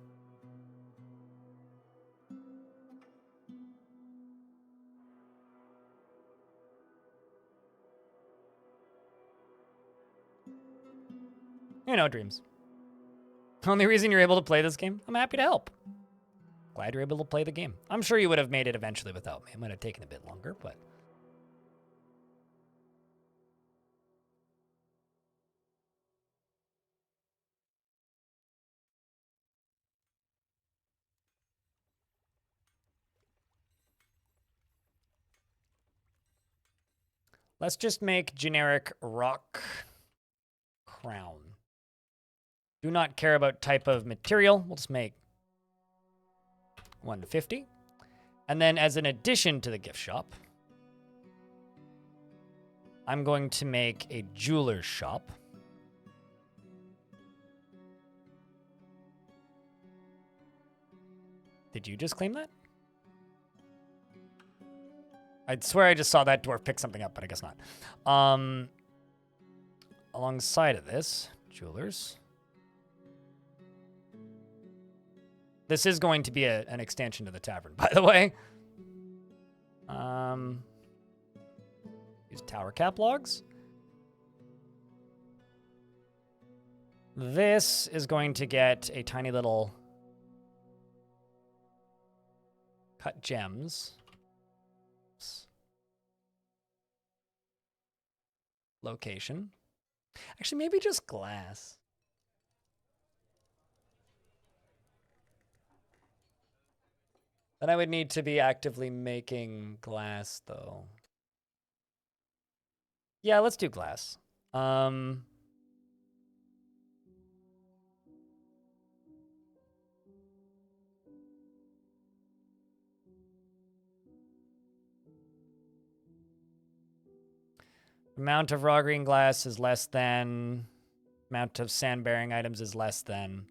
Speaker 1: You know, dreams. Only reason you're able to play this game? I'm happy to help. Glad you're able to play the game. I'm sure you would have made it eventually without me. It might have taken a bit longer, but... Let's just make generic rock crown. Do not care about type of material. We'll just make 150. And then as an addition to the gift shop, I'm going to make a jeweler's shop. Did you just claim that? I swear I just saw that dwarf pick something up, but I guess not. Alongside of this, jewelers. This is going to be an extension to the tavern, by the way. Use tower cap logs. This is going to get a tiny little cut gems. Location. Actually, maybe just glass. Then I would need to be actively making glass, though. Yeah, let's do glass. Amount of raw green glass is less than. Amount of sand-bearing items is less than.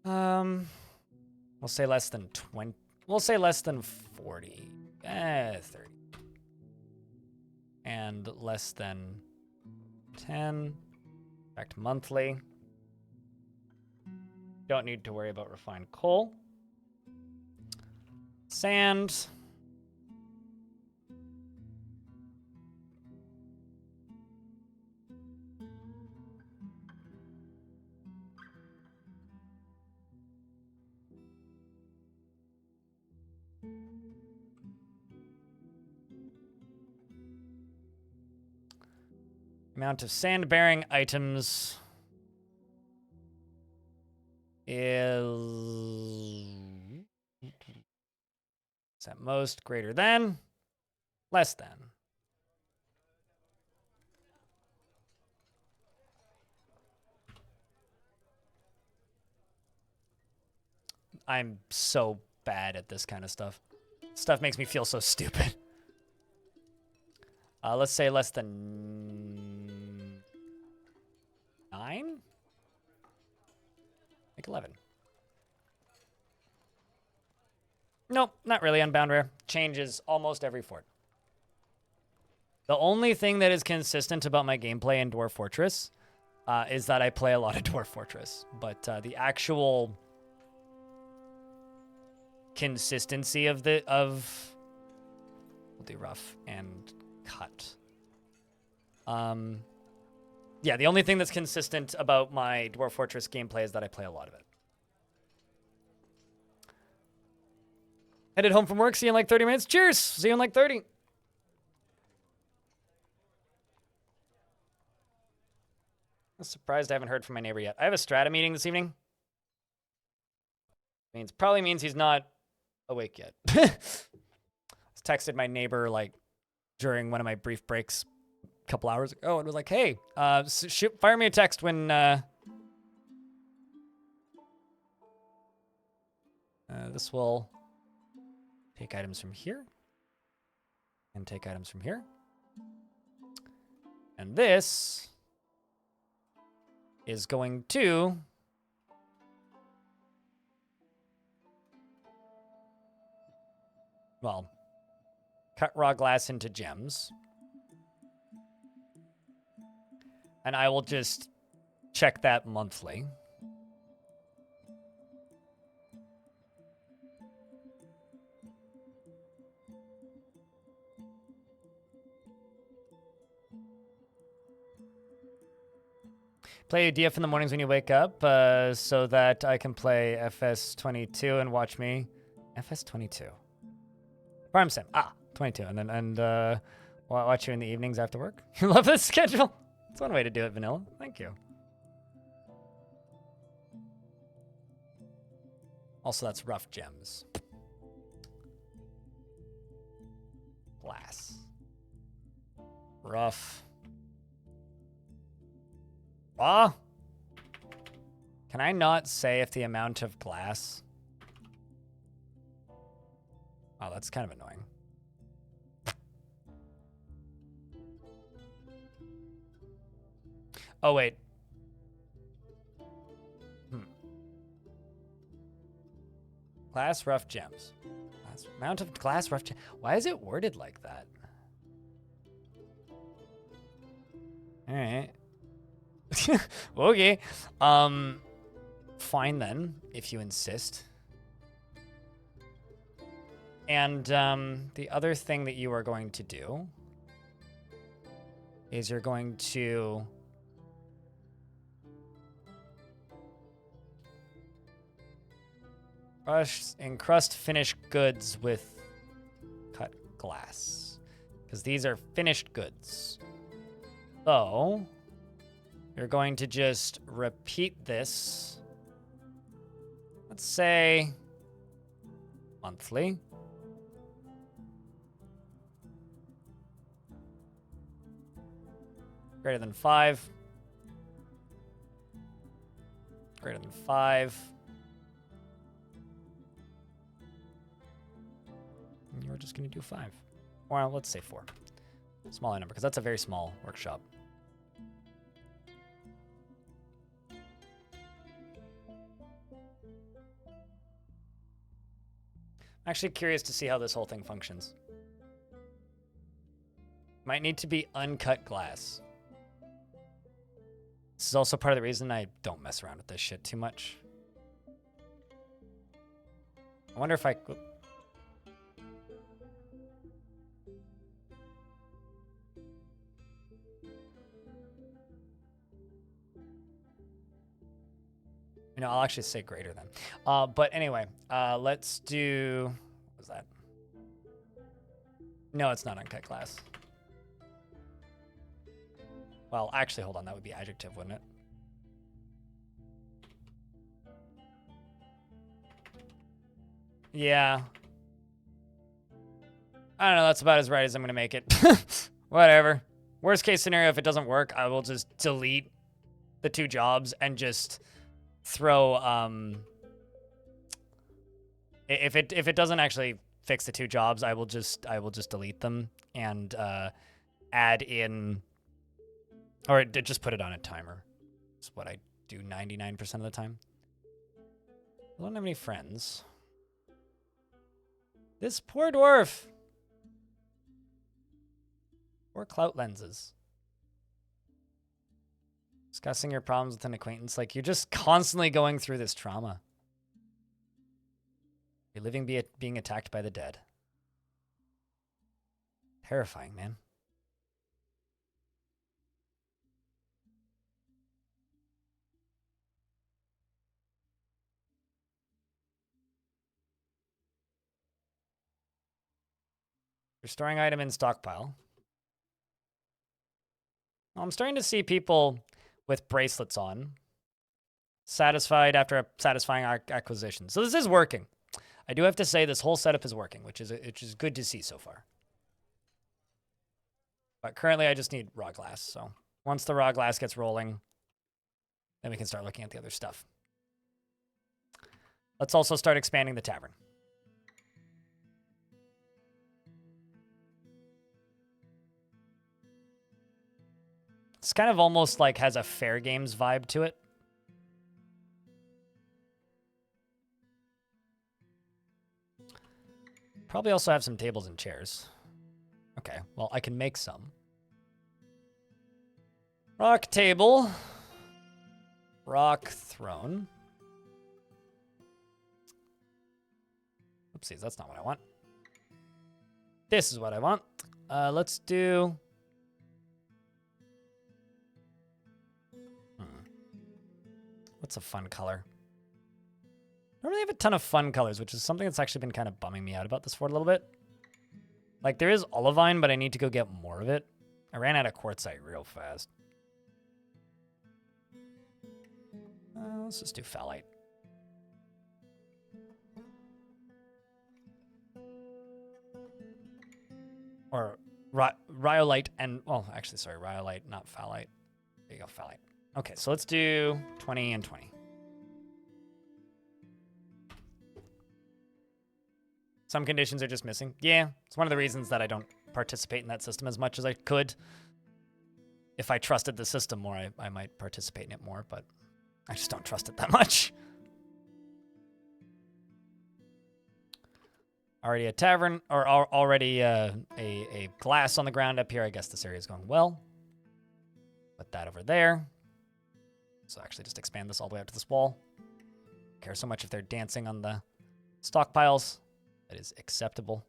Speaker 1: We'll say less than 20. We'll say less than 40. 30. And less than 10. Back to monthly. Don't need to worry about refined coal. Sand. Amount of sand-bearing items is at most greater than, less than. I'm so bad at this kind of stuff. Stuff makes me feel so stupid. Let's say less than 9? Like 11. Nope, not really. Unbound rare. Changes almost every fort. The only thing that is consistent about my gameplay in Dwarf Fortress is that I play a lot of Dwarf Fortress. But the actual consistency of we'll do rough and cut. Yeah, the only thing that's consistent about my Dwarf Fortress gameplay is that I play a lot of it. Headed home from work. See you in like 30 minutes. Cheers. See you in like 30. I'm surprised I haven't heard from my neighbor yet. I have a strata meeting this evening. Probably means he's not awake yet. I texted my neighbor like during one of my brief breaks a couple hours ago and was like, hey, fire me a text when this will take items from here and take items from here. And this is going to well, cut raw glass into gems. And I will just check that monthly. Play DF in the mornings when you wake up so that I can play FS22 and watch me. FS22. Farm Sim. 22. And watch you in the evenings after work. You love this schedule? It's one way to do it, Vanilla. Thank you. Also, that's rough gems. Glass. Rough. Raw? Can I not say if the amount of glass? Oh, that's kind of annoying. Oh, wait. Glass, rough gems. Amount of glass, rough gems. Why is it worded like that? All right. Okay. Fine then, if you insist. And the other thing that you are going to do is you're going to encrust finished goods with cut glass. because these are finished goods. So you're going to just repeat this. Let's say monthly. Greater than 5. Greater than 5. And you're just going to do 5. Or let's say 4. Smaller number, because that's a very small workshop. I'm actually curious to see how this whole thing functions. Might need to be uncut glass. This is also part of the reason I don't mess around with this shit too much. I wonder if I... You know, I'll actually say greater than. But anyway, let's do... What was that? No, it's not uncut glass. Well, actually, hold on. That would be adjective, wouldn't it? Yeah. I don't know. That's about as right as I'm going to make it. Whatever. Worst case scenario, if it doesn't work, I will just delete the 2 jobs and just throw... If it doesn't actually fix the 2 jobs, I will just delete them and add in... Or just put it on a timer. That's what I do 99% of the time. I don't have any friends. This poor dwarf. Poor clout lenses. Discussing your problems with an acquaintance. Like, you're just constantly going through this trauma. You're living being attacked by the dead. Terrifying, man. Restoring item in stockpile. Well, I'm starting to see people with bracelets on. Satisfied after a satisfying acquisition. So this is working. I do have to say this whole setup is working, which is good to see so far. But currently I just need raw glass. So once the raw glass gets rolling, then we can start looking at the other stuff. Let's also start expanding the tavern. It's kind of almost like has a Fair Games vibe to it. Probably also have some tables and chairs. Okay, well, I can make some. Rock table. Rock throne. Oopsies, that's not what I want. This is what I want. Let's do... What's a fun color? I don't really have a ton of fun colors, which is something that's actually been kind of bumming me out about this fort a little bit. Like, there is olivine, but I need to go get more of it. I ran out of quartzite real fast. Let's just do phthalite. Or rhyolite and... Well, actually, sorry, rhyolite, not phthalite. There you go, phthalite. Okay, so let's do 20 and 20. Some conditions are just missing. Yeah, it's one of the reasons that I don't participate in that system as much as I could. If I trusted the system more, I might participate in it more, but I just don't trust it that much. Already a tavern, or already a glass on the ground up here. I guess this area is going well. Put that over there. So actually just expand this all the way up to this wall. Don't care so much if they're dancing on the stockpiles. That is acceptable.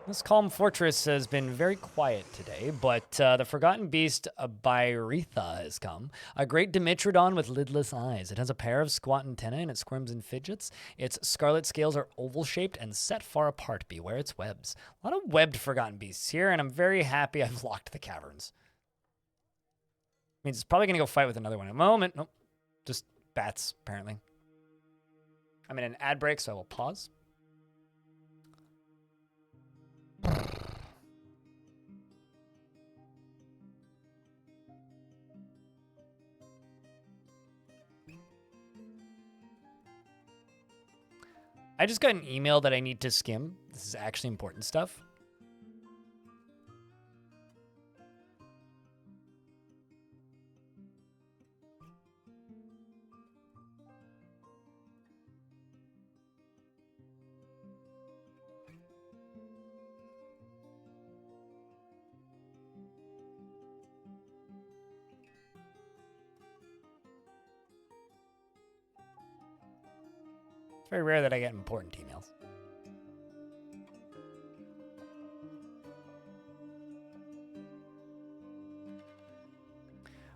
Speaker 1: This calm fortress has been very quiet today, but the forgotten beast Byretha has come. A great Dimetrodon with lidless eyes. It has a pair of squat antennae and it squirms and fidgets. Its scarlet scales are oval-shaped and set far apart. Beware its webs. A lot of webbed forgotten beasts here, and I'm very happy I've locked the caverns. Means it's probably going to go fight with another one in a moment. Nope. Just bats, apparently. I'm in an ad break, so I will pause. I just got an email that I need to skim. This is actually important stuff. It's very rare that I get important emails.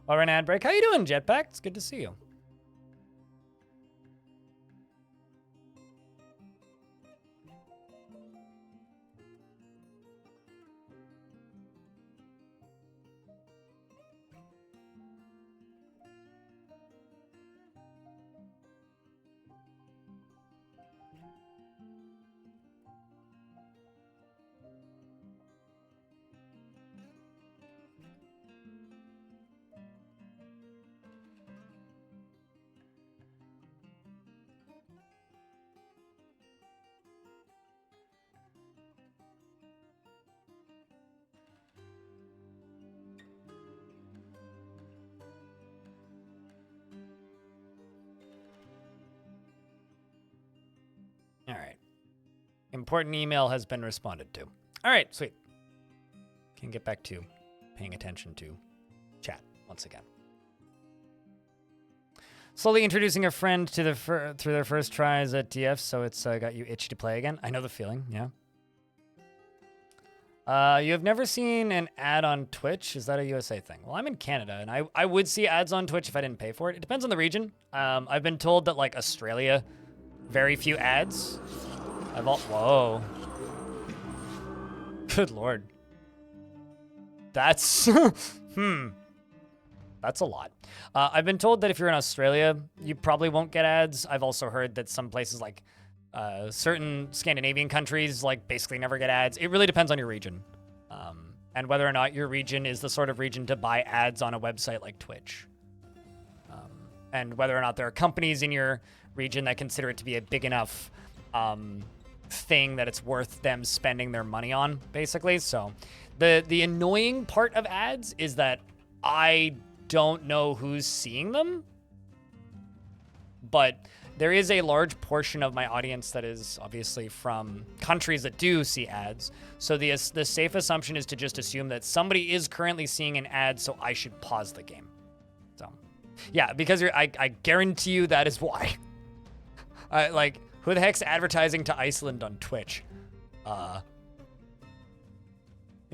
Speaker 1: While we're in ad break, how you doing, Jetpack? It's good to see you. All right. Important email has been responded to. All right, sweet. Can get back to paying attention to chat once again. Slowly introducing a friend to through their first tries at DF, so it's got you itchy to play again. I know the feeling, yeah. You have never seen an ad on Twitch? Is that a USA thing? Well, I'm in Canada, and I would see ads on Twitch if I didn't pay for it. It depends on the region. I've been told that, like, Australia, very few ads. Whoa. Good lord. That's, That's a lot. I've been told that if you're in Australia, you probably won't get ads. I've also heard that some places like certain Scandinavian countries like basically never get ads. It really depends on your region. And whether or not your region is the sort of region to buy ads on a website like Twitch. And whether or not there are companies in your region that consider it to be a big enough thing that it's worth them spending their money on, basically. So the annoying part of ads is that I don't know who's seeing them, but there is a large portion of my audience that is obviously from countries that do see ads. So the safe assumption is to just assume that somebody is currently seeing an ad, so I should pause the game. So yeah, because I guarantee you that is why. Like, who the heck's advertising to Iceland on Twitch? You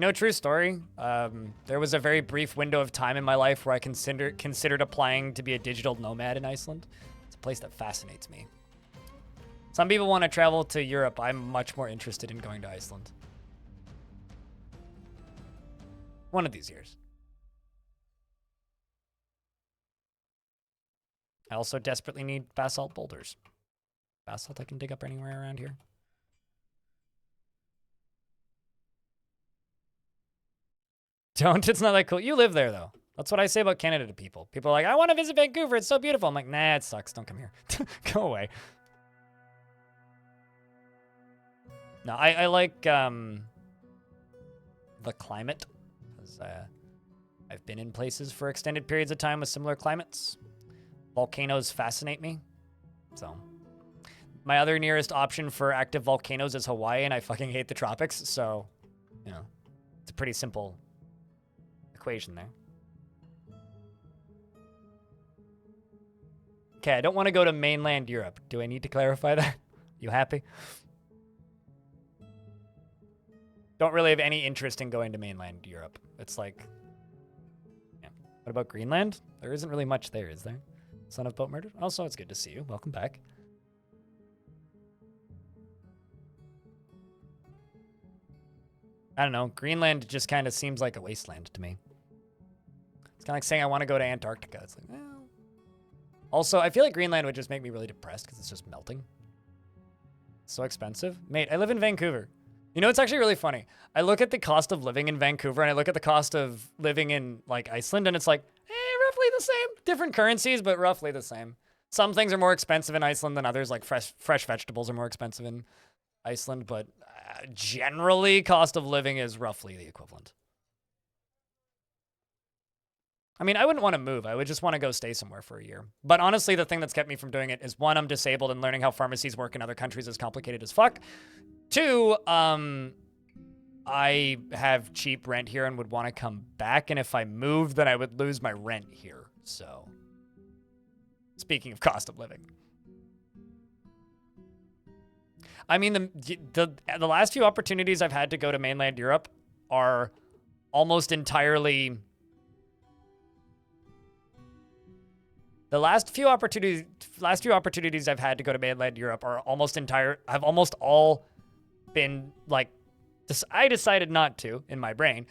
Speaker 1: know, true story. There was a very brief window of time in my life where I considered applying to be a digital nomad in Iceland. It's a place that fascinates me. Some people want to travel to Europe. I'm much more interested in going to Iceland. One of these years. I also desperately need basalt boulders. Basalt I can dig up anywhere around here. Don't, it's not that cool. You live there, though. That's what I say about Canada to people. People are like, I want to visit Vancouver. It's so beautiful. I'm like, nah, it sucks. Don't come here. Go away. No, I like the climate. Because I've been in places for extended periods of time with similar climates. Volcanoes fascinate me. So my other nearest option for active volcanoes is Hawaii, and I fucking hate the tropics. So, you know, it's a pretty simple equation there. Okay, I don't want to go to mainland Europe. Do I need to clarify that? You happy? don't really have any interest in going to mainland Europe. It's like, yeah. What about Greenland? There isn't really much there, is there? Son of Boat Murdered? Also, it's good to see you. Welcome back. I don't know. Greenland just kind of seems like a wasteland to me. It's kind of like saying I want to go to Antarctica. It's like, well. Also, I feel like Greenland would just make me really depressed because it's just melting. It's so expensive. Mate, I live in Vancouver. You know, it's actually really funny. I look at the cost of living in Vancouver and I look at the cost of living in like Iceland and it's like, roughly the same. Different currencies, but roughly the same. Some things are more expensive in Iceland than others, like fresh vegetables are more expensive in Iceland, but generally cost of living is roughly the equivalent. I mean, I wouldn't want to move. I would just want to go stay somewhere for a year. But honestly, the thing that's kept me from doing it is, one, I'm disabled and learning how pharmacies work in other countries is complicated as fuck. Two, I have cheap rent here and would want to come back. And if I moved, then I would lose my rent here. So, speaking of cost of living. I mean, the last few opportunities I've had to go to mainland Europe are almost entirely... The last few opportunities I've had to go to mainland Europe are have almost all been like, I decided not to in my brain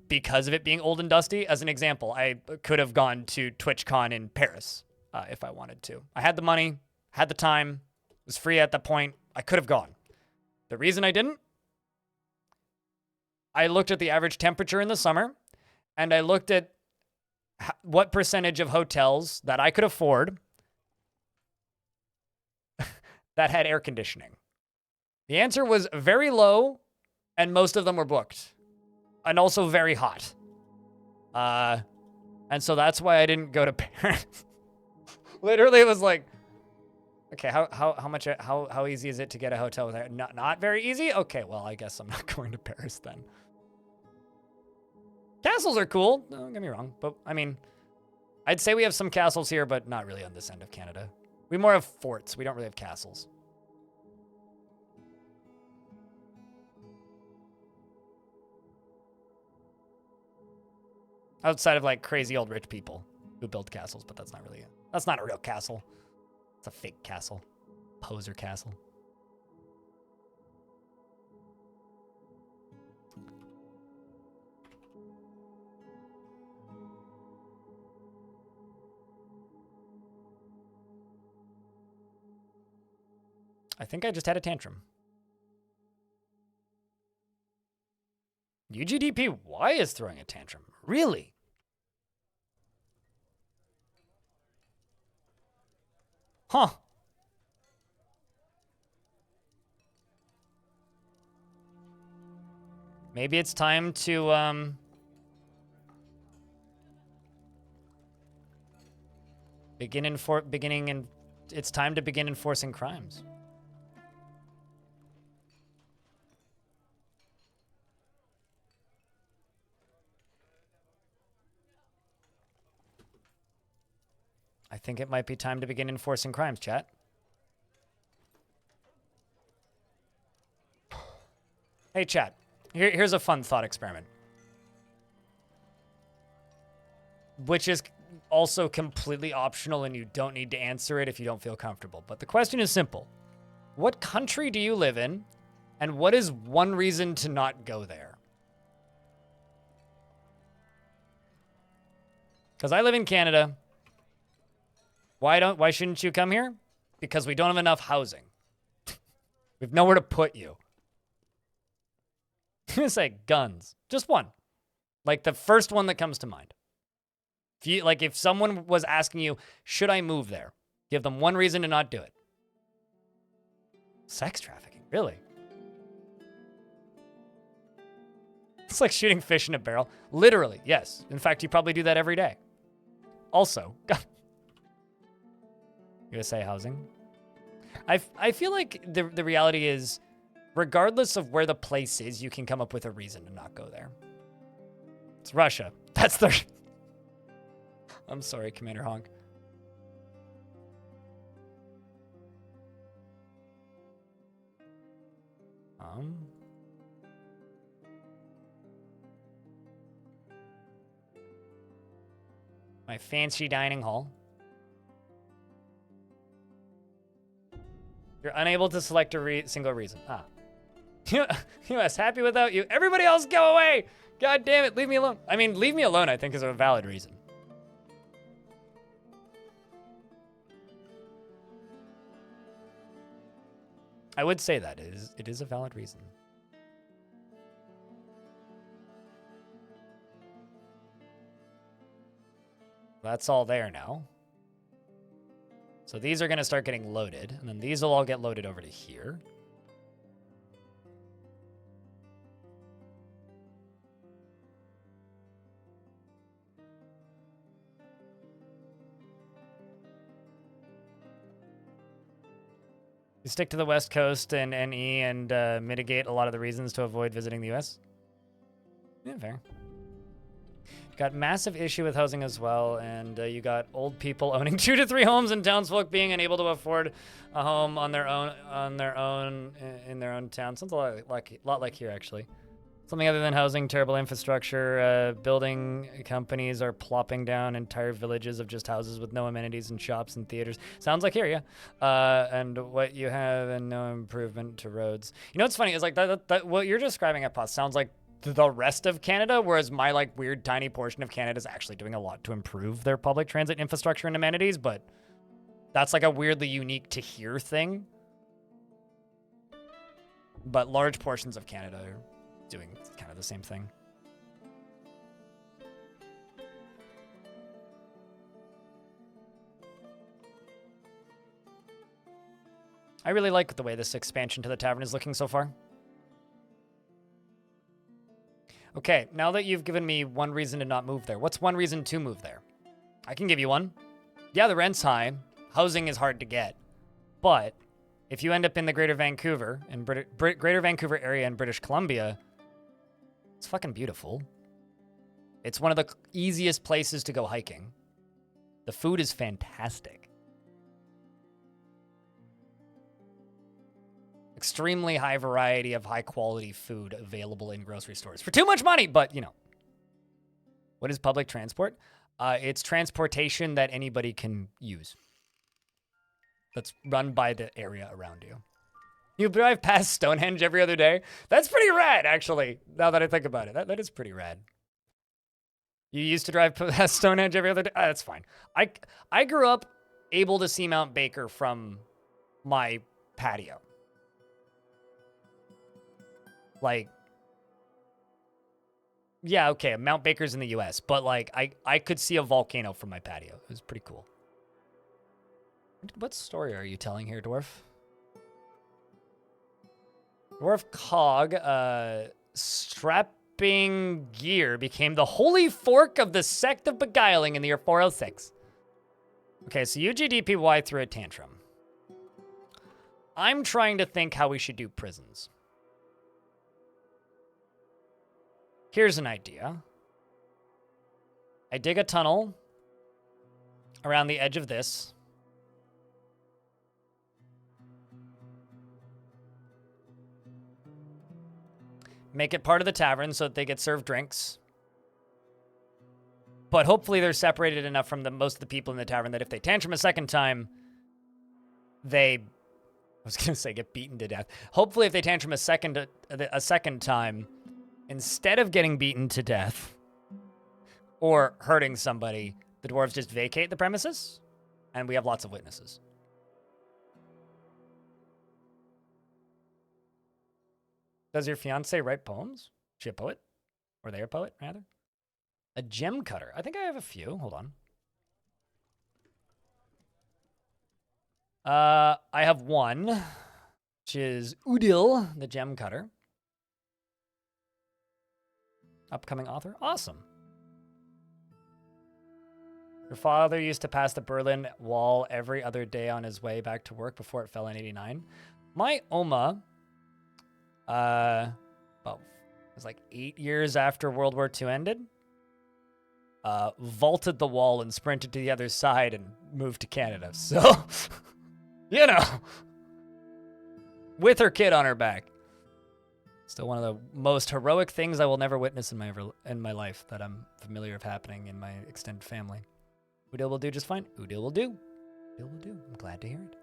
Speaker 1: because of it being old and dusty. As an example, I could have gone to TwitchCon in Paris if I wanted to. I had the money, had the time, was free at that point. I could have gone. The reason I didn't, I looked at the average temperature in the summer and I looked at what percentage of hotels that I could afford that had air conditioning. The answer was very low, and most of them were booked, and also very hot. And so that's why I didn't go to Paris. Literally, it was like, okay, how easy is it to get a hotel there? Not very easy. Okay, well, I guess I'm not going to Paris then. Castles are cool, don't get me wrong, but I mean, I'd say we have some castles here, but not really on this end of Canada. We more have forts, we don't really have castles. Outside of like crazy old rich people who build castles, but that's not a real castle. It's a fake castle, poser castle. I think I just had a tantrum. UGDPY is throwing a tantrum. Really? Huh. Maybe it's time to, it's time to begin enforcing crimes. I think it might be time to begin enforcing crimes, chat. Hey, chat. Here's a fun thought experiment. Which is also completely optional and you don't need to answer it if you don't feel comfortable. But the question is simple. What country do you live in? And what is one reason to not go there? Because I live in Canada. Why shouldn't you come here? Because we don't have enough housing. We have nowhere to put you. I'm gonna say guns. Just one. Like the first one that comes to mind. If someone was asking you, should I move there? Give them one reason to not do it. Sex trafficking, really? It's like shooting fish in a barrel. Literally, yes. In fact, you probably do that every day. Also, you gonna say housing? I feel like the reality is, regardless of where the place is, you can come up with a reason to not go there. It's Russia. That's their... I'm sorry, Commander Honk. My fancy dining hall. You're unable to select a single reason. Ah. US, happy without you. Everybody else go away! God damn it, leave me alone. I mean, leave me alone, I think, is a valid reason. I would say that. It is a valid reason. That's all there now. So these are going to start getting loaded, and then these will all get loaded over to here. You stick to the West Coast and NE and mitigate a lot of the reasons to avoid visiting the US? Yeah, fair. Got massive issue with housing as well, and you got old people owning 2 to 3 homes and townsfolk being unable to afford a home on their own in their own town. Sounds a lot like here, actually. Something other than housing, terrible infrastructure. Building companies are plopping down entire villages of just houses with no amenities and shops and theaters. Sounds like here, yeah. And what you have and no improvement to roads. You know what's funny is like that what you're describing at Pos sounds like the rest of Canada, whereas my like weird tiny portion of Canada is actually doing a lot to improve their public transit infrastructure and amenities, but that's like a weirdly unique to here thing. But large portions of Canada are doing kind of the same thing. I really like the way this expansion to the tavern is looking so far. Okay, now that you've given me one reason to not move there, what's one reason to move there? I can give you one. Yeah, the rent's high. Housing is hard to get. But if you end up in the Greater Vancouver and Greater Vancouver area in British Columbia, it's fucking beautiful. It's one of the easiest places to go hiking. The food is fantastic. Extremely high variety of high quality food available in grocery stores for too much money, but you know. What is public transport? It's transportation that anybody can use. That's run by the area around you. You drive past Stonehenge every other day? That's pretty rad, actually, now that I think about it. That is pretty rad. You used to drive past Stonehenge every other day? That's fine. I grew up able to see Mount Baker from my patio. Like, yeah, okay, Mount Baker's in the US, but like, I could see a volcano from my patio. It was pretty cool. What story are you telling here, Dwarf? Dwarf Cog, strapping gear became the holy fork of the sect of beguiling in the year 406. Okay, so UGDPY threw a tantrum. I'm trying to think how we should do prisons. Here's an idea. I dig a tunnel around the edge of this. Make it part of the tavern so that they get served drinks. But hopefully they're separated enough from most of the people in the tavern that if they tantrum a second time, I was going to say get beaten to death. Hopefully if they tantrum a second time, instead of getting beaten to death or hurting somebody, the dwarves just vacate the premises, and we have lots of witnesses. Does your fiance write poems? Is she a poet? Or they a poet, rather? A gem cutter. I think I have a few. Hold on. I have one, which is Udil, the gem cutter. Upcoming author? Awesome. Your father used to pass the Berlin Wall every other day on his way back to work before it fell in 89. My Oma, it was like 8 years after World War II ended, vaulted the wall and sprinted to the other side and moved to Canada. So, you know, with her kid on her back. Still one of the most heroic things I will never witness in my life that I'm familiar of happening in my extended family. Udil will do just fine. Udil will do. Udil will do. I'm glad to hear it.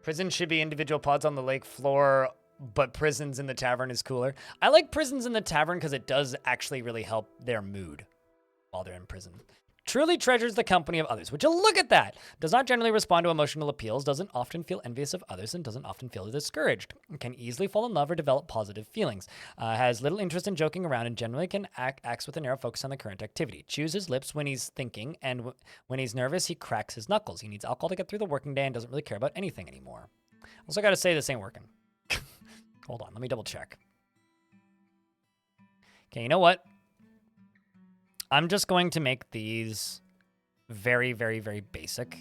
Speaker 1: Prison should be individual pods on the lake floor, but prisons in the tavern is cooler. I like prisons in the tavern because it does actually really help their mood while they're in prison. Truly treasures the company of others. Would you look at that? Does not generally respond to emotional appeals, doesn't often feel envious of others, and doesn't often feel discouraged. Can easily fall in love or develop positive feelings. Has little interest in joking around and generally can acts with a narrow focus on the current activity. Chews his lips when he's thinking, and when he's nervous, he cracks his knuckles. He needs alcohol to get through the working day and doesn't really care about anything anymore. Also got to say this ain't working. Hold on, let me double check. Okay, you know what? I'm just going to make these very, very, very basic.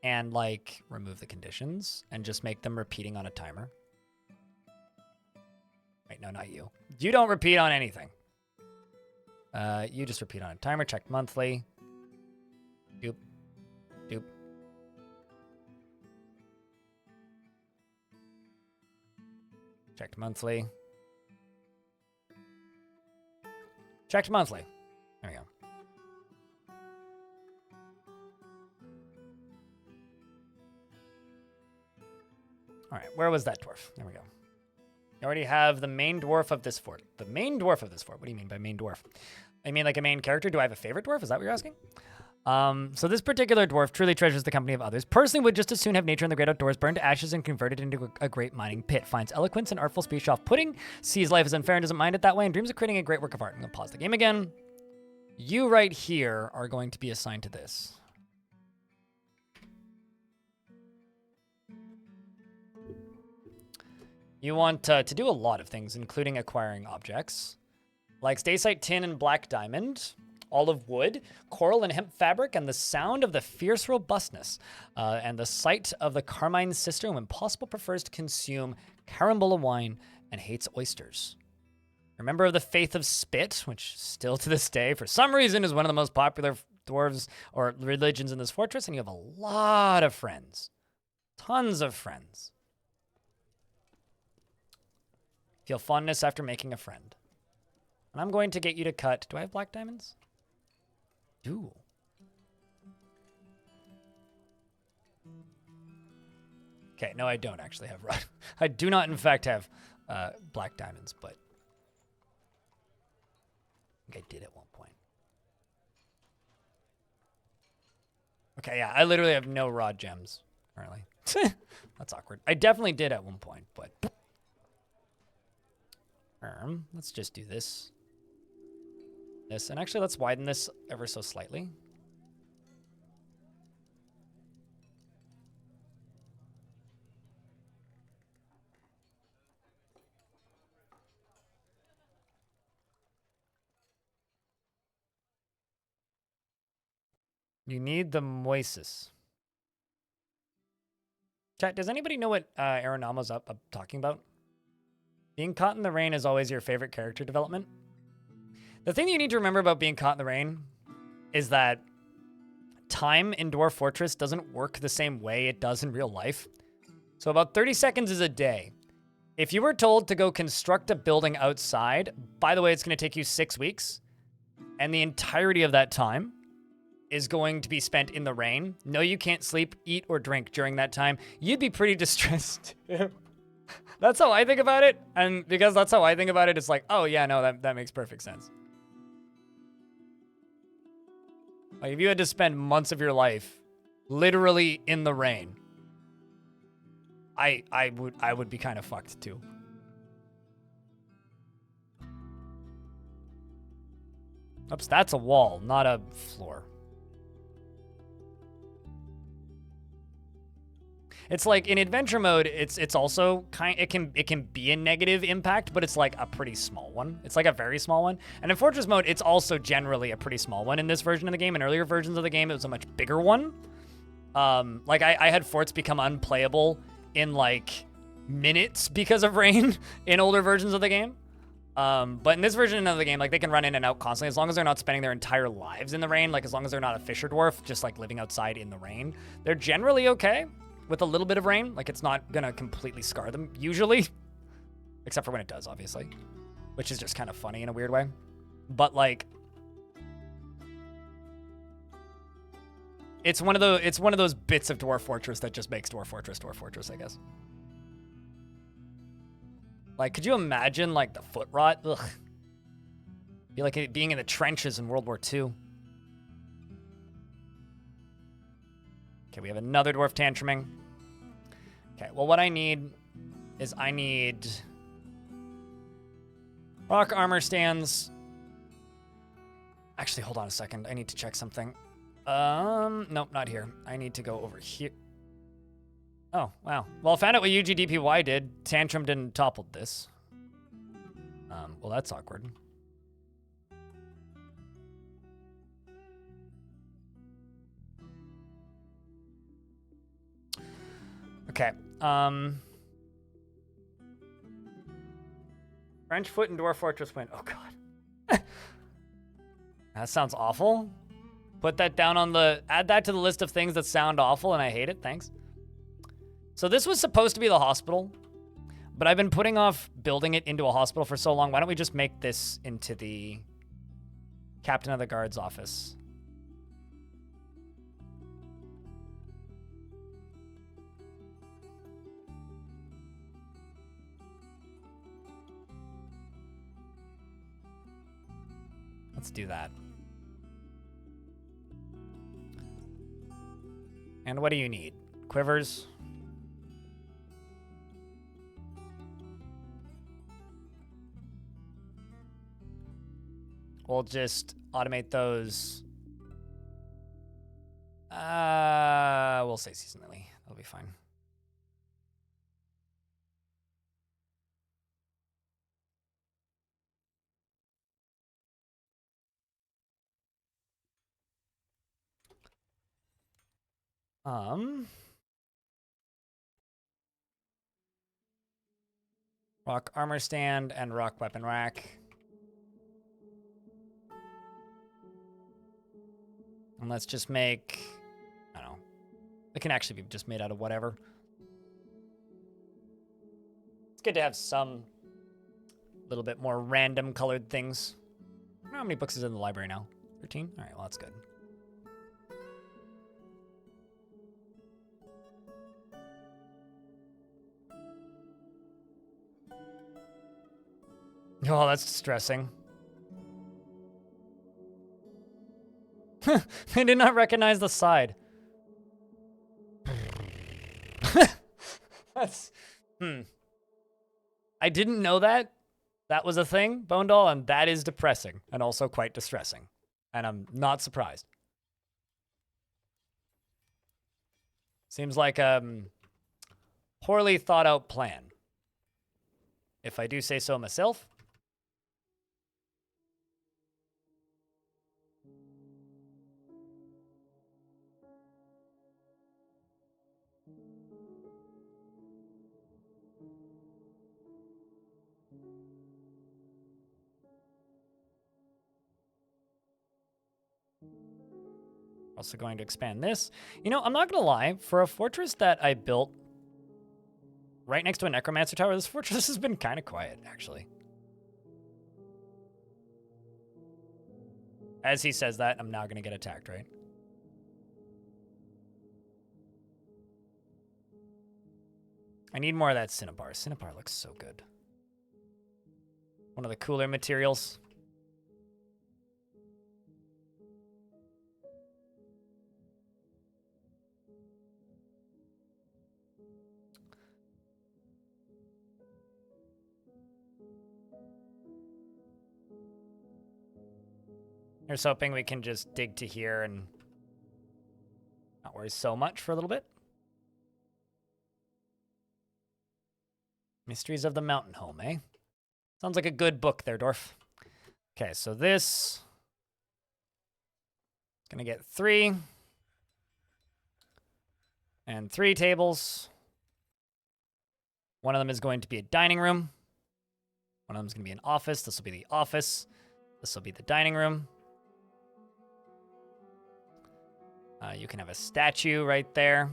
Speaker 1: And like remove the conditions and just make them repeating on a timer. Wait, no, not you. You don't repeat on anything. You just repeat on a timer, checked monthly. Doop. Doop. Checked monthly. Checked monthly. There we go. All right, where was that dwarf? There we go. You already have the main dwarf of this fort. The main dwarf of this fort. What do you mean by main dwarf? I mean like a main character. Do I have a favorite dwarf? Is that what you're asking? So this particular dwarf truly treasures the company of others. Personally would just as soon have nature in the great outdoors burned to ashes and converted into a great mining pit. Finds eloquence and artful speech off-putting. Sees life as unfair and doesn't mind it that way. And dreams of creating a great work of art. I'm going to pause the game again. You right here are going to be assigned to this. You want to do a lot of things, including acquiring objects. Like stacite, tin, and black diamond. Olive wood, coral and hemp fabric, and the sound of the fierce robustness, and the sight of the carmine sister, when possible, prefers to consume carambola wine and hates oysters. A member of the faith of Spit, which still to this day, for some reason, is one of the most popular dwarves or religions in this fortress, and you have a lot of friends. Tons of friends. Feel fondness after making a friend. And I'm going to get you to cut... Do I have black diamonds? Ooh. Okay, no, I don't actually have red. I do not, in fact, have black diamonds, but I think I did at one point. Okay, yeah, I literally have no raw gems currently. That's awkward. I definitely did at one point, but let's just do this. This, and actually let's widen this ever so slightly. You need the moises. Chat, does anybody know what Aeronama's up talking about? Being caught in the rain is always your favorite character development. The thing you need to remember about being caught in the rain is that time in Dwarf Fortress doesn't work the same way it does in real life. So about 30 seconds is a day. If you were told to go construct a building outside, by the way, it's going to take you 6 weeks, and the entirety of that time is going to be spent in the rain. No, you can't sleep, eat, or drink during that time. You'd be pretty distressed. That's how I think about it. And because that's how I think about it, it's like, oh yeah, no, that makes perfect sense. Like if you had to spend months of your life literally in the rain, I would be kind of fucked too. Oops, that's a wall, not a floor. It's like in adventure mode, it's also it can be a negative impact, but it's like a pretty small one. It's like a very small one. And in fortress mode, it's also generally a pretty small one in this version of the game. In earlier versions of the game, it was a much bigger one. Like I had forts become unplayable in like minutes because of rain in older versions of the game. But in this version of the game, like, they can run in and out constantly as long as they're not spending their entire lives in the rain. Like, as long as they're not a fisher dwarf, just like living outside in the rain, they're generally okay with a little bit of rain. Like, it's not gonna completely scar them usually, except for when it does, obviously, which is just kind of funny in a weird way. But like, it's one of those bits of Dwarf Fortress that just makes Dwarf Fortress, I guess. Like, could you imagine, like, the foot rot? Ugh. Be like it being in the trenches in World War II. Okay, we have another dwarf tantruming. Okay, well, what I need is I need rock armor stands. Actually, hold on a second. I need to check something. Nope, not here. I need to go over here. Oh, wow. Well, I found out what UGDPY did. Tantrum didn't toppled this. Well, that's awkward. Okay. French foot and Dwarf Fortress win. Oh, God. That sounds awful. Put that down on the... Add that to the list of things that sound awful, and I hate it. Thanks. So this was supposed to be the hospital, but I've been putting off building it into a hospital for so long. Why don't we just make this into the captain of the guard's office? Let's do that. And what do you need? Quivers? We'll just automate those. We'll say seasonally. That'll be fine. Rock armor stand and rock weapon rack. And let's just make, I don't know. It can actually be just made out of whatever. It's good to have some little bit more random colored things. I don't know how many books is in the library now. 13? All right, well, that's good. Oh, that's distressing. They did not recognize the side. That's... I didn't know that. That was a thing, Bone Doll, and that is depressing and also quite distressing. And I'm not surprised. Seems like a poorly thought out plan, if I do say so myself. Also going to expand this. You know, I'm not going to lie. For a fortress that I built right next to a necromancer tower, this fortress has been kind of quiet, actually. As he says that, I'm now going to get attacked, right? I need more of that cinnabar. Cinnabar looks so good. One of the cooler materials. Here's hoping we can just dig to here and not worry so much for a little bit. Mysteries of the Mountain Home, eh? Sounds like a good book there, Dwarf. Okay, so this is gonna get 3. And 3 tables. One of them is going to be a dining room. One of them's going to be an office. This will be the office. This will be the dining room. You can have a statue right there.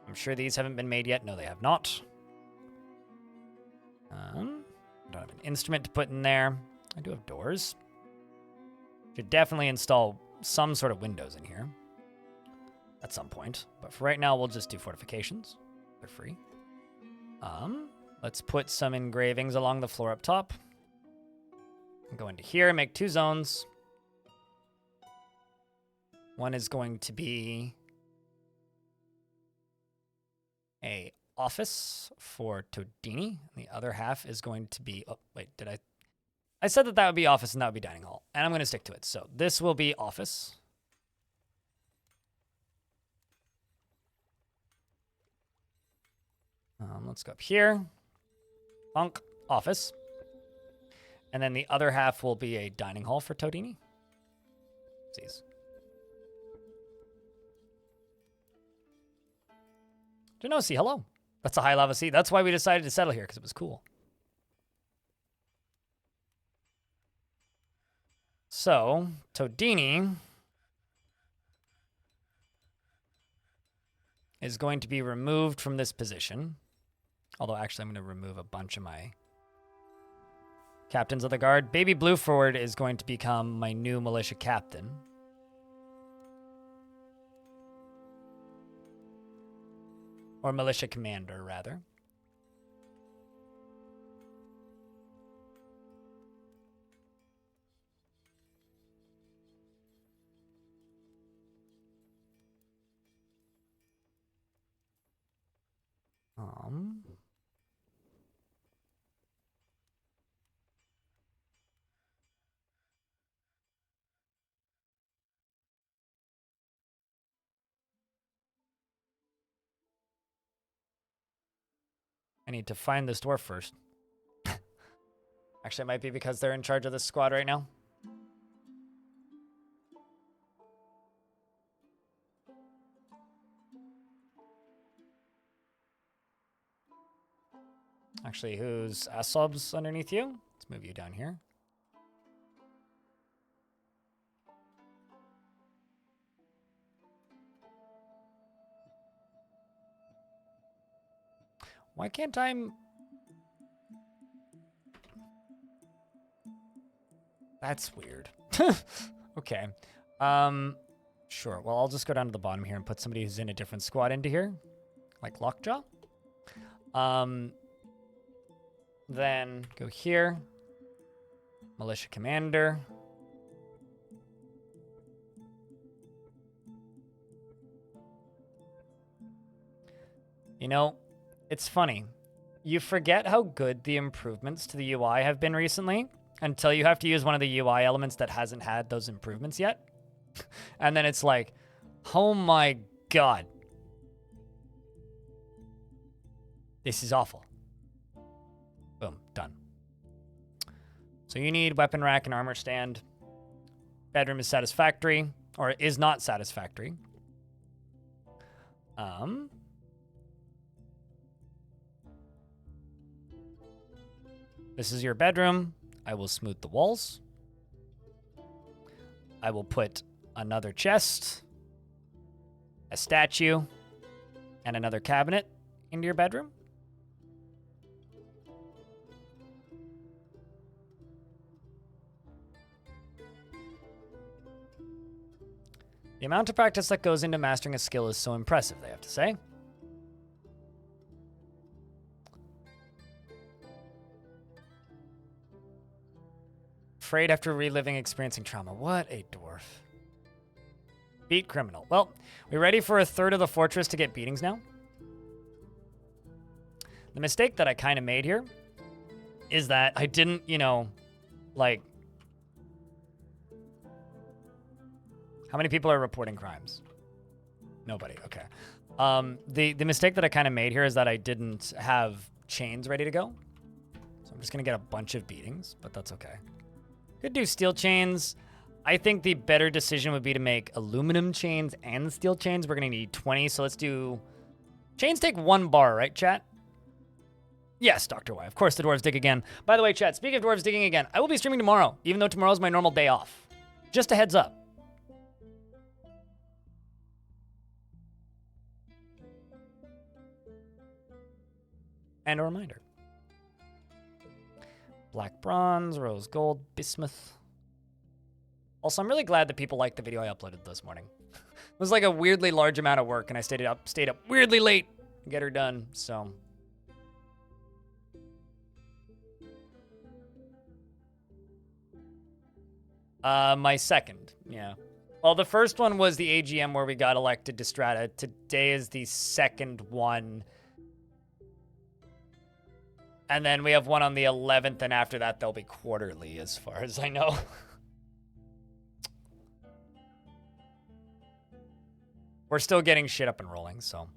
Speaker 1: I'm sure these haven't been made yet. No, they have not. I don't have an instrument to put in there. I do have doors. Should definitely install some sort of windows in here at some point. But for right now, we'll just do fortifications. They're free. Let's put some engravings along the floor up top. Go into here, make 2 zones. One is going to be a office for Todini. And the other half is going to be, oh, wait, did I said that would be office and that would be dining hall. And I'm going to stick to it. So this will be office. Let's go up here. Bunk, office. And then the other half will be a dining hall for Todini. Jeez. Genosi, hello. That's a high lava sea. That's why we decided to settle here, because it was cool. So, Todini is going to be removed from this position. Although, actually, I'm going to remove a bunch of my captains of the guard. Baby Blueford is going to become my new militia captain. Or militia commander, rather. I need to find this dwarf first. Actually, it might be because they're in charge of this squad right now. Actually, who's Asob's underneath you? Let's move you down here. Why can't I... That's weird. Okay. Sure. Well, I'll just go down to the bottom here and put somebody who's in a different squad into here. Like Lockjaw. Then go here. Militia Commander. You know, it's funny. You forget how good the improvements to the UI have been recently until you have to use one of the UI elements that hasn't had those improvements yet. And then it's like, oh my god. This is awful. Boom, done. So you need weapon rack and armor stand. Bedroom is satisfactory, or is not satisfactory. This is your bedroom. I will smooth the walls. I will put another chest, a statue, and another cabinet into your bedroom. The amount of practice that goes into mastering a skill is so impressive, they have to say. Afraid after reliving experiencing trauma. What a dwarf. Beat criminal. Well, we ready for a third of the fortress to get beatings now? The mistake that I kind of made here is that I didn't, you know, like... How many people are reporting crimes? Nobody. Okay. The mistake that I kind of made here is that I didn't have chains ready to go. So I'm just going to get a bunch of beatings, but that's okay. Could do steel chains. I think the better decision would be to make aluminum chains and steel chains. We're going to need 20, so let's do... Chains take 1 bar, right, chat? Yes, Dr. Y. Of course the dwarves dig again. By the way, chat, speaking of dwarves digging again, I will be streaming tomorrow, even though tomorrow's my normal day off. Just a heads up. And a reminder. Black bronze, rose gold, bismuth. Also, I'm really glad that people liked the video I uploaded this morning. It was like a weirdly large amount of work, and I stayed up weirdly late to get her done, so. My second, yeah. Well, the first one was the AGM where we got elected to Strata. Today is the second one. And then we have one on the 11th, and after that, they'll be quarterly, as far as I know. We're still getting shit up and rolling, so.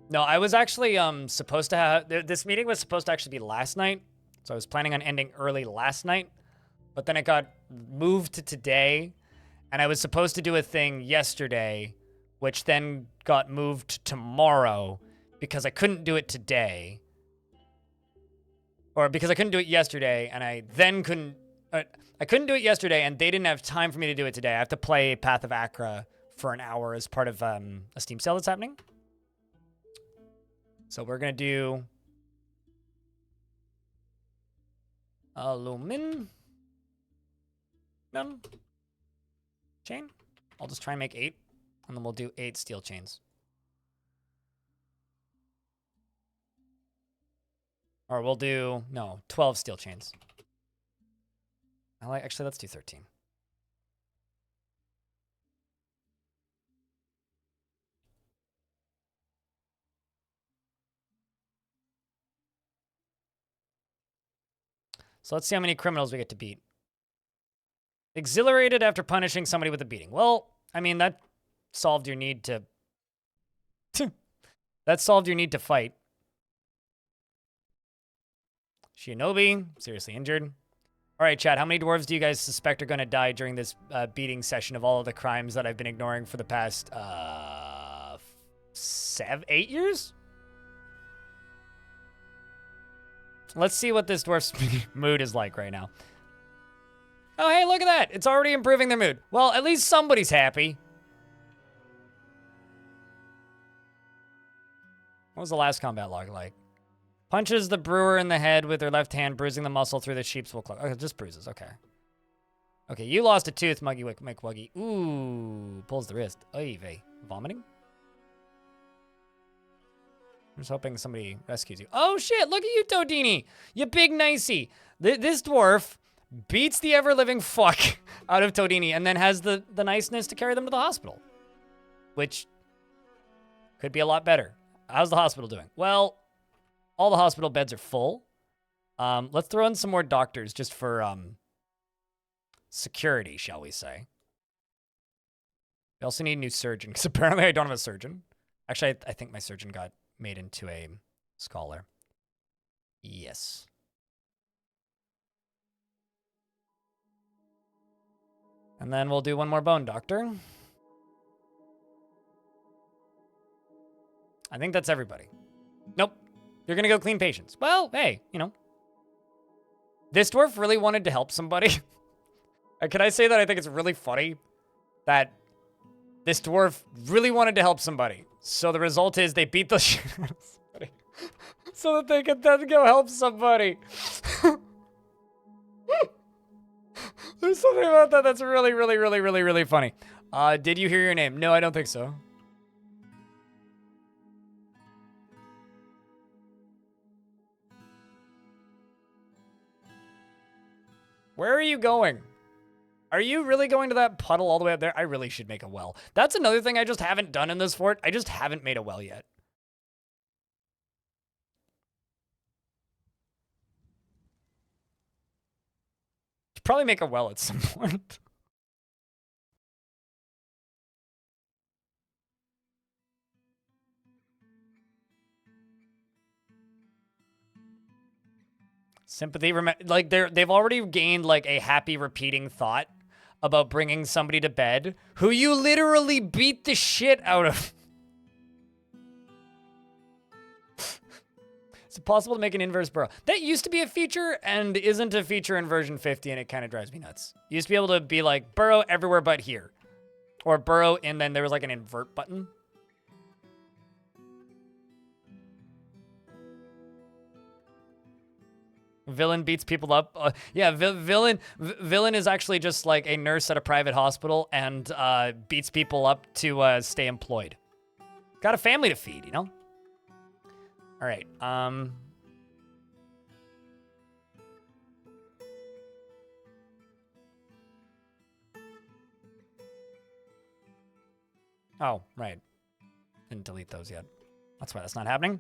Speaker 1: No, I was actually supposed to have... This meeting was supposed to actually be last night, so I was planning on ending early last night, but then it got moved to today, and I was supposed to do a thing yesterday, which then got moved to tomorrow because I couldn't do it today. Or because I couldn't do it yesterday, and I then couldn't... I couldn't do it yesterday, and they didn't have time for me to do it today. I have to play Path of Acra for an hour as part of a Steam sale that's happening. So we're going to do... Aluminum. Chain. I'll just try and make 8, and then we'll do 8 steel chains. Or we'll do, no, 12 steel chains. Actually, let's do 13. So let's see how many criminals we get to beat. Exhilarated after punishing somebody with a beating. Well, I mean, that solved your need to... that solved your need to fight. Shinobi, seriously injured. All right, chat, how many dwarves do you guys suspect are going to die during this beating session of all of the crimes that I've been ignoring for the past 8 years? Let's see what this dwarf's mood is like right now. Oh, hey, look at that. It's already improving their mood. Well, at least somebody's happy. What was the last combat log like? Punches the brewer in the head with her left hand, bruising the muscle through the sheep's wool cloak. Okay, just bruises. Okay. Okay, you lost a tooth, Muggy McWuggy. Ooh, pulls the wrist. Oy vey. Vomiting? I'm just hoping somebody rescues you. Oh, shit, look at you, Todini. You big nicey. This dwarf beats the ever-living fuck out of Todini and then has the niceness to carry them to the hospital. Which could be a lot better. How's the hospital doing? Well... all the hospital beds are full. Let's throw in some more doctors just for security, shall we say. We also need a new surgeon, because apparently I don't have a surgeon. Actually, I think my surgeon got made into a scholar. Yes. And then we'll do one more bone doctor. I think that's everybody. Nope. You're going to go clean patients. Well, hey, you know. This dwarf really wanted to help somebody. Can I say that I think it's really funny that this dwarf really wanted to help somebody. So the result is they beat the shit out of somebody so that they could then go help somebody. There's something about that that's really, really, really, really, really funny. Did you hear your name? No, I don't think so. Where are you going? Are you really going to that puddle all the way up there? I really should make a well. That's another thing I just haven't done in this fort. I just haven't made a well yet. Should probably make a well at some point. Sympathy, like they've already gained like a happy repeating thought about bringing somebody to bed who you literally beat the shit out of. Is it possible to make an inverse burrow? That used to be a feature and isn't a feature in version 50, and it kind of drives me nuts. You used to be able to be like, burrow everywhere but here. Or burrow, and then there was like an invert button. Villain beats people up. Yeah, villain is actually just like a nurse at a private hospital and beats people up to stay employed. Got a family to feed, you know? All right. Oh, right. Didn't delete those yet. That's why that's not happening.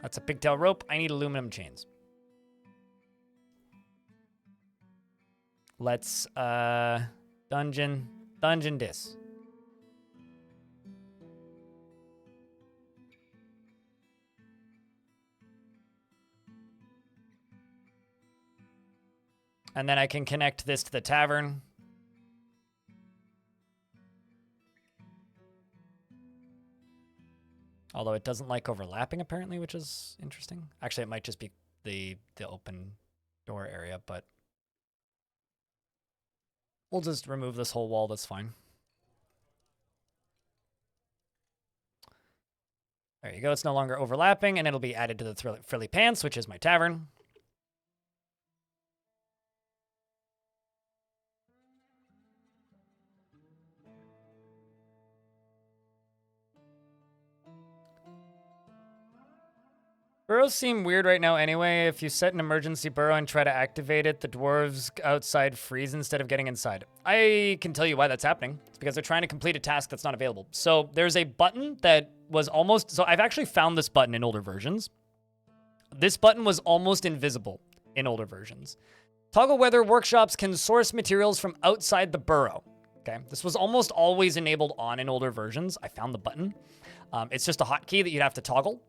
Speaker 1: That's a pigtail rope. I need aluminum chains. Let's dungeon this. And then I can connect this to the tavern. Although it doesn't like overlapping, apparently, which is interesting. Actually, it might just be the open door area, but we'll just remove this whole wall. That's fine. There you go. It's no longer overlapping, and it'll be added to the Frilly Pants, which is my tavern. Burrows seem weird right now anyway. If you set an emergency burrow and try to activate it, the dwarves outside freeze instead of getting inside. I can tell you why that's happening. It's because they're trying to complete a task that's not available. So there's a button that was almost... So I've actually found this button in older versions. This button was almost invisible in older versions. Toggle whether workshops can source materials from outside the burrow. Okay, this was almost always enabled on in older versions. I found the button. It's just a hotkey that you'd have to toggle.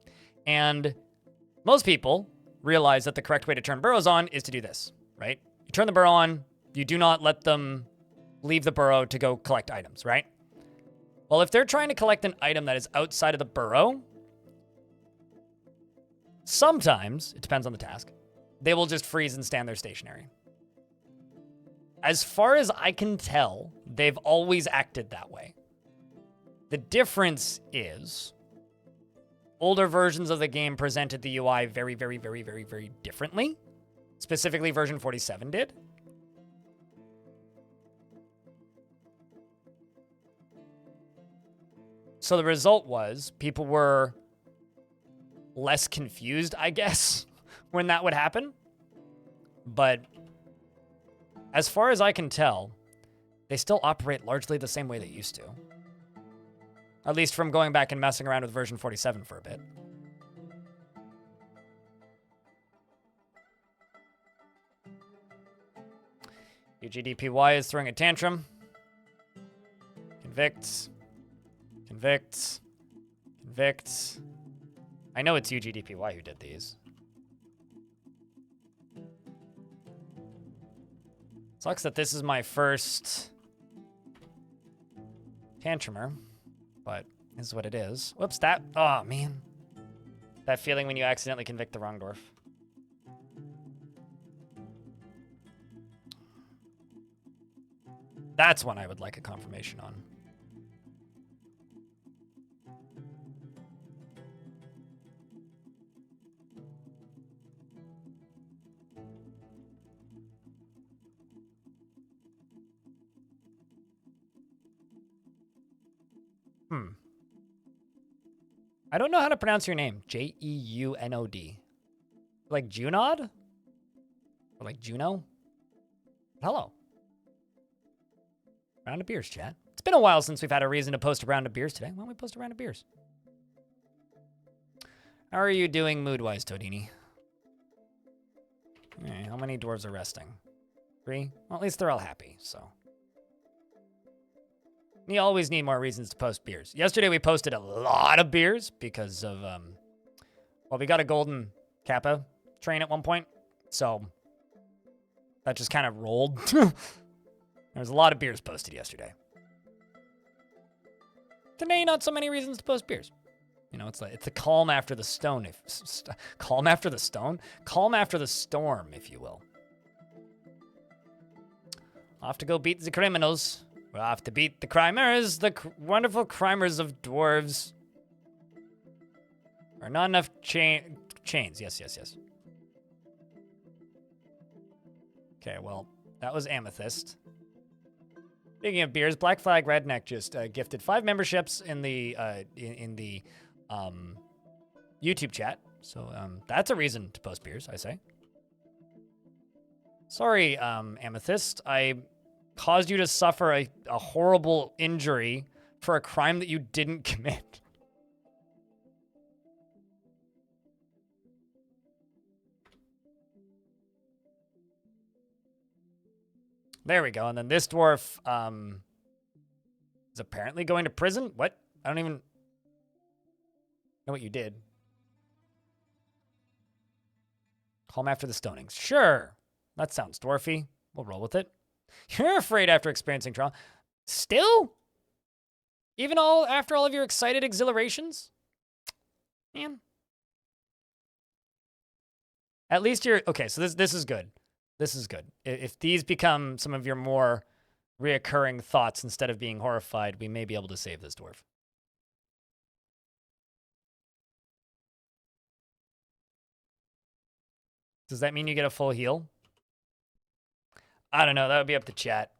Speaker 1: And... most people realize that the correct way to turn burrows on is to do this, right? You turn the burrow on, you do not let them leave the burrow to go collect items, right? Well, if they're trying to collect an item that is outside of the burrow, sometimes, it depends on the task, they will just freeze and stand there stationary. As far as I can tell, they've always acted that way. The difference is... older versions of the game presented the UI very, very, very, very, very differently. Specifically, version 47 did. So the result was people were less confused, I guess, when that would happen. But as far as I can tell, they still operate largely the same way they used to. At least from going back and messing around with version 47 for a bit. UGDPY is throwing a tantrum. Convict. Convict. Convict. I know it's UGDPY who did these. Sucks that this is my first tantrumer. But this is what it is. Whoops, that... oh, man. That feeling when you accidentally convict the wrong dwarf. That's one I would like a confirmation on. I don't know how to pronounce your name. Jeunod. Like Junod? Or like Juno? Hello. Round of beers, chat. It's been a while since we've had a reason to post a round of beers today. Why don't we post a round of beers? How are you doing mood-wise, Todini? Okay, how many dwarves are resting? 3? Well, at least they're all happy, so... you always need more reasons to post beers. Yesterday we posted a lot of beers because of, well, we got a golden Kappa train at one point. So that just kind of rolled. There was a lot of beers posted yesterday. Today, not so many reasons to post beers. You know, it's the calm after the stone. Calm after the stone? Calm after the storm, if you will. Off to go beat the criminals. We're off to beat the crimers, the wonderful crimers of dwarves. Or not enough chains. Yes. Okay, well, that was Amethyst. Speaking of beers, Black Flag Redneck just gifted 5 memberships in the YouTube chat. So that's a reason to post beers, I say. Sorry, Amethyst. I caused you to suffer a horrible injury for a crime that you didn't commit. There we go. And then this dwarf is apparently going to prison. What? I don't even know what you did. Calm after the stonings. Sure. That sounds dwarfy. We'll roll with it. You're afraid after experiencing trauma. Still? Even after all of your excited exhilarations? Man. At least you're... Okay, so this is good. This is good. If these become some of your more reoccurring thoughts instead of being horrified, we may be able to save this dwarf. Does that mean you get a full heal? I don't know. That would be up to chat.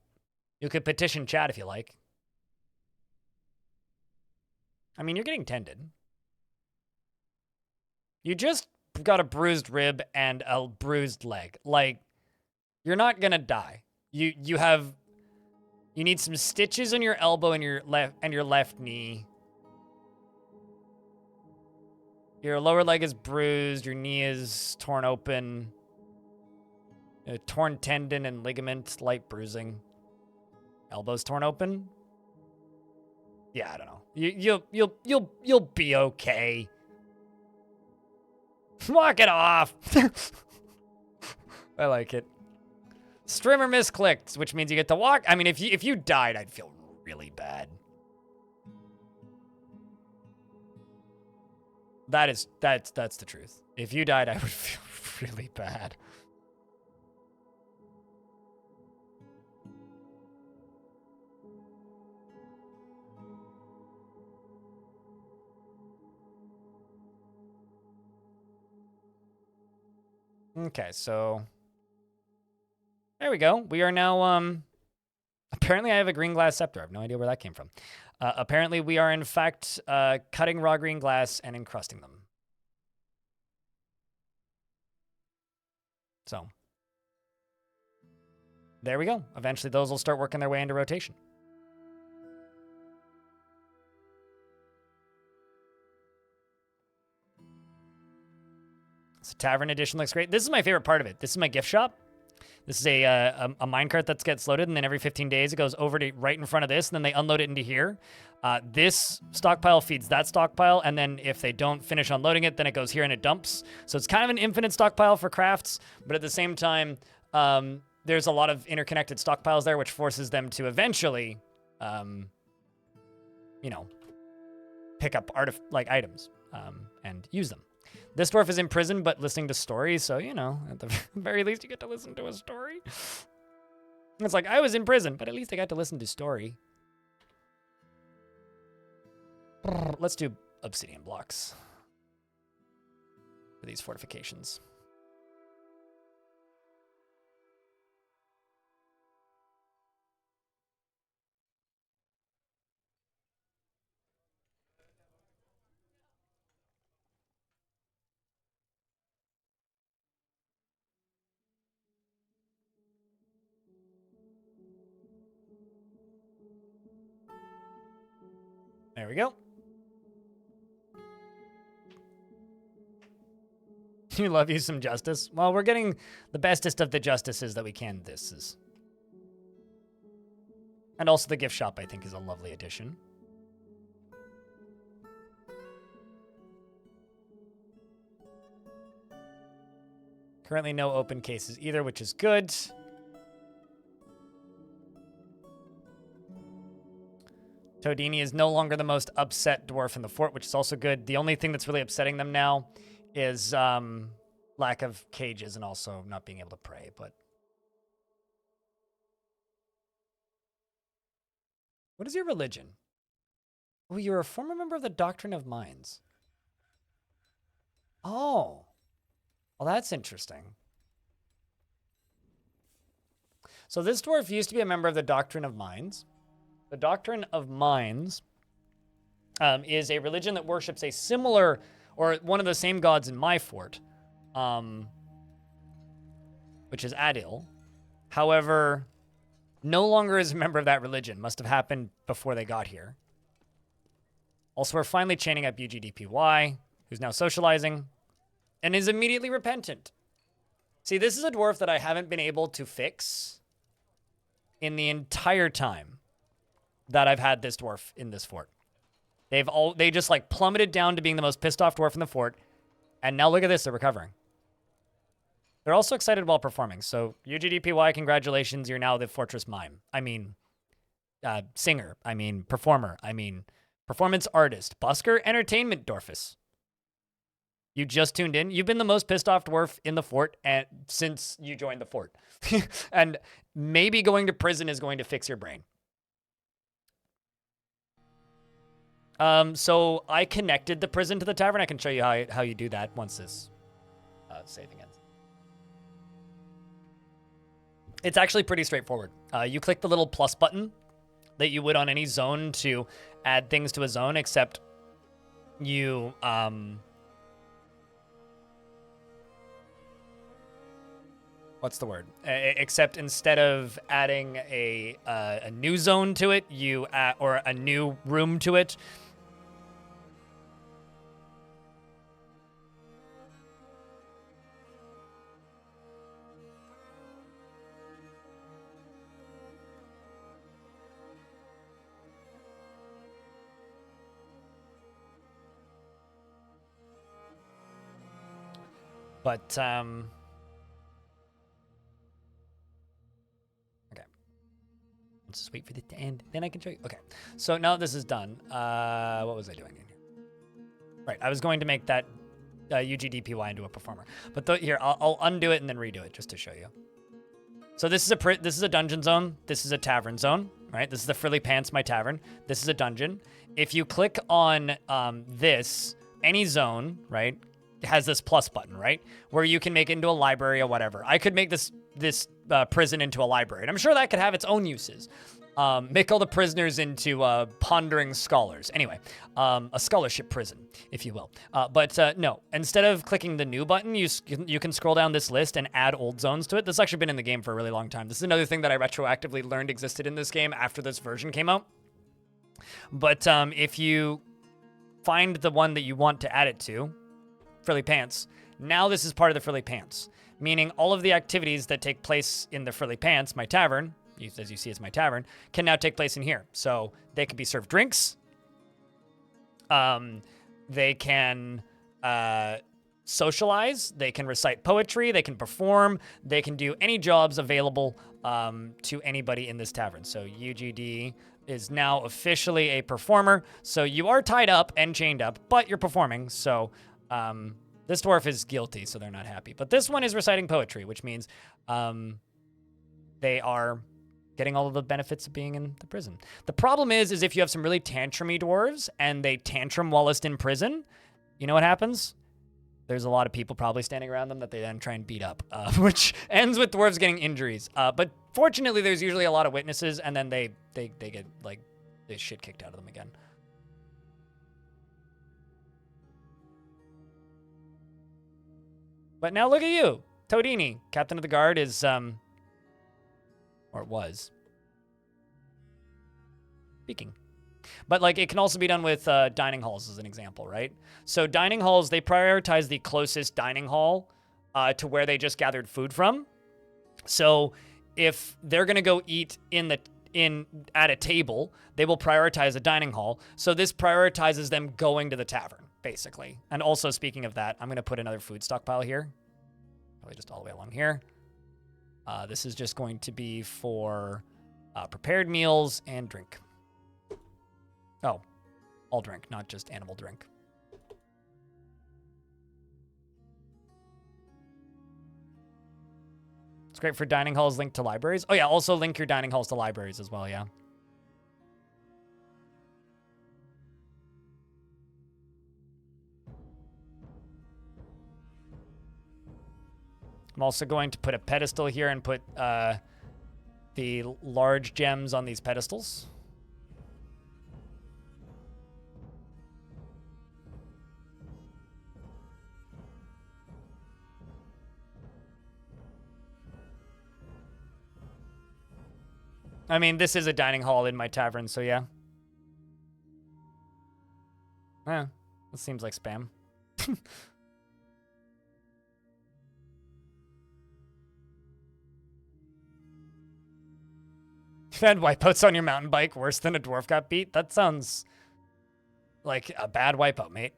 Speaker 1: You could petition chat if you like. I mean, you're getting tended. You just got a bruised rib and a bruised leg. Like, you're not gonna die. You need some stitches on your elbow and your left knee. Your lower leg is bruised. Your knee is torn open. A torn tendon and ligament, light bruising. Elbow's torn open. Yeah, I don't know. You'll be okay. Walk it off. I like it. Streamer misclicked, which means you get to walk. I mean, if you died, I'd feel really bad. That's the truth. If you died, I would feel really bad. Okay, so there we go. We are now, apparently I have a green glass scepter. I have no idea where that came from. Apparently we are, in fact, cutting raw green glass and encrusting them. So there we go. Eventually those will start working their way into rotation. So Tavern Edition looks great. This is my favorite part of it. This is my gift shop. This is a minecart that gets loaded, and then every 15 days it goes over to right in front of this, and then they unload it into here. This stockpile feeds that stockpile, and then if they don't finish unloading it, then it goes here and it dumps. So it's kind of an infinite stockpile for crafts, but at the same time, there's a lot of interconnected stockpiles there, which forces them to eventually, you know, pick up items and use them. This dwarf is in prison, but listening to stories, so, you know, at the very least, you get to listen to a story. It's like, I was in prison, but at least I got to listen to story. Let's do obsidian blocks for these fortifications. There we go. You love you some justice? Well, we're getting the bestest of the justices that we can. This is. And also the gift shop, I think, is a lovely addition. Currently no open cases either, which is good. Todini is no longer the most upset dwarf in the fort, which is also good. The only thing that's really upsetting them now is lack of cages and also not being able to pray. But what is your religion? Oh, you're a former member of the Doctrine of Minds. Oh, well, that's interesting. So this dwarf used to be a member of the Doctrine of Minds. The Doctrine of Minds is a religion that worships a similar, or one of the same gods in my fort, which is Adil. However, no longer is a member of that religion. Must have happened before they got here. Also, we're finally chaining up UGDPY, who's now socializing, and is immediately repentant. See, this is a dwarf that I haven't been able to fix in the entire time that I've had this dwarf in this fort. They just like plummeted down to being the most pissed off dwarf in the fort, and now look at this, they're recovering. They're also excited while performing. So UGDPY, congratulations, you're now the fortress mime. I mean, singer. I mean, performer. I mean, performance artist. Busker entertainment dwarfus. You just tuned in. You've been the most pissed off dwarf in the fort since you joined the fort. And maybe going to prison is going to fix your brain. So I connected the prison to the tavern. I can show you how you do that once this saving ends. It's actually pretty straightforward. You click the little plus button that you would on any zone to add things to a zone, except you, what's the word? Except instead of adding a new zone to it, you add, or a new room to it, but, okay. Let's just wait for it to end, then I can show you. Okay, so now this is done. What was I doing in here? Right, I was going to make that UGDPY into a performer. But here, I'll undo it and then redo it just to show you. So this is a dungeon zone. This is a tavern zone, right? This is the Frilly Pants, my tavern. This is a dungeon. If you click on this, any zone, right, has this plus button, right? Where you can make it into a library or whatever. I could make this prison into a library. And I'm sure that could have its own uses. Make all the prisoners into pondering scholars. Anyway, a scholarship prison, if you will. But no, instead of clicking the new button, you can scroll down this list and add old zones to it. This has actually been in the game for a really long time. This is another thing that I retroactively learned existed in this game after this version came out. But if you find the one that you want to add it to, Frilly Pants, now this is part of the Frilly Pants, meaning all of the activities that take place in the Frilly Pants, my tavern, as you see it's my tavern, can now take place in here. So they can be served drinks. They can socialize. They can recite poetry. They can perform. They can do any jobs available to anybody in this tavern. So UGD is now officially a performer. So you are tied up and chained up, but you're performing. So this dwarf is guilty, so they're not happy. But this one is reciting poetry, which means they are getting all of the benefits of being in the prison. The problem is if you have some really tantrumy dwarves and they tantrum whilst in prison, you know what happens? There's a lot of people probably standing around them that they then try and beat up, which ends with dwarves getting injuries. But fortunately, there's usually a lot of witnesses, and then they get like the shit kicked out of them again. But now look at you, Todini, captain of the guard, is or it was speaking. But like, it can also be done with dining halls as an example, right? So dining halls, they prioritize the closest dining hall to where they just gathered food from. So if they're gonna go eat at a table, they will prioritize a dining hall. So this prioritizes them going to the tavern, basically. And also, speaking of that, I'm gonna put another food stockpile here, probably just all the way along here. This is just going to be for prepared meals and drink. Oh, all drink, not just animal drink. It's great for dining halls linked to libraries. Oh yeah, also link your dining halls to libraries as well, yeah. I'm also going to put a pedestal here and put the large gems on these pedestals. I mean, this is a dining hall in my tavern, so yeah. Eh, this seems like spam. You've had wipeouts on your mountain bike worse than a dwarf got beat? That sounds like a bad wipeout, mate.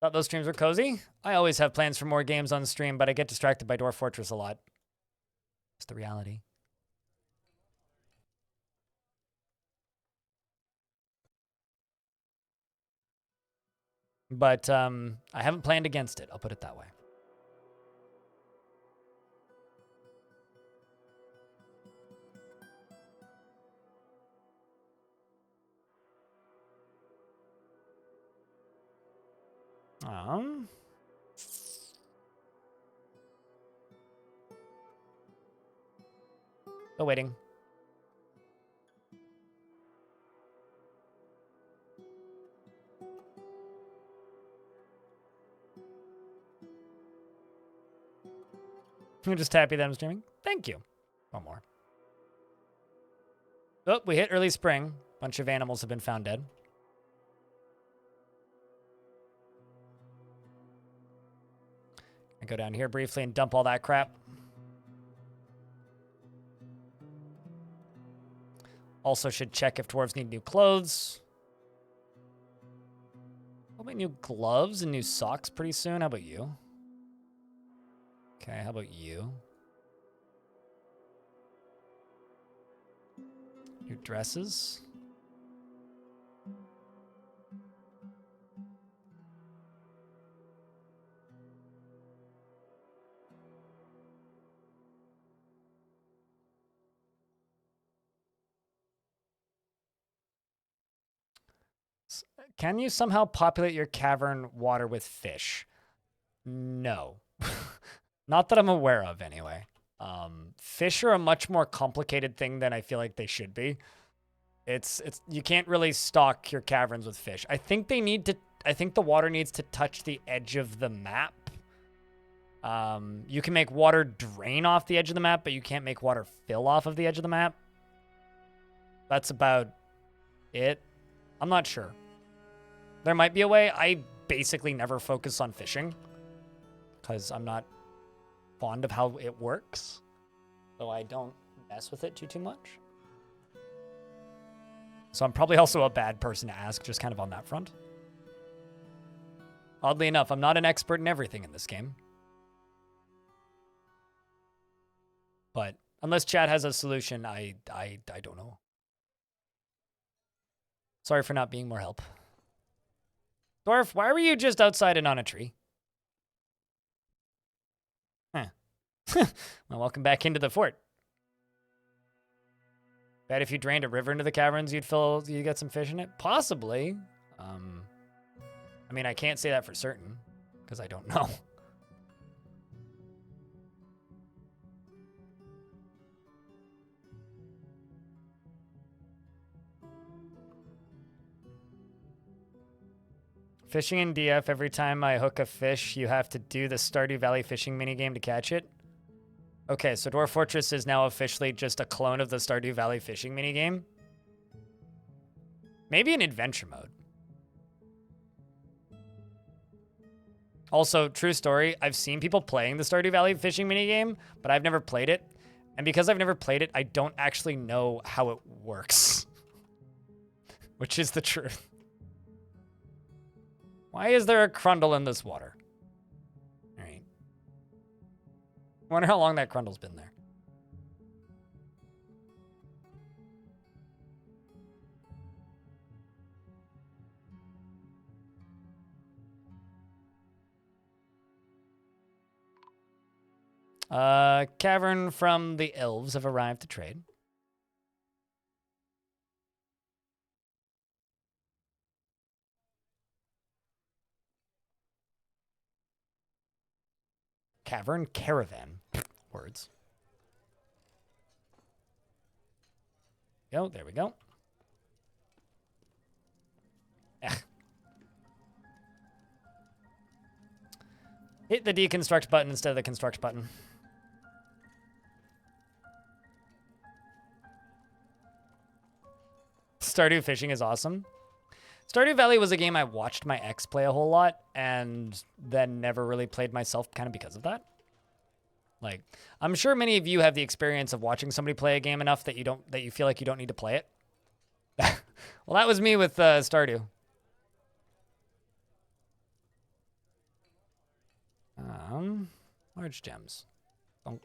Speaker 1: Thought those streams were cozy? I always have plans for more games on stream, but I get distracted by Dwarf Fortress a lot. It's the reality. But I haven't planned against it. I'll put it that way. Still waiting. I'm just happy that I'm streaming. Thank you. One more. Oh, we hit early spring. Bunch of animals have been found dead. I go down here briefly and dump all that crap. Also should check if dwarves need new clothes. Probably new gloves and new socks pretty soon. How about you? Okay, how about you? New dresses. Can you somehow populate your cavern water with fish? No. Not that I'm aware of, anyway. Fish are a much more complicated thing than I feel like they should be. It's you can't really stock your caverns with fish. I think they need to. I think the water needs to touch the edge of the map. You can make water drain off the edge of the map, but you can't make water fill off of the edge of the map. That's about it. I'm not sure. There might be a way. I basically never focus on fishing because I'm not fond of how it works. So I don't mess with it too much. So I'm probably also a bad person to ask, just kind of on that front. Oddly enough, I'm not an expert in everything in this game. But unless Chad has a solution, I don't know. Sorry for not being more help. Dwarf, why were you just outside and on a tree? Huh. Well, welcome back into the fort. Bet if you drained a river into the caverns, you'd get some fish in it? Possibly. I mean, I can't say that for certain, because I don't know. Fishing in DF, every time I hook a fish, you have to do the Stardew Valley fishing minigame to catch it. Okay, so Dwarf Fortress is now officially just a clone of the Stardew Valley fishing minigame. Maybe in adventure mode. Also, true story, I've seen people playing the Stardew Valley fishing minigame, but I've never played it. And because I've never played it, I don't actually know how it works. which is the truth. Why is there a Crundle in this water? All right. I wonder how long that Crundle's been there. Cavern from the elves have arrived to trade. Cavern caravan. Words. Go, there we go. Hit the deconstruct button instead of the construct button. Stardew Fishing is awesome. Stardew Valley was a game I watched my ex play a whole lot and then never really played myself kind of because of that. Like, I'm sure many of you have the experience of watching somebody play a game enough that you feel like you don't need to play it. Well, that was me with Stardew. Large gems. Bonk.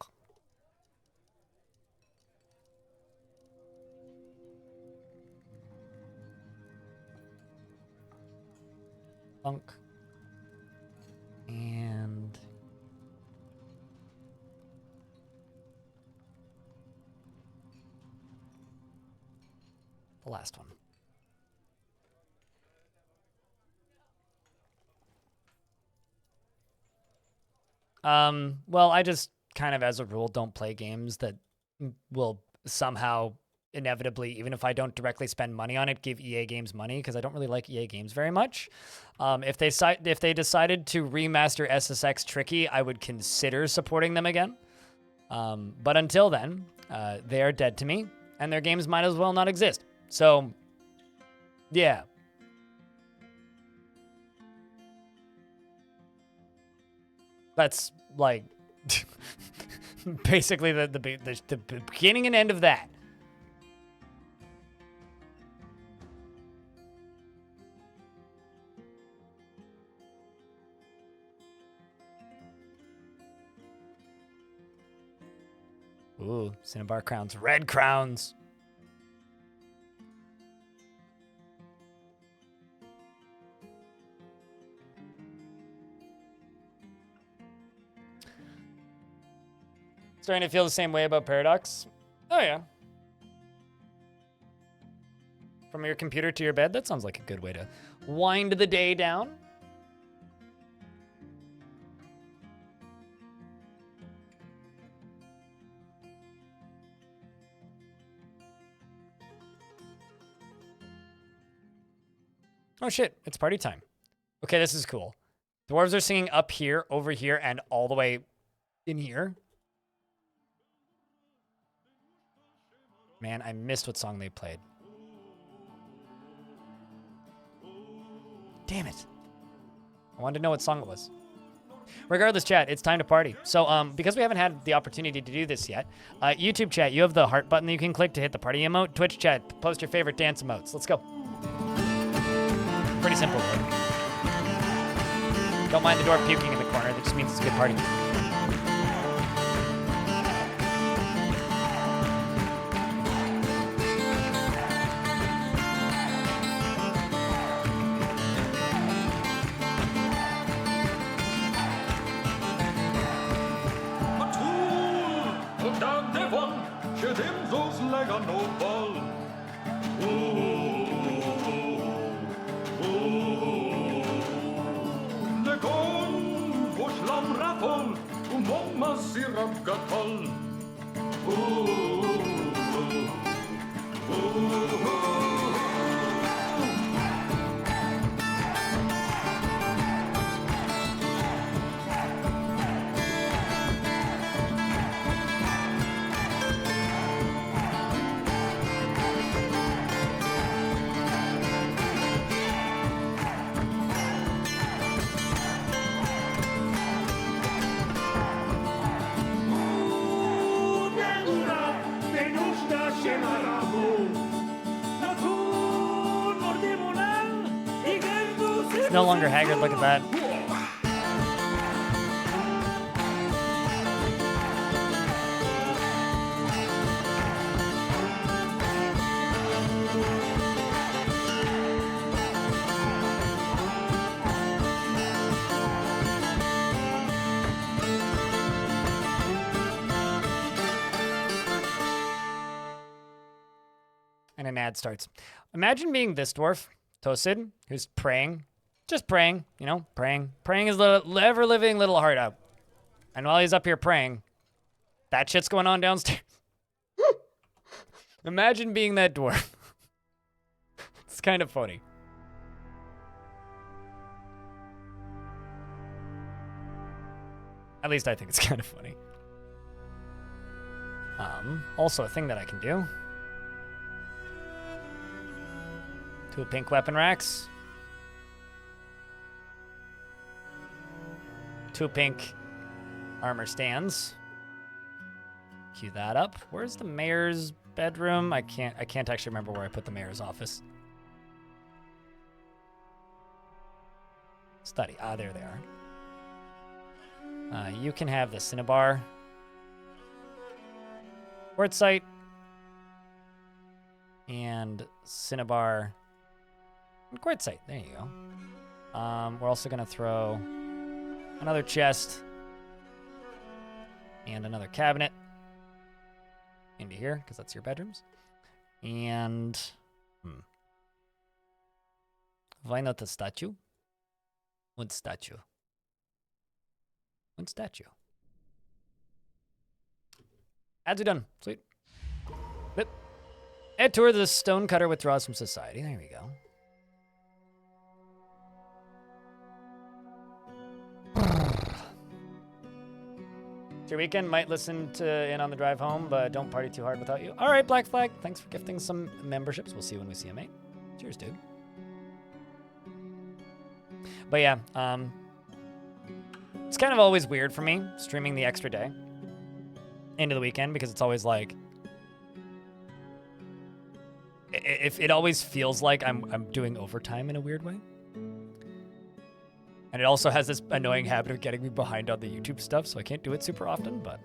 Speaker 1: Bonk. And the last one. Well, I just kind of, as a rule, don't play games that will somehow inevitably, even if I don't directly spend money on it, give EA Games money, because I don't really like EA Games very much. If they decided to remaster SSX Tricky, I would consider supporting them again. But until then, they are dead to me, and their games might as well not exist. So, yeah. That's like basically the beginning and end of that. Ooh, Cinnabar crowns, red crowns. Starting to feel the same way about Paradox? Oh, yeah. From your computer to your bed? That sounds like a good way to wind the day down. Oh, shit. It's party time. Okay, this is cool. Dwarves are singing up here, over here, and all the way in here. Man, I missed what song they played. Damn it. I wanted to know what song it was. Regardless, chat, it's time to party. So, because we haven't had the opportunity to do this yet, YouTube chat, you have the heart button that you can click to hit the party emote. Twitch chat, post your favorite dance emotes. Let's go. Pretty simple, right? Don't mind the dwarf puking in the corner. That just means it's a good party. no longer haggard. Look at that. And an ad starts. Imagine being this dwarf, Tosid, who's praying. Just praying, you know, praying. Praying his ever-living little heart out. And while he's up here praying, that shit's going on downstairs. Imagine being that dwarf. It's kind of funny. At least I think it's kind of funny. Also a thing that I can do. 2 pink weapon racks. 2 pink armor stands. Cue that up. Where's the mayor's bedroom? I can't actually remember where I put the mayor's office. Study. Ah, there they are. You can have the Cinnabar. Quartzite. And Cinnabar. And quartzite. There you go. We're also going to throw another chest and another cabinet into here, because that's your bedrooms. And why not a statue? One statue. One statue. Ads are done. Sweet. But Ed tour the stonecutter withdraws from society. There we go. It's your weekend. Might listen to in on the drive home, but don't party too hard without you. All right, Black Flag. Thanks for gifting some memberships. We'll see you when we see you, mate. Cheers, dude. But yeah, it's kind of always weird for me streaming the extra day into the weekend, because it's always like, if it always feels like I'm doing overtime in a weird way. And it also has this annoying habit of getting me behind on the YouTube stuff, so I can't do it super often, but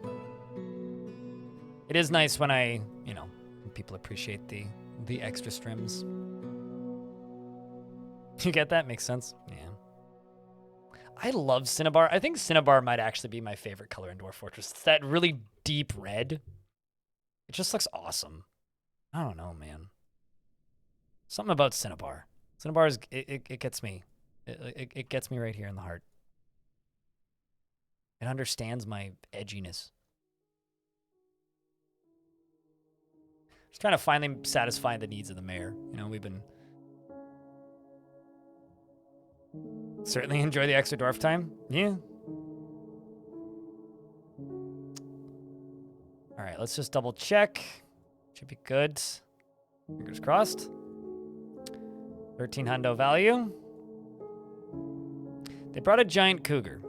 Speaker 1: it is nice when when people appreciate the extra streams. You get that? Makes sense? Yeah. I love Cinnabar. I think Cinnabar might actually be my favorite color in Dwarf Fortress. It's that really deep red. It just looks awesome. I don't know, man. Something about Cinnabar. Cinnabar is, it gets me. It gets me right here in the heart. It understands my edginess. Just trying to finally satisfy the needs of the mayor. You know, we've been... Certainly enjoy the extra dwarf time. Yeah. All right, let's just double check. Should be good. Fingers crossed. 13 hundo value. They brought a giant cougar.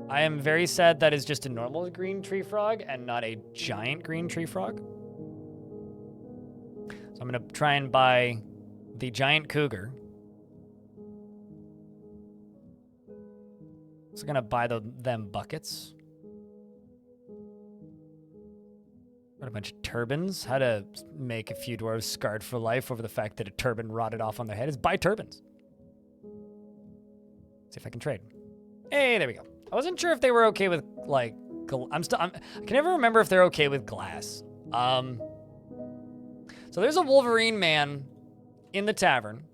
Speaker 1: I am very sad that is just a normal green tree frog and not a giant green tree frog. So I'm going to try and buy the giant cougar. So I'm going to buy them buckets. Got a bunch of turbans. How to make a few dwarves scarred for life over the fact that a turban rotted off on their head is buy turbans. See if I can trade. Hey, there we go. I wasn't sure if they were okay with, like, I can never remember if they're okay with glass. So there's a Wolverine man in the tavern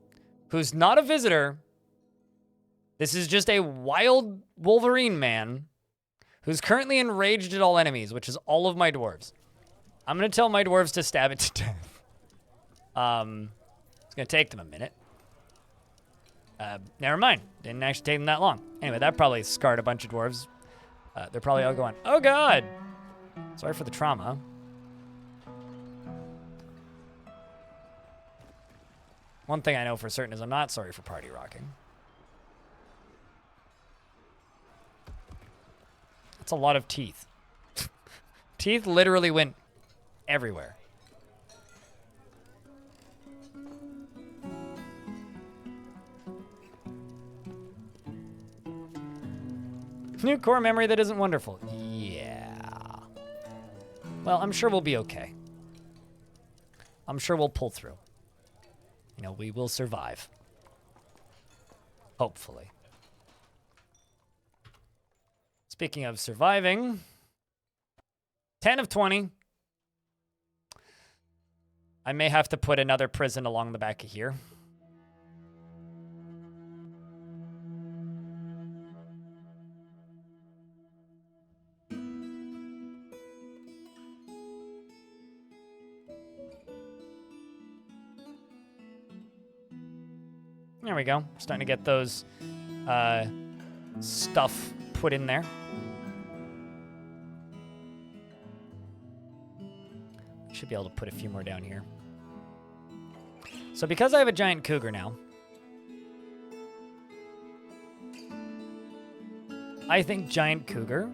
Speaker 1: who's not a visitor. This is just a wild Wolverine man who's currently enraged at all enemies, which is all of my dwarves. I'm going to tell my dwarves to stab it to death. It's going to take them a minute. Never mind. Didn't actually take them that long. Anyway, that probably scarred a bunch of dwarves. They're probably all going, oh god! Sorry for the trauma. One thing I know for certain is I'm not sorry for party rocking. That's a lot of teeth. Teeth literally went everywhere. New core memory that isn't wonderful. Yeah. Well, I'm sure we'll be okay. I'm sure we'll pull through. You know, we will survive. Hopefully. Speaking of surviving, 10 of 20. I may have to put another prison along the back of here. There we go. Starting to get those stuff put in there. Should be able to put a few more down here. So because I have a giant cougar now, I think giant cougar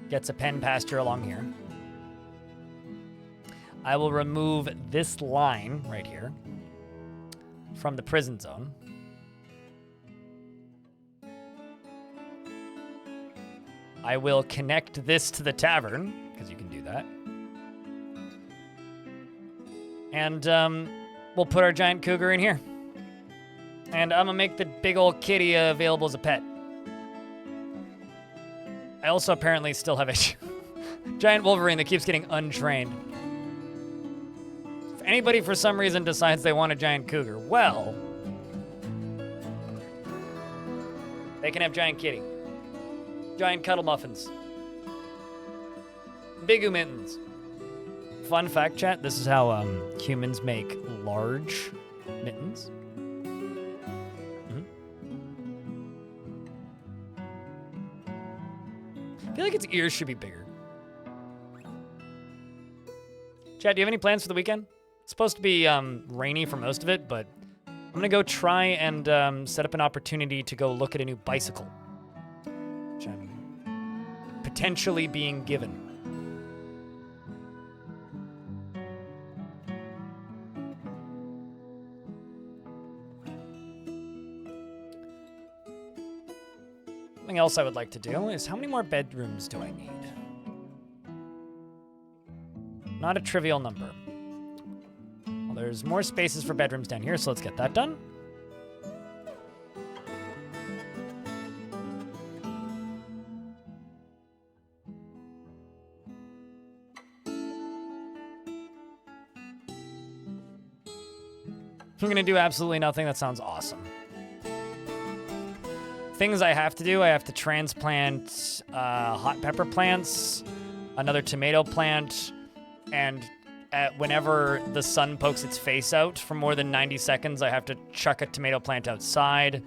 Speaker 1: gets a pen pasture along here. I will remove this line right here from the prison zone. I will connect this to the tavern, because you can do that. And we'll put our giant cougar in here. And I'm going to make the big old kitty available as a pet. I also apparently still have a giant Wolverine that keeps getting untrained. If anybody for some reason decides they want a giant cougar, well, they can have giant kitty. Giant cuddle muffins. Big mittens. Fun fact, chat, this is how humans make large mittens. I feel like its ears should be bigger. Chad, do you have any plans for the weekend? It's supposed to be rainy for most of it, but I'm going to go try and set up an opportunity to go look at a new bicycle, which I'm potentially being given. Something else I would like to do is how many more bedrooms do I need? Not a trivial number. Well, there's more spaces for bedrooms down here, so let's get that done. I'm gonna do absolutely nothing. That sounds awesome. Things I have to do, I have to transplant hot pepper plants, another tomato plant, and whenever the sun pokes its face out for more than 90 seconds, I have to chuck a tomato plant outside.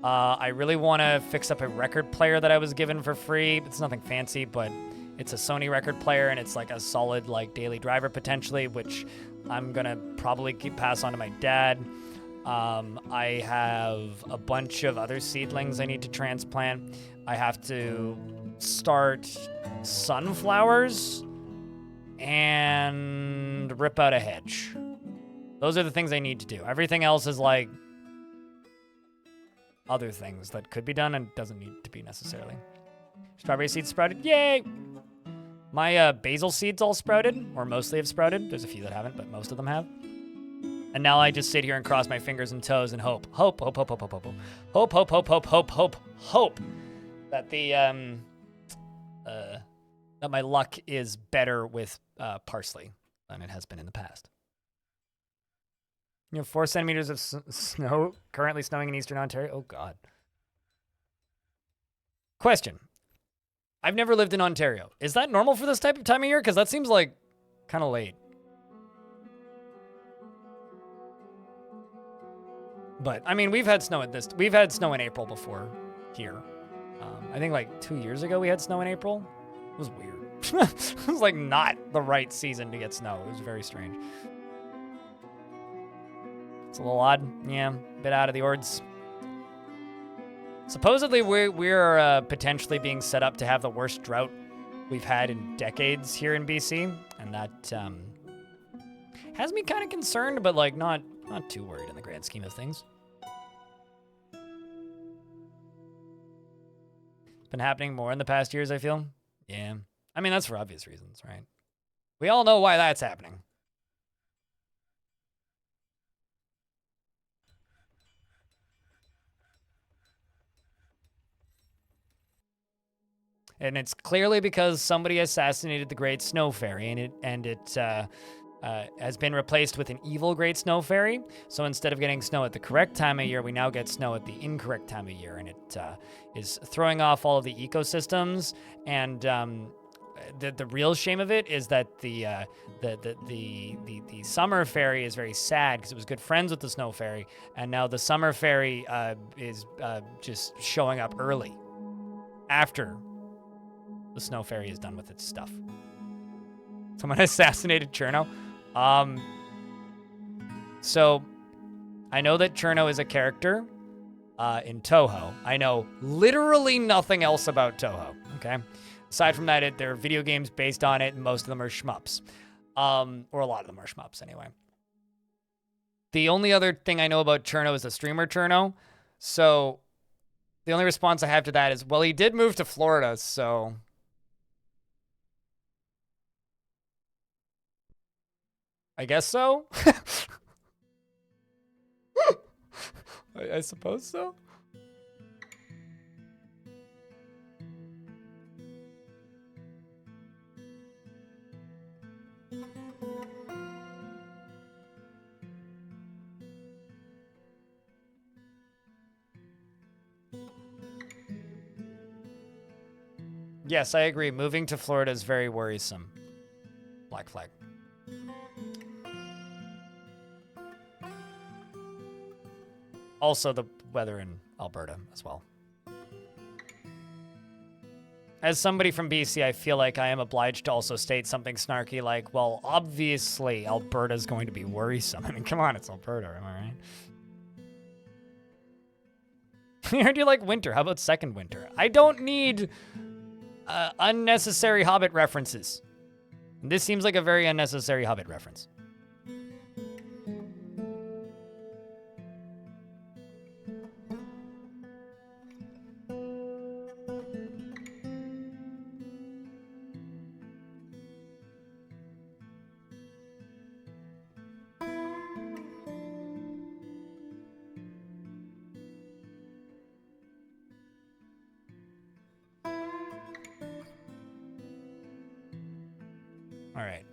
Speaker 1: I really want to fix up a record player that I was given for free. It's nothing fancy, but it's a Sony record player, and it's like a solid like daily driver potentially, which I'm going to probably pass on to my dad. I have a bunch of other seedlings I need to transplant. I have to start sunflowers and rip out a hedge. Those are the things I need to do. Everything else is like other things that could be done and doesn't need to be necessarily. Strawberry seeds sprouted. Yay! My basil seeds all sprouted, or mostly have sprouted. There's a few that haven't, but most of them have. And now I just sit here and cross my fingers and toes and hope that that my luck is better with parsley than it has been in the past. You have 4 centimeters of snow currently snowing in eastern Ontario. Oh God. Question: I've never lived in Ontario. Is that normal for this type of time of year? Because that seems like kind of late. But I mean, we've had snow in April before here. I think like 2 years ago we had snow in April. It was weird. It was like not the right season to get snow. It was very strange. It's a little odd. Yeah, a bit out of the ords. Supposedly we're potentially being set up to have the worst drought we've had in decades here in BC, and that has me kind of concerned, but like not too worried in the grand scheme of things. been happening more in the past years, I feel. Yeah. I mean, that's for obvious reasons, right? We all know why that's happening. And it's clearly because somebody assassinated the Great Snow Fairy, and it has been replaced with an evil Great Snow Fairy. So instead of getting snow at the correct time of year, we now get snow at the incorrect time of year, and it is throwing off all of the ecosystems. And the real shame of it is that the Summer Fairy is very sad because it was good friends with the Snow Fairy, and now the Summer Fairy is just showing up early after the Snow Fairy is done with its stuff. Someone assassinated Cherno. So I know that Cherno is a character in Toho. I know literally nothing else about Toho, okay? Aside from that, there are video games based on it, and most of them are shmups. Or a lot of them are shmups, anyway. The only other thing I know about Cherno is the streamer Cherno. So the only response I have to that is, well, he did move to Florida, so... I guess so. I suppose so. Yes, I agree. Moving to Florida is very worrisome. Black flag. Also, the weather in Alberta as well. As somebody from BC, I feel like I am obliged to also state something snarky like, well, obviously Alberta's going to be worrisome. I mean, come on, it's Alberta, am I right? I heard you like winter. How about second winter? I don't need unnecessary Hobbit references. This seems like a very unnecessary Hobbit reference. All right,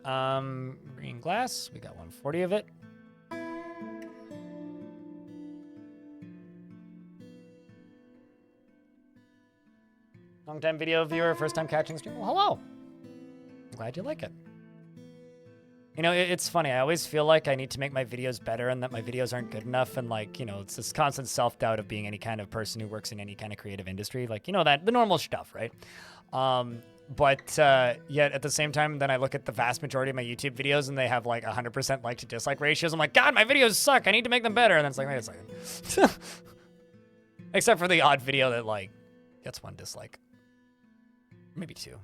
Speaker 1: green glass. We got 140 of it. Long-time video viewer, first-time catching stream. Well, hello. I'm glad you like it. You know, it's funny. I always feel like I need to make my videos better and that my videos aren't good enough. And like, you know, it's this constant self-doubt of being any kind of person who works in any kind of creative industry. Like, you know, that the normal stuff, right? But yet at the same time, then I look at the vast majority of my YouTube videos and they have like 100% like to dislike ratios. I'm like, God, my videos suck. I need to make them better. And then it's like, wait a second. Except for the odd video that like gets one dislike. Maybe two.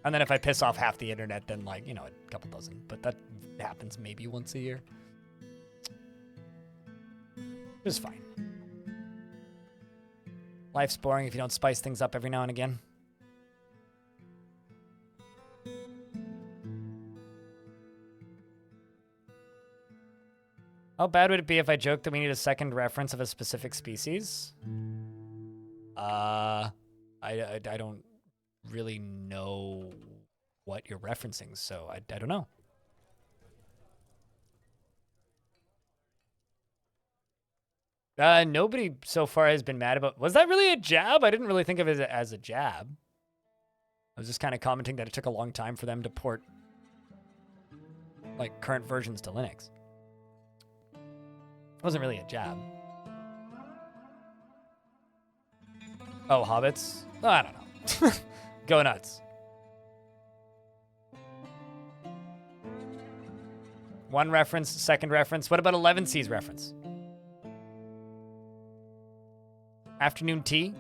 Speaker 1: And then if I piss off half the internet, then like, you know, a couple dozen. But that happens maybe once a year. It's fine. Life's boring if you don't spice things up every now and again. How bad would it be if I joked that we need a second reference of a specific species? I don't really know what you're referencing, so I don't know. Nobody so far has been mad about... Was that really a jab? I didn't really think of it as a jab. I was just kind of commenting that it took a long time for them to port like current versions to Linux. It wasn't really a jab. Oh, hobbits? Oh, I don't know. Go nuts. One reference, second reference. What about 11C's reference? Afternoon tea?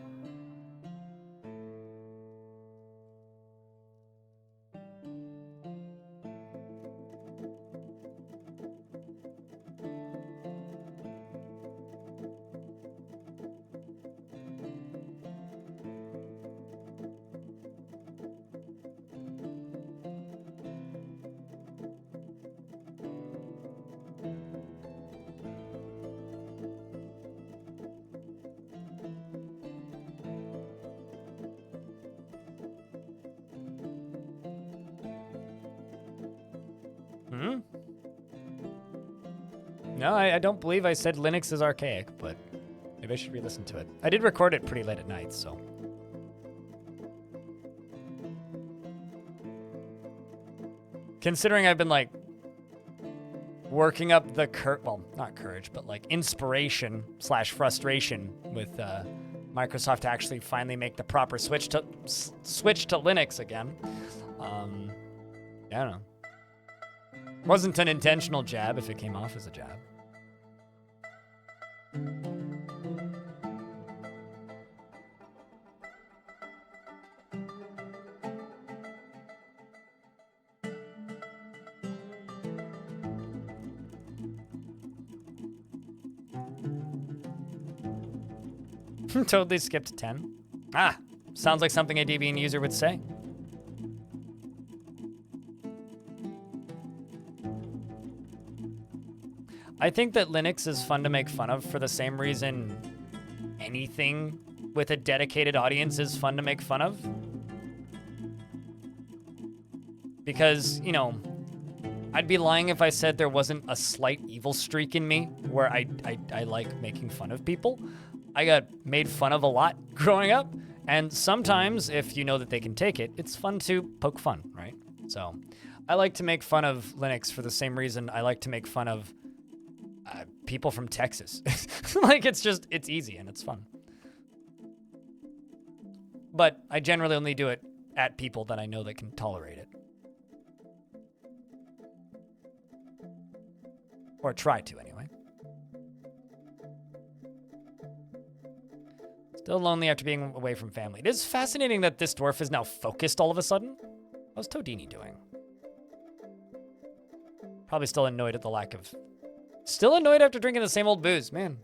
Speaker 1: Hmm? No, I don't believe I said Linux is archaic, but maybe I should re-listen to it. I did record it pretty late at night, so. Considering I've been, like, working up the well, not courage, but, like, inspiration / frustration with Microsoft to actually finally make the proper switch to Linux again. I don't know. Wasn't an intentional jab if it came off as a jab. Totally skipped 10. Ah, sounds like something a Debian user would say. I think that Linux is fun to make fun of for the same reason anything with a dedicated audience is fun to make fun of. Because, you know, I'd be lying if I said there wasn't a slight evil streak in me where I like making fun of people. I got made fun of a lot growing up, and sometimes, if you know that they can take it, it's fun to poke fun, right? So, I like to make fun of Linux for the same reason I like to make fun of people from Texas. Like, it's easy and it's fun. But I generally only do it at people that I know that can tolerate it. Or try to, anyway. Still lonely after being away from family. It is fascinating that this dwarf is now focused all of a sudden. How's Todini doing? Probably still annoyed at the lack of... Still annoyed after drinking the same old booze. Man.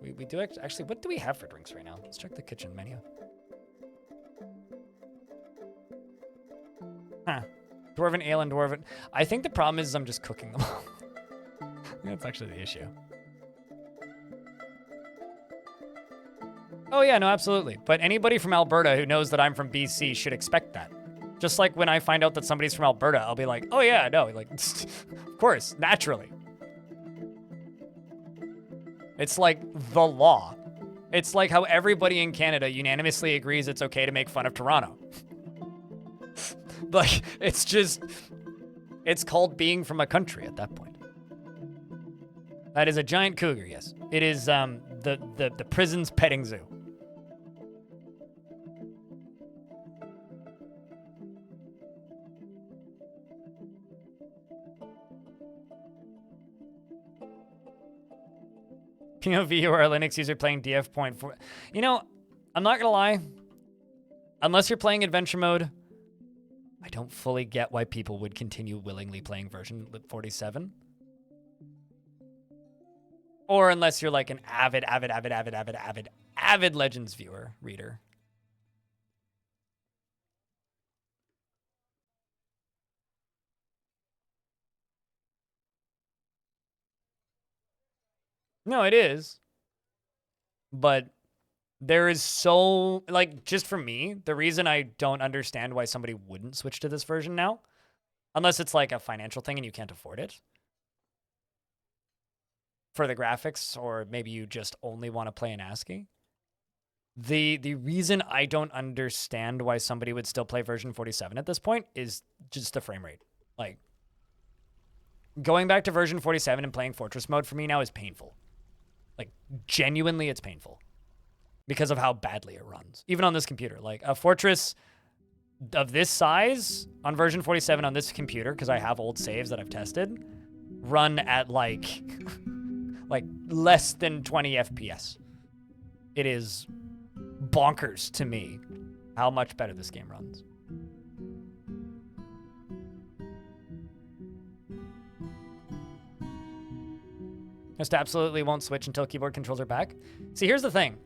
Speaker 1: We do actually... What do we have for drinks right now? Let's check the kitchen menu. Huh. Dwarven ale and dwarven... I think the problem is I'm just cooking them all. That's actually the issue. Oh yeah, no, absolutely. But anybody from Alberta who knows that I'm from BC should expect that. Just like when I find out that somebody's from Alberta, I'll be like, oh yeah, no, like, of course, naturally. It's like the law. It's like how everybody in Canada unanimously agrees it's okay to make fun of Toronto. Like, it's just, it's called being from a country at that point. That is a giant cougar, yes. It is the prison's petting zoo. POV or a Linux user playing DF.4. You know, I'm not gonna lie. Unless you're playing adventure mode, I don't fully get why people would continue willingly playing version 47. Or unless you're like an avid Legends viewer, reader. No, it is. But there is so, like, just for me, the reason I don't understand why somebody wouldn't switch to this version now, unless it's like a financial thing and you can't afford it, for the graphics, or maybe you just only want to play in ASCII. The reason I don't understand why somebody would still play version 47 at this point is just the frame rate. Like, going back to version 47 and playing Fortress mode for me now is painful. Like, genuinely, it's painful. Because of how badly it runs. Even on this computer. Like, a Fortress of this size on version 47 on this computer, because I have old saves that I've tested, run at, like, like less than 20 FPS. It is bonkers to me how much better this game runs. Just absolutely won't switch until keyboard controls are back. See, here's the thing.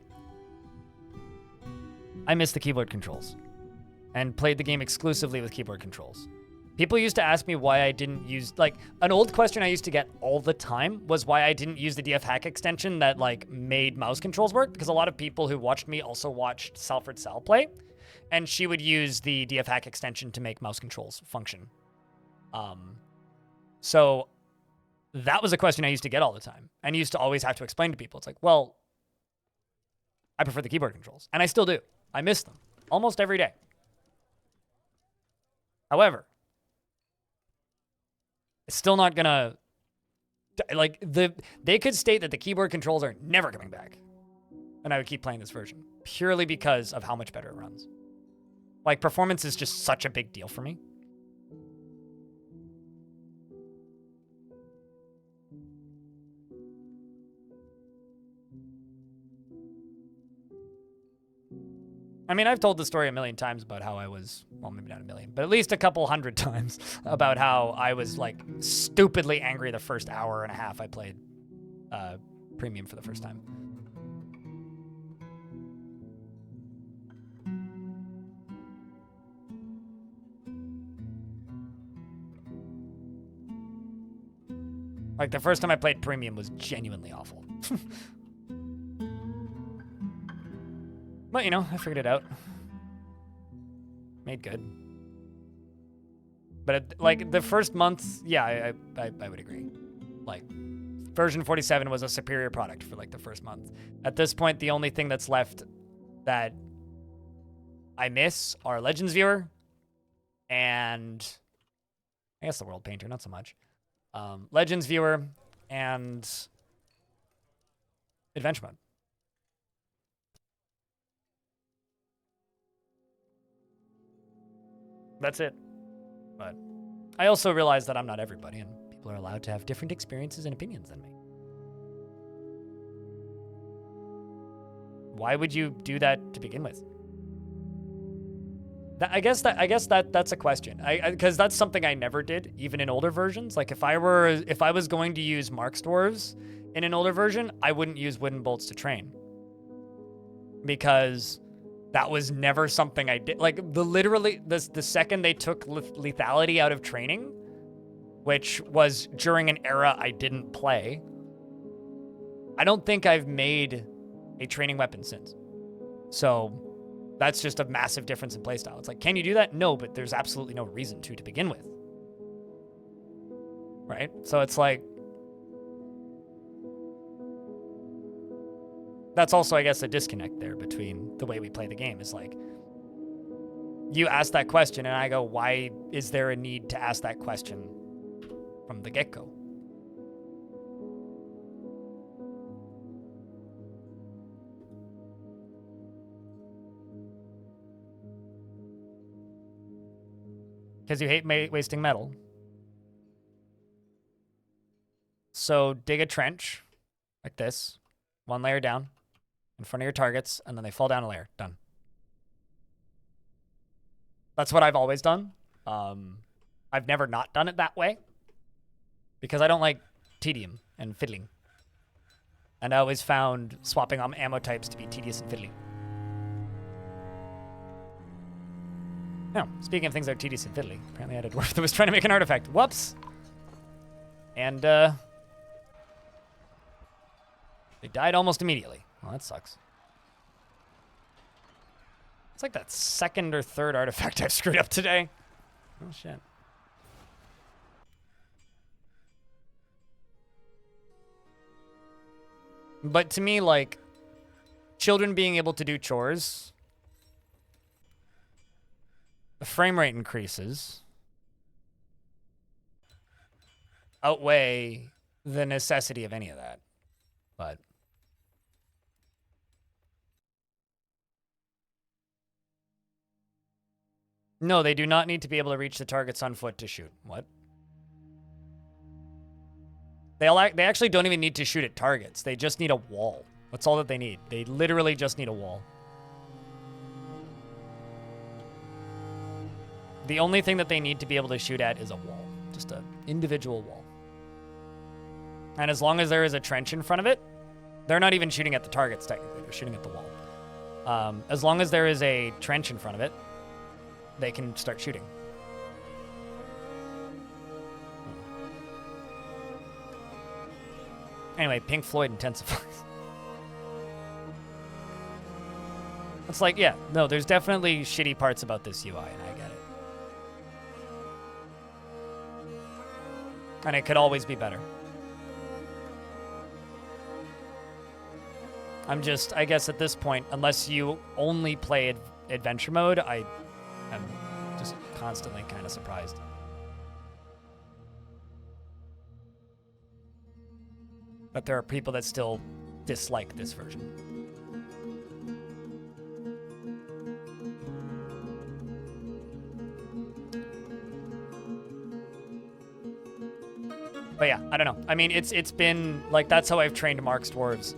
Speaker 1: I miss the keyboard controls and played the game exclusively with keyboard controls. People used to ask me why I didn't use, like, an old question I used to get all the time was why I didn't use the DF hack extension that, like, made mouse controls work, because a lot of people who watched me also watched Salford Sal play, and she would use the DF hack extension to make mouse controls function. So that was a question I used to get all the time and used to always have to explain to people. It's like, well, I prefer the keyboard controls, and I still do. I miss them almost every day. However, it's still not gonna, like, they could state that the keyboard controls are never coming back, and I would keep playing this version purely because of how much better it runs. Like, performance is just such a big deal for me. I mean, I've told the story a million times about how I was, well, maybe not a million, but at least a couple hundred times about how I was, like, stupidly angry the first hour and a half I played Premium for the first time. Like, the first time I played Premium was genuinely awful. But, you know, I figured it out. Made good. But, like, the first month, yeah, I would agree. Like, version 47 was a superior product for, like, the first month. At this point, the only thing that's left that I miss are Legends Viewer and I guess the World Painter, not so much. Legends Viewer and Adventure Mode. That's it. But I also realize that I'm not everybody, and people are allowed to have different experiences and opinions than me. Why would you do that to begin with? I guess that's a question. Because that's something I never did, even in older versions. Like, if I was going to use Mark's Dwarves in an older version, I wouldn't use wooden bolts to train, because that was never something I did. Like, the second they took lethality out of training, which was during an era I didn't play, I don't think I've made a training weapon since. So that's just a massive difference in playstyle. It's like, can you do that? No, but there's absolutely no reason to begin with. Right? So it's like, that's also, I guess, a disconnect there between the way we play the game. Is like, you ask that question, and I go, why is there a need to ask that question from the get-go? Because you hate wasting metal. So dig a trench like this, one layer down in front of your targets, and then they fall down a layer. Done. That's what I've always done. I've never not done it that way, because I don't like tedium and fiddling. And I always found swapping on ammo types to be tedious and fiddly. Now, speaking of things that are tedious and fiddly, apparently I had a dwarf that was trying to make an artifact. Whoops! And, they died almost immediately. Well, that sucks. It's like that second or third artifact I've screwed up today. Oh, shit. But to me, like, children being able to do chores, the frame rate increases outweigh the necessity of any of that. But no, they do not need to be able to reach the targets on foot to shoot. What? They actually don't even need to shoot at targets. They just need a wall. That's all that they need. They literally just need a wall. The only thing that they need to be able to shoot at is a wall. Just an individual wall. And as long as there is a trench in front of it, they're not even shooting at the targets, technically. They're shooting at the wall. As long as there is a trench in front of it, they can start shooting. Anyway, Pink Floyd intensifies. It's like, yeah, no, there's definitely shitty parts about this UI, and I get it. And it could always be better. I guess at this point, unless you only play adventure mode, I am just constantly kind of surprised. But there are people that still dislike this version. But yeah, I don't know. I mean, it's been like, that's how I've trained Mark's Dwarves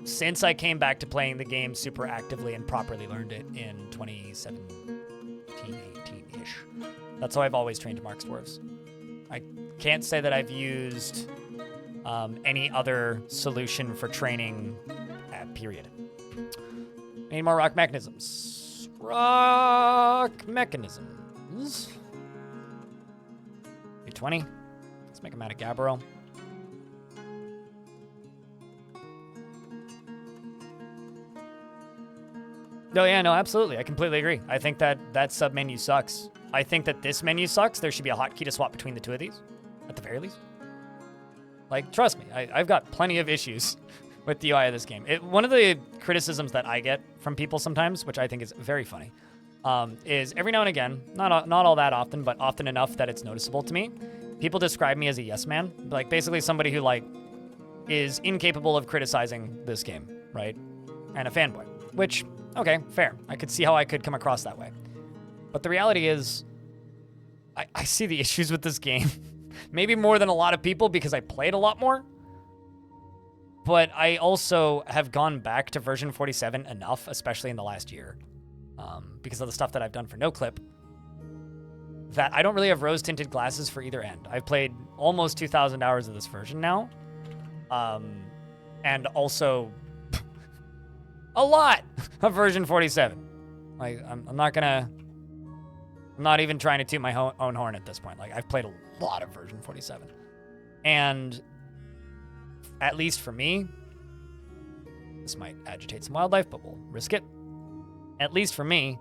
Speaker 1: since I came back to playing the game super actively and properly learned it in 2017, 18-ish. That's how I've always trained Mark's Dwarves. I can't say that I've used any other solution for training, period. Need more rock mechanisms. Rock mechanisms. 20. Let's make him out of Gabbro. No, yeah, no, absolutely. I completely agree. I think that sub-menu sucks. I think that this menu sucks. There should be a hotkey to swap between the two of these, at the very least. Like, trust me, I've got plenty of issues with the UI of this game. One of the criticisms that I get from people sometimes, which I think is very funny, is every now and again, not all that often, but often enough that it's noticeable to me, people describe me as a yes man. Like, basically somebody who, like, is incapable of criticizing this game, right? And a fanboy. Which, okay, fair. I could see how I could come across that way. But the reality is, I see the issues with this game. Maybe more than a lot of people because I played a lot more. But I also have gone back to version 47 enough, especially in the last year, because of the stuff that I've done for NoClip, that I don't really have rose-tinted glasses for either end. I've played almost 2,000 hours of this version now, and also a lot of version 47. Like, I'm not even trying to toot my own horn at this point. Like, I've played a lot of version 47. And at least for me, this might agitate some wildlife, but we'll risk it. At least for me,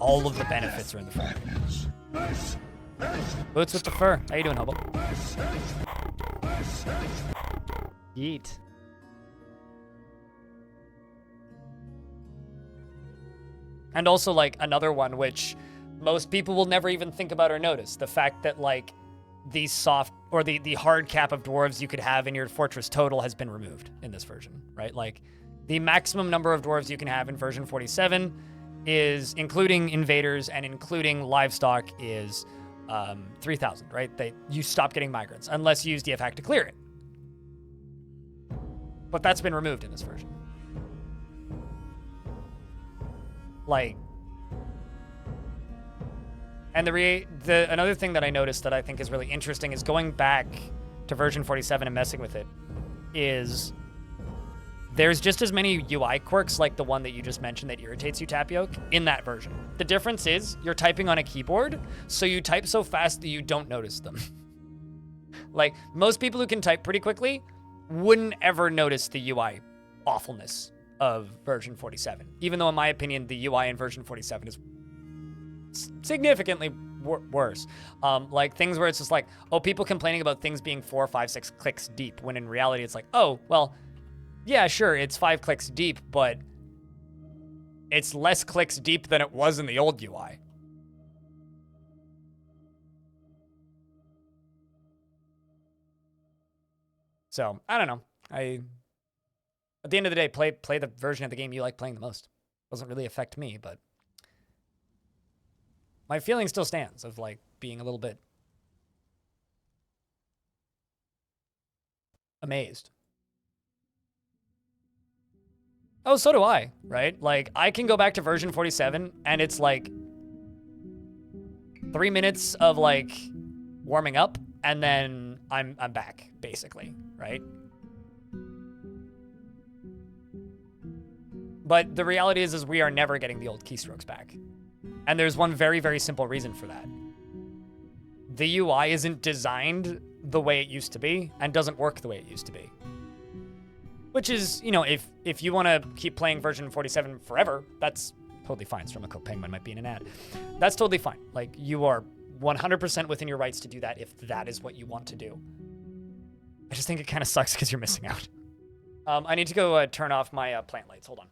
Speaker 1: all of the benefits are in the front. Boots with the fur. How you doing, Hobo? Yeet. And also, like, another one which most people will never even think about or notice. The fact that, like, the soft, or the hard cap of dwarves you could have in your fortress total has been removed in this version, right? Like, the maximum number of dwarves you can have in version 47 is, including invaders and including livestock, is 3,000, right? You stop getting migrants unless you use DF hack to clear it. But that's been removed in this version. Like, and another thing that I noticed that I think is really interesting is going back to version 47 and messing with it is there's just as many UI quirks like the one that you just mentioned that irritates you, Tapioc, in that version. The difference is you're typing on a keyboard, so you type so fast that you don't notice them. Like, most people who can type pretty quickly wouldn't ever notice the UI awfulness of version 47, even though in my opinion the UI in version 47 is significantly worse. Like, things where it's just like, oh, people complaining about things being 4, 5, 6 clicks deep, when in reality it's like, oh, well, yeah, sure, it's 5 clicks deep, but it's less clicks deep than it was in the old UI. So, I don't know. At the end of the day, play the version of the game you like playing the most. Doesn't really affect me, but my feeling still stands of, like, being a little bit amazed. Oh, so do I, right? Like, I can go back to version 47 and it's like 3 minutes of, like, warming up and then I'm back, basically, right? But the reality is we are never getting the old keystrokes back. And there's one very, very simple reason for that. The UI isn't designed the way it used to be and doesn't work the way it used to be. Which is, you know, if you want to keep playing version 47 forever, that's totally fine. Stromaco Penguin might be in an ad. That's totally fine. Like, you are 100% within your rights to do that if that is what you want to do. I just think it kind of sucks because you're missing out. I need to go turn off my plant lights. Hold on.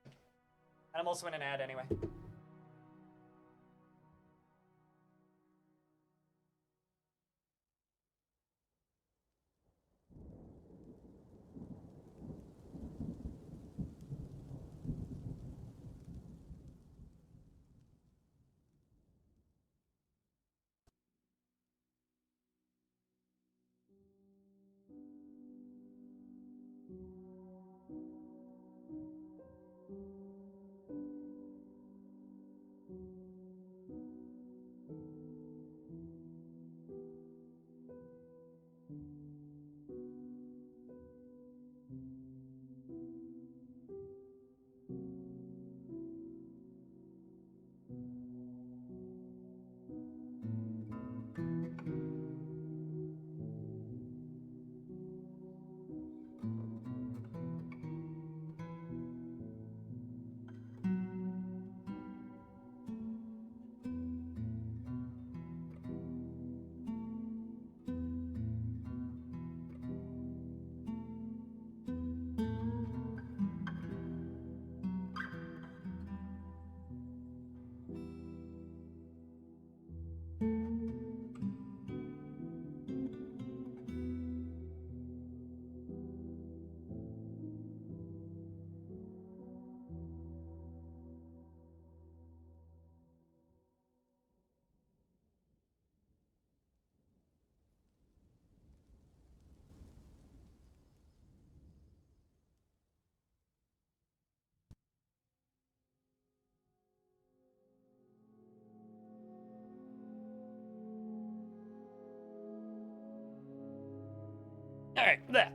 Speaker 1: And I'm also in an ad anyway. All right. Bleh.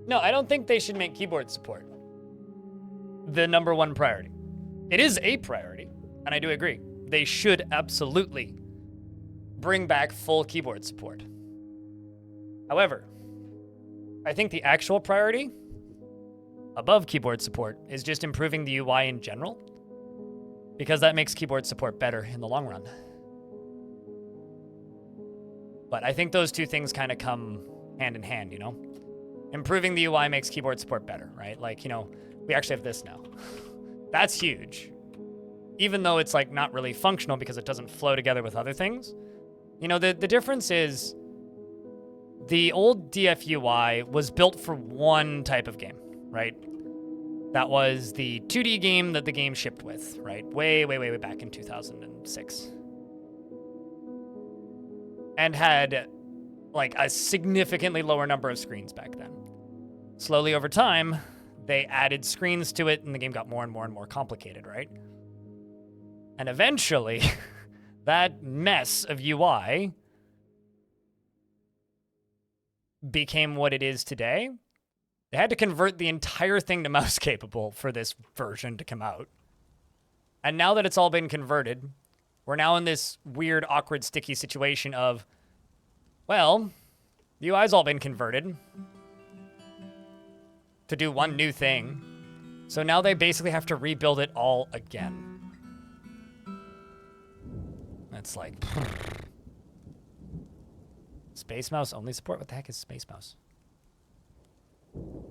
Speaker 1: No, I don't think they should make keyboard support the #1 priority. It is a priority, and I do agree. They should absolutely bring back full keyboard support. However, I think the actual priority above keyboard support is just improving the UI in general, because that makes keyboard support better in the long run. But I think those two things kind of come hand in hand, you know? Improving the UI makes keyboard support better, right? Like, you know, we actually have this now. That's huge. Even though it's like not really functional because it doesn't flow together with other things. You know, the difference is the old DF UI was built for one type of game, right? That was the 2D game that the game shipped with, right? Way back in 2006. And had like a significantly lower number of screens back then. Slowly over time, they added screens to it and the game got more and more complicated, right? And eventually, that mess of UI became what it is today. They had to convert the entire thing to mouse capable for this version to come out. And now that it's all been converted, we're now in this weird, awkward, sticky situation of, well, the UI's all been converted to do one new thing. So now they basically have to rebuild it all again. It's like, Space Mouse only support? What the heck is Space Mouse?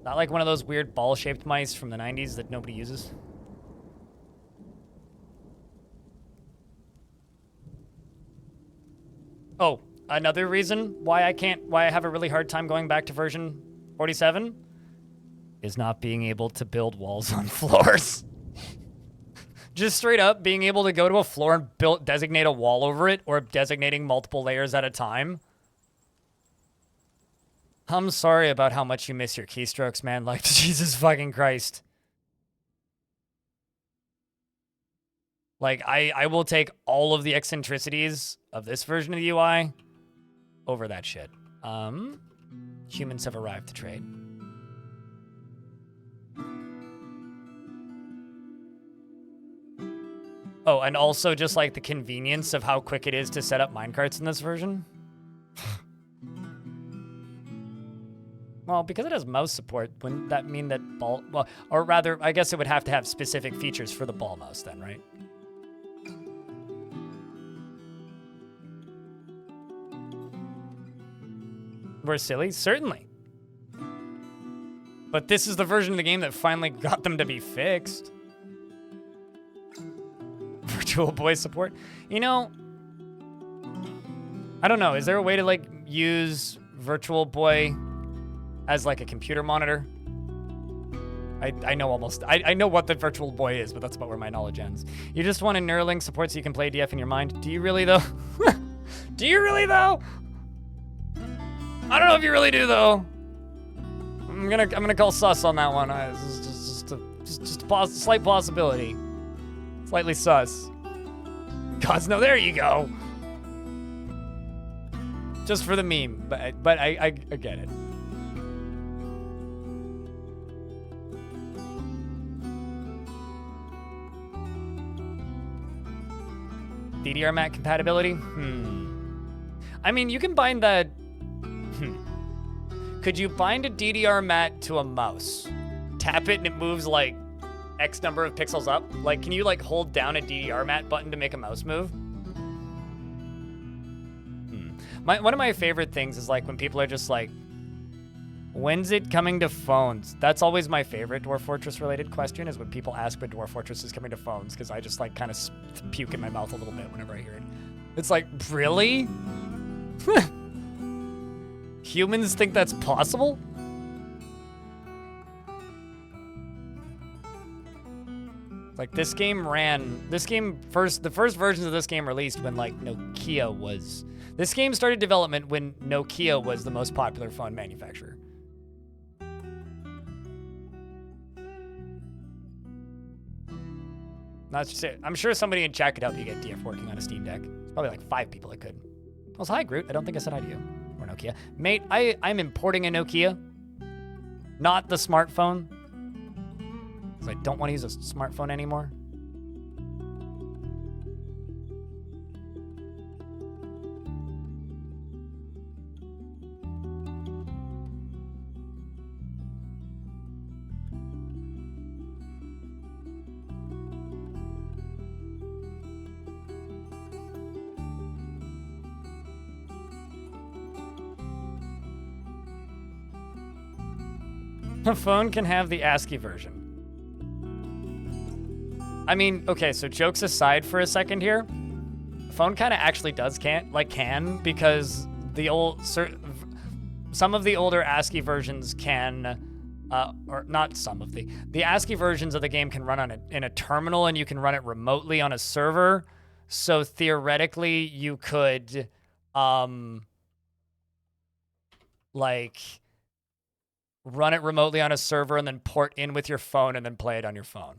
Speaker 1: Not like one of those weird ball-shaped mice from the 90s that nobody uses? Oh, another reason why I have a really hard time going back to version 47 is not being able to build walls on floors. Just straight up being able to go to a floor and designate a wall over it, or designating multiple layers at a time. I'm sorry about how much you miss your keystrokes, man. Like, Jesus fucking Christ. Like, I will take all of the eccentricities of this version of the UI over that shit. Humans have arrived to trade. Oh, and also just like the convenience of how quick it is to set up minecarts in this version. Well, Well, because it has mouse support, wouldn't that mean that ball... Well, or rather, I guess it would have to have specific features for the ball mouse then, right? We're silly? Certainly. But this is the version of the game that finally got them to be fixed. Virtual Boy support. You know, I don't know. Is there a way to, like, use Virtual Boy as, like, a computer monitor? I know almost... I know what the Virtual Boy is, but that's about where my knowledge ends. You just want a Neuralink support so you can play DF in your mind? Do you really, though? Do you really, though? I don't know if you really do, though. I'm gonna call sus on that one. It's just a slight possibility. Slightly sus. Gods, no, there you go. Just for the meme, but I get it. DDR mat compatibility? I mean, you can bind that. Could you bind a DDR mat to a mouse? Tap it and it moves like X number of pixels up? Like, can you like hold down a DDR mat button to make a mouse move? One of my favorite things is like when people are just like, when's it coming to phones? That's always my favorite Dwarf Fortress related question, is when people ask when Dwarf Fortress is coming to phones, because I just like kind of puke in my mouth a little bit whenever I hear it. It's like, really? Humans think that's possible? Like the first versions of this game released when like Nokia was, this game started development when Nokia was the most popular phone manufacturer. Not just it. I'm sure somebody in chat could help you get DF working on a Steam Deck. There's probably like 5 people that could. Well, hi Groot. I don't think I said hi to you. Or Nokia. Mate, I'm importing a Nokia. Not the smartphone. Because I don't want to use a smartphone anymore. A phone can have the ASCII version. I mean, okay, so jokes aside for a second here, phone kind of actually can, because some of the older ASCII versions can, or not some of the ASCII versions of the game can run in a terminal, and you can run it remotely on a server. So theoretically, you could, like, run it remotely on a server and then port in with your phone and then play it on your phone.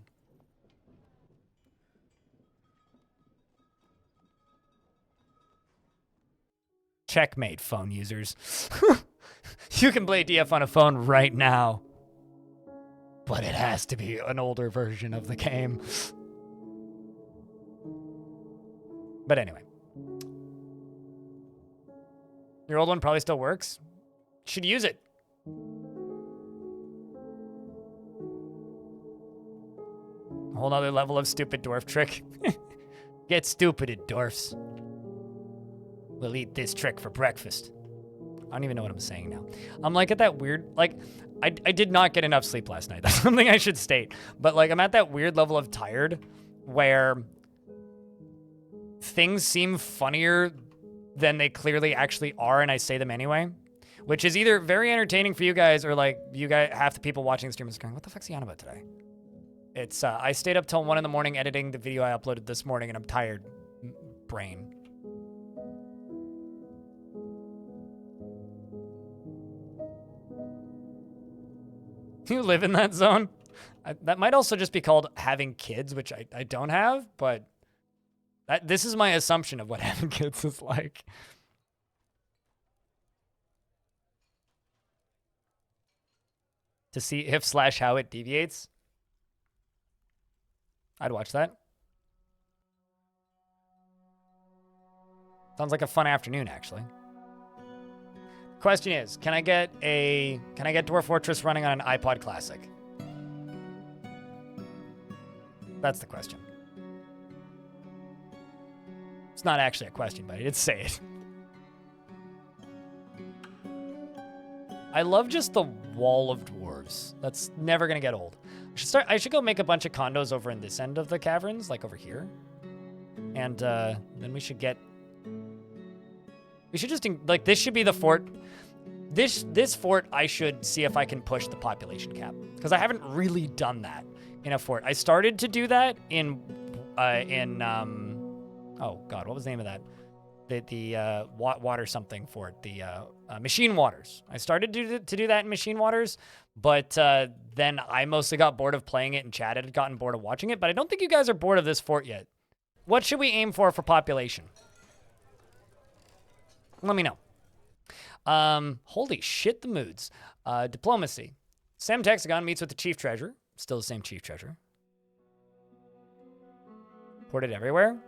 Speaker 1: Checkmate, phone users. You can play DF on a phone right now, but it has to be an older version of the game. But anyway. Your old one probably still works. Should use it. A whole nother level of stupid dwarf trick. Get stupided, dwarfs. We'll eat this trick for breakfast. I don't even know what I'm saying now. I'm like at that weird, like, I did not get enough sleep last night. That's something I should state. But like, I'm at that weird level of tired where things seem funnier than they clearly actually are, and I say them anyway. Which is either very entertaining for you guys, or like, you guys, half the people watching the stream is going, what the fuck's he on about today? It's, I stayed up till 1 in the morning editing the video I uploaded this morning, and I'm tired. Brain. You live in that zone? That might also just be called having kids, which I don't have, but this is my assumption of what having kids is like. To see if/how it deviates. I'd watch that. Sounds like a fun afternoon, actually. question is, can I get Dwarf Fortress running on an iPod Classic? That's the question. It's not actually a question, but I did say it. I love just the wall of dwarves. That's never gonna get old. I should go make a bunch of condos over in this end of the caverns, like over here. And then we should just, like, this should be the fort. This fort, I should see if I can push the population cap. Because I haven't really done that in a fort. I started to do that in oh God, what was the name of that? The water something fort, the Machine Waters. I started to do that in Machine Waters, but then I mostly got bored of playing it and Chad had gotten bored of watching it, but I don't think you guys are bored of this fort yet. What should we aim for population? Let me know. Holy shit, the moods. Diplomacy. Sam Texagon meets with the Chief Treasurer. Still the same Chief Treasurer. Ported everywhere.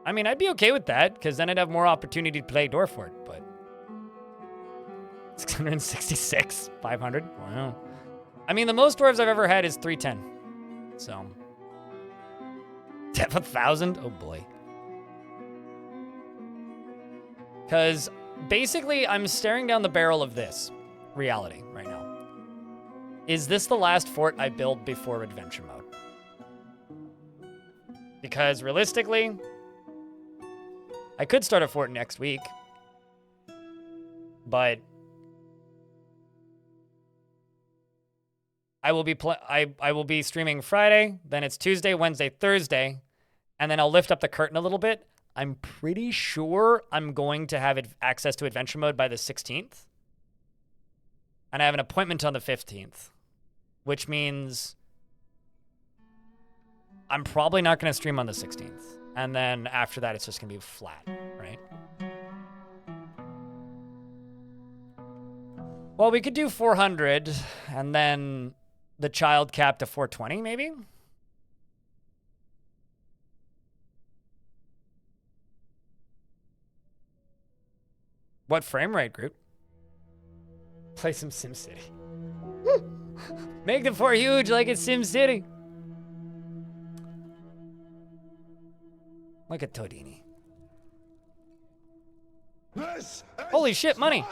Speaker 1: I mean, I'd be okay with that, because then I'd have more opportunity to play Dwarf Fort, but... 666? 500? Wow. I mean, the most dwarves I've ever had is 310. So... 1,000? Oh boy. Because basically, I'm staring down the barrel of this reality right now. Is this the last fort I build before adventure mode? Because realistically, I could start a fort next week, but I will be streaming Friday, then it's Tuesday, Wednesday, Thursday, and then I'll lift up the curtain a little bit. I'm pretty sure I'm going to have access to adventure mode by the 16th. And I have an appointment on the 15th, which means I'm probably not going to stream on the 16th. And then after that, it's just going to be flat, right? Well, we could do 400 and then the child cap to 420, maybe? What frame rate, Groot? Play some SimCity. Make the fort huge like it's SimCity. Look at Todini. Holy shit, money!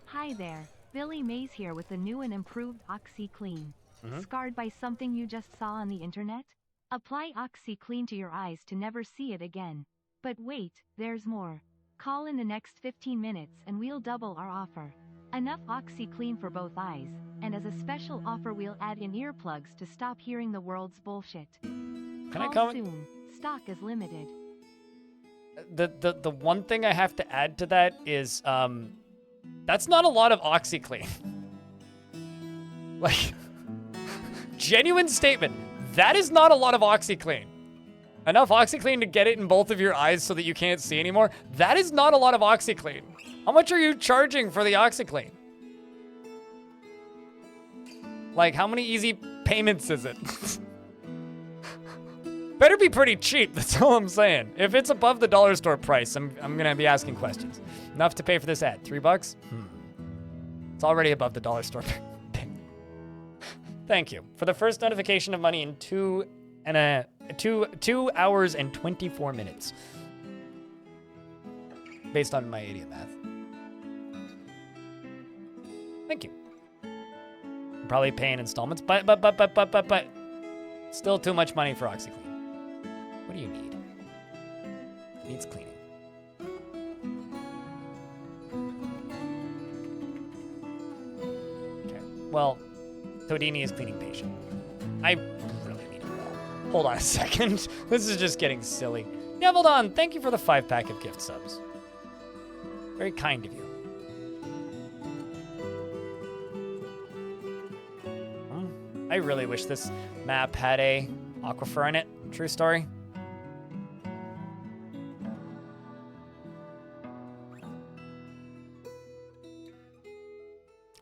Speaker 2: Hi there, Billy Mays here with the new and improved OxyClean. Scarred by something you just saw on the internet? Apply OxyClean to your eyes to never see it again. But wait, there's more. Call in the next 15 minutes and we'll double our offer. Enough OxyClean for both eyes, and as a special offer we'll add in earplugs to stop hearing the world's bullshit.
Speaker 1: Can
Speaker 2: Call
Speaker 1: I come?
Speaker 2: soon. Stock is limited.
Speaker 1: The one thing I have to add to that is that's not a lot of OxyClean. Like, genuine statement. That is not a lot of OxyClean. Enough OxyClean to get it in both of your eyes so that you can't see anymore. That is not a lot of OxyClean. How much are you charging for the OxyClean? Like, how many easy payments is it? Better be pretty cheap, that's all I'm saying. If it's above the dollar store price, I'm gonna be asking questions. Enough to pay for this ad, $3? It's already above the dollar store. Thank you for the first notification of money in 2 hours and 24 minutes. Based on my idiot math. Thank you. I'm probably paying installments, but still too much money for OxyClean. What do you need? It needs cleaning. Okay. Well, Todini is cleaning patient. I really need it though. Hold on a second. This is just getting silly. Devil'Don, thank you for the 5-pack of gift subs. Very kind of you. I really wish this map had a aquifer in it. True story.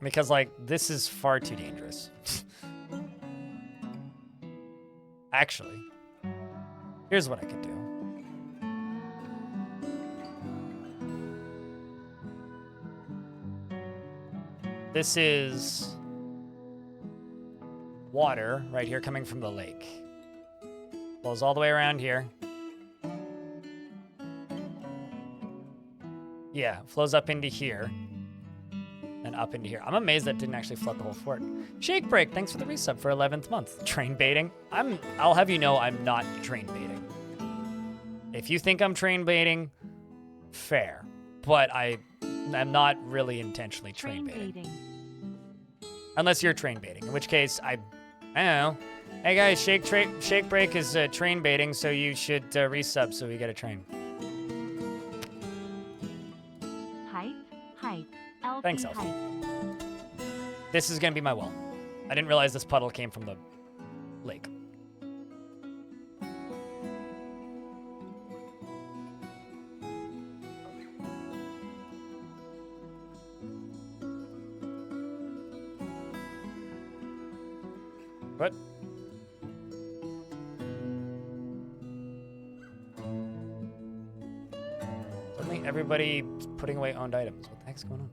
Speaker 1: Because, like, this is far too dangerous. Actually, here's what I could do. This is water right here coming from the lake. Flows all the way around here. Yeah, flows up into here. And up into here. I'm amazed that didn't actually flood the whole fort. Shake Break, thanks for the resub for 11th month. Train baiting. I'll have you know I'm not train baiting. If you think I'm train baiting, fair. But I'm not really intentionally train baiting. Unless you're train baiting, in which case I don't know. Hey guys, Shake Break is train baiting, so you should resub so we get a train.
Speaker 2: Hype. LP
Speaker 1: Thanks, Elf.
Speaker 2: hype.
Speaker 1: This is gonna be my well. I didn't realize this puddle came from the lake. What? Suddenly everybody putting away owned items. What the heck's going on?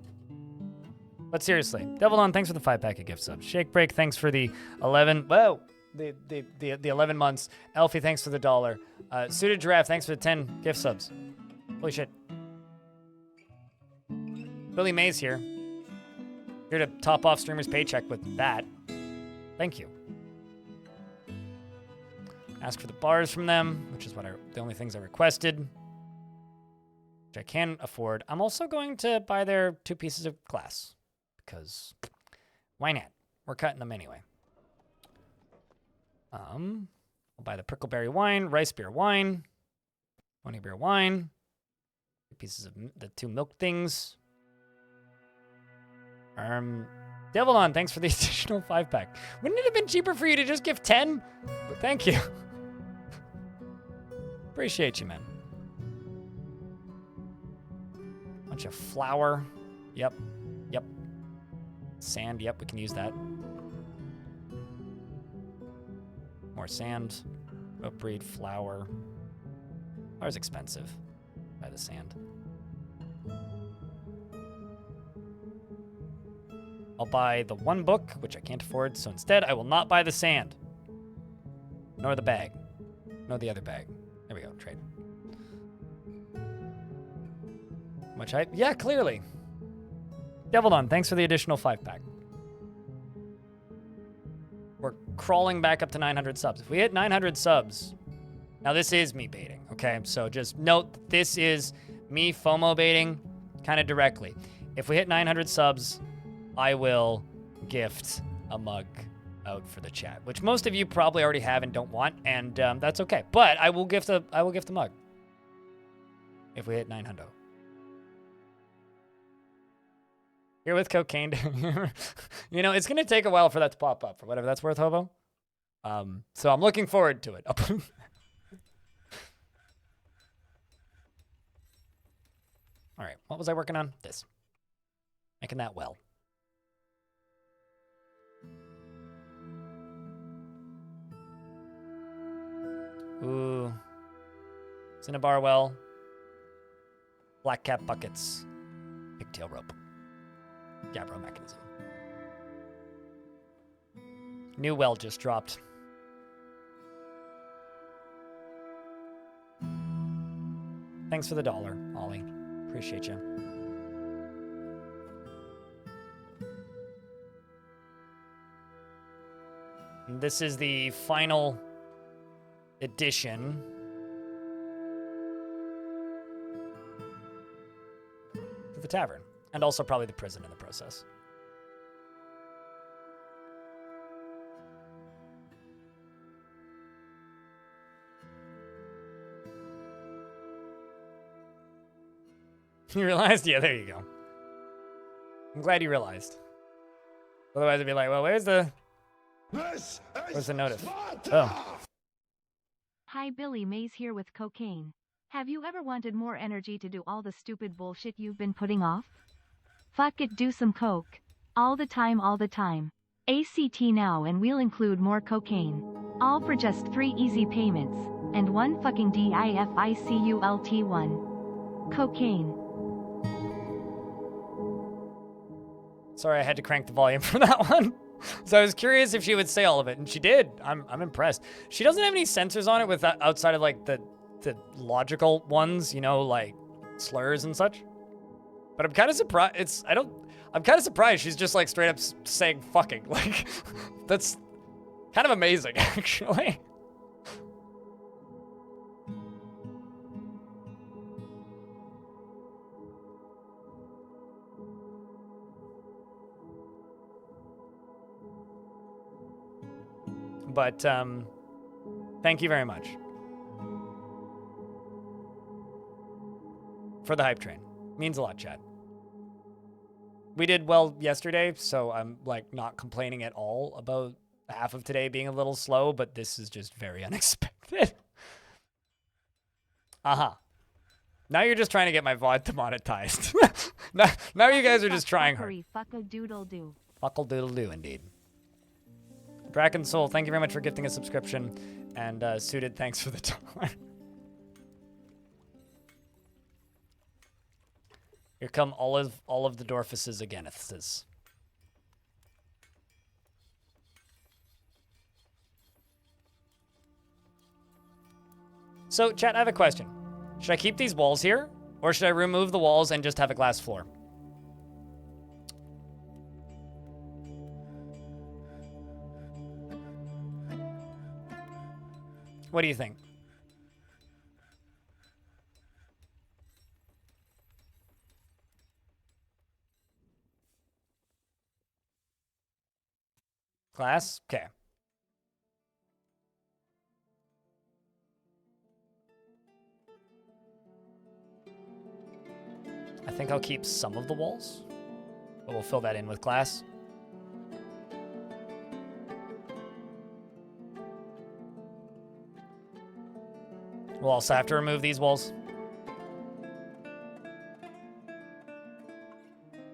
Speaker 1: But seriously, Devil On, thanks for the 5-pack of gift subs. Shake Break, thanks for the 11. Whoa, the 11 months. Elfie, thanks for the $1. Suited Giraffe, thanks for the 10 gift subs. Holy shit. Billy Mays here. Here to top off streamer's paycheck with that. Thank you. Ask for the bars from them, which is what the only things I requested, which I can afford. I'm also going to buy their 2 pieces of glass. Because why not? We're cutting them anyway. I'll buy the prickleberry wine, rice beer wine, honey beer wine, 2 pieces of the 2 milk things. Devil On, thanks for the additional 5-pack. Wouldn't it have been cheaper for you to just give 10? But thank you. Appreciate you, man. Bunch of flour. Yep. Sand, yep, we can use that. More sand. Rope breed, flour. Flour's expensive. Buy the sand. I'll buy the 1 book, which I can't afford, so instead I will not buy the sand. Nor the bag. Nor the other bag. There we go, trade. Much hype? Yeah, clearly. Devil On, thanks for the additional 5-pack. We're crawling back up to 900 subs. If we hit 900 subs, now this is me baiting, okay? So just note that this is me FOMO baiting kind of directly. If we hit 900 subs, I will gift a mug out for the chat, which most of you probably already have and don't want, and that's okay. But I will gift a mug if we hit 900. Here with cocaine. You know, it's going to take a while for that to pop up, for whatever that's worth, Hobo. So I'm looking forward to it. All right, what was I working on? This. Making that well. Ooh. Cinnabar well. Black cap buckets. Pigtail rope. Gabbro mechanism. New well just dropped. Thanks for the $1, Ollie. Appreciate you. And this is the final edition of the tavern. And also probably the prison in the process. You realized? Yeah, there you go. I'm glad you realized. Otherwise it'd be like, well, where's the notice? Oh.
Speaker 2: Hi, Billy Mays here with cocaine. Have you ever wanted more energy to do all the stupid bullshit you've been putting off? Fuck it, do some coke. All the time. ACT now and we'll include more cocaine. All for just 3 easy payments, and 1 fucking DIFICULT1. Cocaine.
Speaker 1: Sorry, I had to crank the volume for that one. So I was curious if she would say all of it, and she did. I'm impressed. She doesn't have any sensors on it with outside of like the logical ones, you know, like slurs and such. But I'm kind of surprised. I'm kind of surprised she's just like straight up saying fucking. Like, that's kind of amazing, actually. But thank you very much for the hype train. Means a lot, chat. We did well yesterday, so I'm like not complaining at all about half of today being a little slow, but this is just very unexpected. Now you're just trying to get my VOD demonetized. now you guys are just trying hard.
Speaker 2: Fuckle-doodle-doo.
Speaker 1: Fuckle-doodle-doo, indeed. Draken Soul, thank you very much for gifting a subscription. And Suited, thanks for the $1. Here come all of the Dwarfuses again. So, chat, I have a question. Should I keep these walls here? Or should I remove the walls and just have a glass floor? What do you think? Glass? Okay. I think I'll keep some of the walls, but we'll fill that in with glass. We'll also have to remove these walls.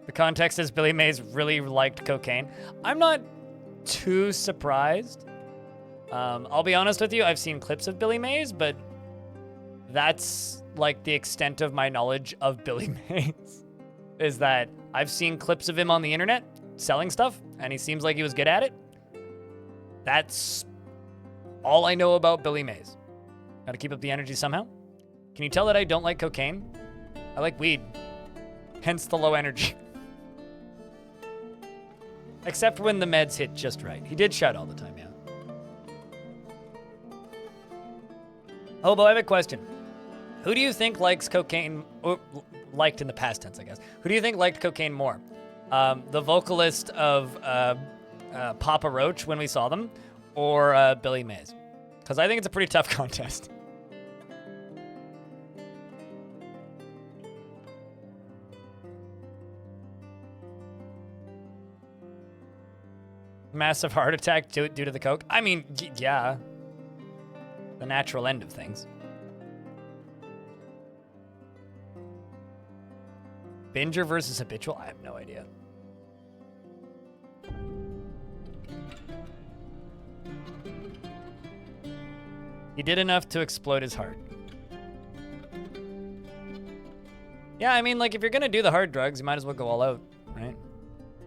Speaker 1: The context is Billy Mays really liked cocaine. I'm not too surprised. I'll be honest with you, I've seen clips of Billy Mays, but that's like the extent of my knowledge of Billy Mays. Is that I've seen clips of him on the internet selling stuff, and he seems like he was good at it. That's all I know about Billy Mays. Gotta keep up the energy somehow. Can you tell that I don't like cocaine? I like weed. Hence the low energy. Except when the meds hit just right. He did shout all the time, yeah. Hobo, I have a question. Who do you think likes cocaine, or liked in the past tense, I guess. Who do you think liked cocaine more? The vocalist of Papa Roach when we saw them, or Billy Mays? Because I think it's a pretty tough contest. Massive heart attack due to the coke? I mean, yeah. The natural end of things. Binger versus habitual? I have no idea. He did enough to explode his heart. Yeah, I mean, like, if you're gonna do the hard drugs, you might as well go all out, right?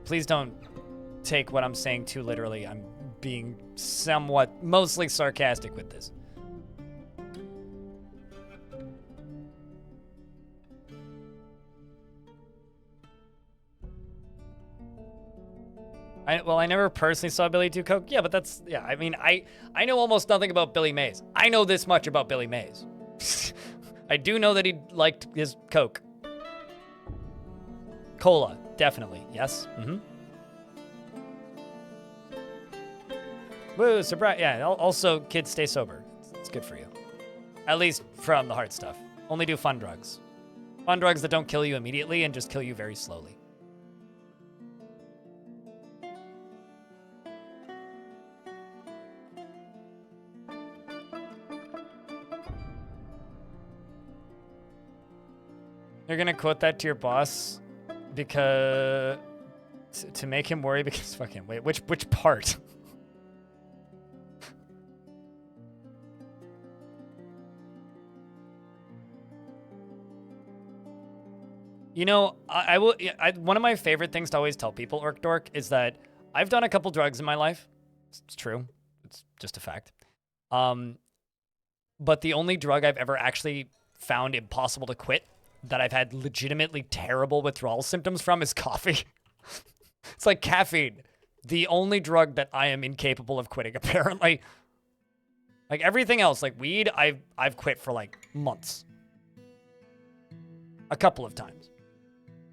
Speaker 1: Please don't take what I'm saying too literally. I'm being somewhat, mostly sarcastic with this. I never personally saw Billy do coke. Yeah, but that's, yeah, I mean, I know almost nothing about Billy Mays. I know this much about Billy Mays. I do know that he liked his coke. Cola, definitely, yes. Mm-hmm. Woo, surprise. Yeah, also, kids, stay sober. It's good for you. At least from the hard stuff. Only do fun drugs. Fun drugs that don't kill you immediately and just kill you very slowly. You're gonna quote that to your boss because to make him worry because fucking wait, which part? You know, I will. One of my favorite things to always tell people, Orc Dork, is that I've done a couple drugs in my life. It's true. It's just a fact. But the only drug I've ever actually found impossible to quit that I've had legitimately terrible withdrawal symptoms from is coffee. It's like caffeine. The only drug that I am incapable of quitting, apparently. Like everything else, like weed, I've quit for like months. A couple of times.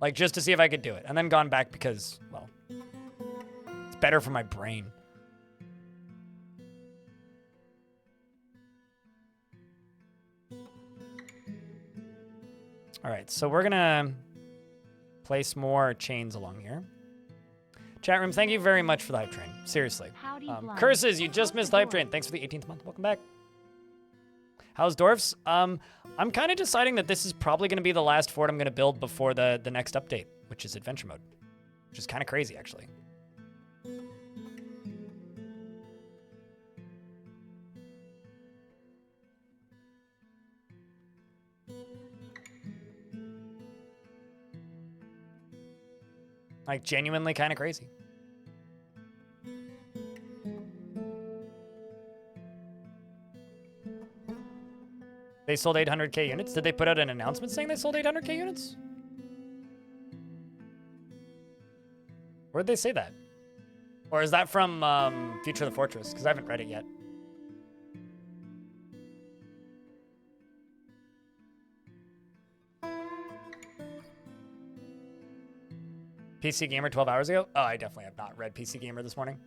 Speaker 1: Like just to see if I could do it. And then gone back because, well, it's better for my brain. All right, so we're gonna place more chains along here. Chat room, thank you very much for the hype train. Seriously. Curses, you just missed the hype train. Thanks for the 18th month. Welcome back. How's Dwarfs? I'm kind of deciding that this is probably going to be the last fort I'm going to build before the next update, which is adventure mode, which is kind of crazy, actually. Like, genuinely kind of crazy. They sold 800k units? Did they put out an announcement saying they sold 800k units? Where'd they say that? Or is that from Future of the Fortress? Because I haven't read it yet. PC Gamer 12 hours ago? Oh, I definitely have not read PC Gamer this morning.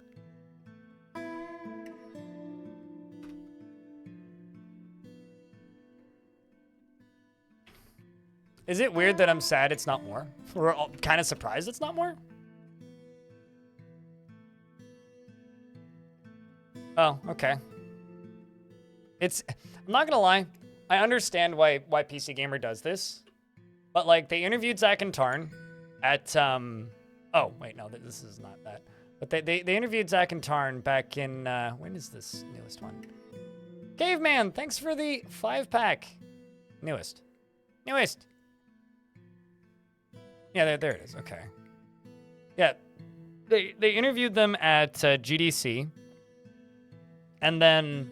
Speaker 1: Is it weird that I'm sad it's not more? We're all kind of surprised it's not more? Oh, okay. I'm not gonna lie. I understand why PC Gamer does this. But like, they interviewed Zach and Tarn at, oh, wait, no, this is not that. But they interviewed Zach and Tarn back in, when is this newest one? Caveman, thanks for the 5-pack. Newest. Yeah, there it is. Okay. Yeah, they interviewed them at GDC, and then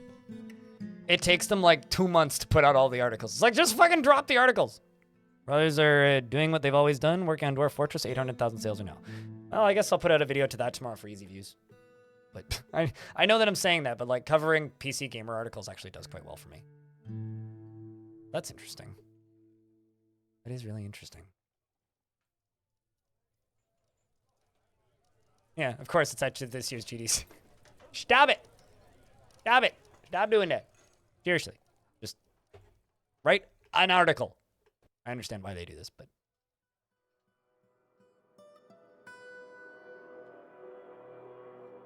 Speaker 1: it takes them like 2 months to put out all the articles. It's like, just fucking drop the articles. Brothers are doing what they've always done, working on Dwarf Fortress, 800,000 sales or no. Well, I guess I'll put out a video to that tomorrow for easy views. But I know that I'm saying that, but like covering PC Gamer articles actually does quite well for me. That's interesting. That is really interesting. Yeah, of course, it's actually this year's GDC. Stop it. Stop it. Stop doing that. Seriously. Just write an article. I understand why they do this, but...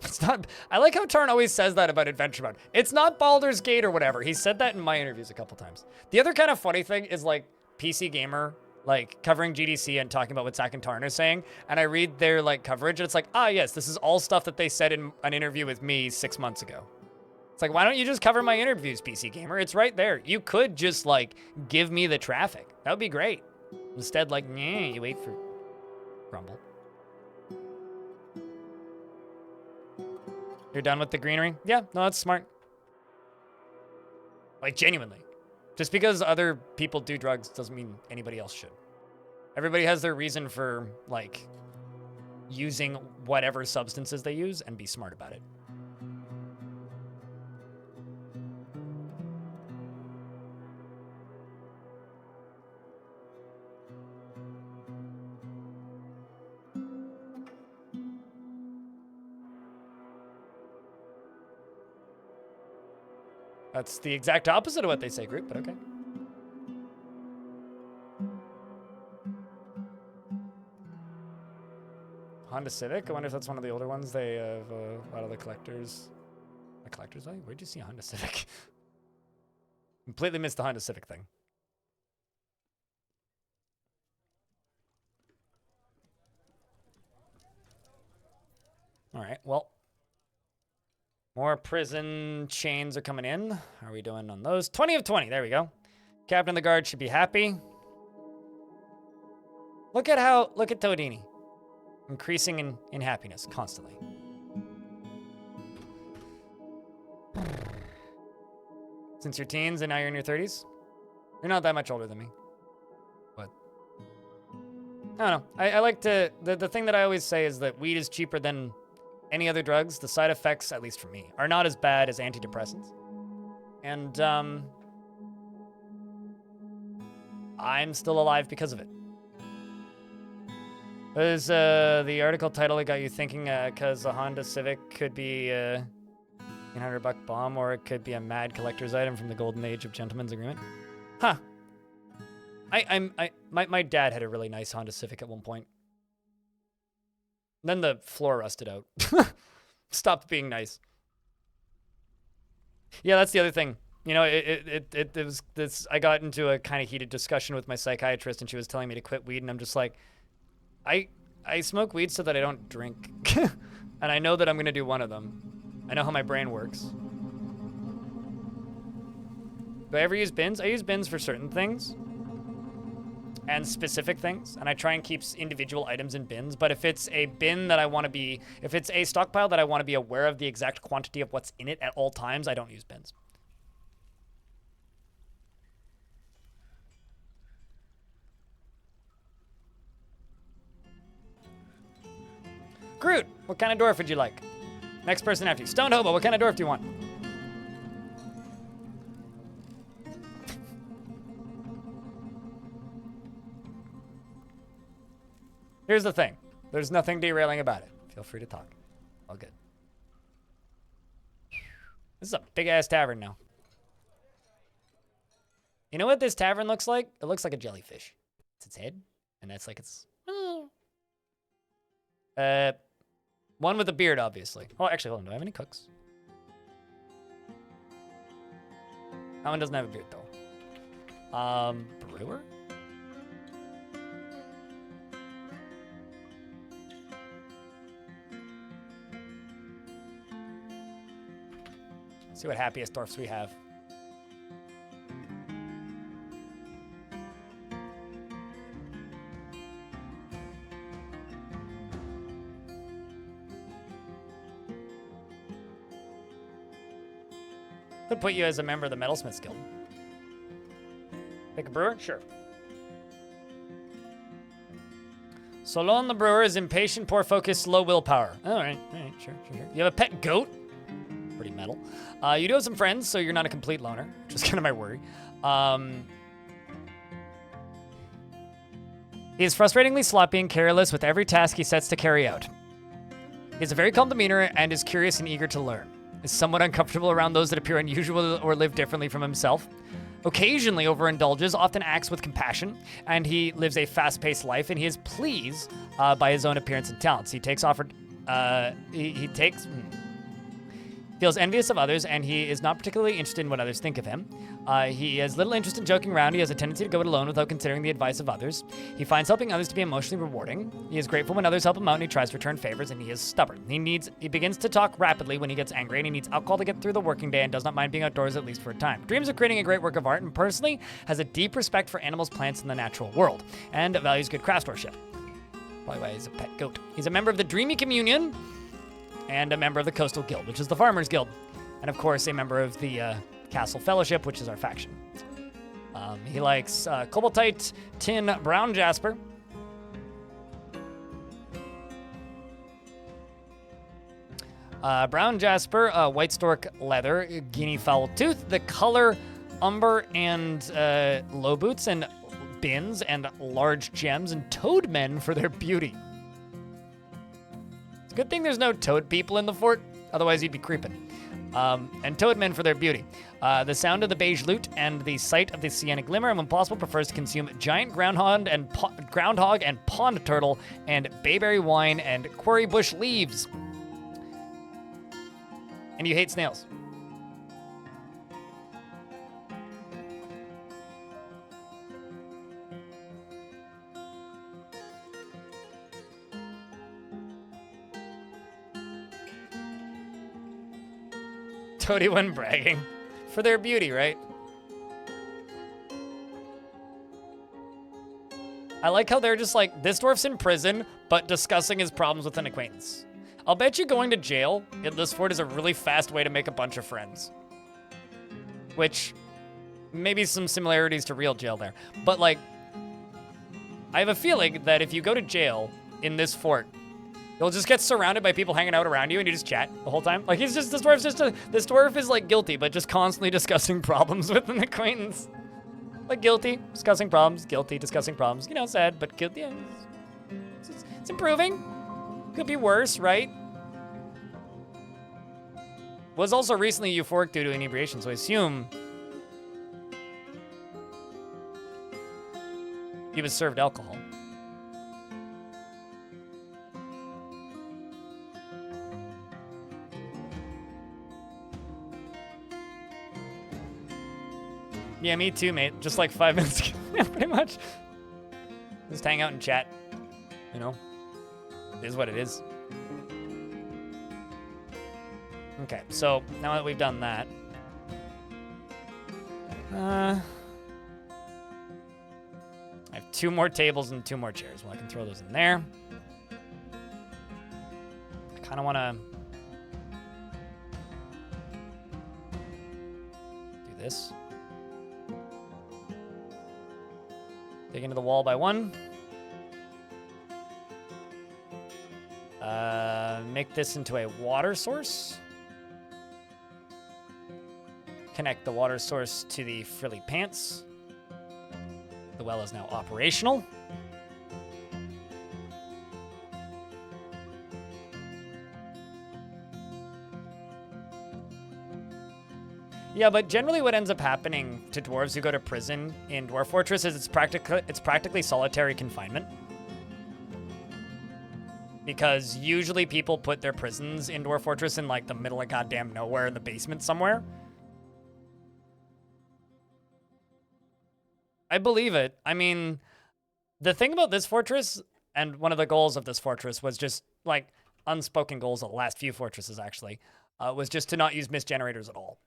Speaker 1: It's not... I like how Tarn always says that about Adventure Mode. It's not Baldur's Gate or whatever. He said that in my interviews a couple times. The other kind of funny thing is, like, PC Gamer... like covering GDC and talking about what Zach and Tarn are saying, and I read their like coverage, and it's like, ah, yes, this is all stuff that they said in an interview with me 6 months ago. It's like, why don't you just cover my interviews, PC Gamer? It's right there. You could just like give me the traffic. That would be great. Instead, like, nah, you wait for Rumble. You're done with the greenery? Yeah, no, that's smart. Like, genuinely. Just because other people do drugs doesn't mean anybody else should. Everybody has their reason for, like, using whatever substances they use, and be smart about it. That's the exact opposite of what they say, group, but okay. Honda Civic? I wonder if that's one of the older ones. They have a lot of the collectors. A collector's value? Where'd you see a Honda Civic? Completely missed the Honda Civic thing. All right, well. More prison chains are coming in. How are we doing on those? 20 of 20. There we go. Captain of the Guard should be happy. Look at Toadini. Increasing in happiness constantly. Since your teens and now you're in your 30s? You're not that much older than me. But I don't know. I like to, the thing that I always say is that weed is cheaper than any other drugs. The side effects, at least for me, are not as bad as antidepressants. And I'm still alive because of it. Was the article title that got you thinking because a Honda Civic could be a $100 bomb, or it could be a mad collector's item from the golden age of gentleman's agreement? Huh. My dad had a really nice Honda Civic at one point. Then the floor rusted out. Stopped being nice. Yeah, that's the other thing. You know, it was this. I got into a kind of heated discussion with my psychiatrist, and she was telling me to quit weed, and I'm just like, I smoke weed so that I don't drink, and I know that I'm gonna do one of them. I know how my brain works. Do I ever use bins? I use bins for certain things and specific things, and I try and keep individual items in bins. But if it's a bin that I want to be, if it's a stockpile that I want to be aware of the exact quantity of what's in it at all times, I don't use bins. Groot, what kind of dwarf would you like? Next person after you. Stoned Hobo, what kind of dwarf do you want? Here's the thing. There's nothing derailing about it. Feel free to talk. All good. This is a big-ass tavern now. You know what this tavern looks like? It looks like a jellyfish. It's its head, and that's like its... one with a beard, obviously. Oh, actually, hold on. Do I have any cooks? That one doesn't have a beard, though. Brewer? See what happiest dwarfs we have. Could put you as a member of the Metalsmiths Guild. Pick a brewer? Sure. Solon the brewer is impatient, poor focus, low willpower. All right, sure. You have a pet goat? Pretty metal. You do have some friends, so you're not a complete loner, which is kind of my worry. He is frustratingly sloppy and careless with every task he sets to carry out. He has a very calm demeanor and is curious and eager to learn. Is somewhat uncomfortable around those that appear unusual or live differently from himself. Occasionally overindulges, often acts with compassion, and he lives a fast-paced life, and he is pleased by his own appearance and talents. He takes offered, feels envious of others, and he is not particularly interested in what others think of him. He has little interest in joking around. He has a tendency to go it alone without considering the advice of others. He finds helping others to be emotionally rewarding. He is grateful when others help him out, and he tries to return favors, and he is stubborn. He begins to talk rapidly when he gets angry, and he needs alcohol to get through the working day and does not mind being outdoors at least for a time. Dreams of creating a great work of art, and personally has a deep respect for animals, plants, and the natural world, and values good craftsmanship. Probably why he's a pet goat. He's a member of the Dreamy Communion, and a member of the Coastal Guild, which is the Farmers Guild. And of course, a member of the Castle Fellowship, which is our faction. He likes Cobaltite, Tin, Brown Jasper. Brown Jasper, White Stork Leather, Guinea Fowl Tooth, the color Umber and Low Boots, and Bins, and Large Gems, and Toadmen for their beauty. It's a good thing there's no toad people in the fort, otherwise you'd be creeping. And Toadmen for their beauty. The sound of the beige lute and the sight of the sienna glimmer, and when possible prefers to consume giant groundhog and pond turtle and bayberry wine and quarry bush leaves. And you hate snails. Toady when bragging. For their beauty, right? I like how they're just like, this dwarf's in prison, but discussing his problems with an acquaintance. I'll bet you going to jail in this fort is a really fast way to make a bunch of friends. Which, maybe some similarities to real jail there. But like, I have a feeling that if you go to jail in this fort, you'll just get surrounded by people hanging out around you and you just chat the whole time. Like, this dwarf is like guilty, but just constantly discussing problems with an acquaintance. Like guilty, discussing problems, guilty, discussing problems. You know, sad, but guilty. Yeah, it's improving. Could be worse, right? Was also recently euphoric due to inebriation, so I assume he was served alcohol. Yeah, me too, mate. Just like 5 minutes ago. Yeah, pretty much. Just hang out and chat. You know? It is what it is. Okay, so now that we've done that, I have 2 more tables and 2 more chairs. Well, I can throw those in there. I kind of want to do this. Dig into the wall by 1. Make this into a water source. Connect the water source to the frilly pants. The well is now operational. Yeah, but generally what ends up happening to dwarves who go to prison in Dwarf Fortress is it's practically solitary confinement. Because usually people put their prisons in Dwarf Fortress in like the middle of goddamn nowhere in the basement somewhere. I believe it. I mean, the thing about this fortress, and one of the goals of this fortress was just like unspoken goals of the last few fortresses actually, was just to not use mist generators at all.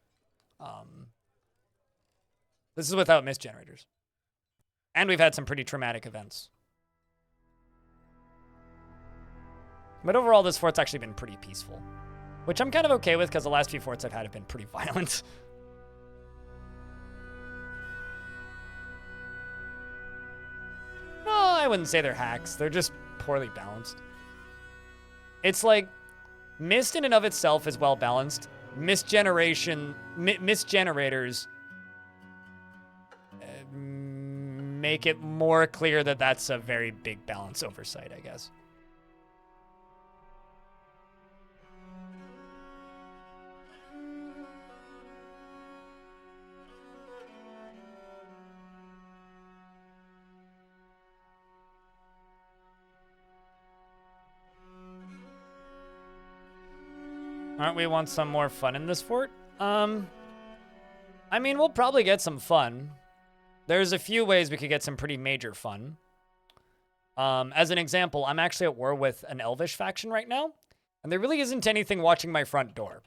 Speaker 1: This is without mist generators. And we've had some pretty traumatic events. But overall, this fort's actually been pretty peaceful. Which I'm kind of okay with, because the last few forts I've had have been pretty violent. No, I wouldn't say they're hacks. They're just poorly balanced. It's like, mist in and of itself is well balanced. Mist generators make it more clear that that's a very big balance oversight, I guess. Aren't we want some more fun in this fort? I mean, we'll probably get some fun. There's a few ways we could get some pretty major fun. As an example, I'm actually at war with an Elvish faction right now, and there really isn't anything watching my front door.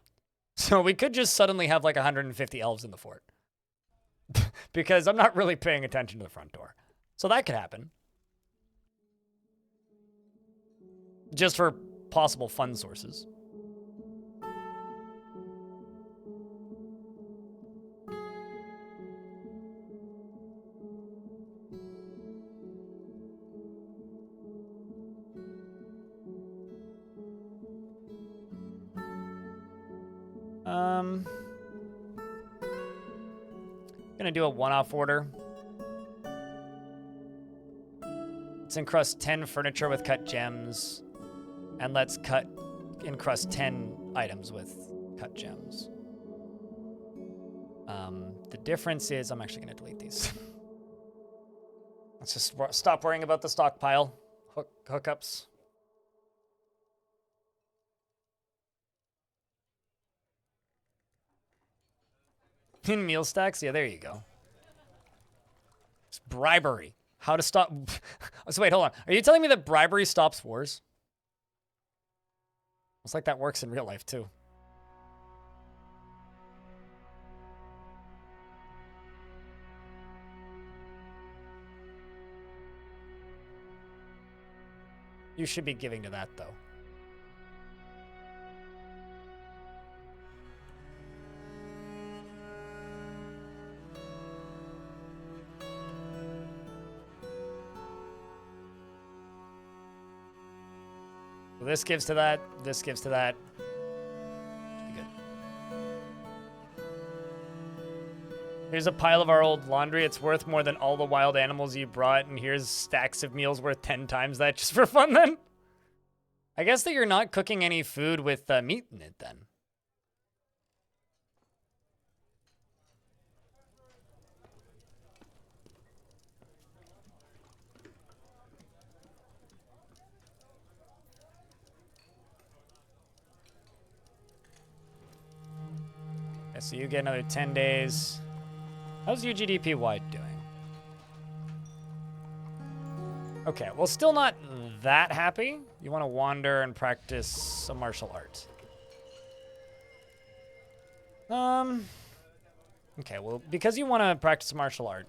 Speaker 1: So we could just suddenly have like 150 elves in the fort. Because I'm not really paying attention to the front door. So that could happen. Just for possible fun sources. Gonna do a one-off order. Let's encrust 10 furniture with cut gems. And let's encrust 10 items with cut gems. The difference is, I'm actually gonna delete these. Let's just stop worrying about the stockpile hookups. In meal stacks? Yeah, there you go. It's bribery. How to stop... So wait, hold on. Are you telling me that bribery stops wars? It's like that works in real life, too. You should be giving to that, though. So this gives to that. This gives to that. Should be good. Here's a pile of our old laundry. It's worth more than all the wild animals you brought. And here's stacks of meals worth 10 times that just for fun, then. I guess that you're not cooking any food with meat in it, then. Okay, so you get another 10 days. How's UGDP wide doing? Okay, well, still not that happy. You want to wander and practice some martial art. Okay, well, because you want to practice martial art,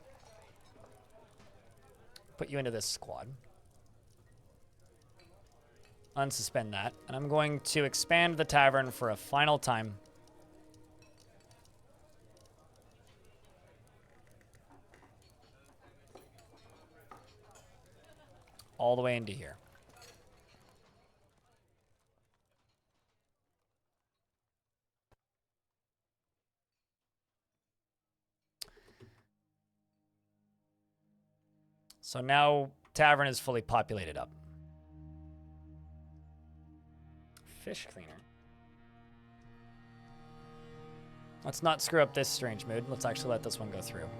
Speaker 1: put you into this squad. Unsuspend that. And I'm going to expand the tavern for a final time. All the way into here. So now tavern is fully populated up. Fish cleaner. Let's not screw up this strange mood. Let's actually let this one go through.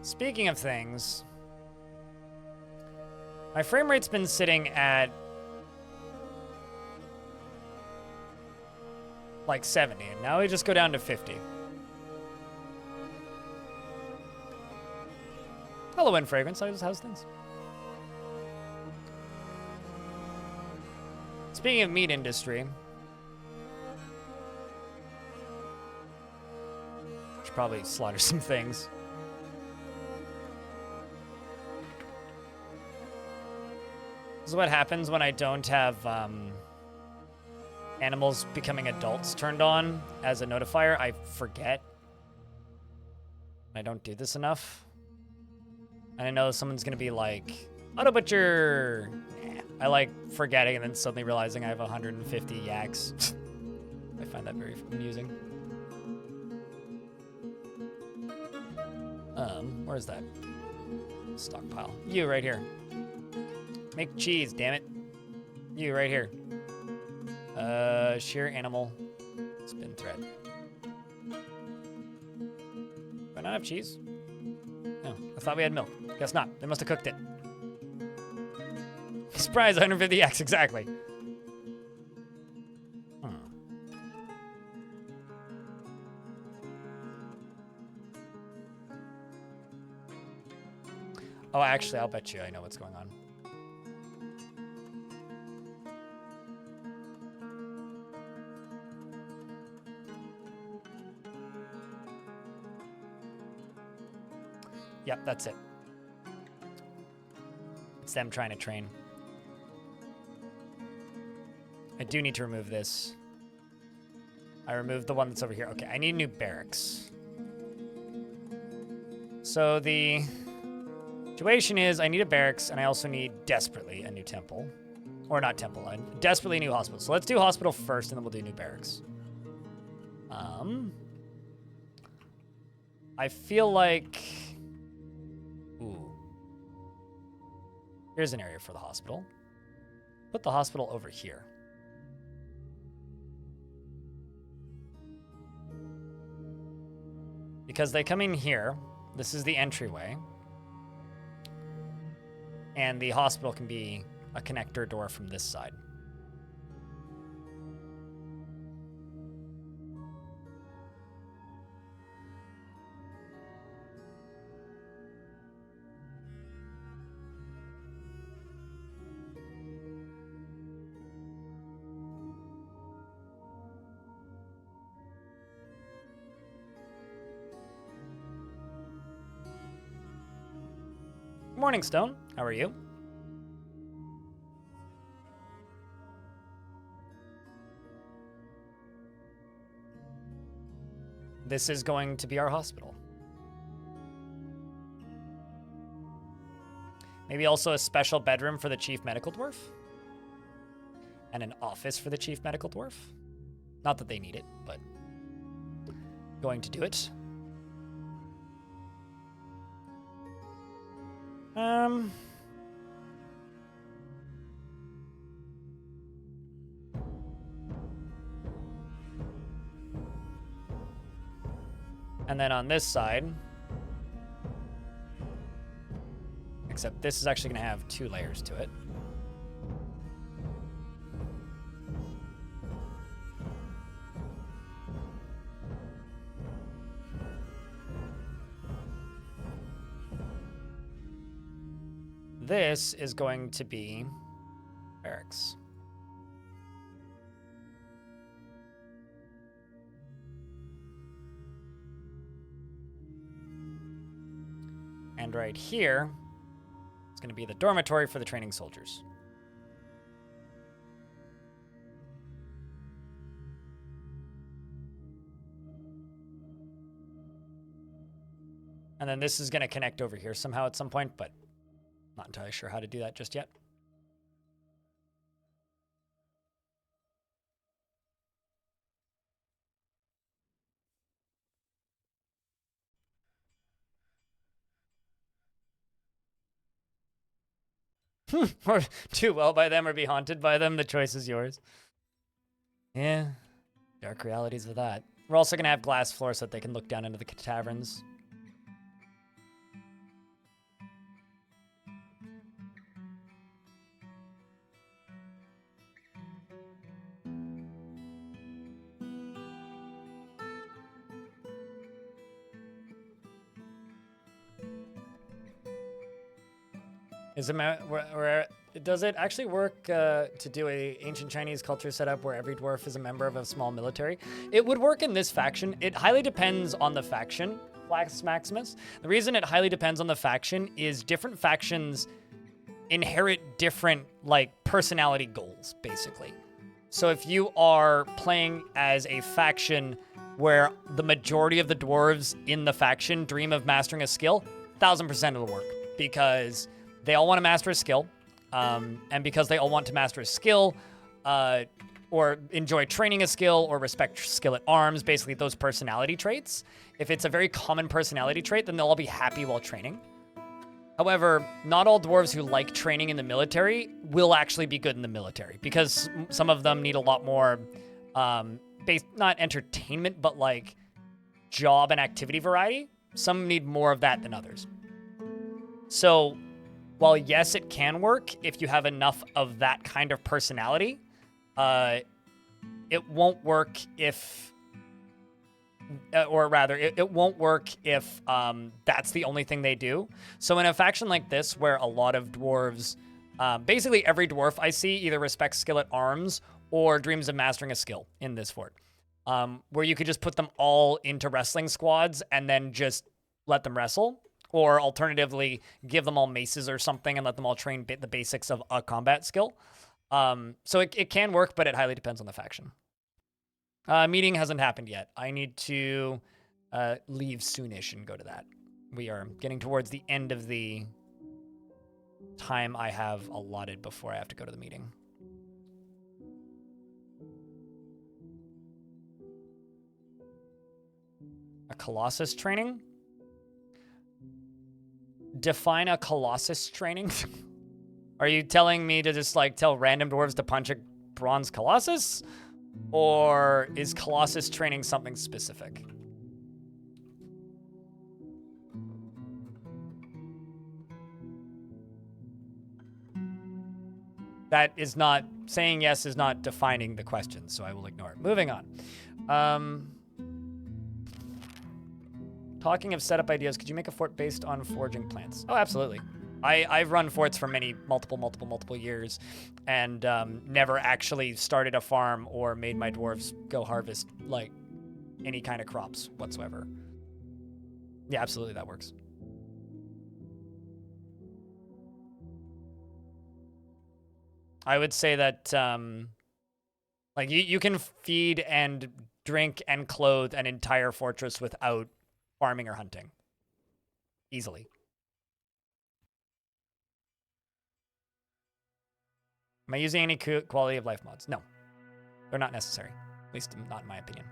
Speaker 1: Speaking of things, my frame rate's been sitting at like 70, and now we just go down to 50. Hello, in fragrance. How's things? Speaking of meat industry, should probably slaughter some things. This is what happens when I don't have animals becoming adults turned on as a notifier. I forget. I don't do this enough. And I know someone's gonna be like, Auto Butcher! Nah. I like forgetting and then suddenly realizing I have 150 yaks. I find that very amusing. Where's that? Stockpile. You right here. Make cheese, damn it. You right here. Shear animal. Spin thread. Do I not have cheese? No, I thought we had milk. Guess not. They must have cooked it. Surprise, 150 X, exactly. Oh, actually, I'll bet you I know what's going on. Yep, that's it. It's them trying to train. I do need to remove this. I removed the one that's over here. Okay, I need new barracks. So the situation is I need a barracks, and I also need desperately a new temple. Or not temple, desperately a new hospital. So let's do hospital first, and then we'll do new barracks. I feel like... Ooh. Here's an area for the hospital. Put the hospital over here. Because they come in here. This is the entryway. And the hospital can be a connector door from this side. morning, Stone. How are you? This is going to be our hospital. Maybe also a special bedroom for the chief medical dwarf. And an office for the chief medical dwarf. Not that they need it, but going to do it. And then on this side, except this is actually going to have 2 layers to it. This is going to be barracks. And right here, it's going to be the dormitory for the training soldiers. And then this is going to connect over here somehow at some point, but not entirely sure how to do that just yet. Or do well by them or be haunted by them. The choice is yours. Yeah. Dark realities of that. We're also going to have glass floors so that they can look down into the taverns. Does it actually work to do a ancient Chinese culture setup where every dwarf is a member of a small military? It would work in this faction. It highly depends on the faction, Flax Maximus. The reason it highly depends on the faction is different factions inherit different, like, personality goals, basically. So if you are playing as a faction where the majority of the dwarves in the faction dream of mastering a skill, 1000% it'll work, because they all want to master a skill, and because they all want to master a skill, or enjoy training a skill, or respect skill at arms, basically those personality traits. If it's a very common personality trait, then they'll all be happy while training. However, not all dwarves who like training in the military will actually be good in the military, because some of them need a lot more, not entertainment, but like job and activity variety. Some need more of that than others. So, while yes, it can work if you have enough of that kind of personality, it won't work if, or rather, it won't work if that's the only thing they do. So in a faction like this, where a lot of dwarves, basically every dwarf I see either respects skill at arms or dreams of mastering a skill in this fort, where you could just put them all into wrestling squads and then just let them wrestle. Or alternatively, give them all maces or something and let them all train the basics of a combat skill. So it can work, but it highly depends on the faction. Meeting hasn't happened yet. I need to leave soonish and go to that. We are getting towards the end of the time I have allotted before I have to go to the meeting. A Colossus training? Define a Colossus training? Are you telling me to just like tell random dwarves to punch a bronze Colossus? Or is Colossus training something specific? That is not, saying yes is not defining the question, so I will ignore it. Moving on. Talking of setup ideas, could you make a fort based on foraging plants? Oh, absolutely. I've run forts for multiple years, and never actually started a farm or made my dwarves go harvest, like, any kind of crops whatsoever. Yeah, absolutely, that works. I would say that like you can feed and drink and clothe an entire fortress without farming or hunting. Easily. Am I using any quality of life mods? No. They're not necessary. At least not in my opinion.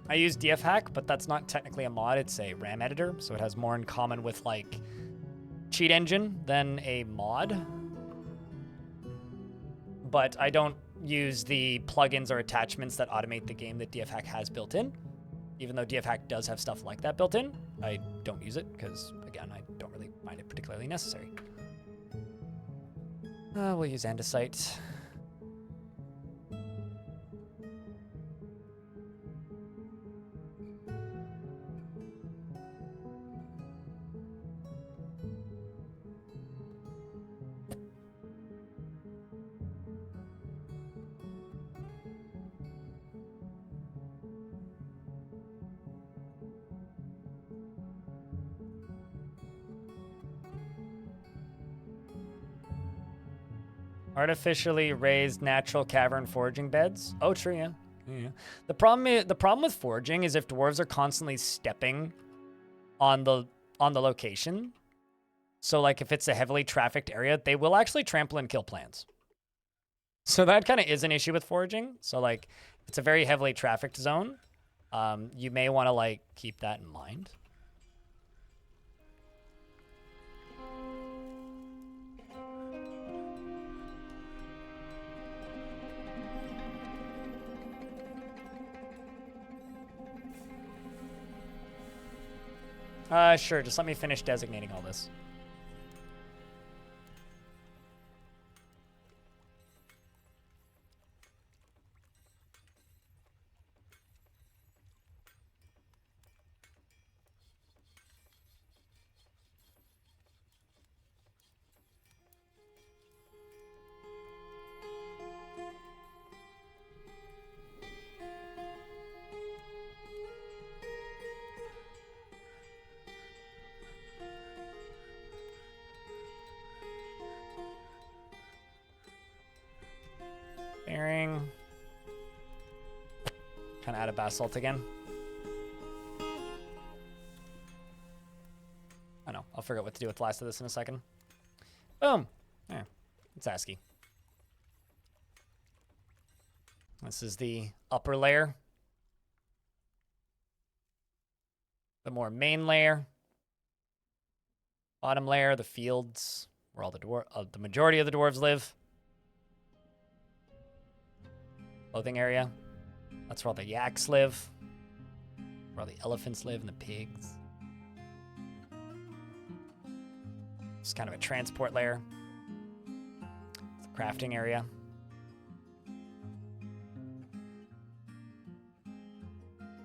Speaker 1: I use DF hack, but that's not technically a mod. It's a RAM editor, so it has more in common with like cheat engine than a mod. But I don't use the plugins or attachments that automate the game that DF hack has built in. Even though DF hack does have stuff like that built in, I don't use it because, again, I don't really find it particularly necessary. We'll use andesite. Artificially raised natural cavern foraging beds. Oh, true, yeah. Yeah. The problem with foraging is if dwarves are constantly stepping on the location. So like if it's a heavily trafficked area, they will actually trample and kill plants. So that kind of is an issue with foraging. So like if it's a very heavily trafficked zone, you may want to like keep that in mind. Sure, just let me finish designating all this. Bearing. Kind of out of basalt again. I know. I'll figure out what to do with the last of this in a second. Boom. There. It's ASCII. This is the upper layer. The more main layer. Bottom layer, the fields, where all the majority of the dwarves live. Clothing area. That's where all the yaks live. Where all the elephants live and the pigs. It's kind of a transport layer. It's the crafting area.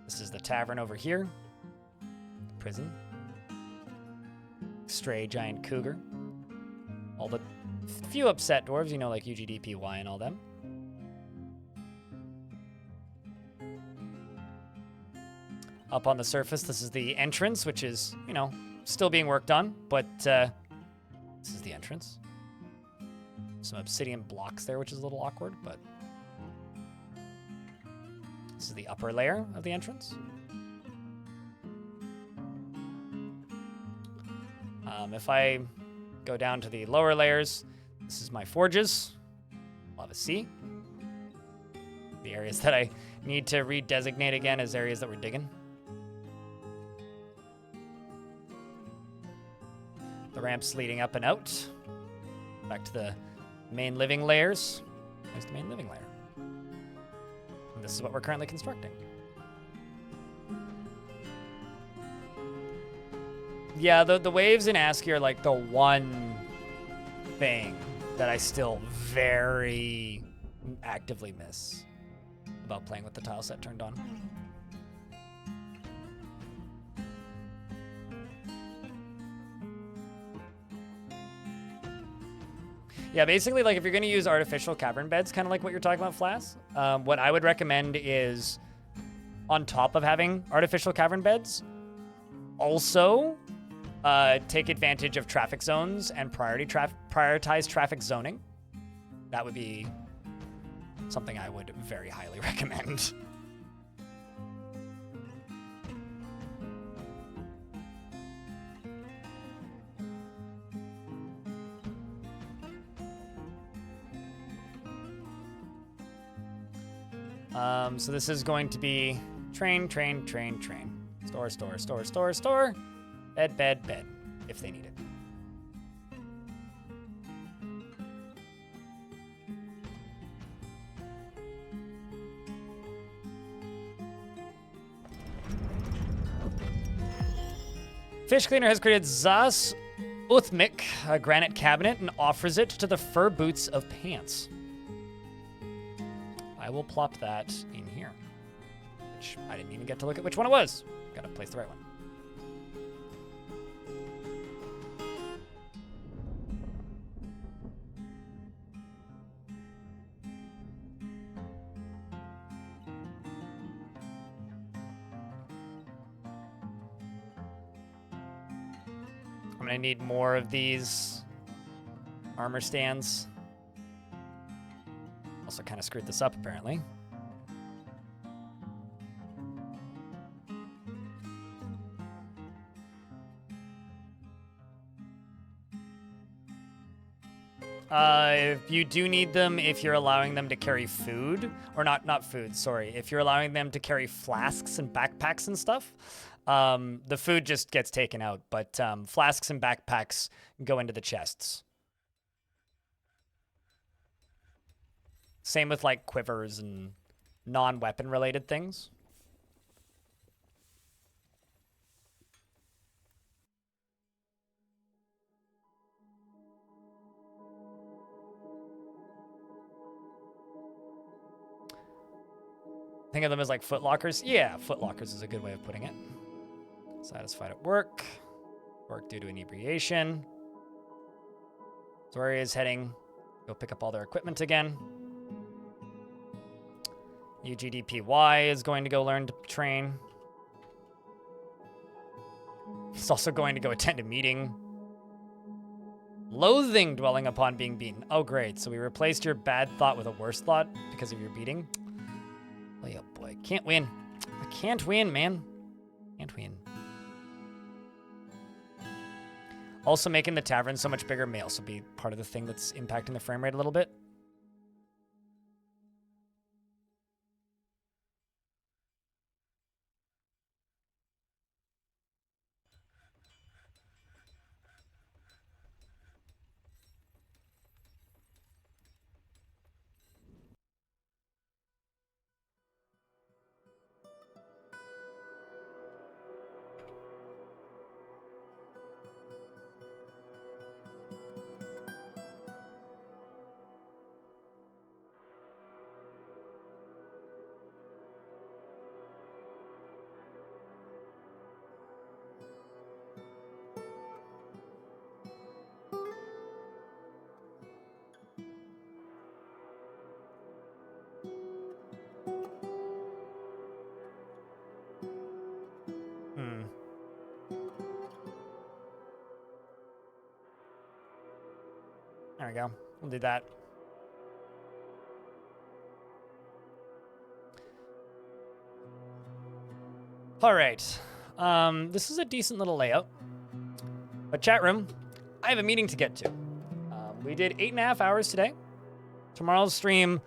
Speaker 1: This is the tavern over here. The prison. Stray giant cougar. All the few upset dwarves, you know, like UGDPY and all them. Up on the surface, this is the entrance, which is, you know, still being worked on, but this is the entrance. Some obsidian blocks there, which is a little awkward, but this is the upper layer of the entrance. If I go down to the lower layers, this is my forges. Lava Sea. The areas that I need to redesignate again as areas that we're digging. The ramps leading up and out. Back to the main living layers. There's the main living layer. And this is what we're currently constructing. Yeah, the waves in ASCII are like the one thing that I still very actively miss about playing with the tile set turned on. Yeah, basically, like if you're going to use artificial cavern beds, kind of like what you're talking about, Flass, what I would recommend is on top of having artificial cavern beds, also take advantage of traffic zones and prioritize traffic zoning. That would be something I would very highly recommend. So this is going to be train. Store. Bed, if they need it. Fish Cleaner has created Zas Uthmik, a granite cabinet, and offers it to the fur boots of Pants. I will plop that in here, which I didn't even get to look at which one it was. Gotta place the right one. I'm gonna need more of these armor stands. Also kind of screwed this up, apparently. If you do need them, if you're allowing them to carry food, or not food, sorry. If you're allowing them to carry flasks and backpacks and stuff, the food just gets taken out, but flasks and backpacks go into the chests. Same with like quivers and non-weapon related things. Think of them as like footlockers. Yeah, footlockers is a good way of putting it. Satisfied at work. Work due to inebriation. Zoria is heading. Go pick up all their equipment again. UGDPY is going to go learn to train. He's also going to go attend a meeting. Loathing dwelling upon being beaten. Oh, great. So we replaced your bad thought with a worse thought because of your beating. Oh, boy. Can't win. I can't win, man. Can't win. Also making the tavern so much bigger may also be part of the thing that's impacting the frame rate a little bit. There we go. We'll do that. All right. This is a decent little layout. But chat room, I have a meeting to get to. We did 8.5 hours today. Tomorrow's stream,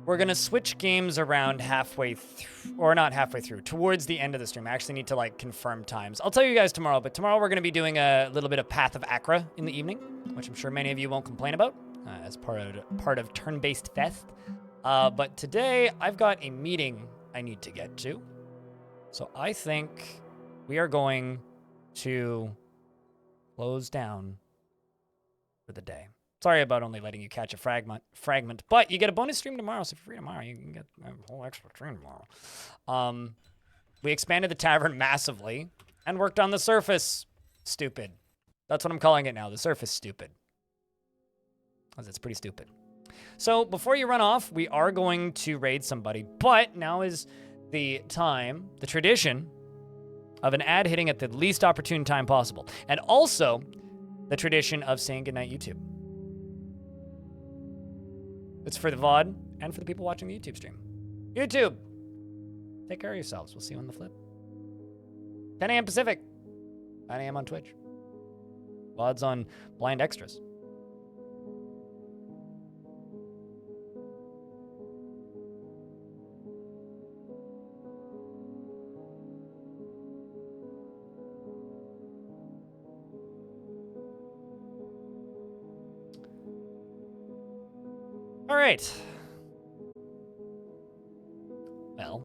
Speaker 1: we're going to switch games around halfway through, or not halfway through, towards the end of the stream. I actually need to like confirm times. I'll tell you guys tomorrow, but tomorrow we're going to be doing a little bit of Path of Akra in the evening, which I'm sure many of you won't complain about as part of Turn-Based Fest. But today I've got a meeting I need to get to. So I think we are going to close down for the day. Sorry about only letting you catch a fragment, but you get a bonus stream tomorrow, so if you're free tomorrow, you can get a whole extra stream tomorrow. We expanded the tavern massively and worked on the surface. Stupid. That's what I'm calling it now, the surface stupid. Because it's pretty stupid. So before you run off, we are going to raid somebody, but now is the time, the tradition, of an ad hitting at the least opportune time possible. And also the tradition of saying goodnight, YouTube. It's for the VOD and for the people watching the YouTube stream. YouTube, take care of yourselves. We'll see you on the flip. 10 a.m. Pacific, 9 a.m. on Twitch. VODs on Blind Extras. All right.